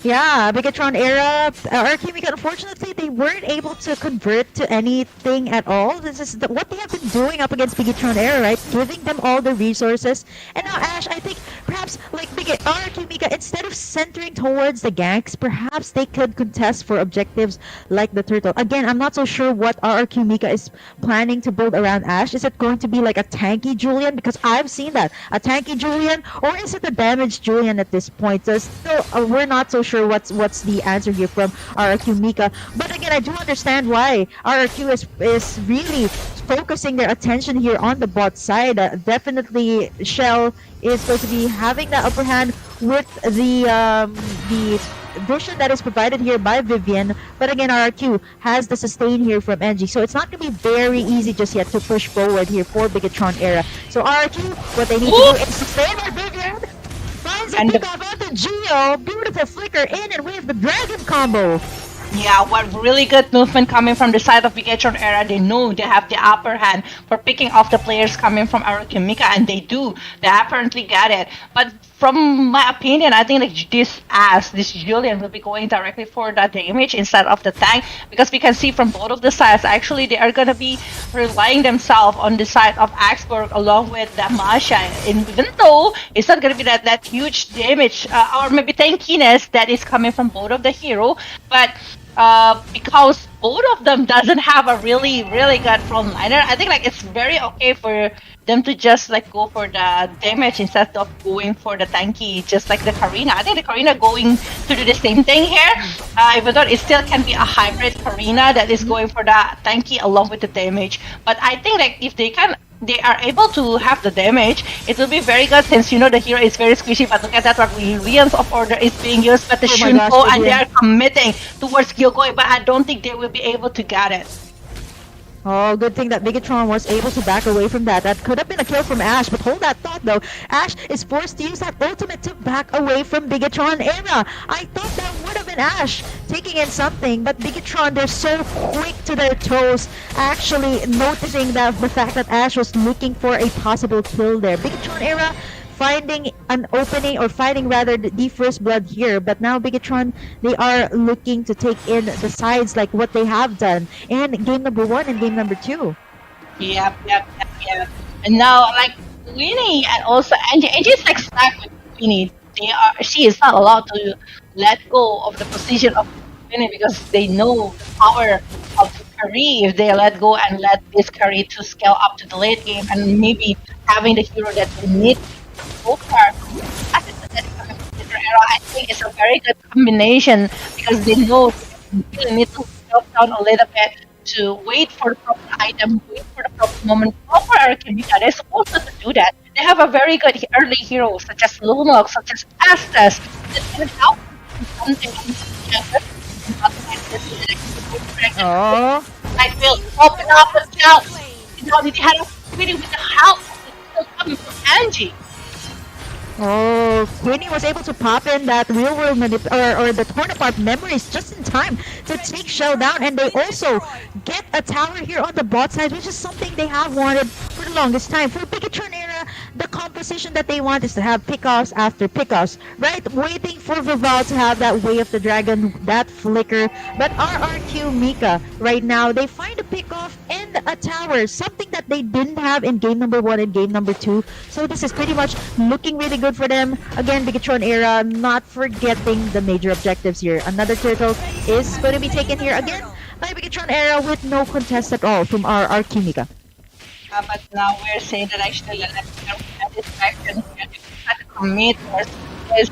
Yeah, Bigatron Era, Kimika, unfortunately, they weren't able to convert to anything at all. This is what they have been doing up against Bigatron Era, right? Giving them all the resources. And now Ash, I think, perhaps, like Kimika, instead of centering towards the ganks, perhaps they could contest for objectives like the turtle. Again, I'm not so sure what Kimika is planning to build around Ash. Is it going to be like a tanky Julian? Because I've seen that. A tanky Julian? Or is it a damaged Julian at this point? So still, we're not so sure what's the answer here from RRQ Mika. But again, I do understand why RRQ is really focusing their attention here on the bot side. Definitely Shell is going to be having the upper hand with the vision that is provided here by Vivian. But again, RRQ has the sustain here from NG, so it's not going to be very easy just yet to push forward here for Bigatron Era. So RRQ, what they need to do is sustain their Vivian. Finds a pick off the Geo. Beautiful flicker in and with the dragon combo. Yeah, what really good movement coming from the side of Bigatron Era. They know they have the upper hand for picking off the players coming from Kimika, and they do. They apparently get it. But from my opinion, I think like this Julian will be going directly for the damage instead of the tank, because we can see from both of the sides, actually they are going to be relying themselves on the side of Axburg along with the Masha. And even though it's not going to be that huge damage or maybe tankiness that is coming from both of the hero, but because both of them doesn't have a really good frontliner, I think like it's very okay for them to just like go for the damage instead of going for the tanky, just like the Karina. I think the Karina going to do the same thing here, even though it still can be a hybrid Karina that is going for the tanky along with the damage. But I think like if they are able to have the damage, it will be very good, since you know the hero is very squishy. But look at that, what Realms of Order is being used by the Shunko, and they are committing towards Gyokoi, but I don't think they will be able to get it. Oh, good thing that Bigatron was able to back away from that. That could have been a kill from Ash, but hold that thought though. Ash is forced to use that ultimate to back away from Bigatron Era. I thought that would have been Ash taking in something, but Bigatron, they're so quick to their toes, actually noticing that the fact that Ash was looking for a possible kill there. Bigatron Era finding an opening, or fighting rather the first blood here, but now Bigatron, they are looking to take in the sides like what they have done in game number 1 and game number 2. Yep. And now like Winnie and also Angie is like stuck with Winnie. She is not allowed to let go of the position of Winnie because they know the power of Curry if they let go and let this Curry to scale up to the late game, and maybe having the hero that they need so far. I think it's a very good combination, because they know they really need to slow down a little bit to wait for the proper item, wait for the proper moment. Proper Kimika, they're supposed to do that. They have a very good early hero such as Lunox, such as Estes, that can help something. Oh, Like will open up the help. You know, they had a meeting with the help coming from Angie. Oh, Queenie was able to pop in that real world or the torn apart memories just in time to take Shell down, and they also get a tower here on the bot side, which is something they have wanted for the longest time. For Bigatron era, the composition that they want is to have pickoffs after pickoffs, right? Waiting for Vival to have that Way of the Dragon, that flicker. But RRQ Mika, right now, they find a pickoff and a tower, something that they didn't have in game number 1 and game number 2. So this is pretty much looking really good for them. Again, Bigatron era, not forgetting the major objectives here. Another turtle is going to be taken here again by Bigatron era with no contest at all from our Kimika. But now we're saying that actually satisfaction here to commit is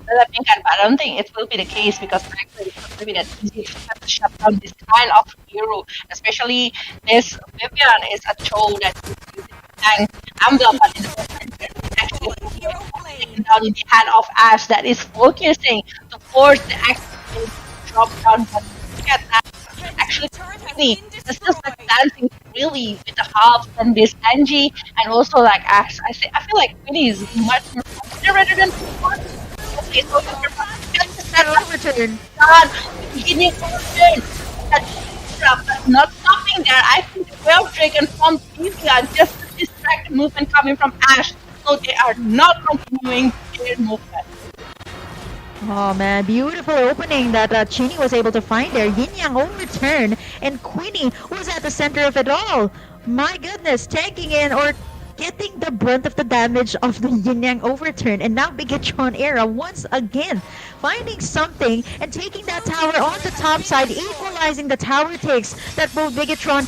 but I don't think it will be the case because actually it's going to be that easy to shut down this kind of hero, especially this Vivian is a troll that is using tank emblem, but in the actually taken down in the hand of Ash that is focusing to force the action to drop down. But look at that. Actually, really, it's just like dancing really with the halves and this Angie and also like Ash. I feel like Winnie is much more confident rather than before. Okay, so that Return. Beginning overturn. But not stopping there. I think the 12 Dragon from Vivian just to distract the movement coming from Ash. So they are not continuing their movement. Oh man, beautiful opening that Chini was able to find there. Yin Yang overturn, and Queenie was at the center of it all. My goodness, tanking in or getting the brunt of the damage of the Yin Yang overturn, and now Bigatron era once again finding something and taking that tower on the top side, equalizing the tower takes that both Bigatron,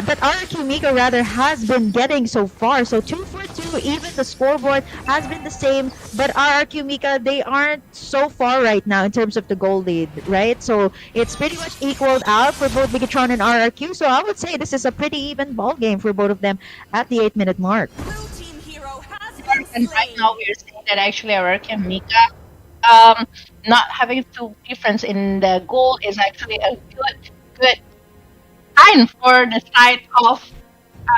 that RQ Mika rather has been getting so far. So 2 for 2, even the scoreboard has been the same, but RQ Mika, they aren't so far right now in terms of the goal lead, right? So it's pretty much equaled out for both Bigatron and RRQ. So I would say this is a pretty even ball game for both of them at the 8-minute mark. And right now we're seeing that actually RRQ and Mika not having two difference in the goal is actually a good sign for the side of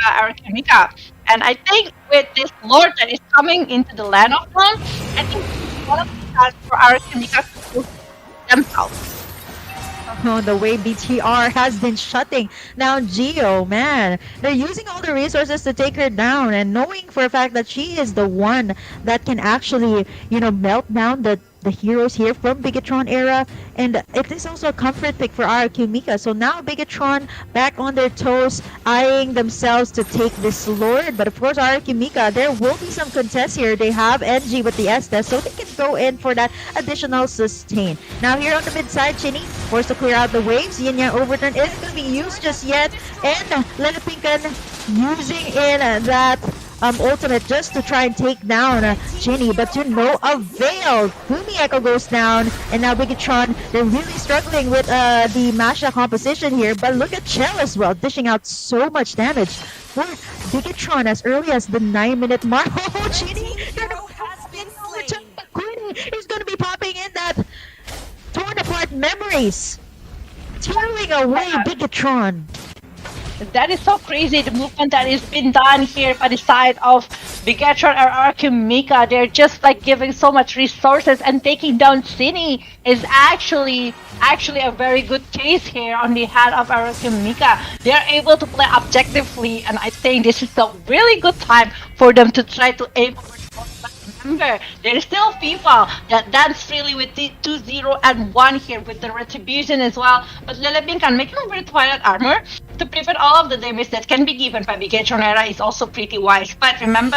RRQ Mika. And I think with this Lord that is coming into the land of them, I think it's one of the chance for RRQ Mika to prove themselves. Oh, the way BTR has been shutting down Geo, man. They're using all the resources to take her down, and knowing for a fact that she is the one that can actually, melt down the heroes here from Bigatron era, and it is also a comfort pick for RQ Mika. So now Bigatron back on their toes, eyeing themselves to take this Lord. But of course, RQ Mika, there will be some contests here. They have NG with the Estes, so they can go in for that additional sustain. Now here on the mid side, Chini forced to clear out the waves. Yin Yang overturn isn't going to be used just yet, and Lilipinkan using in that ultimate just to try and take down Chini, but to no avail. Gumi Echo goes down, and now Bigatron, they're really struggling with the Masha composition here, but look at Chell as well, dishing out so much damage for Bigatron as early as the 9-minute mark. Oh, Chini, Queenie is going to be popping in that torn apart memories, tearing away Bigatron. That is so crazy, the movement that is been done here by the side of Bigatron or RQ Mika. They're just like giving so much resources, and taking down Cine is actually a very good case here on the hand of RQ Mika. They're able to play objectively, and I think this is a really good time for them to try to aim for the goal. But remember, there is still people that dance really with the 2-0 and 1 here with the retribution as well. But Lilipin can make over Twilight Armor to prevent all of the damage that can be given by Bigatron era is also pretty wise. But remember,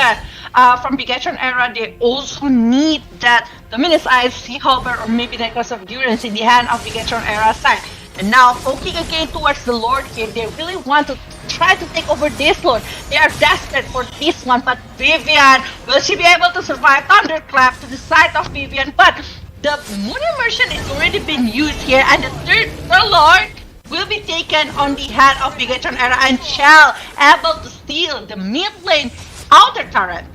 from Bigatron era, they also need that Luminous Eyes, Sea Hopper, or maybe Necklace of Durance in the hand of Bigatron era side. And now, poking again towards the Lord here, they really want to try to take over this Lord. They are desperate for this one, but Vivian, will she be able to survive? Thunderclap to the side of Vivian, but the Moon Immersion is already been used here, and the Lord will be taken on the hand of Bigatron era, and Shell able to steal the mid lane outer turret.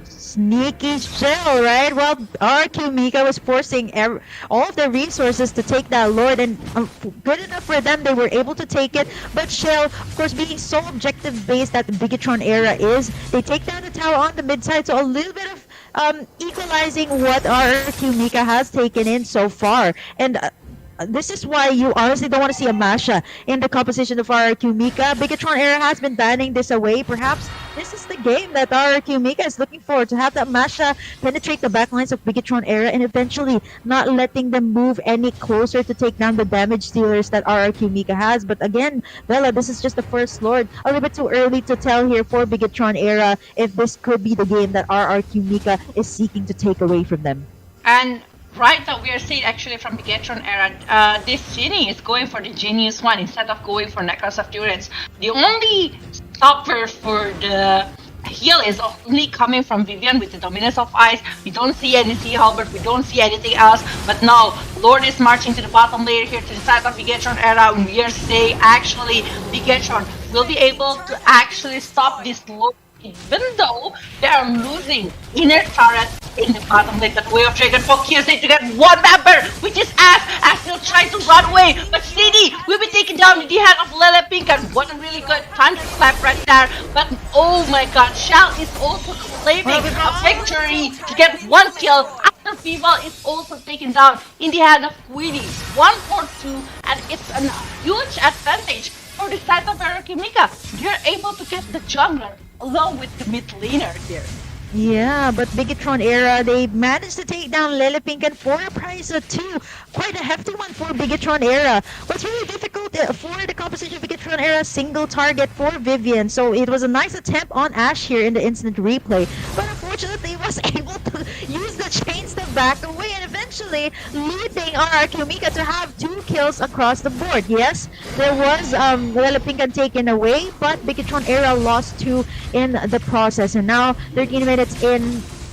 Sneaky Shell, right? Well, RQ Mika was forcing all of their resources to take that Lord, and good enough for them, they were able to take it. But Shell, of course, being so objective based that the Bigatron era is, they take down the tower on the mid side, so a little bit of equalizing what RRQ Mika has taken in so far. And this is why you honestly don't want to see a Masha in the composition of RRQ Mika. Bigatron Era has been banning this away. Perhaps this is the game that RRQ Mika is looking for, to have that Masha penetrate the backlines of Bigatron Era and eventually not letting them move any closer to take down the damage dealers that RRQ Mika has. But again, Bella, this is just the first Lord. A little bit too early to tell here for Bigatron Era if this could be the game that RRQ Mika is seeking to take away from them. And right now, we are seeing actually from the Bigatron Era, this Genie is going for the Genius one instead of going for Necklace of Durance. The only stopper for the heal is only coming from Vivian with the Dominance of Ice. We don't see any Sea Halberd, we don't see anything else. But now, Lord is marching to the bottom layer here to the side of Bigatron Era, and we are saying actually Bigatron will be able to actually stop this Lord, even though they are losing inner turret in the bottom lane. That Way of Dragon focus to get one member, which is Ash still trying to run away, but CD will be taking down the hand of Lele Pink, and what a really good thunderclap right there. But oh my god, Shell is also claiming a victory to get one kill after Feeble is also taken down in the hand of Queenie. 1-4-2, and it's a huge advantage for the side of Mika. They're able to get the jungler along with the mid laner here. Yeah, but Bigatron Era, they managed to take down Lilipinkan for a price of 2. Quite a hefty one for Bigatron Era. What's really difficult for the composition of Bigatron Era, single target for Vivian. So it was a nice attempt on Ashe here in the instant replay. But unfortunately, he was able to use the chains to back away and eventually leading RRQ Mika to have 2 kills across the board. Yes, there was Lilipinkan taken away, but Bigatron Era lost 2 in the process. And now 13 minutes in,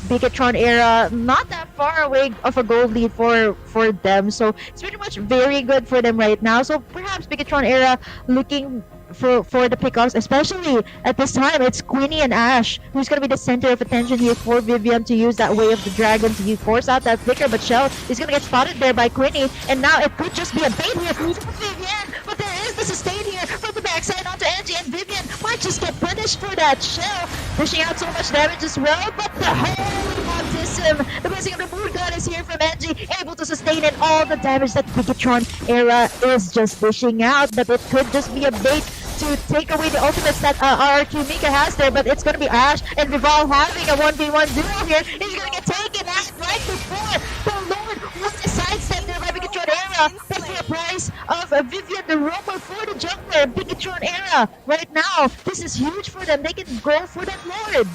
Bigatron Era not that far away of a gold lead for them, so it's pretty much very good for them right now. So perhaps Bigatron Era looking for the pickups, especially at this time. It's Queenie and Ashe who's going to be the center of attention here for Vivian to use that Way of the Dragon to force out that flicker, but Shell is going to get spotted there by Queenie, and now it could just be a bait here for Vivian, but there is the sustain here from the backside onto Angie, and Vivian might just get punished for that. Shell dishing out so much damage as well, but the holy baptism, the blessing of the moon god is here from Angie, able to sustain in all the damage that Bigatron Era is just dishing out, but it could just be a bait to take away the ultimates that RRQ Mika has there, but it's going to be Ashe and Vival having a 1v1 duo here. He's going to get taken out right before the Lord was a sidestep there by Bigatron Era, but for the price of Vivian the Roamer for the jungler. Bigatron Era right now, this is huge for them. They can go for that Lord.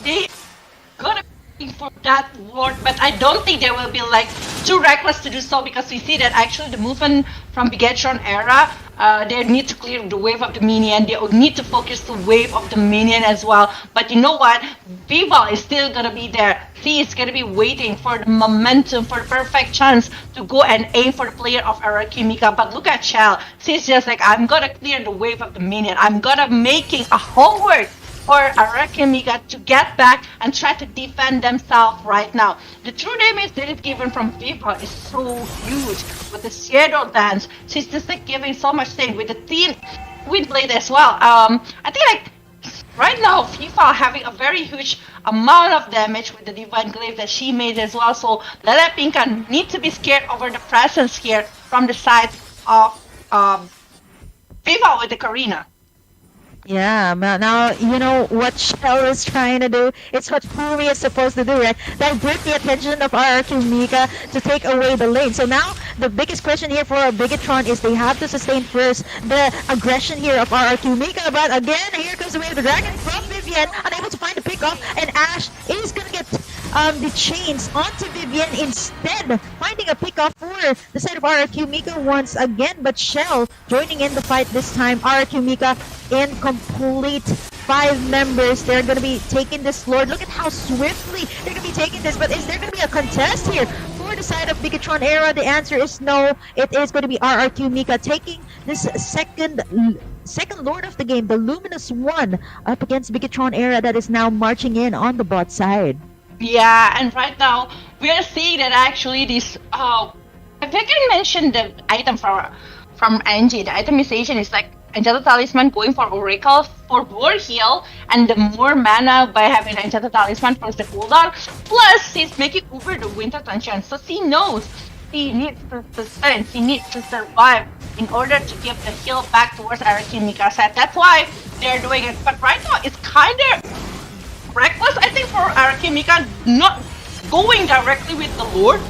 They gonna be for that Lord, but I don't think they will be like too reckless to do so, because we see that actually the movement from Bigatron Era, they need to clear the wave of the minion. They need to focus the wave of the minion as well. But you know what? Viva is still gonna be there. He is gonna be waiting for the momentum, for the perfect chance to go and aim for the player of Araki Mika. But look at Shell. She's just like, I'm gonna clear the wave of the minion. I'm gonna making a homework for Araki Mika to get back and try to defend themselves right now. The true damage that is given from Viva is so huge. With the Shadow Dance, she's just like giving so much thing. With the Team Wind Blade as well. I think like right now FIFA having a very huge amount of damage with the Divine Glaive that she made as well. So Lele Pinkan need to be scared over the presence here from the side of FIFA with the Karina. Yeah, now you know what Shell is trying to do. It's what Fumi is supposed to do, right? Divert the attention of RRQ Mika to take away the lane. So now the biggest question here for Bigatron is they have to sustain first the aggression here of RRQ Mika. But again, here comes the Way of the Dragon from Vivian, unable to find the pickoff, and Ashe is gonna get the chains onto Vivian instead, finding a pickoff for the side of RRQ Mika once again. But Shell joining in the fight this time. RRQ Mika in complete 5 members. They're going to be taking this Lord. Look at how swiftly they're going to be taking this. But is there going to be a contest here for the side of Bigatron Era? The answer is no. It is going to be RRQ Mika taking this second Lord of the game, the Luminous One, up against Bigatron Era that is now marching in on the bot side. Yeah, and right now we are seeing that actually this I think I mentioned the item from Angie. The itemization is like Angelo Talisman going for Oracle for more heal and the more mana by having an Enchanted Talisman for the cooldown. Plus, she's making over the Winter Tension, so she knows she needs to sustain, she needs to survive in order to give the heal back towards Arakimika set. That's why they're doing it. But right now, it's kind of reckless, I think, for Arakimika not going directly with the Lord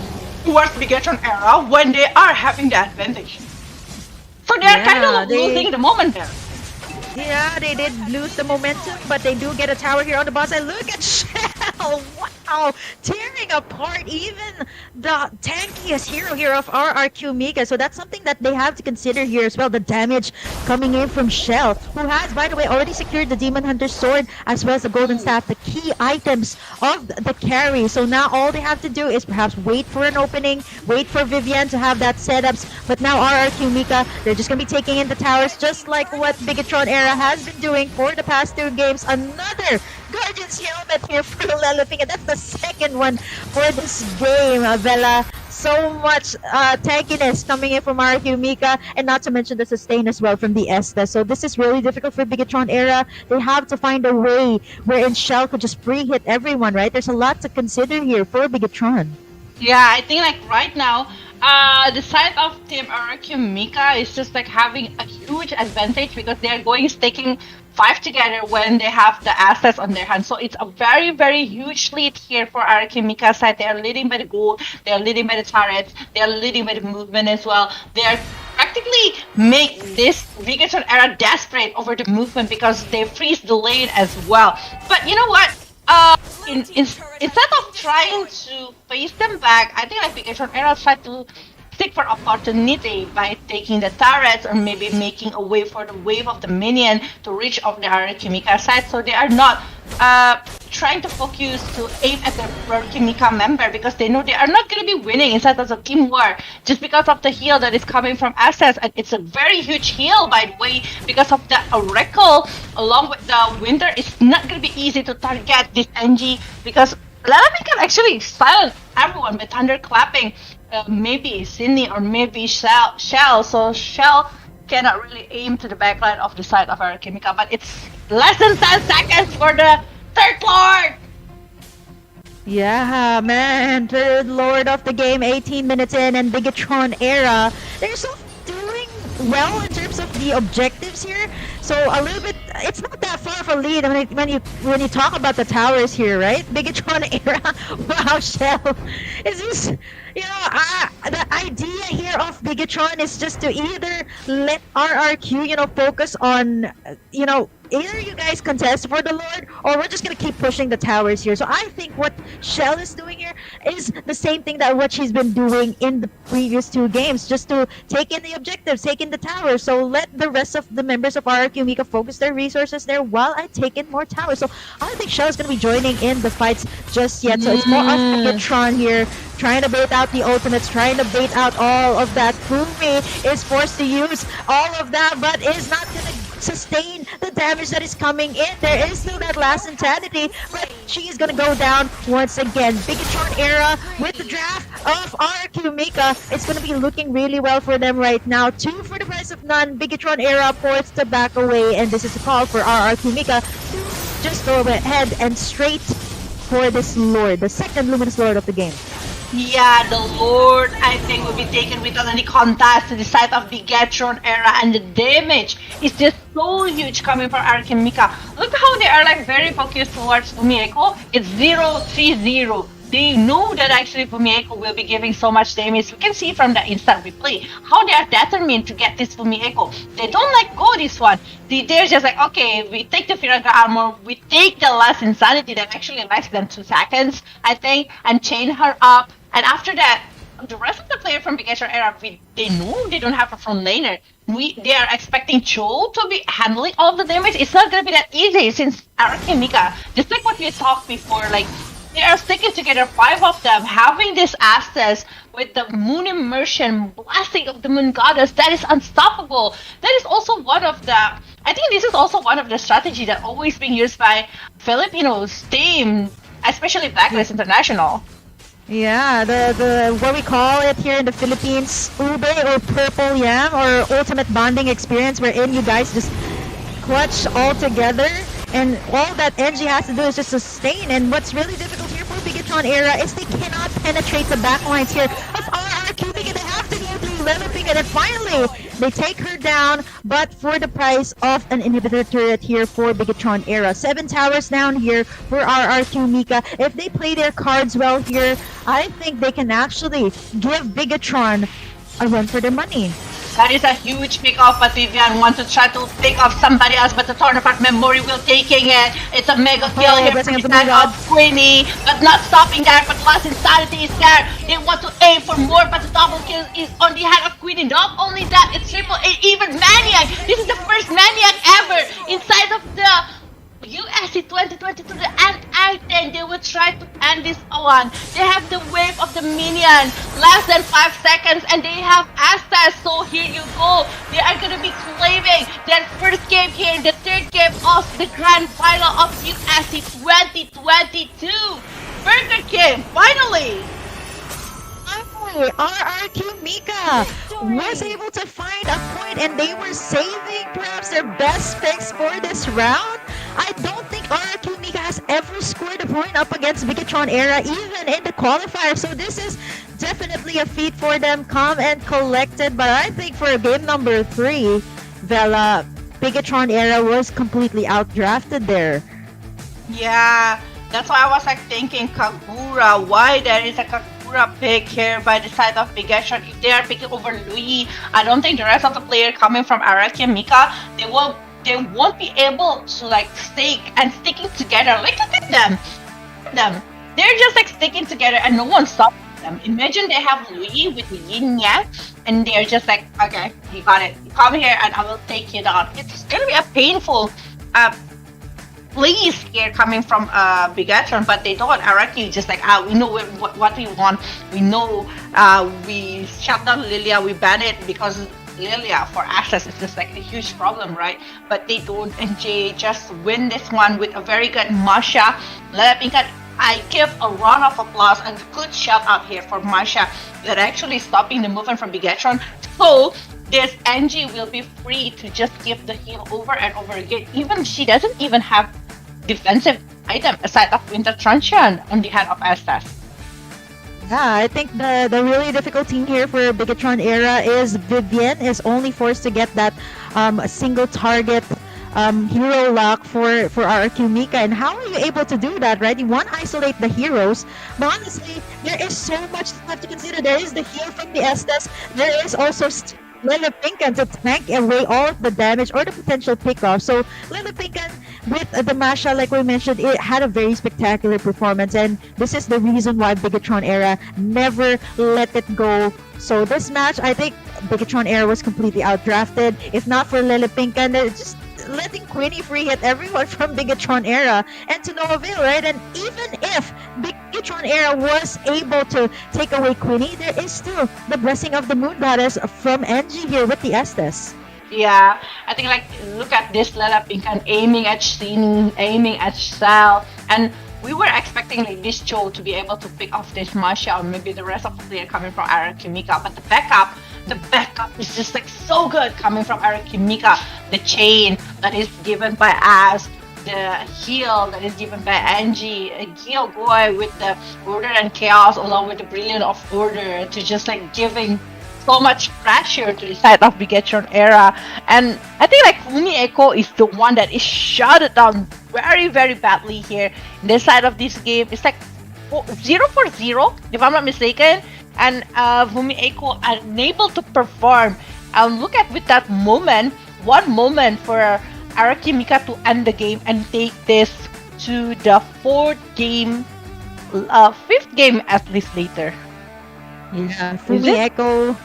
towards Bigetron era when they are having the advantage. So they're kind of losing the moment there. Yeah, they did lose the momentum, but they do get a tower here on the boss. And look at Shell! Wow! Tearing apart even the tankiest hero here of RRQ Mika. So that's something that they have to consider here as well. The damage coming in from Shell, who has, by the way, already secured the Demon Hunter's Sword as well as the Golden Staff, the key items of the carry. So now all they have to do is perhaps wait for an opening, wait for Vivian to have that setups. But now RRQ Mika, they're just going to be taking in the towers just like what Bigetron Era has been doing for the past 2 games. Another Guardian's Helmet here for Lelaping, and that's the second one for this game, Bella. So much tankiness coming in from RQ Mika, and not to mention the sustain as well from the Esta. So this is really difficult for Bigetron Era. They have to find a way wherein Shell could just pre-hit everyone, right? There's a lot to consider here for Bigetron. Yeah, I think like right now, the side of Team RQ Mika is just like having a huge advantage because they're going staking 5 together when they have the assets on their hands. So it's a very, very huge lead here for RQ Mika's side. They are leading by the gold, they are leading by the turrets, they are leading by the movement as well. They are practically make this Bigetron Era desperate over the movement because they freeze the lane as well. But you know what? Instead of trying to face them back, I think like Bigetron Era tried to seek for opportunity by taking the turrets or maybe making a way for the wave of the minion to reach off the Arakimika side. So they are not trying to focus to aim at the Arakimika member because they know they are not going to be winning instead of a team war just because of the heal that is coming from assets. And it's a very huge heal, by the way, because of the Oracle along with the Winter. It's not going to be easy to target this NG because Lelaping can actually silence everyone by thunderclapping. Maybe Sydney or maybe Shell. So Shell cannot really aim to the backline of the side of Arakimika, but it's less than 10 seconds for the third Lord! Yeah, man, third Lord of the game, 18 minutes in, and Bigetron Era, they're still doing well in terms of the objectives here. So a little bit, it's not that far of a lead when you talk about the towers here, right? Bigetron Era, wow, Shell, it's just, you know, the idea here of Bigetron is just to either let RRQ, you know, focus on, you know, either you guys contest for the Lord or we're just gonna keep pushing the towers here. So I think what Shell is doing here is the same thing that what she's been doing in the previous 2 games, just to take in the objectives, take in the towers. So let the rest of the members of RRQ Mika focus their resources there while I take in more towers. So I don't think Shell is gonna be joining in the fights just yet. So it's more of Bigetron here, trying to bait out the ultimates, trying to bait out all of that. Fumi is forced to use all of that, but is not gonna sustain the damage that is coming in. There is still that last insanity, but she is gonna go down once again. Bigetron Era with the draft of RQ Mika. It's gonna be looking really well for them right now. 2 for the price of none. Bigetron Era forced to back away, and this is a call for RRQ Mika to just go ahead and straight for this Lord, the second Luminous Lord of the game. Yeah, the Lord, I think, will be taken without any contest to the side of Bigetron Era, and the damage is just so huge coming from RQ Mika. Look how they are like very focused towards Fumieko. It's 0-3-0. They know that actually Fumieko will be giving so much damage. We can see from the instant replay how they are determined to get this Fumieko. They don't let go this one. They're just like, okay, we take the Firaga armor, we take the last insanity that actually less than 2 seconds, I think, and chain her up. And after that, the rest of the player from Bigetron Era, they know they don't have a front laner. They are expecting Cho to be handling all the damage. It's not gonna be that easy since RQ Mika, just like what we talked before, like they are sticking together, 5 of them, having this access with the Moon Immersion, Blessing of the Moon Goddess, that is unstoppable. That is also one of the, I think this is also one of the strategy that always being used by Filipinos team, especially Backlist International. Yeah, the what we call it here in the Philippines, ube or purple yam or ultimate bonding experience, wherein you guys just clutch altogether. And all that NG has to do is just sustain. And what's really difficult here for Bigatron Era is they cannot penetrate the backlines here of RRQ because they have to go through Leliping. And then finally, they take her down, but for the price of an inhibitor turret here for Bigatron Era. 7 towers down here for RRQ Mika. If they play their cards well here, I think they can actually give Bigatron a run for their money. That is a huge pick-off, but Vivian wants to try to pick off somebody else, but the Tornapart Memory will taking it. It's a mega kill here for the side of Queenie, but not stopping there, but Lost Insanity is there. They want to aim for more, but the double kill is on the hand of Queenie. Not only that, it's triple A, even Maniac. This is the first Maniac ever inside of the USC 2022, the End. They will try to end this one. They have the wave of the minion, less than 5 seconds, and they have Astas. So here you go. They are gonna be claiming their first game here, the third game of the grand final of USC 2022. Burger King, finally! RRQ Mika was able to find a point, and they were saving perhaps their best picks for this round. I don't think RRQ Mika has ever scored a point up against Bigatron Era, even in the qualifier. So this is definitely a feat for them, calm and collected. But I think for game number 3, Vela, Bigatron Era was completely outdrafted there. Yeah, that's why I was like thinking Kagura. Why there is a Kagura pick here by the side of Bigatron? If they are picking over Louis, I don't think the rest of the player coming from RRQ and Mika, they won't be able to like sticking together. Like look at them. They're just like sticking together and no one stops them. Imagine they have Louis with Yin Yang and they're just like, okay, you got it. You come here and I will take you down. It's gonna be a painful plays here coming from Bigatron, but they don't. RRQ just like, we know what we want. We know we shut down Lilia, we ban it because Lilia for access is just like a huge problem, right? But they don't, and Jay just win this one with a very good Masha. Lelipinkan, I give a round of applause and a good shout out here for Masha that actually stopping the movement from Bigatron. So this NG will be free to just give the heal over and over again. Even she doesn't even have defensive item aside of Winter Truncheon on the hand of Estas. Yeah, I think the really difficult team here for Bigatron Era is Vivian is only forced to get that single target hero lock for RRQ Mika. And how are you able to do that, right? You want to isolate the heroes, but honestly, there is so much to have to consider. There is the heal from the Estes. There is also Lelipinkan to tank away all of the damage or the potential pickoff. So Lelipinkan with the Masha, like we mentioned, it had a very spectacular performance, and this is the reason why Bigatron Era never let it go. So this match, I think Bigatron Era was completely outdrafted. If not for Lelipinkan, just letting Queenie free hit everyone from Bigatron Era, and to no avail, right? And even if Bigatron Era was able to take away Queenie, there is still the blessing of the Moon Goddess from NG here with the Estes. Yeah, I think like look at this Lelipinkan aiming at Shin, aiming at Sal, and we were expecting like this Joe to be able to pick off this Masha or maybe the rest of the player coming from RRQ Mika, but the backup is just like so good coming from RRQ Mika. The chain that is given by As, the heal that is given by Angie, a Geo Boy with the order and chaos along with the brilliant of order to just like giving so much pressure to the side of Bigatron Era. And I think like Fumi Echo is the one that is shut down very very badly here in this side of this game. It's like 0-for-0 if I'm not mistaken, and Fumi Echo unable to perform. Look at with that moment, one moment for RRQ Mika to end the game and take this to the fifth game at least later. Yeah, Fumi Echo.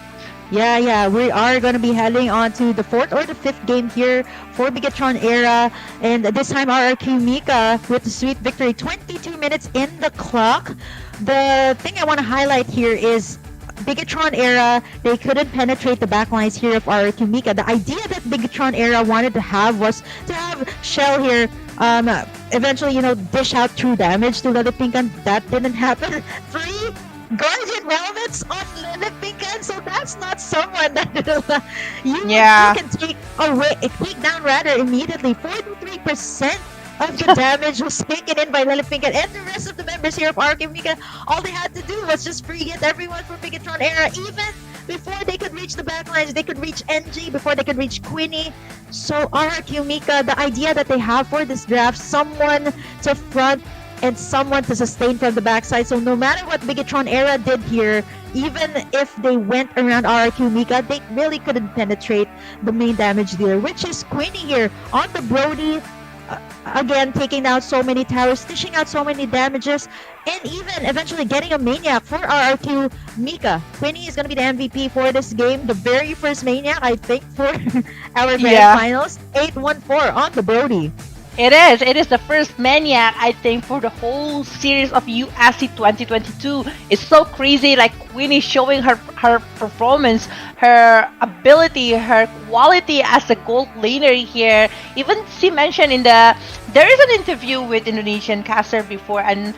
Yeah, we are going to be heading on to the 4th or the 5th game here for Bigatron Era, and this time RRQ Mika with a sweet victory, 22 minutes in the clock. The thing I want to highlight here is Bigatron Era, they couldn't penetrate the backlines here of RRQ Mika. The idea that Bigatron Era wanted to have was to have Shell here eventually, dish out true damage to Lelipinkan. That didn't happen. 3 Guardian Helmets on Lelipinkan, so that's not someone that you can take a takedown rather immediately. 43% of the damage was taken in by Lilipinkat and the rest of the members here of RRQ Mika. All they had to do was just free hit everyone from Bigatron era, even before they could reach the backlines. They could reach NG before they could reach Queenie. So RRQ Mika, the idea that they have for this draft, someone to front and someone to sustain from the backside. So no matter what Bigatron era did here, even if they went around RRQ Mika, they really couldn't penetrate the main damage dealer, which is Queenie here on the Brody. Again, taking out so many towers, dishing out so many damages, and even eventually getting a Maniac for RRQ Mika. Queenie is going to be the MVP for this game. The very first Maniac, I think, for our grand finals. 8-1-4 on the Brody. It is. It is the first Maniac, I think, for the whole series of USC 2022. It's so crazy, like Queenie showing her performance, her ability, her quality as a gold laner here. Even she mentioned there is an interview with Indonesian caster before, and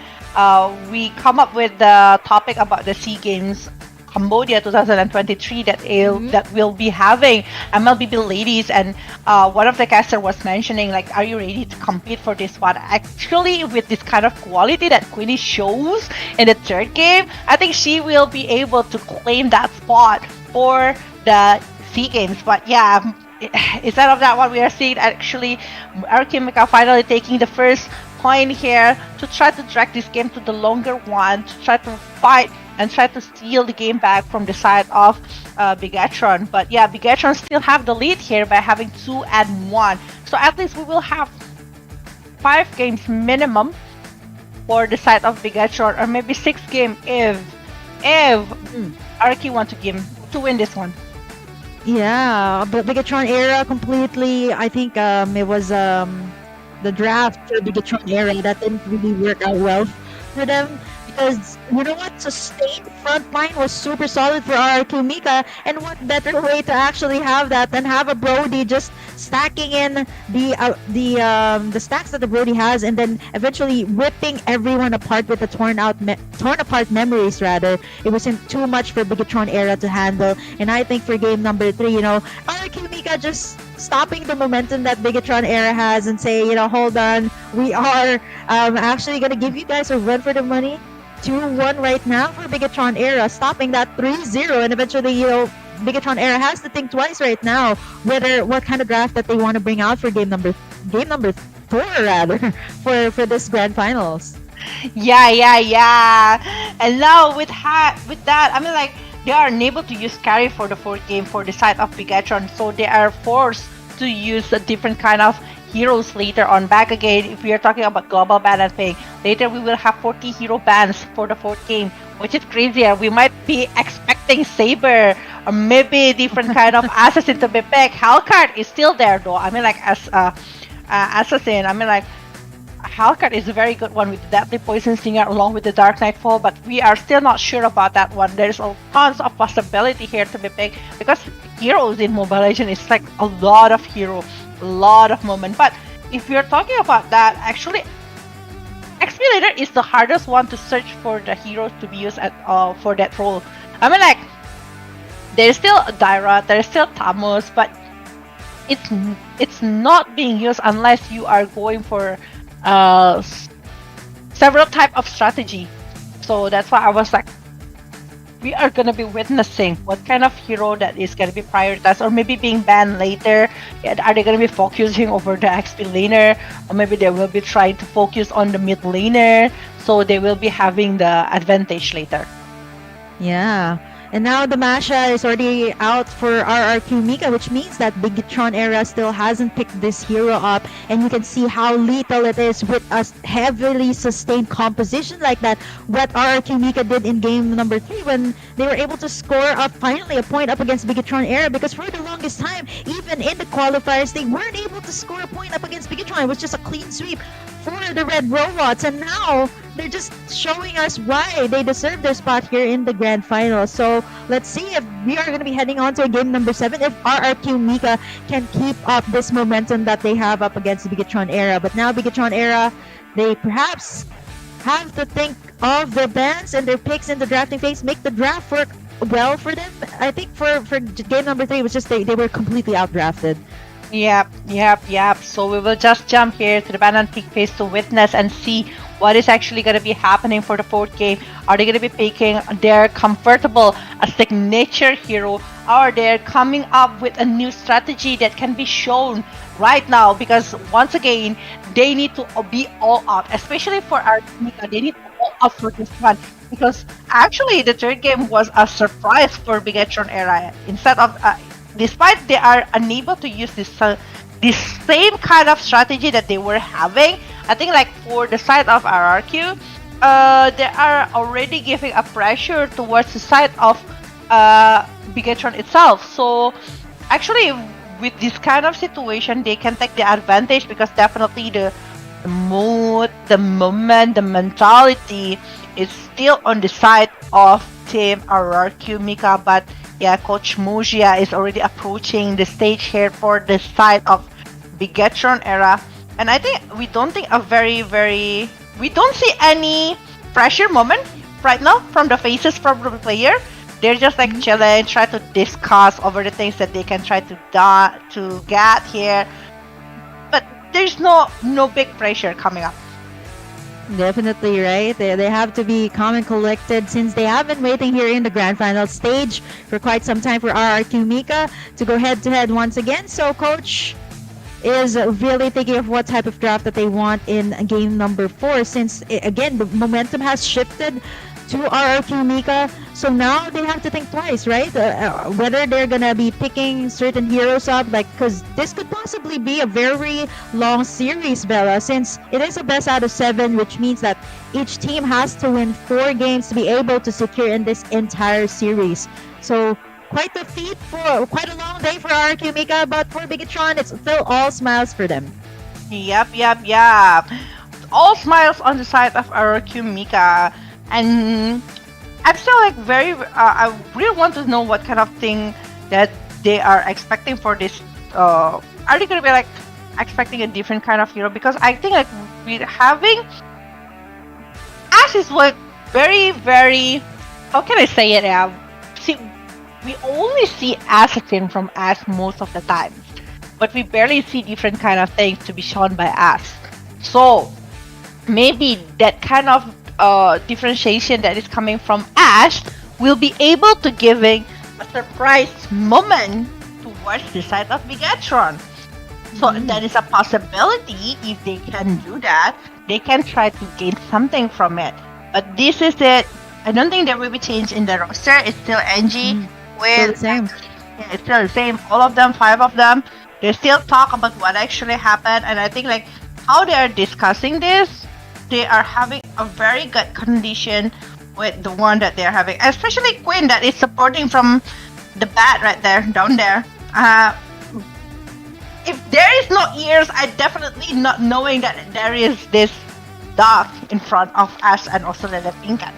we come up with the topic about the SEA Games Cambodia 2023 that we'll be having MLBB Ladies, and one of the caster was mentioning, like, are you ready to compete for this one? Actually, with this kind of quality that Queenie shows in the third game, I think she will be able to claim that spot for the SEA Games. But yeah, instead of that one, we are seeing actually Arkimika finally taking the first point here to try to drag this game to the longer one, to try to fight and try to steal the game back from the side of Bigatron. But yeah, Bigatron still have the lead here by having 2-1. So at least we will have 5 games minimum for the side of Bigatron, or maybe 6 games if Arki want to win this one. Yeah, but Bigatron era completely, I think it was the draft for Bigatron era that didn't really work out well for them. Because, you know what, sustained front line was super solid for RRQ Mika, and what better way to actually have that than have a Brody just stacking in the stacks that the Brody has, and then eventually ripping everyone apart with the torn apart memories rather. It wasn't too much for Bigatron era to handle, and I think for game number 3, you know, RRQ Mika just stopping the momentum that Bigatron era has and say, you know, hold on, we are actually gonna give you guys a run for the money. 2-1 right now for Bigatron era, stopping that 3-0, and eventually, you know, Bigatron era has to think twice right now what kind of draft that they want to bring out for game number 4 rather for this grand finals. Yeah. And now with that, I mean, like, they are unable to use carry for the 4th game for the side of Bigatron, so they are forced to use a different kind of heroes later on. Back again, if we are talking about global ban and thing, later we will have 40 hero bans for the 4th game, which is crazier. We might be expecting Saber or maybe different kind of assassin to be picked. Hellcat is still there though. I mean, like, as assassin, I mean, like, Hellcat is a very good one with the Deadly Poison Singer along with the Dark Nightfall, but we are still not sure about that one. There's tons of possibility here to be picked because heroes in Mobile Legends is like a lot of hero, a lot of moment. But if you're talking about that, actually XP Leader is the hardest one to search for the heroes to be used at for that role. I mean, like, there's still Dyra, there's still Tamos, but it's not being used unless you are going for several type of strategy. So that's why I was like, we are gonna be witnessing what kind of hero that is gonna be prioritized, or maybe being banned later. Are they gonna be focusing over the XP laner, or maybe they will be trying to focus on the mid laner, so they will be having the advantage later. Yeah. And now the Masha is already out for RRQ Mika, which means that Bigatron era still hasn't picked this hero up, and you can see how lethal it is with a heavily sustained composition like that. What RRQ Mika did in game number 3 when they were able to score finally a point up against Bigatron era, because for the longest time, even in the qualifiers, they weren't able to score a point up against Bigatron. It was just a clean sweep for the Red Robots, and now they're just showing us why they deserve their spot here in the grand final. So let's see if we are going to be heading on to game number 7, if RRQ Mika can keep up this momentum that they have up against the Bigatron era. But now Bigatron era, they perhaps have to think of their bans and their picks in the drafting phase, make the draft work well for them. I think for game number 3, it was just they were completely outdrafted. Yep. So we will just jump here to the Banana Peak phase to witness and see what is actually going to be happening for the fourth game. Are they going to be picking their comfortable a signature hero? Or they're coming up with a new strategy that can be shown right now? Because once again, they need to be all out, especially for our Mika. They need to all out for this one. Because actually, the third game was a surprise for Bigetron Era. Instead of despite they are unable to use this same kind of strategy that they were having, I think like for the side of RRQ, they are already giving a pressure towards the side of Bigetron itself. So actually with this kind of situation, they can take the advantage because definitely the mood, the moment, the mentality is still on the side of Team RRQ Mika. But yeah, Coach Mujia is already approaching the stage here for the side of Bigetron Era. And I think we don't see any pressure moment right now from the faces from the player. They're just like chilling, try to discuss over the things that they can try to get here. But there's no big pressure coming up. Definitely, right? They have to be calm and collected since they have been waiting here in the grand final stage for quite some time for RRQ Mika to go head to head once again. So Coach is really thinking of what type of draft that they want in game number 4 since again the momentum has shifted to RRQ Mika. So now they have to think twice, right? Whether they're gonna be picking certain heroes up, like, because this could possibly be a very long series, Bella, since it is a best out of 7, which means that each team has to win 4 games to be able to secure in this entire series. So quite a feat for quite a long day for RRQ Mika, but for Bigetron, it's still all smiles for them. Yep. All smiles on the side of RRQ Mika. And I'm still like I really want to know what kind of thing that they are expecting for this. Are they gonna be like expecting a different kind of hero? Because I think like we're having Ash is like very, how can I say it? See, we only see assassin from Ash most of the time, but we barely see different kind of things to be shown by Ash. So maybe that kind of differentiation that is coming from Ash will be able to giving a surprise moment towards the side of Bigetron. So that is a possibility. If they can do that, they can try to gain something from it. But this is it. I don't think there will be change in the roster. It's still NG. Still the same. Yeah, it's still the same. All of them, 5 of them. They still talk about what actually happened. And I think like how they are discussing this, they are having a very good condition with the one that they're having, especially Quinn that is supporting from the bat right there, down there. If there is no ears, I definitely not knowing that there is this dog in front of us and also the Pinkan.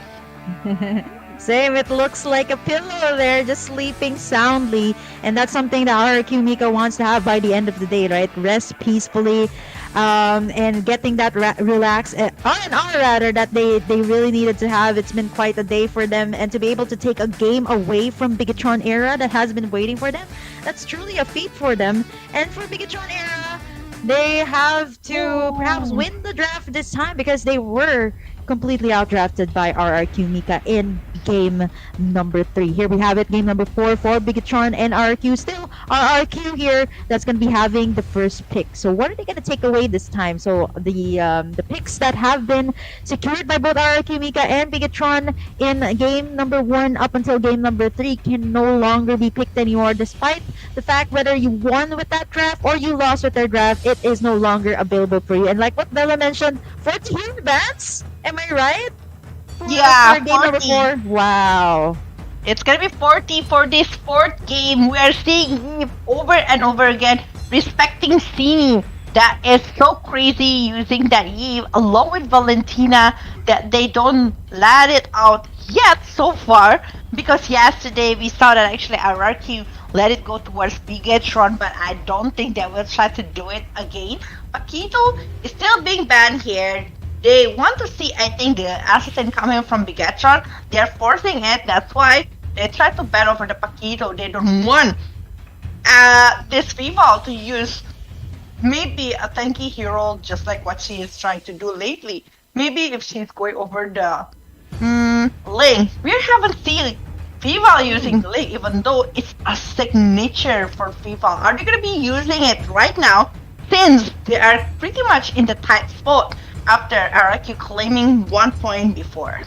Same, it looks like a pillow there, just sleeping soundly. And that's something that RRQ Mika wants to have by the end of the day, right? Rest peacefully. And getting that relax R&R rather that they really needed to have. It's been quite a day for them, and to be able to take a game away from Bigetron Era that has been waiting for them, that's truly a feat for them. And for Bigetron Era, they have to perhaps win the draft this time because they were completely outdrafted by RRQ Mika in game number 3. Here we have it, game number 4 for Bigetron and RRQ. Still RRQ here that's going to be having the first pick. So what are they going to take away this time? So the picks that have been secured by both RRQ Mika and Bigetron in game number 1 up until game number 3 can no longer be picked anymore, despite the fact whether you won with that draft or you lost with their draft, it is no longer available for you. And like what Bella mentioned, 40 hero bats, am I right? Yeah, for game number 4. Wow. It's gonna be 40 for this 4th game. We are seeing Eve over and over again respecting Sini. That is so crazy using that Eve along with Valentina that they don't let it out yet so far, because yesterday we saw that actually RRQ let it go towards Bigetron, but I don't think they will try to do it again. Paquito is still being banned here. They want to see, I think, the assassin coming from Bigetron. They're forcing it. That's why they try to bet over the Paquito. They don't want this Vival to use maybe a tanky hero just like what she is trying to do lately. Maybe if she's going over the lane, we haven't seen Vival using the lane, even though it's a signature for Vival. Are they gonna be using it right now since they are pretty much in the tight spot after RQ claiming 1 point before?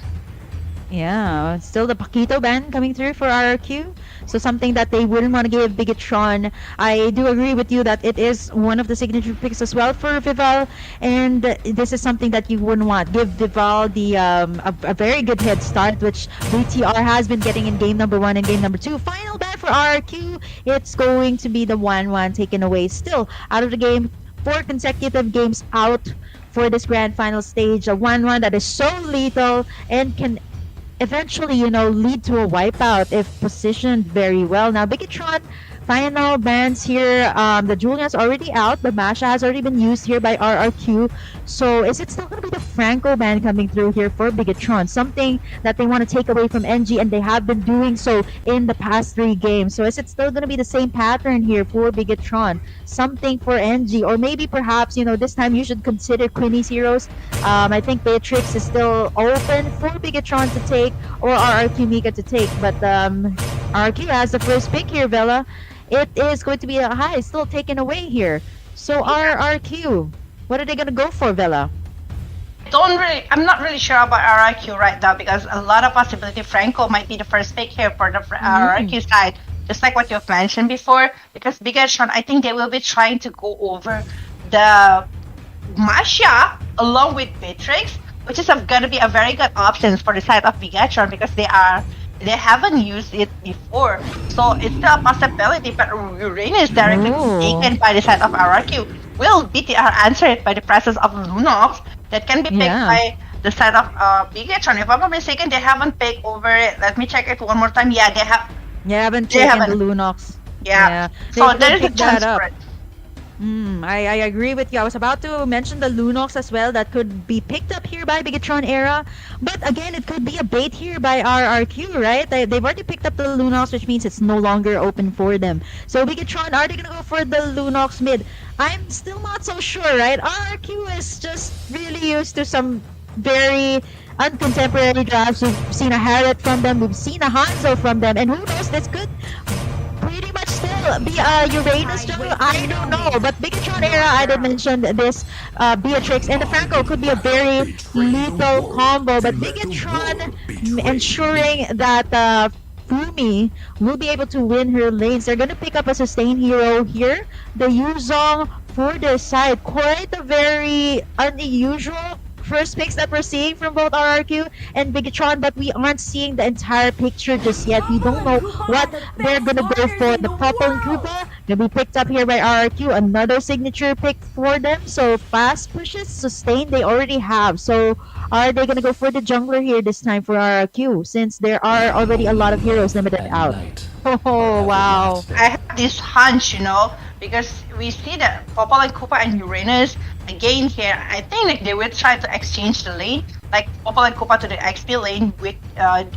Yeah, still the Paquito ban coming through for RRQ. So something that they wouldn't want to give Bigatron. I do agree with you that it is one of the signature picks as well for Vival, and this is something that you wouldn't want. Give Vival the a very good head start, which BTR has been getting in game number 1 and game number 2. Final ban for RRQ. It's going to be the 1-1 taken away. Still out of the game. 4 consecutive games out for this grand final stage. A 1-1 that is so lethal and can eventually, lead to a wipeout if positioned very well. Now, Bigatron, final bans here. The Julian's already out. The Masha has already been used here by RRQ. So, is it still going to be the Franco ban coming through here for Bigatron? Something that they want to take away from NG, and they have been doing so in the past 3 games. So, is it still going to be the same pattern here for Bigatron? Something for NG, or maybe perhaps, this time you should consider Queenie's heroes. I think Beatrix is still open for Bigatron to take, or RRQ Mika to take. But RRQ has the first pick here, Bella. It is going to be a high, still taken away here. So RRQ, what are they gonna go for, Vela? I'm not really sure about RRQ right now because a lot of possibility Franco might be the first pick here for the RRQ side. Just like what you've mentioned before, because Bigatron, I think they will be trying to go over the Masha along with Beatrix, which is gonna be a very good option for the side of Bigatron because they haven't used it before. So it's still a possibility, but Uranus directly taken by the side of RRQ. Will BTR answer it by the presence of Lunox that can be picked by the side of Bigatron? If I'm not mistaken, they haven't picked over it. Let me check it one more time. Yeah, they have. They haven't taken the Lunox. Yeah. So there is a chance for it. I agree with you. I was about to mention the Lunox as well that could be picked up here by Bigatron Era. But again, it could be a bait here by RRQ, right? They've already picked up the Lunox, which means it's no longer open for them. So Bigatron, are they going to go for the Lunox mid? I'm still not so sure, right? RRQ is just really used to some very uncontemporary drafts. We've seen a Harriet from them. We've seen a Hanzo from them. And who knows, this could pretty much still be a Uranus jungle. I don't know, but Bigatron Era, I did mention this Beatrix and the Franco could be a very lethal combo, but Bigatron ensuring that Fumi will be able to win her lanes. They're gonna pick up a sustain hero here, the Yuzong for their side. Quite a very unusual first picks that we're seeing from both RRQ and Bigatron, but we aren't seeing the entire picture just yet. We don't know what they're gonna go for. The Purple and Koopa gonna be picked up here by RRQ, another signature pick for them. So fast pushes, sustain they already have. So are they gonna go for the jungler here this time for RRQ, since there are already a lot of heroes limited out? Oh wow. I have this hunch, because we see that Purple and Koopa and Uranus again here. I think like they will try to exchange the lane, like Purple and Koopa to the XP lane with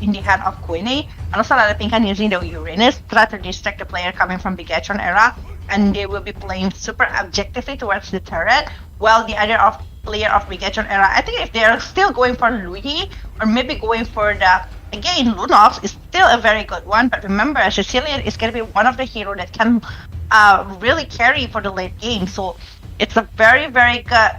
in the hand of Queenie, and also Lalapinkan using the Uranus to try to distract the player coming from Bigatron Era, and they will be playing super objectively towards the turret, while the other player of Bigatron Era, I think if they are still going for Louis or maybe going for the again Lunox is still a very good one, but remember Sicilian is going to be one of the hero that can really carry for the late game. So it's a very, very good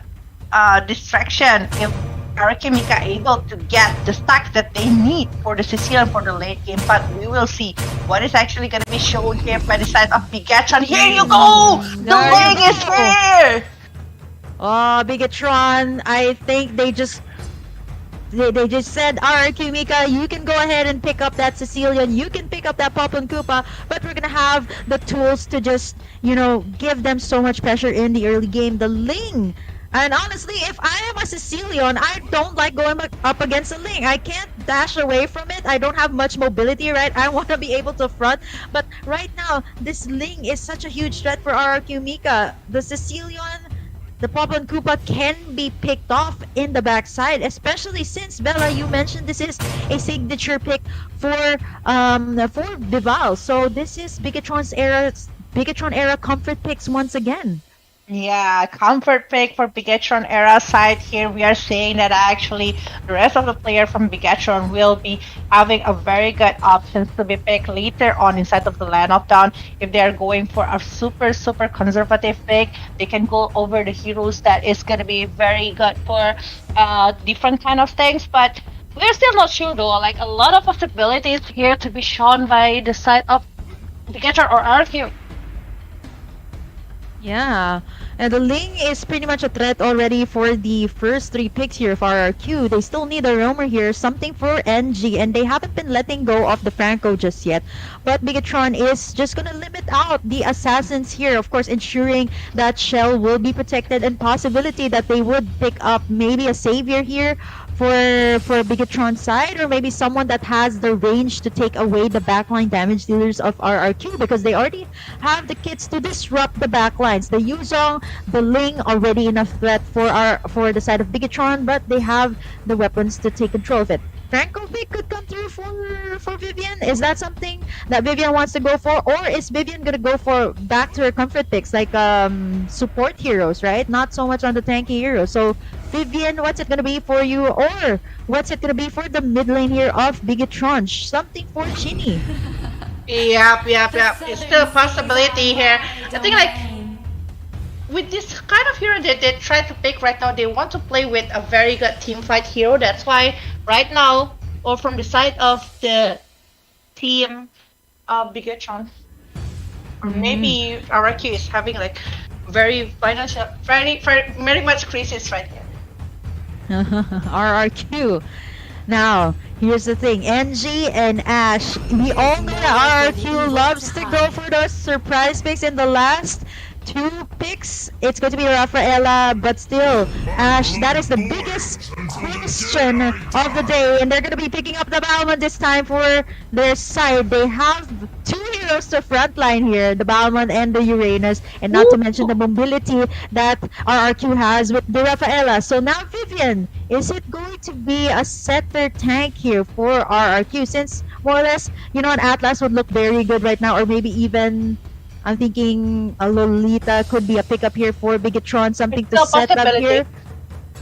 distraction if Arakimika able to get the stacks that they need for the Sicilian for the late game. But we will see what is actually going to be shown here by the side of Bigatron. Here you go! The wing is here! Oh, Bigatron, I think they just said, alright, Mika, you can go ahead and pick up that Sicilian, you can pick up that Poplin Koopa, but we're gonna have the tools to just, give them so much pressure in the early game. The Ling, and honestly, if I am a Sicilian, I don't like going up against a Ling. I can't dash away from it. I don't have much mobility, right? I want to be able to front, but right now, this Ling is such a huge threat for RRQ Mika. The Sicilian, the Poplin Koopa can be picked off in the backside, especially since, Bella, you mentioned this is a signature pick for Vival. So this is Bigatron's Era's Bigatron era comfort picks once again. Yeah, comfort pick for Bigatron era side here. We are saying that actually the rest of the player from Bigatron will be having a very good options to be picked later on inside of the land of down. If they are going for a super conservative pick, they can go over the heroes that is gonna be very good for different kind of things. But we're still not sure though. Like a lot of possibilities here to be shown by the side of Bigatron or RQ. Yeah, and the Ling is pretty much a threat already for the first 3 picks here of RRQ. They still need a roamer here, something for NG, and they haven't been letting go of the Franco just yet. But Bigatron is just gonna limit out the assassins here, of course, ensuring that Shell will be protected and possibility that they would pick up maybe a savior here for Bigatron's side, or maybe someone that has the range to take away the backline damage dealers of RRQ, because they already have the kits to disrupt the backlines. The Yuzong, the Ling, already enough threat for the side of Bigatron, but they have the weapons to take control of it. Franco pick could come through for Vivian. Is that something that Vivian wants to go for, or is Vivian gonna go for back to her comfort picks like support heroes, right? Not so much on the tanky heroes. So Vivian, what's it gonna be for you, or what's it gonna be for the mid lane here of Bigatron? Something for Ginny. Yep. It's still a possibility here. I think like with this kind of hero that they try to pick right now, they want to play with a very good team fight hero. That's why right now, or from the side of the team of Bigatron, or maybe RRQ is having like very financial, very much crisis right here. RRQ. Now, here's the thing. NG and Ash, we all know that RRQ loves to go for those surprise picks in the last 2 picks. It's going to be Rafaela, but still, Ash, that is the biggest question of the day, and they're going to be picking up the Balmond this time for their side. They have 2 heroes to frontline here, the Balmond and the Uranus, and not to mention the mobility that RRQ has with the Rafaela. So now, Vivian, is it going to be a setter tank here for RRQ? Since more or less, an Atlas would look very good right now, or maybe even I'm thinking a Lolita could be a pickup here for Bigatron, something to set up here.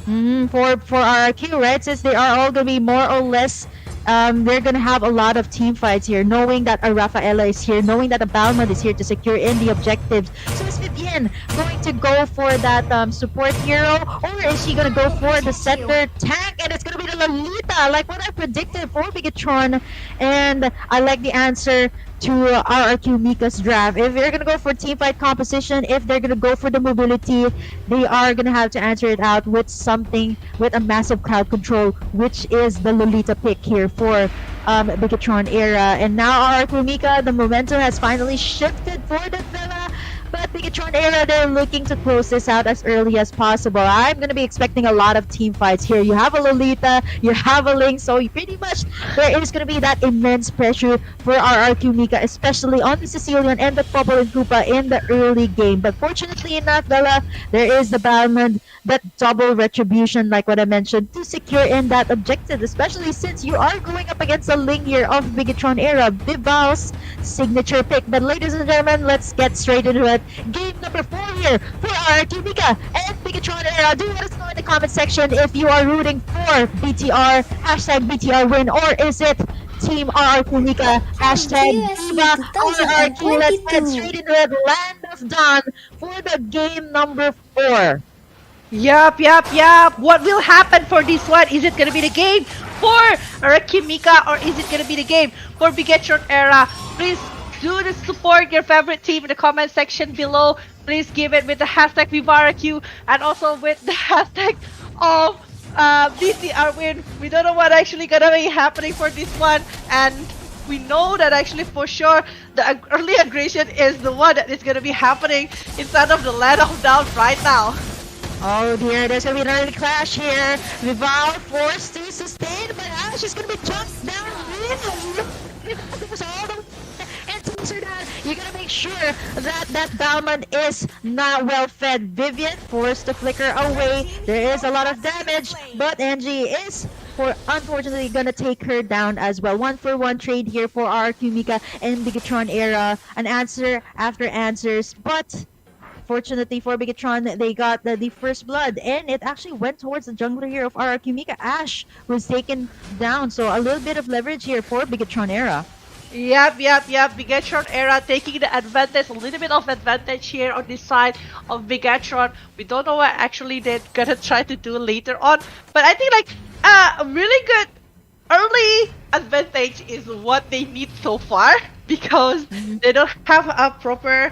For RRQ, right? Since they are all going to be more or less, they're going to have a lot of team fights here, knowing that a Rafaela is here, knowing that a Balmond is here to secure in the objectives. So is Vivian going to go for that support hero, or is she going to go for the setter tank? And it's going to be the Lolita, like what I predicted for Bigatron. And I like the answer to RRQ Mika's draft. If they're gonna go for team fight composition, if they're gonna go for the mobility, they are gonna have to answer it out with something with a massive crowd control, which is the Lolita pick here for Bigatron era. And now RRQ Mika, the momentum has finally shifted for the Villa. But Bigatron era, they're looking to close this out as early as possible. I'm going to be expecting a lot of team fights here. You have a Lolita, you have a Ling, so pretty much there is going to be that immense pressure for RRQ Mika, especially on the Sicilian and the Popol and Koopa in the early game. But fortunately enough, Bella, there is the Balmond, that double retribution, like what I mentioned, to secure in that objective, especially since you are going up against a Ling here of Bigatron era, Bival's signature pick. But ladies and gentlemen, let's get straight into it. Game number 4 here for RRQ Mika and Bigatron era. Do let us know in the comment section if you are rooting for BTR, hashtag BTR win, or is it Team RRQ Mika, hashtag Viva RRQ. Let's get straight into it. Land of Dawn for the game number 4. Yup. What will happen for this one? Is it gonna be the game for RRQ Mika, or is it gonna be the game for Bigatron era? Please do the support your favorite team in the comment section below. Please give it with the hashtag VivaRQ and also with the hashtag of BTR win. We don't know what actually gonna be happening for this one, and we know that actually for sure the early aggression is the one that is gonna be happening inside of the land of down right now. Oh dear, there's gonna be an early clash here. Vival forced to sustain, but Ash is gonna be jumped down. And to answer that, you gotta make sure that that Balmond is not well fed. Vivian forced to flicker away. There is a lot of damage, but Angie is unfortunately gonna take her down as well. 1-for-1 trade here for RRQ Mika and Bigatron Era. An answer after answers, but fortunately for Bigatron, they got the first blood, and it actually went towards the jungler here of RRQ Mika. Ashe was taken down, so a little bit of leverage here for Bigatron Era. Yep. Bigatron Era taking the advantage, a little bit of advantage here on this side of Bigatron. We don't know what actually they're gonna try to do later on, but I think like a really good early advantage is what they need so far, because they don't have a proper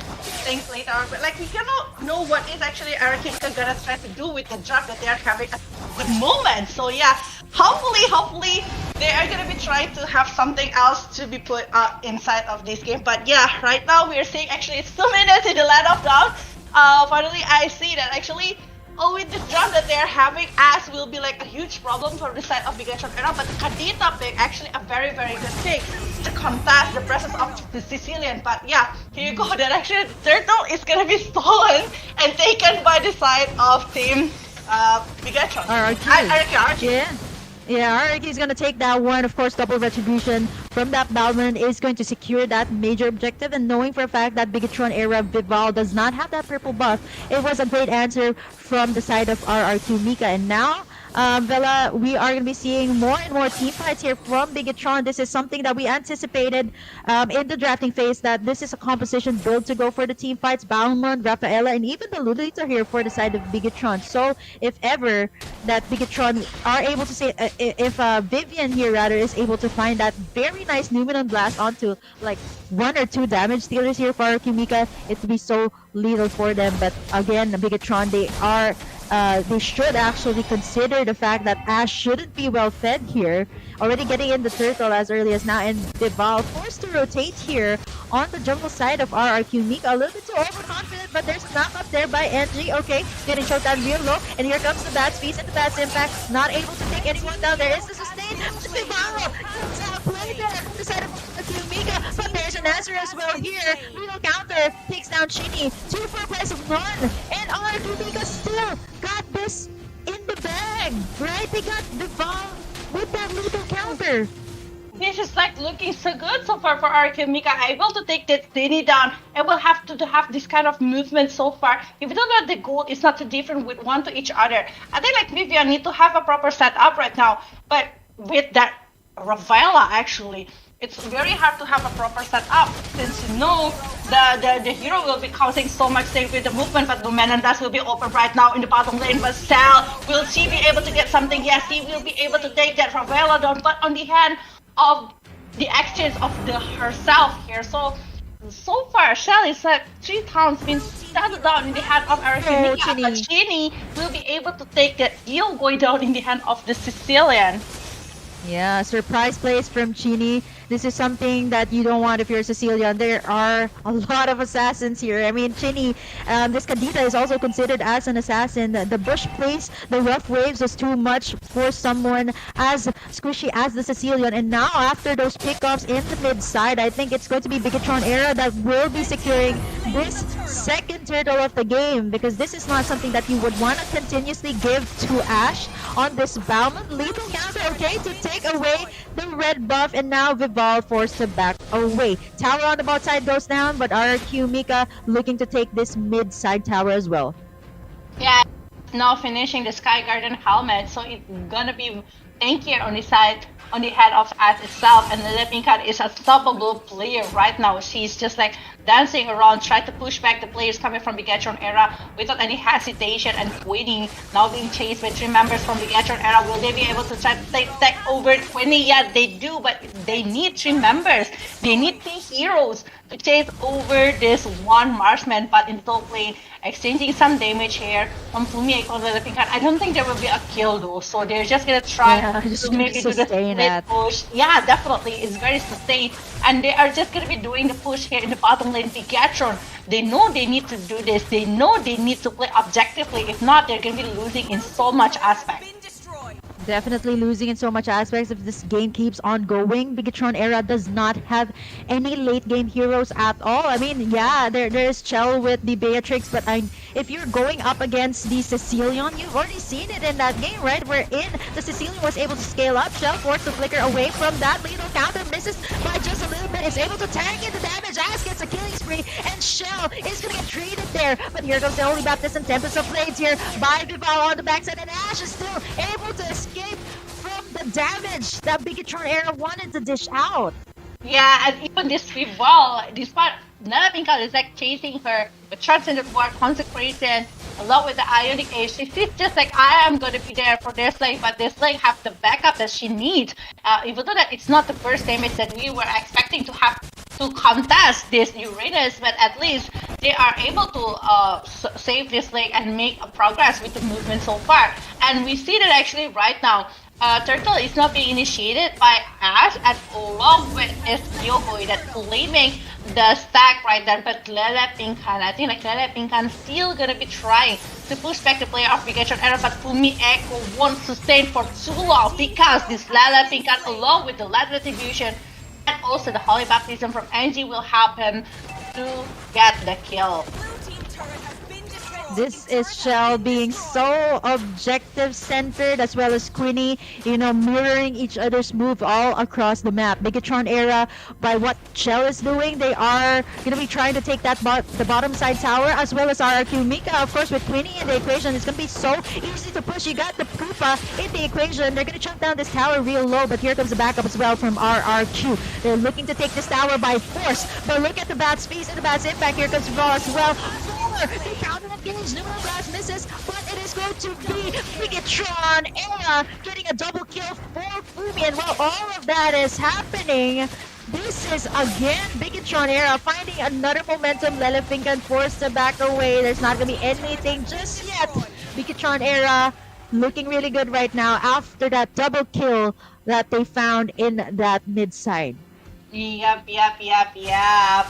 things later on. But like we cannot know what is actually Arakika gonna try to do with the draft that they are having at the moment. So yeah, hopefully they are gonna be trying to have something else to be put inside of this game. But yeah, right now we are seeing actually it's 2 minutes in the land of down. Finally I see that actually with this draft that they're having, As will be like a huge problem for the side of Bigatron Era, but the Kadita pick actually a very good pick to contest the presence of the Sicilian. But yeah, here you go, that actually the turtle is gonna be stolen and taken by the side of team Bigatron. RRQ. Yeah, RRQ is gonna take that one. Of course, double retribution from that Balman is going to secure that major objective. And knowing for a fact that Bigatron Era Vival does not have that purple buff, it was a great answer from the side of RRQ Mika. And now, Vela, we are going to be seeing more and more team fights here from Bigatron. This is something that we anticipated in the drafting phase, that this is a composition build to go for the team fights. Balmond, Rafaela, and even the Lolita here for the side of Bigatron. So if ever that Bigatron are able to say, if Vivian here rather is able to find that very nice Numenon Blast onto like 1 or 2 damage dealers here for Kimika, it would be so lethal for them. But again, Bigatron, they should actually consider the fact that Ashe shouldn't be well fed here. Already getting in the turtle as early as now, and Vival forced to rotate here on the jungle side of RRQ Mika. A little bit too overconfident, but there's a knock up there by NG. Okay, getting choked down real low, and here comes the Bats Feast and the Bats Impact. Not able to take anyone down. There is the sustain. Vival gets out play there on the side of RRQ Mika, but there's an answer as well here. Little counter takes down Chini. 2 for a price of 1, and RRQ Mika still got this in the bag, right? They got Vival with that little counter. This is like looking so good so far for RRQ Mika, able to take that Dini down, and we'll have to have this kind of movement so far. If you don't know, the goal is not too different with one to each other. I think like Vivian need to have a proper setup right now, but with that Rafaela actually, it's very hard to have a proper setup, since you know the hero will be causing so much things with the movement, but Lumenandas will be open right now in the bottom lane. But Sal, will she be able to get something? Yes, he will be able to take that Rafaela down, but on the hand of the exchange of herself here. So far, Sal is like 3 times been standing down in the hand of Arachnika, but Chini will be able to take that deal going down in the hand of the Sicilian. Yeah, surprise plays from Chini. This is something that you don't want if you're a Sicilian. There are a lot of assassins here. I mean, Chini, this Kadita is also considered as an assassin. The bush plays, the rough waves was too much for someone as squishy as the Sicilian. And now, after those pickups in the mid side, I think it's going to be Bigatron Era that will be securing this second turtle of the game, because this is not something that you would want to continuously give to Ashe on this Bauman. Lethal counter, okay, to take away the red buff, and now Vival forced to back away. Tower on the bot side goes down, but RRQ Mika looking to take this mid side tower as well. Yeah, now finishing the Sky Garden helmet, so it's gonna be tankier on the side, on the head of Ashe itself. And Lepinkat is a stoppable player right now. She's just like dancing around, trying to push back the players coming from Bigatron Era without any hesitation and waiting. Now being chased by 3 members from Bigatron Era. Will they be able to try to take over 20? Yeah, they do, but they need 3 members. They need 3 heroes to chase over this one marksman. But in the top lane, exchanging some damage here from Fumi and Lepinkat. I don't think there will be a kill though, so they're just gonna try to maybe do the split push. Yeah, definitely, it's very sustained, and they are just gonna be doing the push here in the bottom lane. Bigatron, they know they need to do this. They know they need to play objectively. If not, they're gonna be losing in so much aspect. Definitely losing in so much aspects if this game keeps on going. Bigatron Era does not have any late game heroes at all. I mean, yeah, there is Chell with the Beatrix, but if you're going up against the Sicilian, you've already seen it in that game, right? Wherein the Sicilian was able to scale up. Shell forced to flicker away from that. Lethal counter misses by just a little bit. Is able to tank in the damage. Ash gets a killing spree, and Shell is going to get treated there. But here goes the Holy Baptist and Tempest of Blades here by Vival on the backside, and Ash is still able to escape from the damage that Bigatron Era wanted to dish out. Yeah, and even this Vival, despite Nalapinkal is like chasing her with Transcendent War, Consecration, along with the Ionic Age. She's just like, I am going to be there for this lane, but this lane have the backup that she needs. Even though that it's not the first damage that we were expecting to have to contest this Uranus, but at least they are able to save this lane and make a progress with the movement so far. And we see that actually right now, Turtle is not being initiated by Ash, and along with his Yogoi that's claiming the stack right there, but Lele Pinkan, I think like Lele Pinkan still gonna be trying to push back the player of Bigatron Era, but Fumi Echo won't sustain for too long because this Lele Pinkan along with the Light Retribution and also the Holy Baptism from Angie will help him to get the kill. This is Shell being so objective-centered, as well as Queenie, you know, mirroring each other's move all across the map. Bigatron Era, by what Shell is doing, they are going to be trying to take that the bottom side tower, as well as RRQ. Mika, of course, with Queenie in the equation, it's going to be so easy to push. You got the Koopa in the equation. They're going to chunk down this tower real low, but here comes the backup as well from RRQ. They're looking to take this tower by force, but look at the bad space and the bad impact. Here comes Raw as well. They counter against numerous blast misses, but it is going to be Bigatron Era getting a double kill for Fumi. And while all of that is happening, this is again Bigatron Era finding another momentum. Lele Pinkan forced to back away. There's not going to be anything just yet. Bigatron Era looking really good right now after that double kill that they found in that mid side. Yep.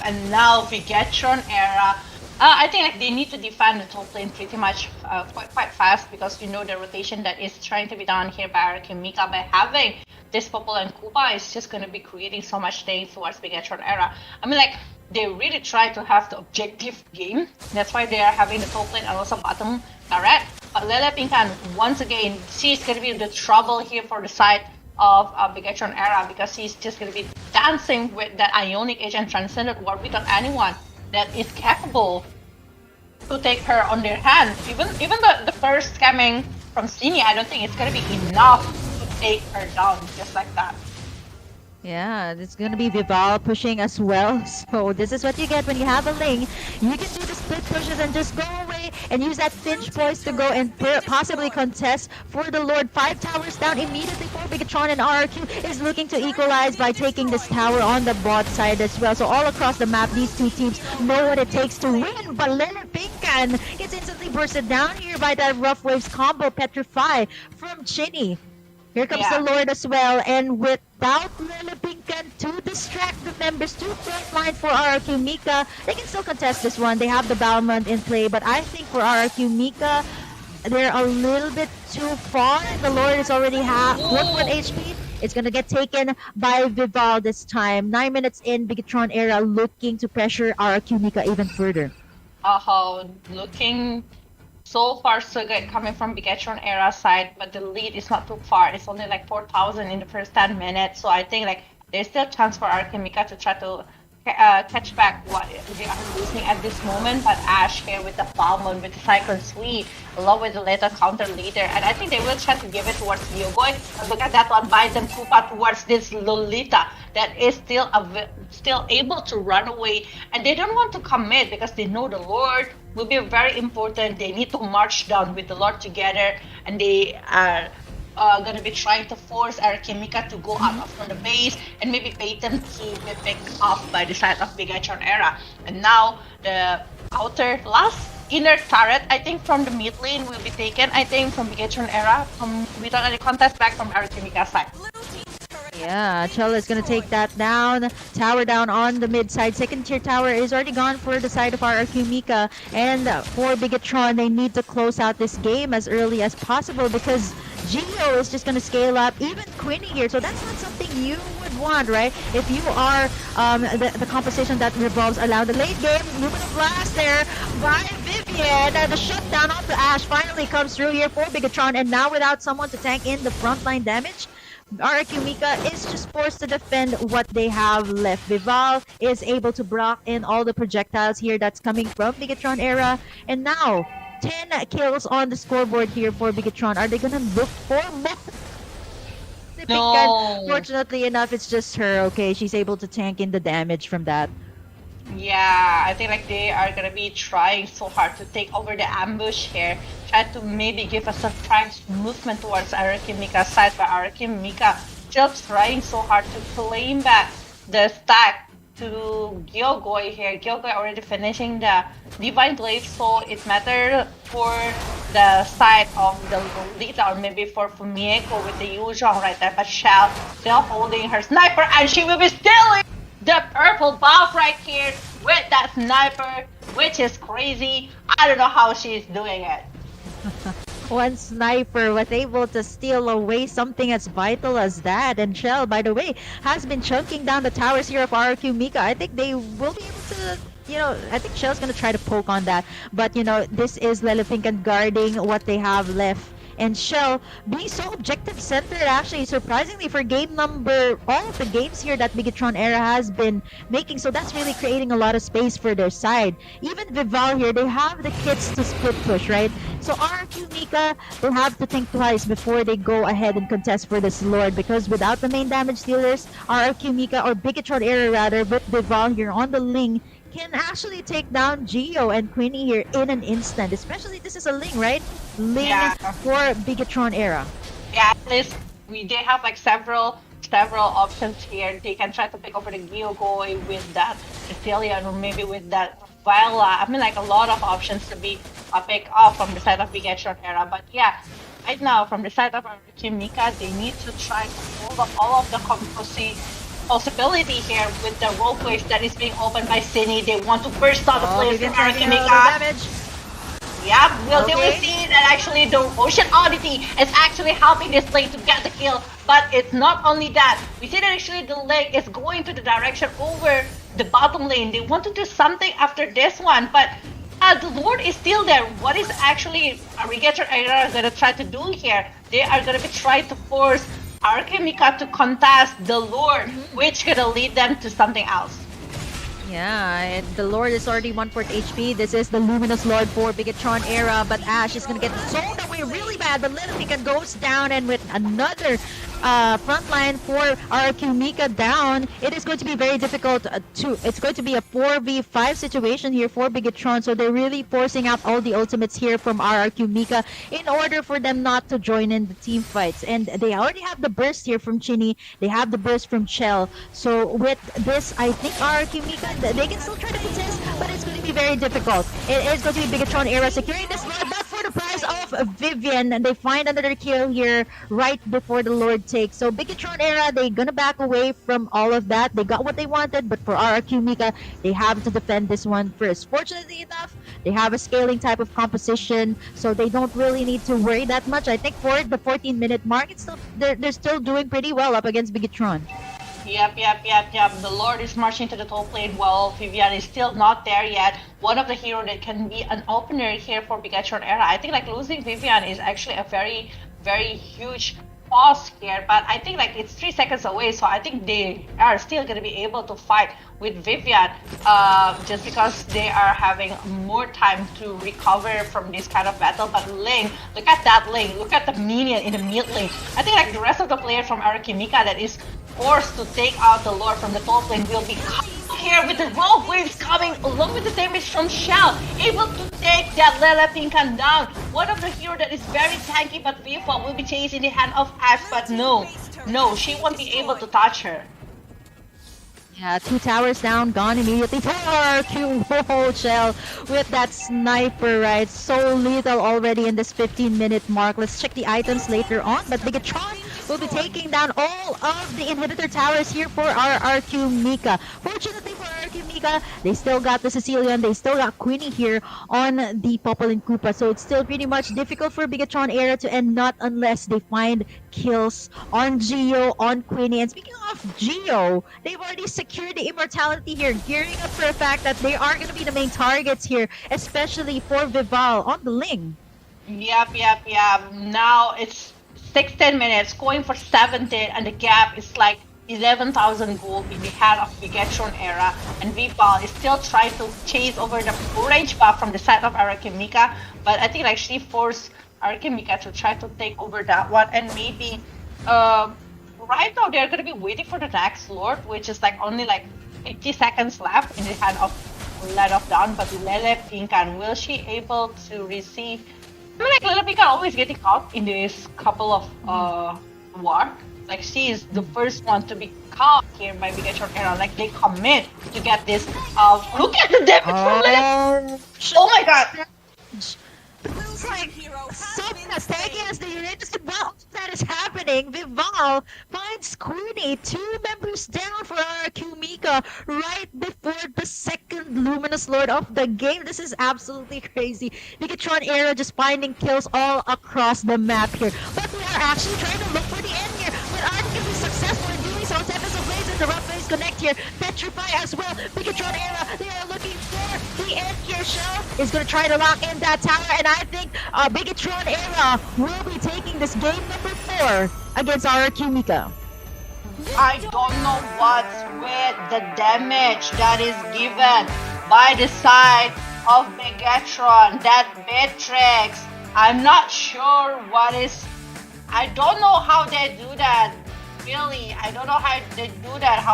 And now Bigatron Era. I think like they need to defend the top lane pretty much quite fast, because you know the rotation that is trying to be done here by Araki Mika. By having this Popol and Koopa is just going to be creating so much things towards Bigatron Era. I mean, like, they really try to have the objective game. That's why they are having the top lane and also bottom turret. But Lele Pinkan, once again, she's going to be in the trouble here for the side of Bigatron Era, because she's just going to be dancing with that Ionic Age and Transcendent War without anyone that is capable to take her on their hand. Even the first coming from Sini, I don't think it's gonna be enough to take her down just like that. Yeah, it's gonna be Vival pushing as well. So this is what you get when you have a Ling. You can do the split pushes and just go away and use that Finch poise to go and possibly contest for the Lord. 5 towers down immediately for Bigatron, and RRQ is looking to equalize by taking this tower on the bot side as well. So all across the map, these two teams know what it takes to win. But Lele Pinkan gets instantly bursted down here by that Rough Waves combo Petrify from Chinny. Here comes the Lord as well, and without Lele Pinkan to distract the members to frontline for RRQ Mika, they can still contest this one. They have the Balmond in play, but I think for RRQ Mika, they're a little bit too far. The Lord is already 1 HP. It's gonna get taken by Vival this time. 9 minutes in, Bigatron Era looking to pressure RRQ Mika even further. Looking so far so good coming from Bigatron Era side, but the lead is not too far. It's only like 4,000 in the first 10 minutes. So I think like there's still a chance for Arkemika to try to catch back what they are losing at this moment. But Ash here with the Falmon, with the Cyclone Sweep, along with the later counter leader. And I think they will try to give it towards Yogoi. But look at that one by them Koopa towards this Lolita that is still able to run away. And they don't want to commit because they know the Lord will be very important. They need to march down with the Lord together, and they are going to be trying to force Arkemika to go out from the base and maybe pay them to be picked up by the side of Bigatron Era. And now the outer last inner turret, I think from the mid lane will be taken, I think from Bigatron Era, without any contest back from Arkemika's side. Yeah, Chola is going to take that down. Tower down on the mid side. Second tier tower is already gone for the side of RRQ Mika. And for Bigatron, they need to close out this game as early as possible because Geo is just going to scale up. Even Queenie here. So that's not something you would want, right? If you are the composition that revolves around the late game. Luminous Blast there by Vivi. Vivian. The shutdown onto Ash finally comes through here for Bigatron, and now without someone to tank in the frontline damage, RRQ Mika is just forced to defend what they have left. Vival is able to block in all the projectiles here that's coming from Bigatron era. And now, 10 kills on the scoreboard here for Bigatron. Are they gonna look for more? No. Fortunately enough, it's just her, okay? She's able to tank in the damage from that. Yeah, I think like they are gonna be trying so hard to take over the ambush here, try to maybe give a surprise movement towards Araki Mika's side, but Araki Mika still trying so hard to claim back the stack to Gyogoi here. Gyogoi already finishing the Divine Glaive, so it matters for the side of the Lolita or maybe for Fumieko with the Yuzhong right there, but Shell still holding her sniper and she will be stealing the purple buff right here with that sniper, which is crazy. I don't know how she's doing it. One sniper was able to steal away something as vital as that. And Shell, by the way, has been chunking down the towers here of RRQ Mika. I think they will be able to, you know, I think Shell's gonna try to poke on that. But, you know, this is Lelefinkan guarding what they have left. And Shell being so objective-centered, actually, surprisingly, for game number, all of the games here that Bigatron era has been making, so that's really creating a lot of space for their side. Even Vival here, they have the kits to split push, right? So RRQ Mika will have to think twice before they go ahead and contest for this Lord, because without the main damage dealers, RRQ Mika, or Bigatron era rather, with Vival here on the Ling, can actually take down Geo and Queenie here in an instant. Especially this is a Ling, right? Ling for Bigatron era. Yeah, at least they have like several options here. They can try to pick over the Gyogoi with that Cecilia or maybe with that Viola. I mean, like a lot of options to be picked off from the side of Bigatron era. But yeah, right now from the side of Mika, they need to try to hold up all of the possibility here with the roleplays that is being opened by Cine. They want to burst out the players from RRQ Mika. Yeah, they will see that actually the Ocean Oddity is actually helping this lane to get the kill. But it's not only that. We see that actually the lane is going to the direction over the bottom lane. They want to do something after this one, but the Lord is still there. What is actually Arigator Era gonna try to do here? They are gonna be trying to force RRQ Mika to contest the Lord, which gonna lead them to something else. Yeah, the Lord is already 1/4 HP. This is the Luminous Lord for Bigatron era, but Ash is gonna get zoned away really bad, but Lelefinkan goes down, and with another frontline for RRQ Mika down, it is going to be very difficult it's going to be a 4v5 situation here for Bigatron, so they're really forcing out all the ultimates here from RRQ Mika in order for them not to join in the team fights. And they already have the burst here from Chinny, they have the burst from Chell, so with this, I think RRQ Mika, they can still try to contest, but it's going to be very difficult. It is going to be Bigatron era securing this Lord, but for the price of Vivian, and they find another kill here right before the Lord takes. So Bigatron era, they're gonna back away from all of that. They got what they wanted, but for RRQ Mika, they have to defend this one first. Fortunately enough, they have a scaling type of composition, so they don't really need to worry that much. I think for the 14-minute mark, it's still they're still doing pretty well up against Bigatron. Yep. The Lord is marching to the top lane while Vivian is still not there yet. One of the heroes that can be an opener here for Bigatron era. I think like losing Vivian is actually a very, very huge pause here, but I think like it's 3 seconds away, so I think they are still going to be able to fight with Vivian just because they are having more time to recover from this kind of battle. But Ling, look at that Ling, look at the minion in the mid lane. I think like the rest of the players from RRQ Mika that is forced to take out the Lord from the top lane will be here with the rogue waves coming along with the damage from Shell, able to take that Lelefinkan down. One of the heroes that is very tanky, but Viva will be chasing the hand of Ash, but no, she won't be able to touch her. Yeah, 2 towers down, gone immediately for RRQ. Whoa, Shell with that sniper, right? So lethal already in this 15-minute mark. Let's check the items later on, but Bigatron will be taking down all of the inhibitor towers here for RRQ Mika. Fortunately for RRQ Mika, Mika. They still got the Sicilian. They still got Queenie here on the Poplin Koopa. So it's still pretty much difficult for Bigatron Era to end, not unless they find kills on Geo, on Queenie. And speaking of Geo, they've already secured the immortality here, gearing up for the fact that they are going to be the main targets here, especially for Vival on the Ling. Yep. Now it's 16 minutes, going for 17, and the gap is like 11,000 gold in the hand of Bigatron Era, and Vipal is still trying to chase over the range buff from the side of Arakimika, but I think like she forced Arakimika to try to take over that one, and maybe right now they're gonna be waiting for the next Lord, which is like only like 50 seconds left in the hand of Let Off Down, but Lele Pinkan, will she able to receive? I mean, like Lele Pinkan always getting caught in this couple of war. Like she is the first one to be caught here by Bigatron Era. Like they commit to get this. Look at the damage from Lele. Oh my god. It's like something as taking as the Uranus, while that is happening, Vival finds Queenie 2 members down for RQ Mika right before the second Luminous Lord of the game. This is absolutely crazy. Bigatron Era just finding kills all across the map here. But we are actually trying to look for the end here. But aren't going to be successful in doing so. Tempest of Blades and the Rough Phase connect here. Petrify as well. Bigatron Era, they are looking for the end here. Shell is going to try to lock in that tower, and I think Bigatron Era will be taking this game number 4 against RQ Mika. I don't know what's with the damage that is given by the side of Bigatron, that Matrix. I'm not sure what is. I don't know how they do that. Really, I don't know how they do that.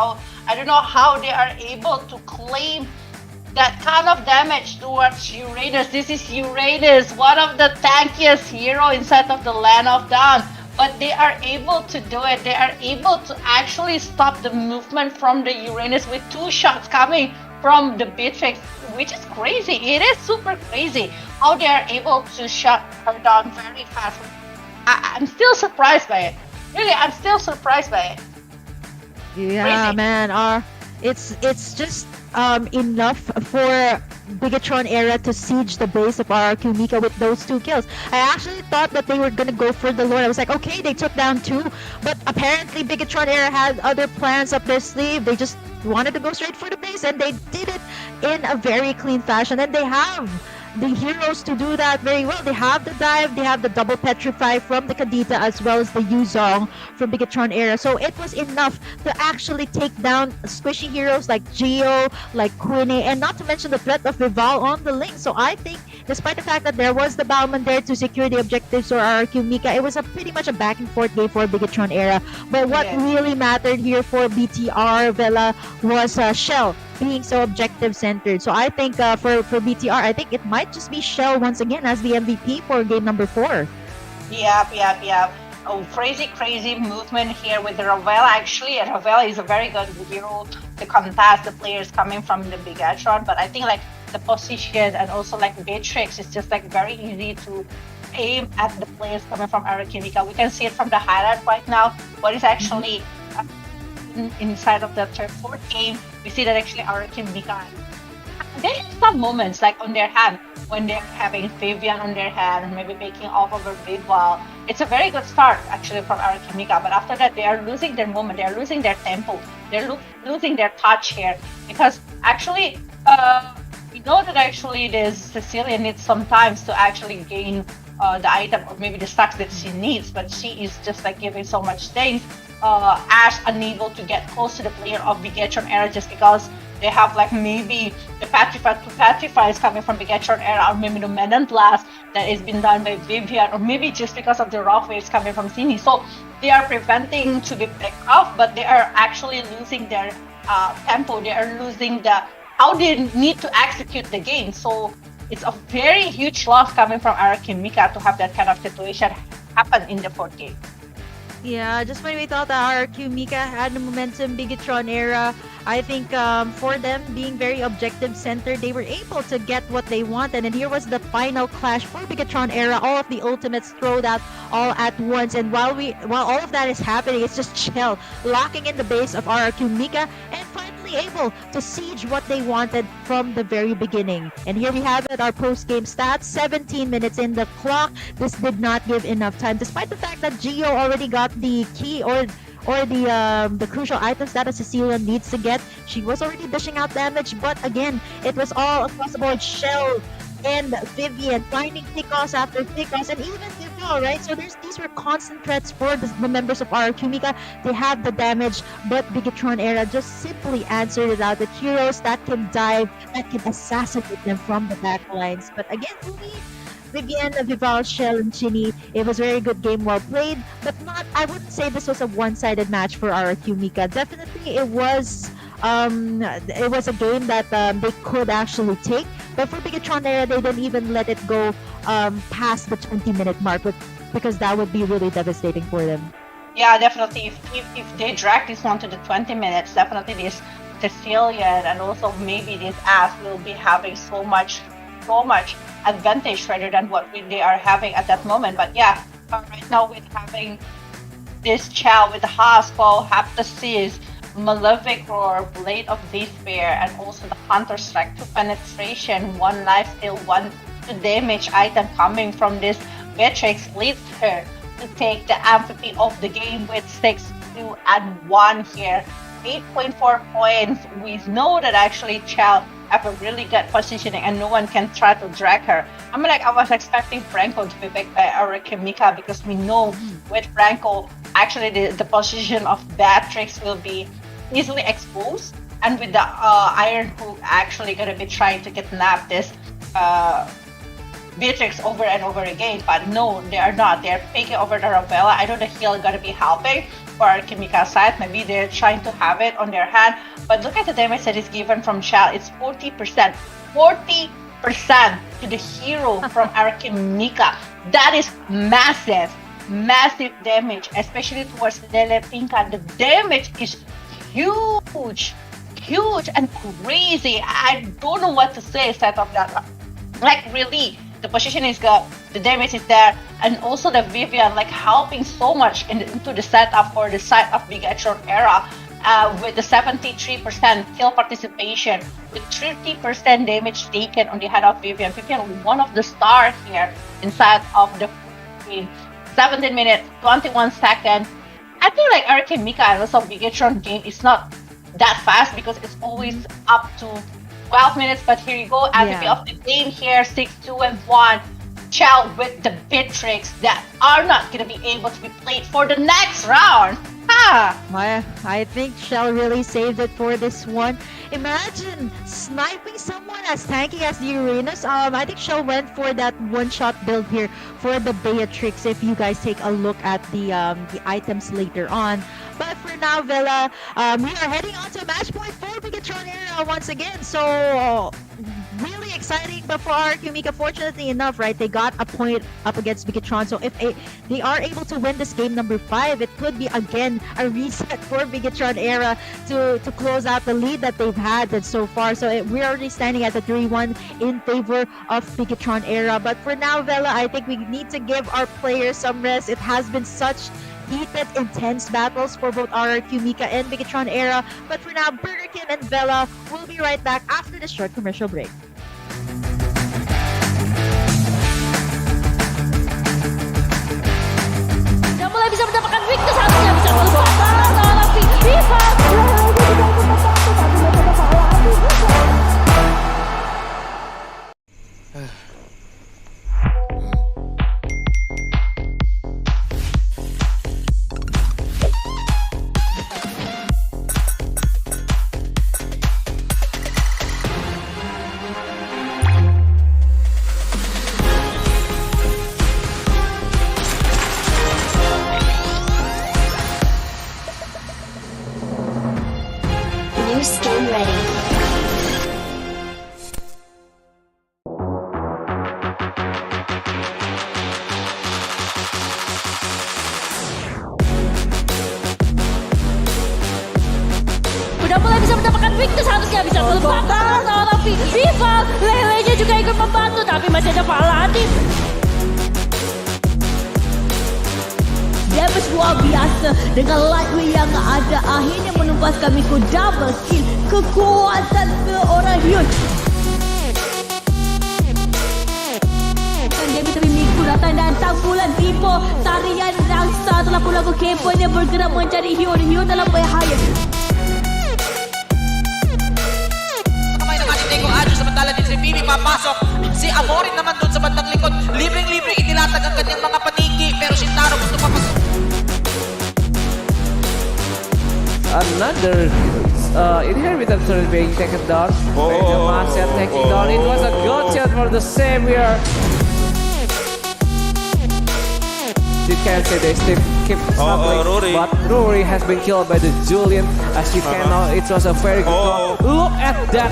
I don't know how they are able to claim that kind of damage towards Uranus. This is Uranus, one of the tankiest hero inside of the Land of Dawn. But they are able to do it. They are able to actually stop the movement from the Uranus with 2 shots coming from the Beatrix, which is crazy. It is super crazy how they are able to shut her down very fast. I'm still surprised by it. Really, I'm still surprised by it. Yeah, Crazy. man. It's just enough for Bigatron Era to siege the base of RQ Mika with those 2 kills. I actually thought that they were gonna go for the Lord. I was like, okay, they took down 2, but apparently Bigatron Era had other plans up their sleeve. They just wanted to go straight for the base, and they did it in a very clean fashion. And they have the heroes to do that very well. They have the dive, they have the double petrify from the Kadita, as well as the Yuzong from Bigatron Era. So it was enough to actually take down squishy heroes like Geo, like Queenie, and not to mention the threat of Vival on the Link. So I think, despite the fact that there was the Bauman there to secure the objectives for RQ Mika, it was pretty much a back and forth game for Bigatron Era. But what really mattered here for BTR Vela was Shell being so objective centered. So I think for BTR, I think it might just be Shell once again as the MVP for game number 4. Yep. Oh, crazy movement here with Ravella. Actually, Ravella is a very good hero to contest the players coming from the Bigatron, but I think like the position and also like Beatrix is just like very easy to aim at the players coming from Arakimika. We can see it from the highlight right now. What is actually inside of the fourth game, we see that actually Arakimika, they have some moments like on their hand when they're having Fabian on their hand, maybe making off over Bidwell. It's a very good start actually from Arakimika, but after that they are losing their moment, they are losing their tempo, they're losing their touch here, because actually we know that actually this Cecilia needs some time to actually gain the item or maybe the stacks that she needs, but she is just like giving so much things. Ash unable to get close to the player of Bigatron Era just because they have like maybe the Petrify is coming from Bigatron Era, or maybe the Medan Blast that is been done by Vivian, or maybe just because of the Rock Waves coming from Sini. So they are preventing to be picked off, but they are actually losing their tempo. They are losing how they need to execute the game. So it's a very huge loss coming from Arakimika to have that kind of situation happen in the fourth game. Yeah, just when we thought that RQ Mika had the momentum, Bigatron Era, I think for them being very objective centered, they were able to get what they wanted. And here was the final clash for Bigatron Era. All of the ultimates thrown out all at once. And while all of that is happening, it's just chill, locking in the base of RQ Mika. And finally, finally able to siege what they wanted from the very beginning. And here we have it, our post-game stats, 17 minutes in the clock. This did not give enough time, despite the fact that Gio already got the key or the crucial items that a Cecilia needs to get. She was already dishing out damage, but again, it was all across the board. Shell and Vivian finding pickoffs after pickoffs, and even Vivian, right? So these were constant threats for the members of RRQ Mika. They have the damage, but Bigatron Era just simply answered it out with heroes that can dive, that can assassinate them from the back lines. But again, for me, Vivian, Vival, Shell, and Chini, it was a very good game, well played, but not, I wouldn't say this was a one-sided match for RRQ Mika. Definitely it was a game that they could actually take, but for Bigatron Era, they didn't even let it go past the 20-minute mark, because that would be really devastating for them. Yeah, definitely. If they drag this one to the 20 minutes, definitely this Cecilian and also maybe this Ass will be having so much advantage rather than what they are having at that moment. But yeah, right now with having this Chow with the Haspel, Haptasis, Malefic Roar, Blade of Despair, and also the Hunter Strike, 2 penetration, 1 life steal, 1 damage item coming from this Beatrix leads her to take the MVP of the game with 6-2 and 1 here. 8.4 points. We know that actually Chow have a really good positioning and no one can try to drag her. I was expecting Franco to be back by RRQ Mika, because we know with Franco, actually the position of Beatrix will be easily exposed, and with the Iron Hook actually gonna be trying to kidnap this Beatrix over and over again. But no, they are not. They are picking over the Ravella. I know the heal gonna be helping for RRQ Mika's side. Maybe they're trying to have it on their hand. But look at the damage that is given from Shell. It's 40%. 40% to the hero from RRQ Mika. That is massive. Massive damage, especially towards the Pinka. The damage is huge and crazy. I don't know what to say set of that. Like really, the position is good, the damage is there, and also the Vivian like helping so much into the setup for the side of Bigatron Era. With the 73% kill participation, with 30% damage taken on the head of Vivian. Vivian, one of the stars here inside of the game. 17 minutes, 21 seconds. I feel like RRQ Mika and also Bigatron game is not that fast, because it's always up to 12 minutes. But here you go, MVP of the game here, 6-2 and 1. Chow with the Beatrix that are not gonna be able to be played for the next round. I think Shell really saved it for this one. Imagine sniping someone as tanky as the Uranus. I think Shell went for that one-shot build here for the Beatrix, if you guys take a look at the items later on. But for now, Villa, we are heading on to match point for Bigatron Era once again. So really exciting, but for RRQ Mika, fortunately enough, right, they got a point up against Bigatron. So if they are able to win this game number 5, it could be again a reset for Bigatron Era to close out the lead that they've had so far. So we're already standing at the 3-1 in favor of Bigatron Era. But for now, Vela, I think we need to give our players some rest. It has been such heated, intense battles for both RRQ Mika and Bigatron Era. But for now, Burger Kim and Vela will be right back after this short commercial break. Mulai bisa mendapatkan weakness, harusnya bisa melupakan tapi pihak New skin ready. udah mulai bisa mendapatkan weakness, harusnya bisa melupakan tapi Viva Lele-nya juga ikut membantu, tapi masih ada Paladin. Damage luar biasa dengan lightweight yang ada akhirnya menumpaskan Miko double kill. kekuatan seorang Hyun. Dia minta memikul datang dan tanggulan Ipo. Tarian rangsa telah pun lagu Kepo dia bergerak mencari Hyun. Hyun dalam bahaya. Kamay ng ating Tego Adjo, samantala din si Bibi papasok. Si Amorin naman doon sa bandang likod. Libreng-libre itilatag ang kanyang mga paniki. Pero Shintaro gusto papasok. Another inheritance turret being taken down. Benjamin taking down. It was a good shot for the Savior. You can see they still keep struggling, but Rory has been killed by the Julian. As you can know, it was a very good call. Look at that.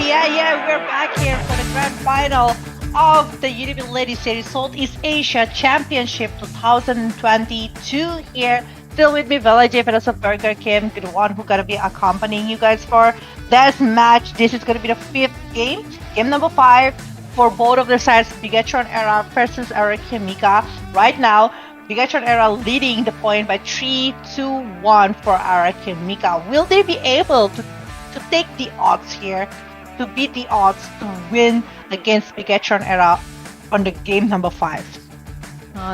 Yeah, we're back here for the grand final of the UniPin Ladies Series Southeast Asia Championship 2022 here. Still with me, Vela J, but also Burger Kim, the one who gonna be accompanying you guys for this match. This is gonna be the 5th game, game number 5 for both of the sides, Bigatron Era versus Araki Mika. Right now, Bigatron Era leading the point by 3-2-1 for Araki Mika. Will they be able to take the odds here, to beat the odds to win against Bigatron Era on the game number 5?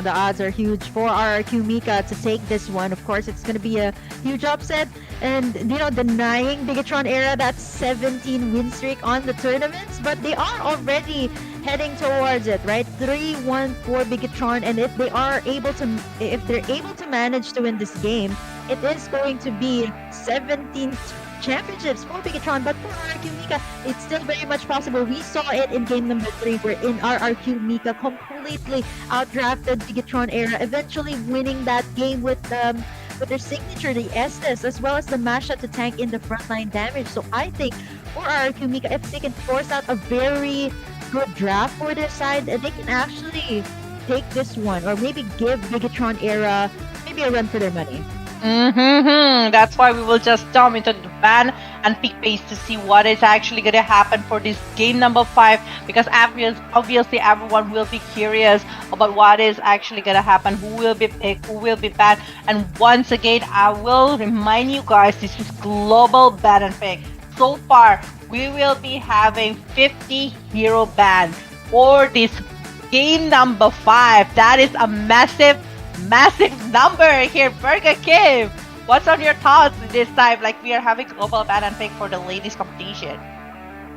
The odds are huge for RRQ Mika to take this one. Of course, it's going to be a huge upset. And, denying Bigatron Era that 17 win streak on the tournaments. But they are already heading towards it, right? 3-1 for Bigatron. And if they're able to manage to win this game, it is going to be 17 championships for Bigatron, but for RRQ Mika, it's still very much possible. We saw it in game number 3, where in RRQ Mika completely outdrafted Bigatron Era, eventually winning that game with their signature, the Estes, as well as the Masha to tank in the frontline damage. So I think for RRQ Mika, if they can force out a very good draft for their side, they can actually take this one, or maybe give Bigatron Era maybe a run for their money. That's why we will just jump into the ban and pick pace to see what is actually going to happen for this game number 5, because obviously everyone will be curious about what is actually going to happen, who will be picked, who will be banned. And once again, I will remind you guys, this is global ban and pick. So far, we will be having 50 hero ban for this game number 5. That is a massive number here. Burger Kim, what's on your thoughts this time? Like, we are having global ban and pick for the ladies competition.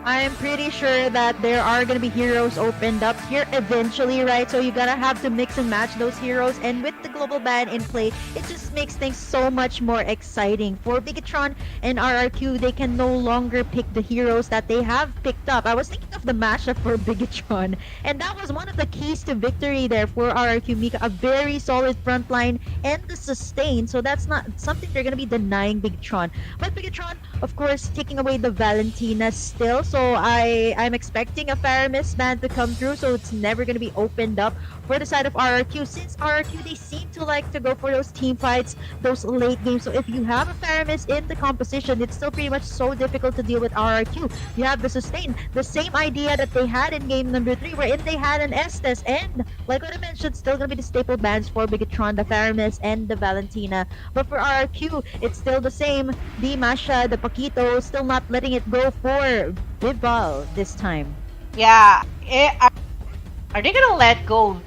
I'm pretty sure that there are going to be heroes opened up here eventually, right? So you're going to have to mix and match those heroes. And with the global ban in play, it just makes things so much more exciting. For Bigatron and RRQ, they can no longer pick the heroes that they have picked up. I was thinking of the mashup for Bigatron, and that was one of the keys to victory there for RRQ Mika. A very solid front line and the sustain. So that's not something they're going to be denying Bigatron. But Bigatron, of course, taking away the Valentina still. So I'm expecting a Faramis ban to come through, so it's never going to be opened up for the side of RRQ. Since RRQ, they seem to like to go for those team fights, those late games. So if you have a Faramis in the composition, it's still pretty much so difficult to deal with RRQ. You have the sustain, the same idea that they had in game number 3, wherein they had an Estes, and like what I mentioned, still going to be the staple bans for Bigatron, the Faramis and the Valentina. But for RRQ, it's still the same. The Masha, the Paquito, still not letting it go for Bibal this time. Yeah, are they gonna let go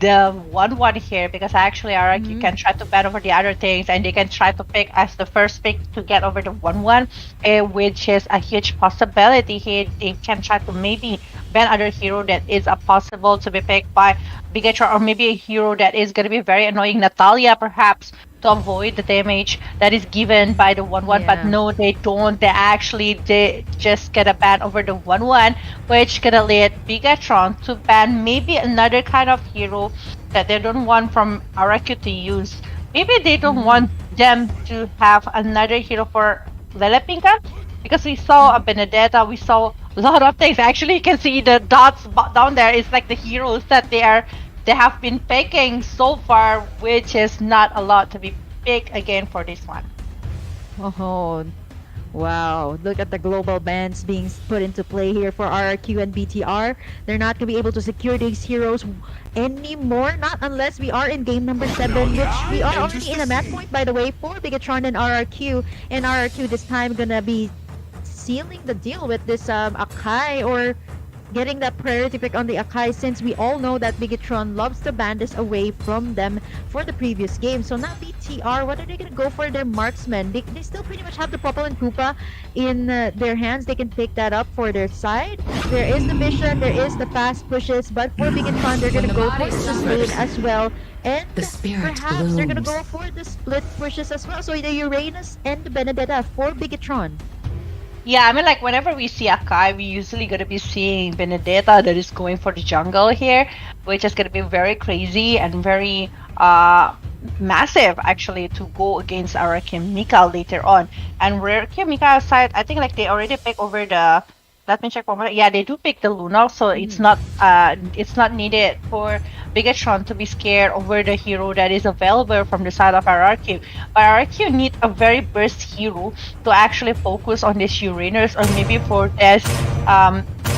the 1-1 here? Because actually RRQ can try to ban over the other things, and they can try to pick as the first pick to get over the 1-1, which is a huge possibility here. They can try to maybe ban other hero that is possible to be picked by Bigatron, or maybe a hero that is gonna be very annoying, Natalia perhaps, to avoid the damage that is given by the 1-1. But no, they don't. They just get a ban over the 1-1, which gonna lead Bigatron to ban maybe another kind of hero that they don't want from RRQ to use. Maybe they don't want them to have another hero for Lelepinka, because we saw a Benedetta, we saw a lot of things. Actually, you can see the dots down there. It's like the heroes that they have been picking so far, which is not a lot to be picked again for this one. Oh, wow. Look at the global bans being put into play here for RRQ and BTR. They're not going to be able to secure these heroes anymore, not unless we are in game number 7, which we are already in a match point, by the way, for Bigatron and RRQ. And RRQ this time going to be sealing the deal with this Akai, or getting that priority pick on the Akai, since we all know that Bigatron loves to ban this away from them for the previous game. So now BTR, what are they going to go for? Their marksmen. They still pretty much have the Popple and Koopa in their hands. They can pick that up for their side. There is the vision, there is the fast pushes, but for Bigatron, they're going to go for the sustain as well. And perhaps they're going to go for the split pushes as well. So the Uranus and the Benedetta for Bigatron. Yeah, I mean, like, whenever we see Akai, we usually gonna be seeing Benedetta that is going for the jungle here, which is gonna be very crazy and very massive, actually, to go against Araki Mika later on. And Araki Mika side, I think, like, they already picked over the Let me check one more. Yeah, they do pick the Luna, so it's not needed for Bigatron to be scared over the hero that is available from the side of RRQ. But RRQ need a very burst hero to actually focus on these Uranus or maybe for this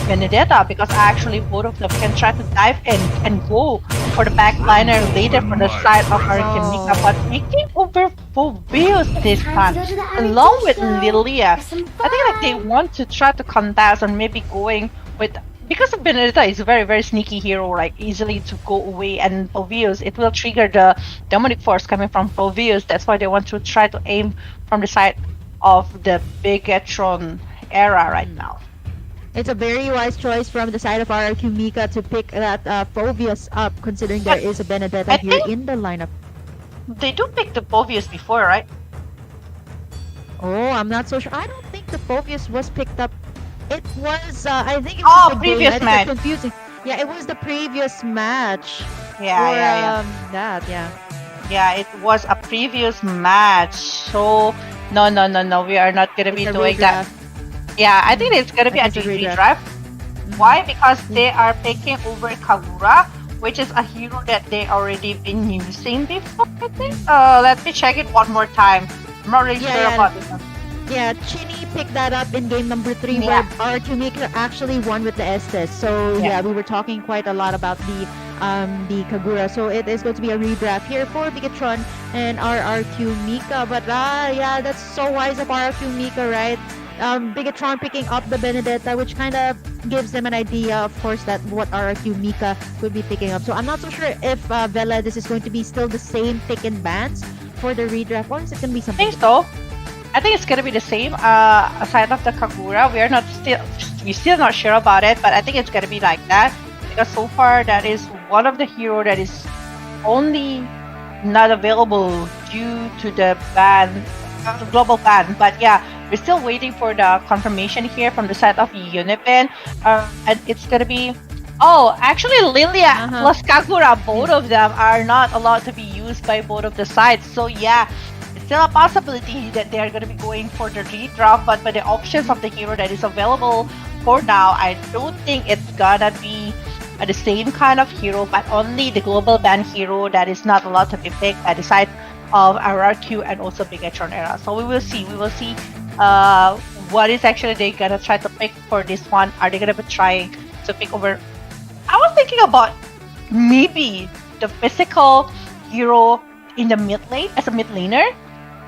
Benedetta, because actually both of them can try to dive in and go for the backliner later for the side of RRQ. But making over Phoveus this time, along with Lilia. I think like they want to try to contest and maybe going with, because of Benedetta is a very very sneaky hero, like easily to go away, and Phoveus, it will trigger the demonic force coming from Phoveus. That's why they want to try to aim from the side of the Bigatron era right now. It's a very wise choice from the side of RRQ Mika to pick that Phoveus up, considering there is a Benedetta here in the lineup. They do pick the Phoveus before, right? Oh, I'm not so sure. I don't think the Phoveus was picked up. It was, I think it was the previous game. match. Confusing. Yeah, it was the previous match. Yeah. Yeah, it was a previous match. So, no, we are not gonna be doing that. Yeah, I think it's gonna be a redraft. Why? Because they are taking over Kagura, which is a hero that they already been using before, I think. Let me check it one more time. I'm not really sure about this one. Yeah, Chini picked that up in game number 3 where RRQ Mika actually won with the Estes. So yeah, we were talking quite a lot about the Kagura. So it is going to be a redraft here for Bigatron and RRQ Mika. But yeah, that's so wise of RRQ Mika, right? Bigatron picking up the Benedetta, which kind of gives them an idea, of course, that what RRQ Mika could be picking up. So I'm not so sure if Vela, this is going to be still the same pick and bans for the redraft, or is it going to be something? I think so. I think it's gonna be the same. Aside of the Kagura, we're still not sure about it, but I think it's gonna be like that because so far that is one of the hero that is only not available due to the ban, global ban. But yeah, we're still waiting for the confirmation here from the side of UniPin, and it's gonna be. Oh, actually, Lilia plus Kagura, both of them are not allowed to be used by both of the sides. So yeah. Still a possibility that they are going to be going for the redraft, but by the options of the hero that is available for now, I don't think it's gonna be the same kind of hero, but only the global ban hero that is not allowed to be picked by the side of RRQ and also Bigatron era. So we will see what is actually they gonna try to pick for this one. Are they gonna be trying to pick over? I was thinking about maybe the physical hero in the mid lane as a mid laner,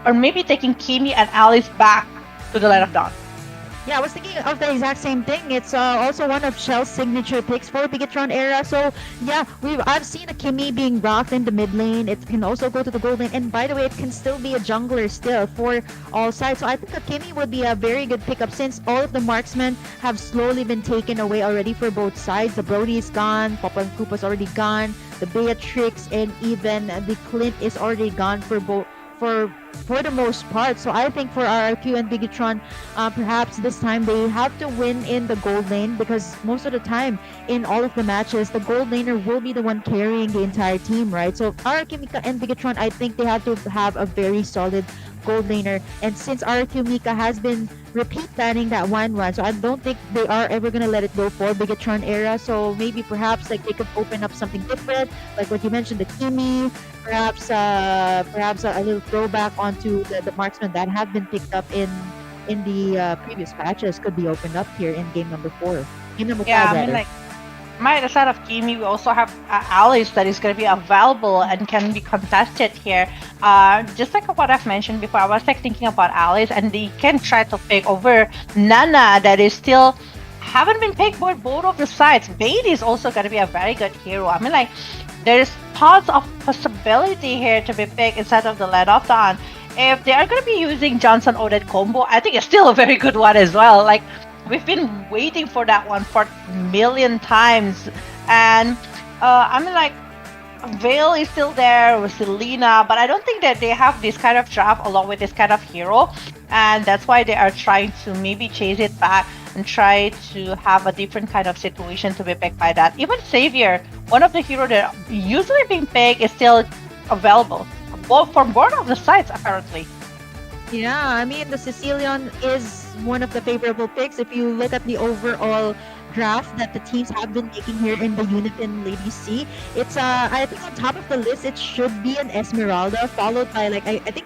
or maybe taking Kimi and Alice back to the Light of Dawn. Yeah, I was thinking of the exact same thing. It's also one of Shell's signature picks for Bigatron era. So yeah, I've seen a Kimi being rocked in the mid lane. It can also go to the gold lane, and by the way, it can still be a jungler still for all sides. So I think a Kimi would be a very good pickup since all of the marksmen have slowly been taken away already for both sides. The Brody is gone, Papa and Koopa's already gone, the Beatrix and even the Clint is already gone for both. For the most part. So I think for RRQ and Bigatron, perhaps this time they have to win in the gold lane, because most of the time in all of the matches, the gold laner will be the one carrying the entire team, right? So RRQ Mika and Bigatron, I think they have to have a very solid gold laner. And since RRQ Mika has been repeat banning that 1-1, so I don't think they are ever gonna let it go for Bigatron era. So maybe perhaps like they could open up something different, like what you mentioned, the Kimi, perhaps a little throwback onto the marksmen that have been picked up in the previous patches could be opened up here in game number 4. Game number 5, I mean, like, the side of Kimi, we also have Alice that is going to be available and can be contested here. Just like what I've mentioned before, I was like thinking about Alice, and they can try to pick over Nana that is still haven't been picked by both of the sides. Bait is also going to be a very good hero. I mean, like, there's tons of possibility here to be picked instead of the Let Off Dawn. If they are going to be using Johnson Odette combo, I think it's still a very good one as well. Like, we've been waiting for that one for a million times. And I mean, like, Vale is still there with Selena, but I don't think that they have this kind of draft along with this kind of hero. And that's why they are trying to maybe chase it back and try to have a different kind of situation to be picked by that. Even Savior, one of the heroes that usually being picked, is still available from both of the sides apparently. Yeah, I mean, the Sicilian is one of the favorable picks. If you look at the overall draft that the teams have been making here in the UniPin Ladies C, it's I think on top of the list it should be an Esmeralda, followed by like I think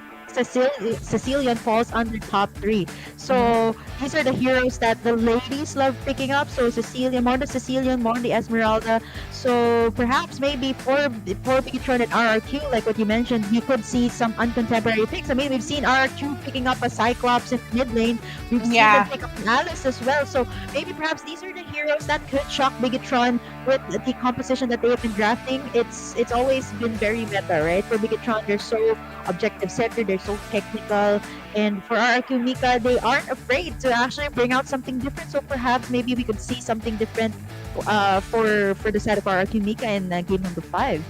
Sicilian falls under top 3. So these are the heroes that the ladies love picking up. So Sicilian, more the Sicilian, more the Esmeralda. So perhaps maybe for Bigatron and RRQ, like what you mentioned, we could see some uncontemporary picks. I mean, we've seen RRQ picking up a Cyclops in mid lane. We've seen them pick up an Alice as well. So maybe perhaps these are the heroes that could shock Bigatron with the composition that they have been drafting. It's always been very meta, right? For Bigatron, they're so objective centered, they're so technical, and for RRQ Mika, they aren't afraid to actually bring out something different. So perhaps maybe we could see something different for the side of RRQ Mika in game number 5.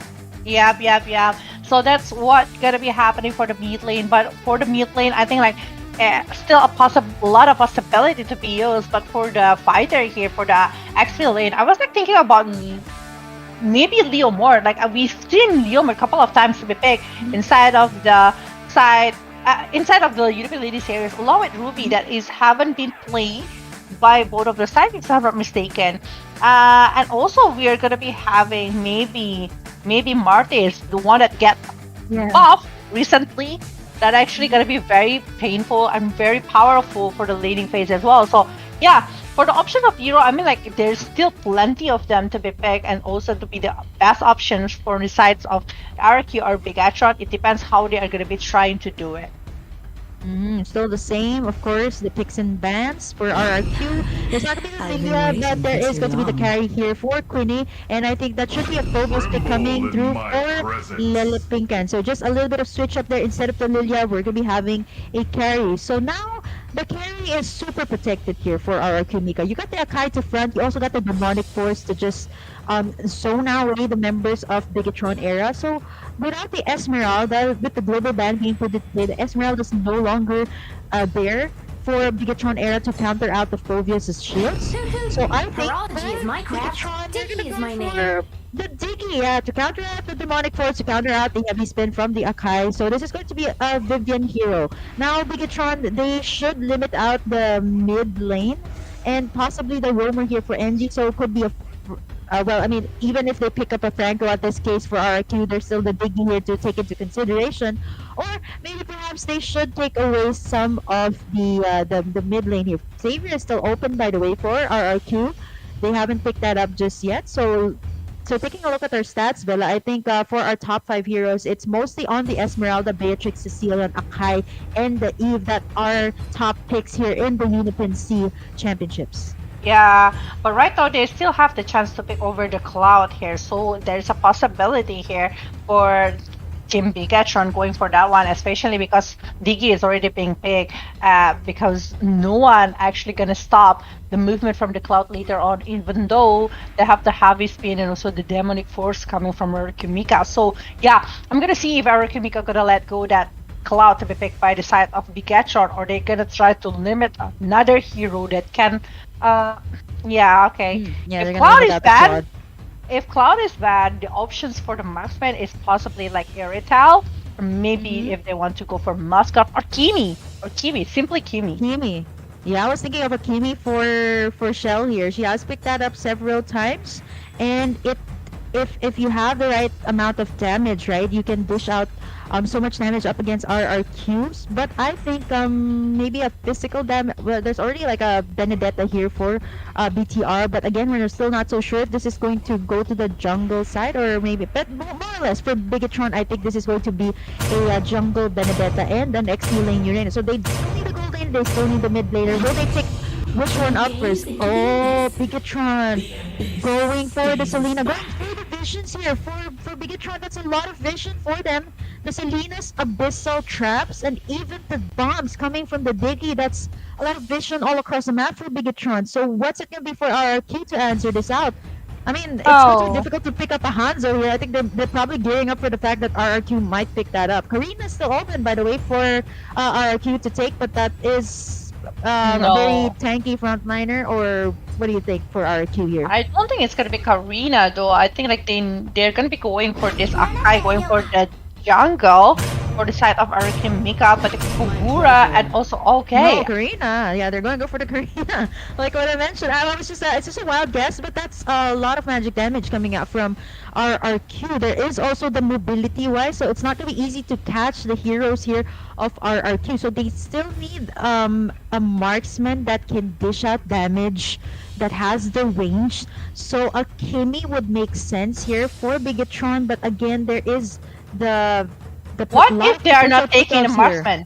Yep. So that's what's gonna be happening for the mid lane. But for the mid lane, I think like still a lot of possibility to be used. But for the fighter here, for the XP lane, I was like thinking about maybe Leo more. Like we've seen Leo a couple of times to be picked inside of the UniPin Ladies Series, along with Ruby, that haven't been played by both of the sides, if I'm not mistaken. And also we are gonna be having maybe Martes, the one that get buffed recently, that actually gonna be very painful and very powerful for the laning phase as well. So yeah, for the option of hero, I mean, like there's still plenty of them to be picked, and also to be the best options for the sides of RQ or Bigatron. It depends how they are going to be trying to do it. Still the same, of course, the picks and bans for RRQ. There's not going to be Lydia, but there is going to be the carry here for Queenie, and I think that should be a focus pick coming through for Lilipinkan. So just a little bit of switch up there. Instead of the Lilia, we're going to be having a carry. So now the carry is super protected here for RRQ Mika. You got the Akai to front, you also got the Demonic Force to just zone away the members of Bigatron era. So without the Esmeralda, with the global ban being put in play, the Esmeralda is no longer there for Bigatron era to counter out the Phobius' shields. So I think Virology is my craft. Dicky is my name. The Diggy, to counter out the Demonic Force, to counter out the heavy spin from the Akai. So this is going to be a Vivian hero. Now Bigatron, they should limit out the mid lane and possibly the roamer here for NG. So it could be a well, I mean, even if they pick up a Franco at this case for RQ, there's still the Diggy here to take into consideration. Or maybe perhaps they should take away some of the mid lane here. Xavier is still open, by the way, for RRQ. They haven't picked that up just yet. So taking a look at our stats, Bella, I think for our top 5 heroes, it's mostly on the Esmeralda, Beatrix, Cecilia, Akai, and the Eve that are top picks here in the UniPin C championships. Yeah, but right now they still have the chance to pick over the Cloud here, so there's a possibility here for Team Bigatron going for that one, especially because Diggy is already being picked, because no one actually gonna stop the movement from the Cloud later on, even though they have the heavy spin and also the Demonic Force coming from Arakumika. So yeah, I'm gonna see if Arakumika gonna let go that Cloud to be picked by the side of Bigatron, or they're gonna try to limit another hero that can yeah, okay. If Cloud is bad, the options for the marksman is possibly like Irital, or maybe if they want to go for Muscat or Kimi, simply Kimi. Kimi. Yeah, I was thinking of a Kimi for Shell here. She has picked that up several times, and if you have the right amount of damage, right, you can dish out so much damage up against RRQs. But I think maybe a physical damage. Well, there's already like a Benedetta here for BTR, but again, we're still not so sure if this is going to go to the jungle side or maybe. But more or less for Bigatron, I think this is going to be a jungle Benedetta and an XP lane Uranus. So they still need the gold lane, they still need the mid laner. Will they pick which one up first? Oh, Bigatron going for the Selena. Going for the visions here for Bigatron. That's a lot of vision for them. The Selena's abyssal traps and even the bombs coming from the Diggy. That's a lot of vision all across the map for Bigatron. So what's it gonna be for RRQ to answer this out? I mean, it's going to be difficult to pick up a Hanzo here. I think they're probably gearing up for the fact that RRQ might pick that up. Karina's still open, by the way, for RRQ to take, but that is a very tanky frontliner. Or what do you think for RRQ here? I don't think it's gonna be Karina though. I think like they're gonna be going for this Akai, going for the jungle. for the side of Arakimika, but the Kogura and also okay. No, Karina. Yeah, they're going to go for the Karina. Like what I mentioned, it's just a wild guess, but that's a lot of magic damage coming out from our Q. There is also the mobility wise, so it's not going to be easy to catch the heroes here of our Q. So they still need a marksman that can dish out damage, that has the range. So a Kimi would make sense here for Bigatron, but again, there is the What lot if of they are not potential taking a pickups here. marksman?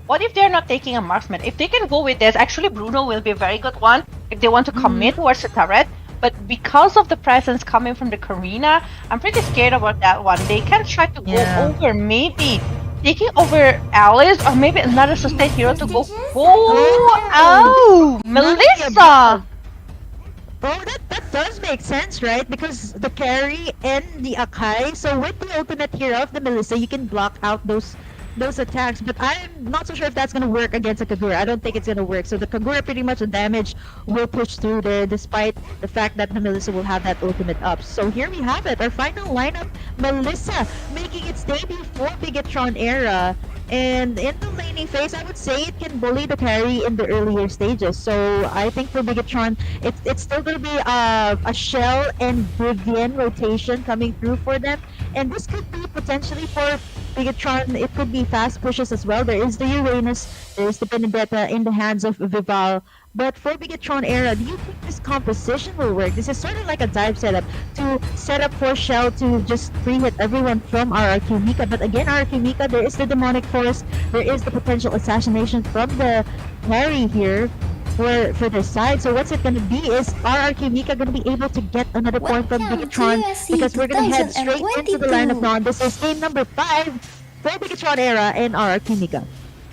What if they're not taking a marksman? If they can go with this, actually Bruno will be a very good one if they want to commit towards the turret. But because of the presence coming from the Karina, I'm pretty scared about that one. They can try to go over, maybe taking over Alice or maybe another sustain hero to go. Oh, Melissa! Oh, that does make sense, right? Because the carry and the Akai, so with the ultimate here of the Melissa, you can block out those attacks, but I'm not so sure if that's gonna work against a Kagura. I don't think it's gonna work. So the Kagura pretty much the damage will push through there despite the fact that the Melissa will have that ultimate up. So here we have it, our final lineup, Melissa making its debut for Bigatron era. And in the laning phase, I would say it can bully the carry in the earlier stages. So I think for Bigatron, it's still going to be a Shell and Vivian rotation coming through for them. And this could be potentially for Bigatron, it could be fast pushes as well. There is the Uranus, there is the Benedetta in the hands of Vival. But for Bigatron era, do you think this composition will work? This is sort of like a dive setup to set up for Shell to just free hit everyone from our Mika. But again, our Mika, there is the demonic force, there is the potential assassination from the carry here for their side. So what's it going to be? Is our Mika going to be able to get another point from Bigatron? Because we're going to head straight into the line of dawn. This is game number 5 for Bigatron era and our Mika.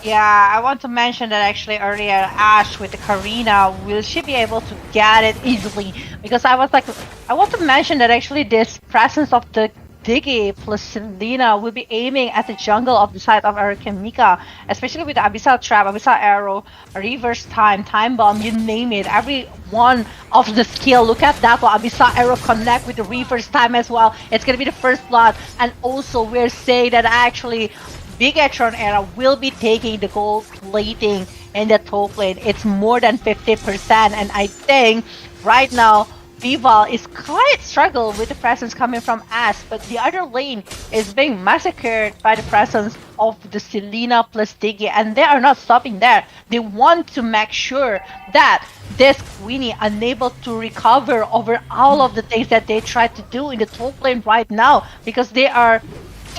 Yeah, I want to mention that actually earlier Ash with the Karina, will she be able to get it easily? Because I was like, I want to mention that actually this presence of the Diggy plus Selena will be aiming at the jungle of the side of Mika, especially with the Abyssal Trap, Abyssal Arrow, Reverse Time, Time Bomb, you name it. Every one of the skill, look at that one, Abyssal Arrow connect with the Reverse Time as well. It's gonna be the first blood, and also we're saying that actually Bigatron era will be taking the gold plating in the top lane. It's more than 50%, and I think right now Vival is quite struggle with the presence coming from Ash, but the other lane is being massacred by the presence of the Selena plus Diggy, and they are not stopping there. They want to make sure that this Queenie unable to recover over all of the things that they try to do in the top lane right now, because they are,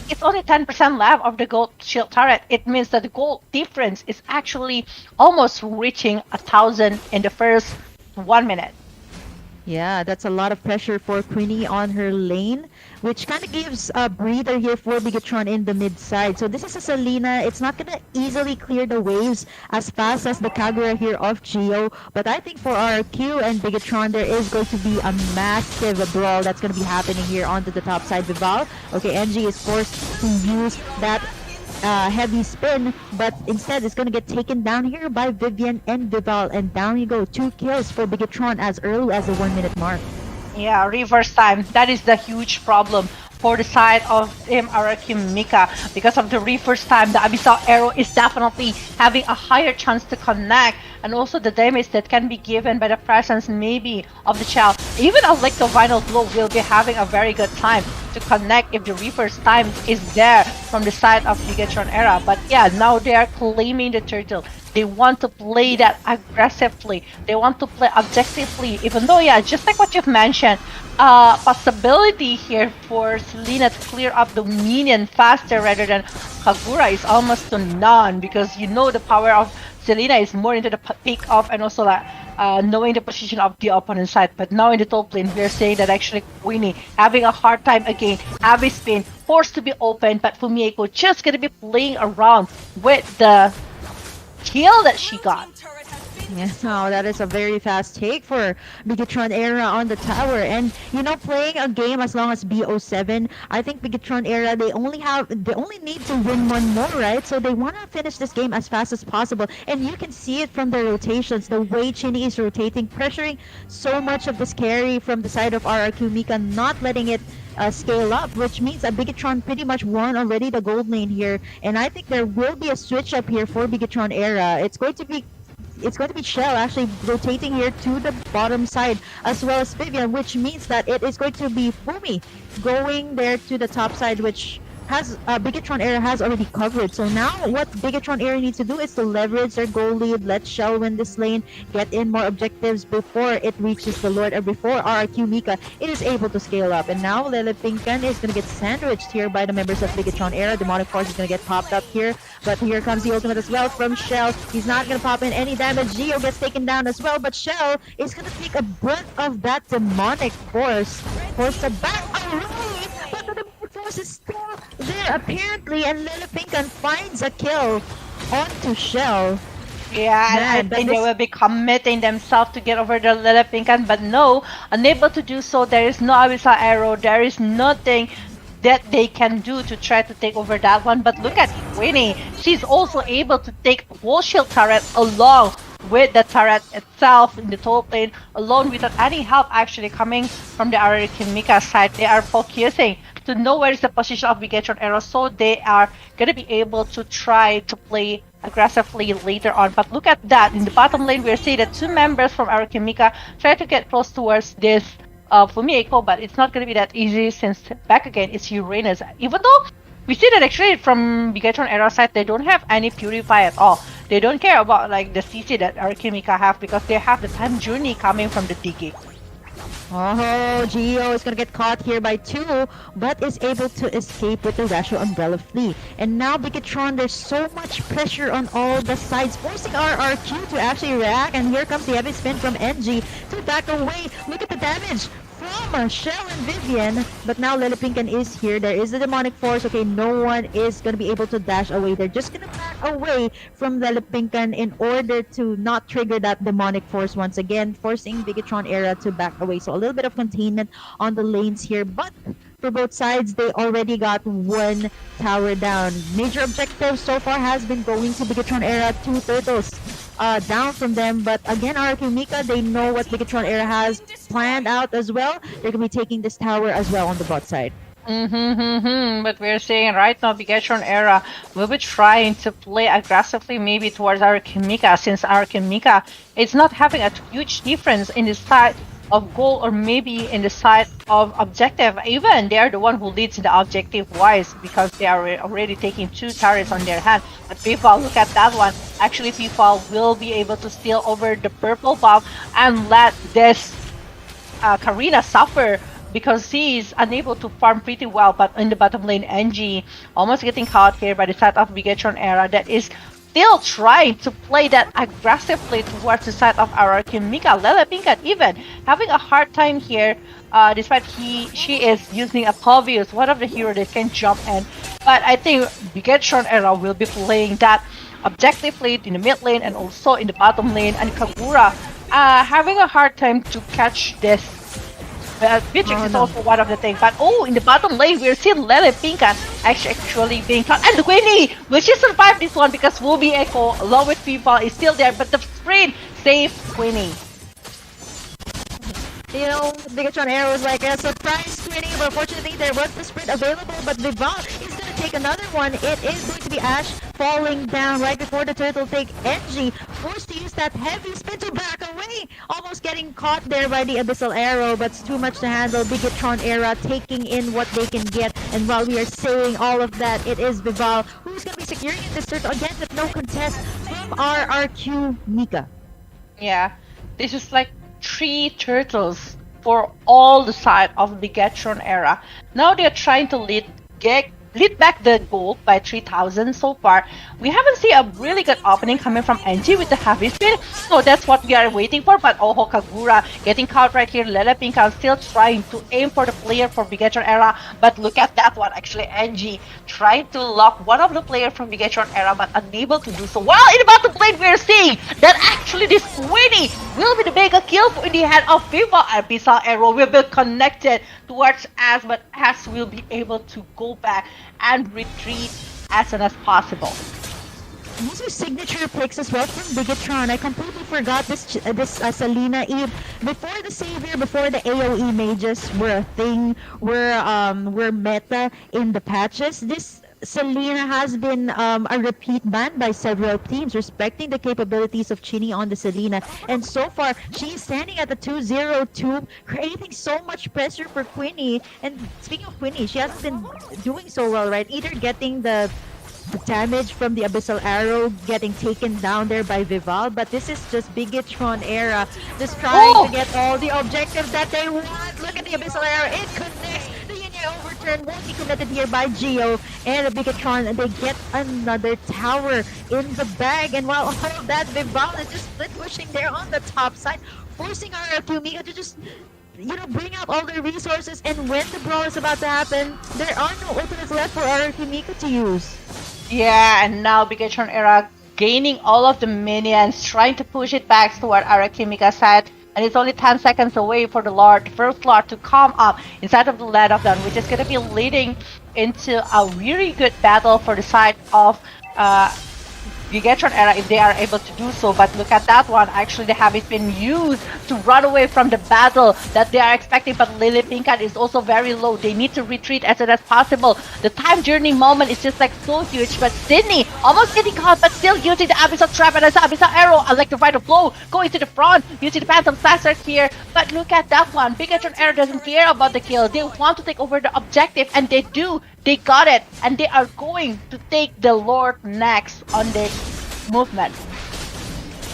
it's only 10% left of the gold shield turret. It means that the gold difference is actually almost reaching 1,000 in the first 1 minute. Yeah, that's a lot of pressure for Queenie on her lane, which kind of gives a breather here for Bigatron in the mid side. So this is a Selena. It's not going to easily clear the waves as fast as the Kagura here of Geo. But I think for our Q and Bigatron, there is going to be a massive brawl that's going to be happening here onto the top side. Vival. Okay, NG is forced to use that heavy spin, but instead it's going to get taken down here by Vivian and Vival, and down you go. 2 kills for Bigatron as early as the 1 minute mark. Yeah, reverse time. That is the huge problem for the side of Mika. Because of the reverse time, the Abyssal Arrow is definitely having a higher chance to connect, and also the damage that can be given by the presence maybe of the child. Even a Licto Vinyl Glow will be having a very good time to connect if the reverse time is there from the side of Bigatron era. But yeah, now they are claiming the turtle. They want to play that aggressively. They want to play objectively, even though, yeah, just like what you've mentioned, possibility here for Selena to clear up the minion faster rather than Kagura is almost to none, because you know the power of Selena is more into the pick off and also like knowing the position of the opponent side. But now in the top lane, we're saying that actually Queenie having a hard time again, heavy spin, forced to be open, but Fumieko just gonna be playing around with the kill that she got. Yeah, no, that is a very fast take for Bigatron Era on the tower. And you know, playing a game as long as BO7, I think Bigatron Era they only need to win one more, right? So they want to finish this game as fast as possible. And you can see it from the rotations, the way Chinny is rotating, pressuring so much of this carry from the side of RRQ Mika, not letting it scale up, which means that Bigatron pretty much won already the gold lane here. And I think there will be a switch up here for Bigatron Era. It's going to be Shell actually rotating here to the bottom side as well as Vivian, which means that it is going to be Fumi going there to the top side, which has Bigatron Era has already covered. So now what Bigatron Era needs to do is to leverage their goal lead, let Shell win this lane, get in more objectives before it reaches the Lord, or before RRQ Mika it is able to scale up. And now Lele Pinkan is going to get sandwiched here by the members of Bigatron Era. Demonic Force is going to get popped up here, but here comes the ultimate as well from Shell. He's not going to pop in any damage. Geo gets taken down as well, but Shell is going to take a brunt of that Demonic Force. Force to back away, but the Demonic Force is still there apparently, and Lele Pinkan finds a kill onto Shell. Yeah, and I think they will be committing themselves to get over the Lele Pinkan, but no, unable to do so. There is no Abyssal Arrow, there is nothing that they can do to try to take over that one. But look at Winnie, she's also able to take wall shield turret along with the turret itself in the top lane, alone without any help actually coming from the RRQ Mika side. They are focusing to know where is the position of Bigatron Era, so they are going to be able to try to play aggressively later on. But look at that, in the bottom lane we're seeing that two members from RRQ Mika try to get close towards this Fumi Echo, but it's not going to be that easy since back again it's Uranus. Even though we see that actually from Bigatron Era side they don't have any Purify at all. They don't care about like the CC that RRQ Mika have, because they have the time journey coming from the DG. Oh, Geo is gonna get caught here by two, but is able to escape with the Ratio Umbrella Flea. And now Bigatron, there's so much pressure on all the sides, forcing RRQ to actually react. And here comes the heavy spin from NG to back away. Look at the damage from Shell and Vivian, but now Lele Pinkan is here. There is the Demonic Force. Okay, no one is going to be able to dash away. They're just going to back away from Lele Pinkan in order to not trigger that Demonic Force once again, forcing Bigatron Era to back away. So a little bit of containment on the lanes here, but for both sides, they already got one tower down. Major objective so far has been going to Bigatron Era, two turtles down from them, but again RRQ Mika, they know what Bigatron Era has planned out as well. They're gonna be taking this tower as well on the bot side. But we're saying right now Bigatron Era will be trying to play aggressively maybe towards RRQ Mika, since RRQ Mika is not having a huge difference in the side of goal or maybe in the side of objective. Even they are the one who leads in the objective wise, because they are already taking two turrets on their hand. But FIFA, look at that one. Actually FIFA will be able to steal over the purple buff and let this Karina suffer, because he is unable to farm pretty well. But in the bottom lane, NG almost getting caught here by the side of Bigatron Era, that is still trying to play that aggressively towards the side of RRQ Mika. Lele Pinkan even having a hard time here, despite she is using a Povius, one of the heroes that can jump in. But I think Bigatron Era will be playing that objectively in the mid lane and also in the bottom lane, and Kagura having a hard time to catch this. Beatrix is also one of the things, but in the bottom lane we're seeing Lele Pinkan actually being caught, and Winnie will she survive this one, because Wubi Echo along with FIFA is still there, but the sprint saved Winnie. You know, Bigatron Era was like a surprise screening, but unfortunately there was the sprint available, but Vival is going to take another one. It is going to be Ash falling down right before the turtle take. NG forced to use that heavy spin to back away, almost getting caught there by the Abyssal Arrow, but it's too much to handle. Bigatron Era taking in what they can get, and while we are saying all of that, it is Vival who's going to be securing this turtle again with no contest from RRQ Mika. Yeah, this is like 3 turtles for all the side of Bigatron Era. Now they're trying to lead back the gold by 3,000 so far. We haven't seen a really good opening coming from NG with the heavy spin, so that's what we are waiting for. But Kagura getting caught right here. Lele Pinkan still trying to aim for the player for Bigatron Era, but look at that one. Actually, NG trying to lock one of the players from Bigatron Era, but unable to do so. While in the bottom lane, we're seeing that actually actually this Queenie will be the mega kill in the hand of Viva, and Abyssal Arrow will be connected towards As, but As will be able to go back and retreat as soon as possible. These are signature picks as well from Bigatron. I completely forgot this Selena Eve. Before the Savior, before the AoE mages were a thing, were meta in the patches. This Selena has been a repeat ban by several teams, respecting the capabilities of Chinny on the Selena. And so far, she is standing at the 2-0-2, creating so much pressure for Queenie. And speaking of Queenie, she hasn't been doing so well, right? Either getting the damage from the Abyssal Arrow, getting taken down there by Vival, but this is just Bigatron era, just trying to get all the objectives that they want. Look at the Abyssal Arrow, it connects. The Yunya overturn won't be committed here by Geo and the Bigatron, and they get another tower in the bag. And while all of that, Vival is just split pushing there on the top side, forcing our Kumiko to just bring out all their resources. And when the brawl is about to happen, there are no ultimates left for our Kumiko to use. Yeah, and now Bigatron era gaining all of the minions, trying to push it back toward Arakimika's side, and it's only 10 seconds away for the first Lord to come up inside of the Land of Dawn, which is going to be leading into a really good battle for the side of Bigatron era if they are able to do so. But look at that one, actually they haven't been used to run away from the battle that they are expecting, but Lily Pinkat is also very low. They need to retreat as soon as possible. The time journey moment is just like so huge, but Sydney almost getting caught but still using the Abyssal Trap and Abyssal Arrow, electrified blow, going to the front, using the Phantom Blaster here. But look at that one, Bigatron era doesn't care about the kill. They want to take over the objective, and they do. They got it, and they are going to take the Lord next on this movement.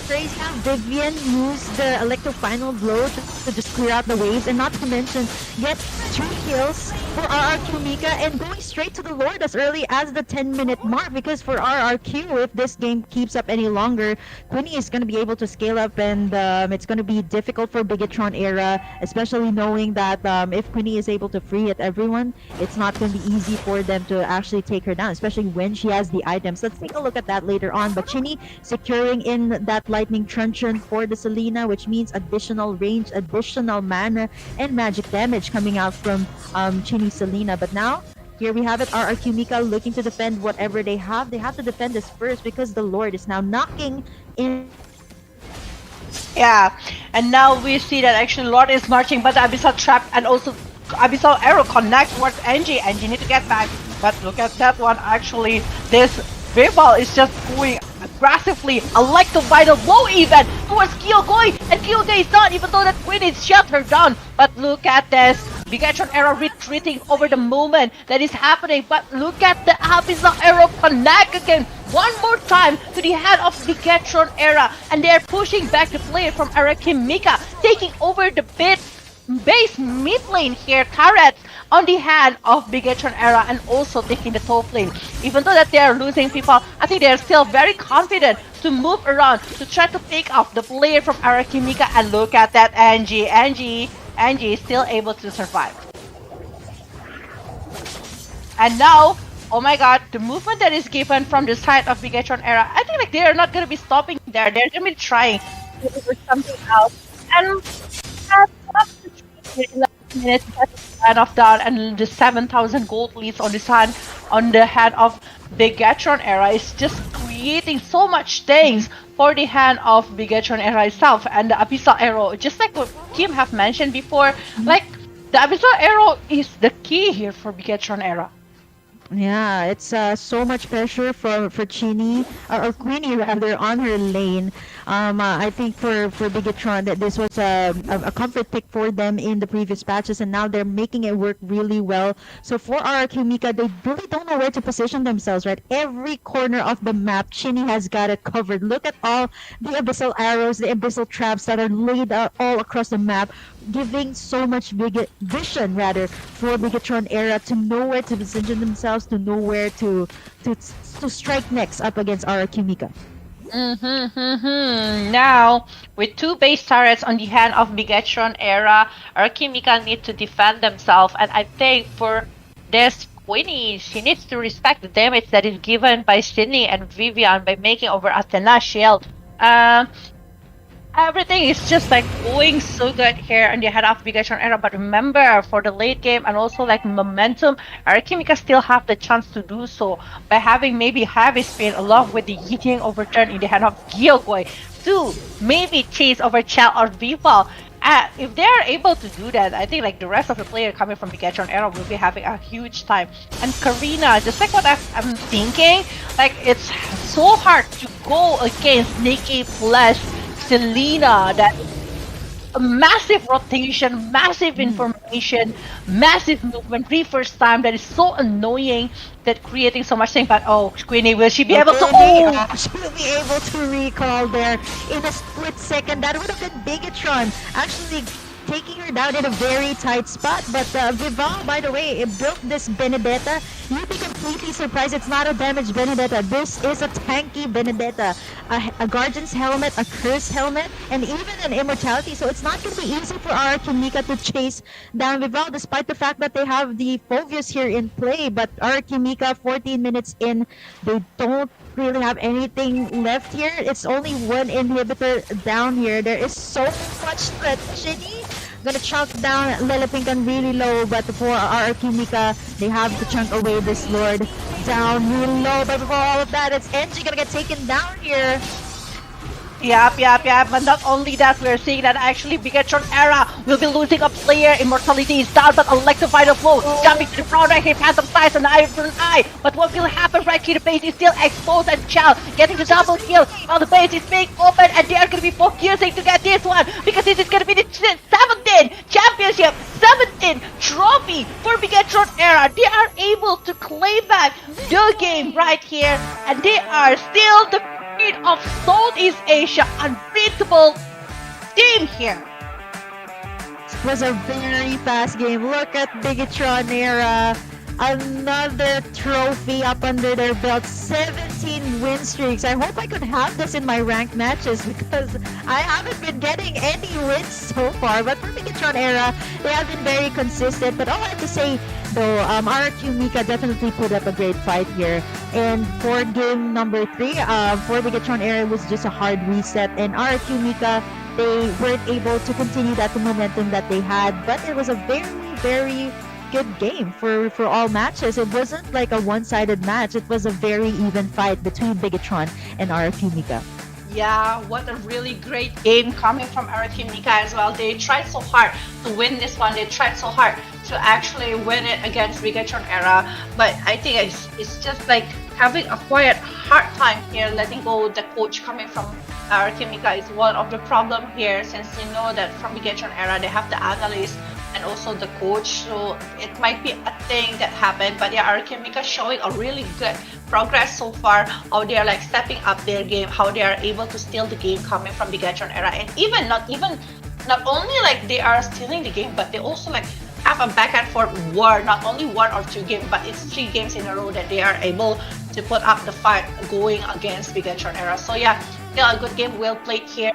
Crazy how Vivian used the Electro Final Blow to just clear out the waves, and not to mention get 2 kills for RRQ Mika and going straight to the Lord as early as the 10-minute mark, because for RRQ, if this game keeps up any longer, Queenie is going to be able to scale up, and it's going to be difficult for Bigatron era, especially knowing that if Queenie is able to free hit everyone, it's not going to be easy for them to actually take her down, especially when she has the items. Let's take a look at that later on. But Chinny securing in that Lightning Truncheon for the Selena, which means additional range, additional mana, and magic damage coming out from Chinny Selena. But now, here we have it, RRQ Mika looking to defend whatever they have. They have to defend this first because the Lord is now knocking in. Yeah, and now we see that actually Lord is marching, but the Abyssal Trap and also Abyssal Arrow connect towards Angie. Angie need to get back, but look at that one, actually this Vival is just going aggressively, like the vital blow even towards Kyogoi, and Kyogoi is done, even though that Queen is shut her down. But look at this, Bigatron era retreating over the moment that is happening. But look at the Abyssal Arrow connect again one more time to the head of Bigatron era, and they are pushing back the player from Arakim Mika, taking over the base mid lane here, turrets on the hand of Bigatron era, and also taking the top lane. Even though that they are losing people, I think they are still very confident to move around to try to pick up the player from Arakimika. And look at that, Angie is still able to survive. And now, oh my god, the movement that is given from the side of Bigatron era, I think like they are not going to be stopping there. They're going to be trying to do something else. And at 11 minutes Land of Dawn, and the 7,000 gold leads on the hand of Bigatron era is just creating so much things for the hand of Bigatron era itself. And the Abyssal Arrow, just like what Kim have mentioned before, like the Abyssal Arrow is the key here for Bigatron era. Yeah, it's so much pressure for Chinny, or Queenie rather, on her lane. I think for Bigatron that this was a comfort pick for them in the previous patches, and now they're making it work really well. So for RRQ Mika, they really don't know where to position themselves, right? Every corner of the map, Chinny has got it covered. Look at all the Abyssal Arrows, the Abyssal Traps that are laid out all across the map, giving so much vision rather for Bigatron era to know where to position themselves, to know where to strike next up against RRQ Mika. Now, with 2 base turrets on the hand of Bigatron era, RRQ Mika need to defend themselves, and I think for this Queenie, she needs to respect the damage that is given by Sydney and Vivian by making over Athena shield. Everything is just like going so good here in the head of Bigatron era. But remember, for the late game and also like momentum, Arakimika still have the chance to do so by having maybe heavy spin along with the Yiting overturn in the hand of Gyokoi to maybe chase over Chell or Vipal. If they are able to do that, I think like the rest of the player coming from Bigatron era will be having a huge time. And Karina, just like what I'm thinking, like it's so hard to go against Nikki plus Selena, that a massive rotation, massive information, massive movement, first time that is so annoying that creating so much thing. But oh, Queenie, will she be able to? Oh, She will be able to recall there in a split second. That would have been Bigatron actually taking her down in a very tight spot. But Vival, by the way, it built this Benedetta. You'd be completely surprised. It's not a damaged Benedetta. This is a tanky Benedetta. A Guardian's helmet, a Curse helmet, and even an Immortality. So it's not going to be easy for our Kimika to chase down Vival, despite the fact that they have the Fovius here in play. But our Kimika, 14 minutes in, they don't really have anything left here. It's only one inhibitor down here. There is so much strategy. Gonna chunk down Lilipinkan really low, but for our Kimika, they have to chunk away this Lord down really low. But before all of that, it's NG gonna get taken down here. Yep. But not only that, we're seeing that actually Bigatron era will be losing a player. Immortality is down, but Electrify the Flow. Jumping to the front right here, Phantom Size and Iron Eye. But what will happen right here? The base is still exposed and Chal getting the double kill while the base is being open, and they are going to be focusing to get this one because this is going to be the 17th championship, 17th trophy for Bigatron era. They are able to claim back the game right here, and they are still the of Southeast Asia, unbeatable team here. It was a very fast game. Look at Bigatron era. Another trophy up under their belt. 17 win streaks. I hope I could have this in my ranked matches because I haven't been getting any wins so far. But for Bigatron era, they have been very consistent. But all I have to say though, RQ Mika definitely put up a great fight here. And for game number 3, for Bigatron era, it was just a hard reset. And RQ Mika, they weren't able to continue that momentum that they had. But it was a very good game for all matches. It wasn't like a one-sided match. It was a very even fight between Bigatron and RQ Mika. Yeah, what a really great game coming from Team Mika as well. They tried so hard to win this one. They tried so hard to actually win it against Bigatron era. But I think it's just like having a quite hard time here letting go the coach coming from Team Mika is one of the problem here, since you know that from Bigatron era they have the analyst and also the coach, so it might be a thing that happened. But yeah, Arkimika showing a really good progress so far, how they are like stepping up their game, how they are able to steal the game coming from the Bigatron era, and not only like they are stealing the game, but they also like have a back and forth war, not only 1 or 2 games, but it's 3 games in a row that they are able to put up the fight going against Bigatron era. So yeah, still a good game, well played here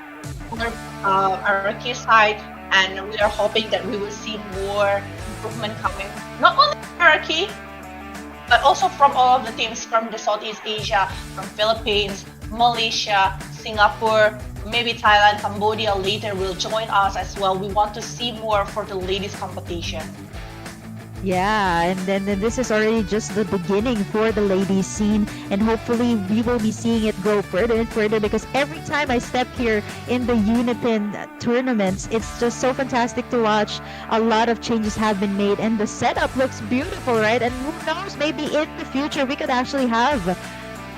on our side. And we are hoping that we will see more improvement coming, not only from Turkey, but also from all of the teams from the Southeast Asia, from Philippines, Malaysia, Singapore, maybe Thailand, Cambodia later will join us as well. We want to see more for the ladies competition. Yeah, and then this is already just the beginning for the ladies scene, and hopefully we will be seeing it go further and further, because every time I step here in the UniPin tournaments, it's just so fantastic to watch. A lot of changes have been made and the setup looks beautiful, right? And who knows, maybe in the future we could actually have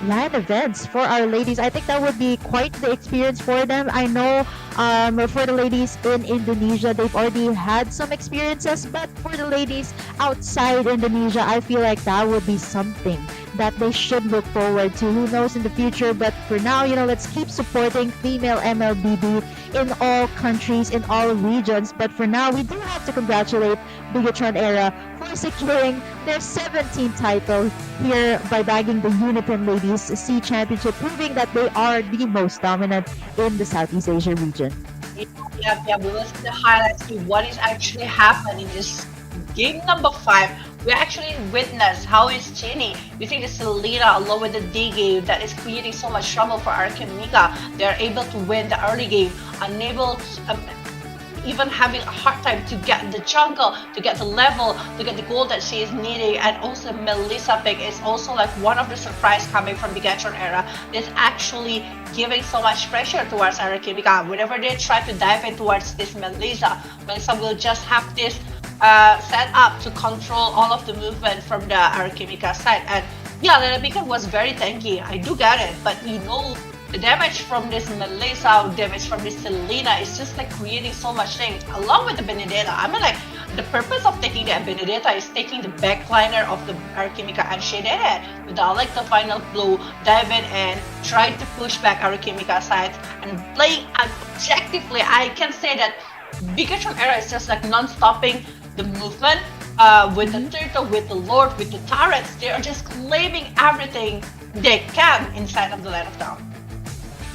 LAN events for our ladies. I think that would be quite the experience for them. I know for the ladies in Indonesia, they've already had some experiences, but for the ladies outside Indonesia, I feel like that would be something that they should look forward to. Who knows in the future, but for now, let's keep supporting female MLBB in all countries, in all regions. But for now, we do have to congratulate Bigatron era for securing their 17th title here by bagging the UniPin Ladies C Championship, proving that they are the most dominant in the Southeast Asia region. Yeah, we will see the highlights, see what is actually happening in this game number 5 we actually witnessed how is Chinny using the Selena along with the D game that is creating so much trouble for Archimika. They are able to win the early game, unable to, even having a hard time to get the jungle, to get the level, to get the gold that she is needing. And also Melissa pick is also like one of the surprise coming from the Gatron era. That's actually giving so much pressure towards Archimika. Whenever they try to dive in towards this Melissa will just have this set up to control all of the movement from the Archimika side. And yeah, Lelapika was very tanky. I do get it, but you know, the damage from this Melissa, damage from this Selena is just like creating so much things. Along with the Benedetta, I mean like the purpose of taking the Benedetta is taking the backliner of the Archimika, and she did it without like the final blow, dive in and try to push back Archimika side and playing objectively. I can say that Bigatron era is just like non-stopping the movement with the turtle, with the lord, with the turrets. They are just claiming everything they can inside of the land of town.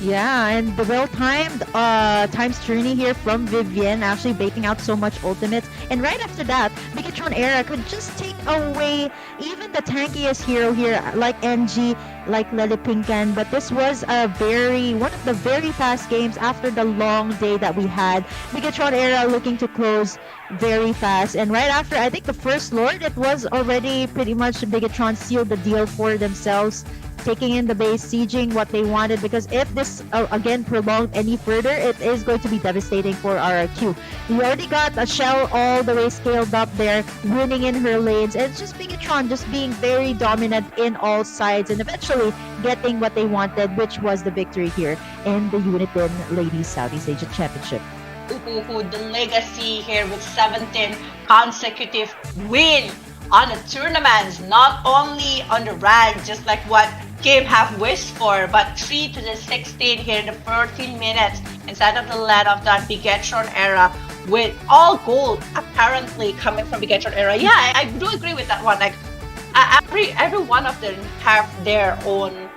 Yeah, and the well-timed times journey here from Vivian, actually baiting out so much ultimates. And right after that, Bigatron era could just take away even the tankiest hero here, like NG, like Lelipinkan. But this was one of the very fast games after the long day that we had. Bigatron era looking to close very fast. And right after, I think the first Lord, it was already pretty much Bigatron sealed the deal for themselves, taking in the base, sieging what they wanted, because if this again prolonged any further, it is going to be devastating for RRQ. We already got a Shell all the way scaled up there, winning in her lanes, and it's just Bigatron just being very dominant in all sides and eventually getting what they wanted, which was the victory here in the UniPin Ladies Southeast Asia Championship. The legacy here with 17 consecutive wins on the tournaments, not only on the rank, just like what Kim have wished for, but 3 to the 16 here in the 14 minutes inside of the land of that Bigatron era, with all gold apparently coming from Bigatron era. Yeah, I do agree with that one. Like every one of them have their own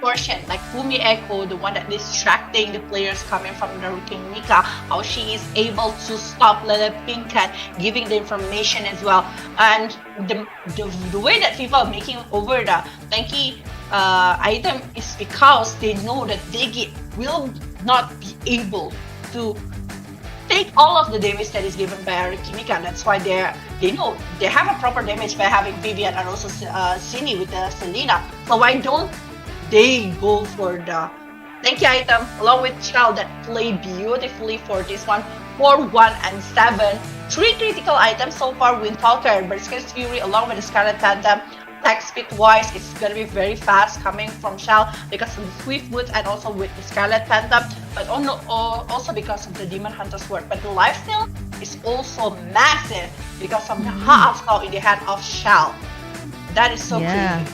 portion, like Fumi Echo, the one that distracting the players coming from the King Nika, how she is able to stop Lelipinkan, giving the information as well, and the way that people are making over the tanky item is because they know that Digi will not be able to take all of the damage that is given by Archimika. That's why they know they have a proper damage by having Vivian and also Cini with the Selena. So why don't they go for the tanky item along with Shell that play beautifully for this one? 4, 1, and 7. 3 critical items so far: Windtalker, Berserker's Fury along with the Scarlet Phantom. Attack speed wise, it's gonna be very fast coming from Shell because of the Swift Boots and also with the Scarlet Phantom, but also because of the Demon Hunter's Sword. But the lifesteal is also massive because of the half skull in the hand of Shell. That is so crazy.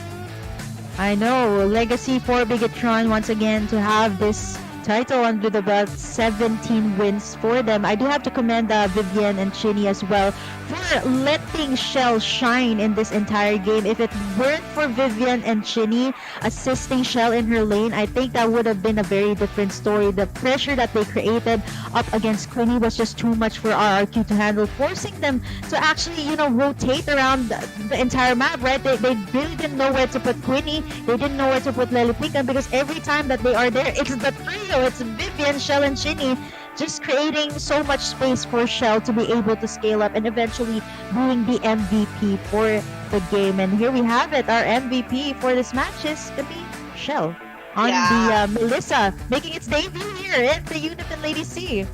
I know, legacy for Bigatron once again to have this title under the belt, 17 wins for them. I do have to commend Vivian and Chinny as well for letting Shell shine in this entire game. If it weren't for Vivian and Chinny assisting Shell in her lane, I think that would have been a very different story. The pressure that they created up against Queenie was just too much for RRQ to handle, forcing them to actually, rotate around the entire map, right? They really didn't know where to put Queenie. They didn't know where to put Lelipinkan, because every time that they are there, it's the trio. It's Vivian, Shell, and Chinny, just creating so much space for Shell to be able to scale up and eventually being the MVP for the game. And here we have it. Our MVP for this match is to be Shell on the Melissa, making its debut here at the UniPin Ladies Series.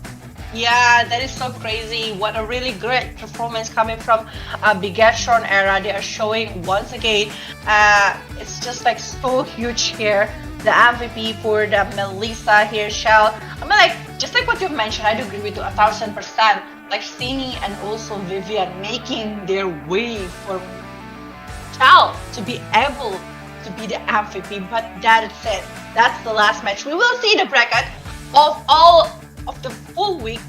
Yeah, that is so crazy. What a really great performance coming from Bigatron era. They are showing once again. It's just like so huge here. The MVP for the Melissa here, Shell. I mean, like, just like what you've mentioned, I do agree with you 1000%. Like, Cini and also Vivian making their way for Shell to be able to be the MVP. But that's it. That's the last match. We will see the bracket of all of the full week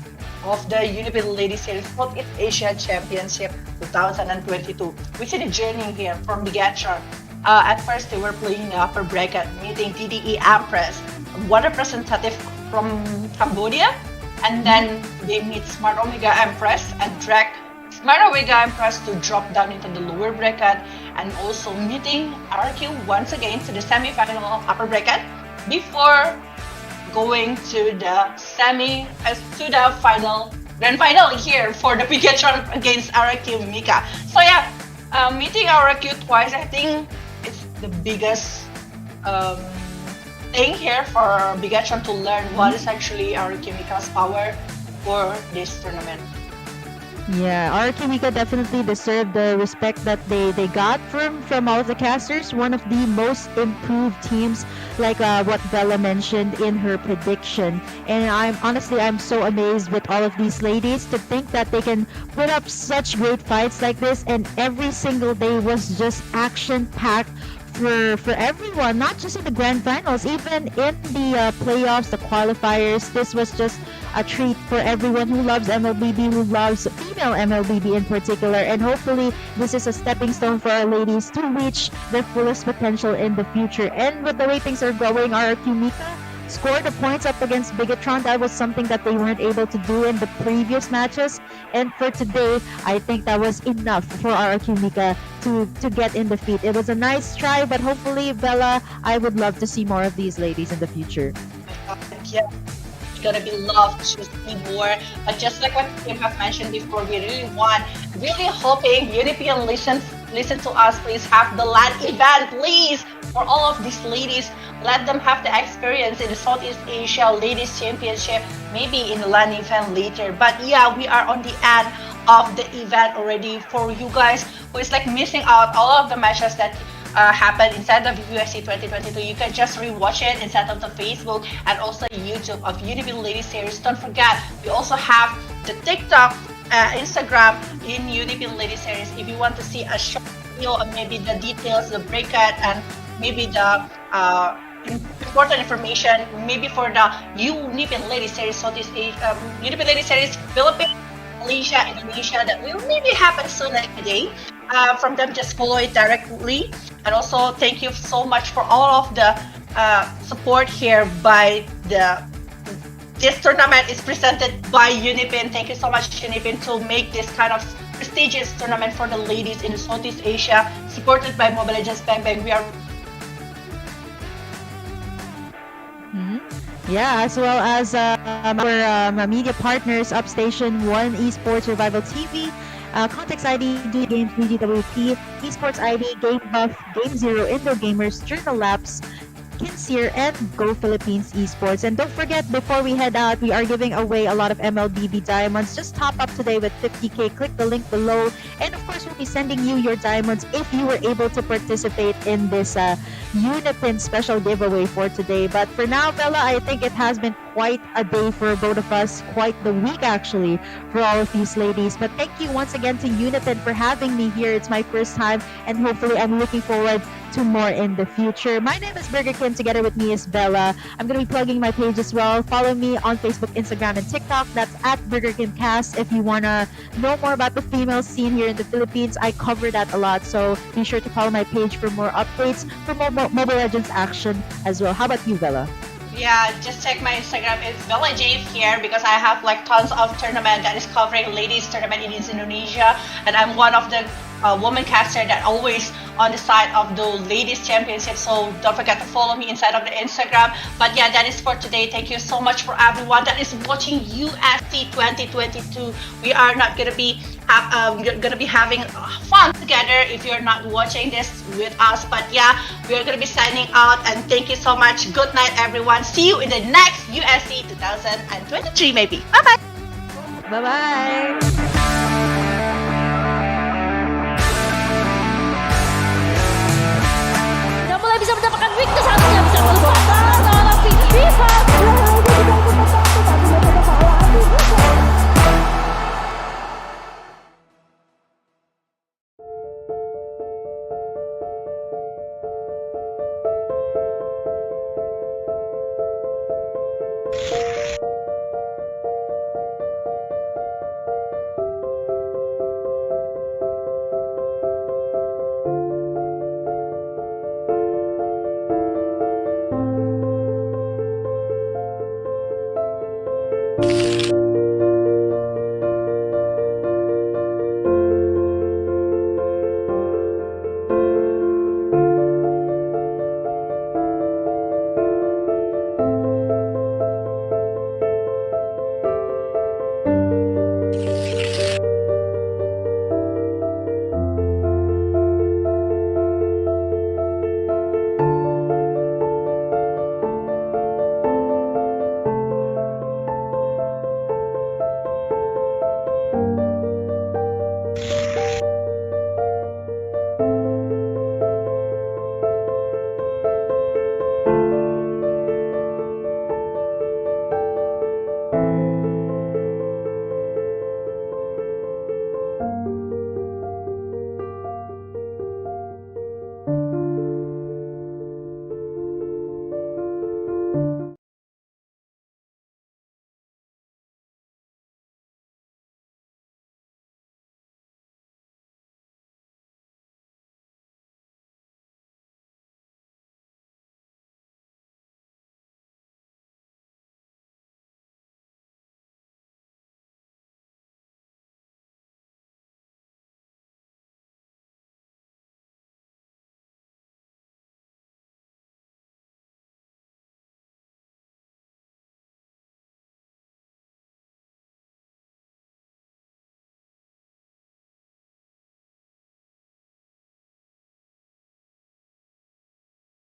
of the UniPin Ladies Series Southeast Asia Championship 2022. We see the journey here from Bigatron. At first, they were playing the upper bracket, meeting TDE Empress, one representative from Cambodia, and then they meet Smart Omega Empress and Drake Smart Vega impressed to drop down into the lower bracket and also meeting RQ once again to the semi-final upper bracket before going to the grand final here for the Bigatron against RQ Mika. So yeah, meeting RQ twice, I think it's the biggest thing here for Bigatron to learn what is actually RQ Mika's power for this tournament. Yeah, RQ Mika definitely deserved the respect that they got from all of the casters. One of the most improved teams, like what Bella mentioned in her prediction. And I'm so amazed with all of these ladies to think that they can put up such great fights like this, and every single day was just action-packed for everyone, not just in the grand finals, even in the playoffs, the qualifiers. This was just a treat for everyone who loves MLBB, who loves female MLBB in particular, and hopefully this is a stepping stone for our ladies to reach their fullest potential in the future. And with the way things are going, RQ Mika scored the points up against Bigatron. That was something that they weren't able to do in the previous matches, and for today I think that was enough for RQ Mika to get in defeat. It was a nice try, but hopefully, Bella, I would love to see more of these ladies in the future. Yeah, it's gonna be love to see more, but just like what Kim have mentioned before, we really hoping UniPin listen to us. Please have the LAN event, please, for all of these ladies. Let them have the experience in the Southeast Asia Ladies Championship, maybe in the LAN event later. But yeah, we are on the end of the event already. For you guys who is like missing out all of the matches that happened inside of UFC 2022, you can just rewatch it inside of the Facebook and also YouTube of UniPin Ladies Series. Don't forget, we also have the TikTok, Instagram in UniPin Ladies Series. If you want to see a short video of maybe the details, the bracket, and maybe the important information, maybe for the UniPin Ladies Series Southeast Asia, UniPin Ladies Series Philippines, Malaysia, Indonesia, that will maybe happen soon today. From them, just follow it directly. And also, thank you so much for all of the support here by this tournament is presented by UniPin. Thank you so much, UniPin, to make this kind of prestigious tournament for the ladies in Southeast Asia, supported by Mobile Legends Bang Bang. We are Yeah, as well as our media partners, Upstation 1, Esports Survival TV, Context ID, D Games, BGWP, Esports ID, Game Buff, Game Zero, Indoor Gamers, Journal Labs, Kinseer, and Go Philippines Esports. And don't forget, before we head out, we are giving away a lot of MLBB diamonds. Just top up today with 50k. Click the link below. And of course, we'll be sending you your diamonds if you were able to participate in this UniPin special giveaway for today. But for now, Bella, I think it has been quite a day for both of us, quite the week actually for all of these ladies. But thank you once again to UniPin for having me here. It's my first time, and hopefully I'm looking forward to more in the future. My name is Burger Kim. Together with me is Bella. I'm going to be plugging my page as well. Follow me on Facebook, Instagram, and TikTok. That's at Burger Kim Cast. If you want to know more about the female scene here in the Philippines, I cover that a lot. So be sure to follow my page for more updates, for more Mobile Legends action as well. How about you, Bella? Yeah, just check my Instagram. It's Bella J here, because I have like tons of tournament that is covering ladies tournament in Indonesia, and I'm one of the woman caster that always on the side of the ladies championship. So don't forget to follow me inside of the Instagram. But yeah, that is for today. Thank you so much for everyone that is watching UFC 2022. We are not gonna be having fun together if you're not watching this with us. But yeah, we are gonna be signing out, and thank you so much. Good night, everyone. See you in the next UFC 2023 maybe. Bye bye. Bye bye. Sudah mulai bisa mendapatkan weakness, satunya bisa melepaskan, tapi bisa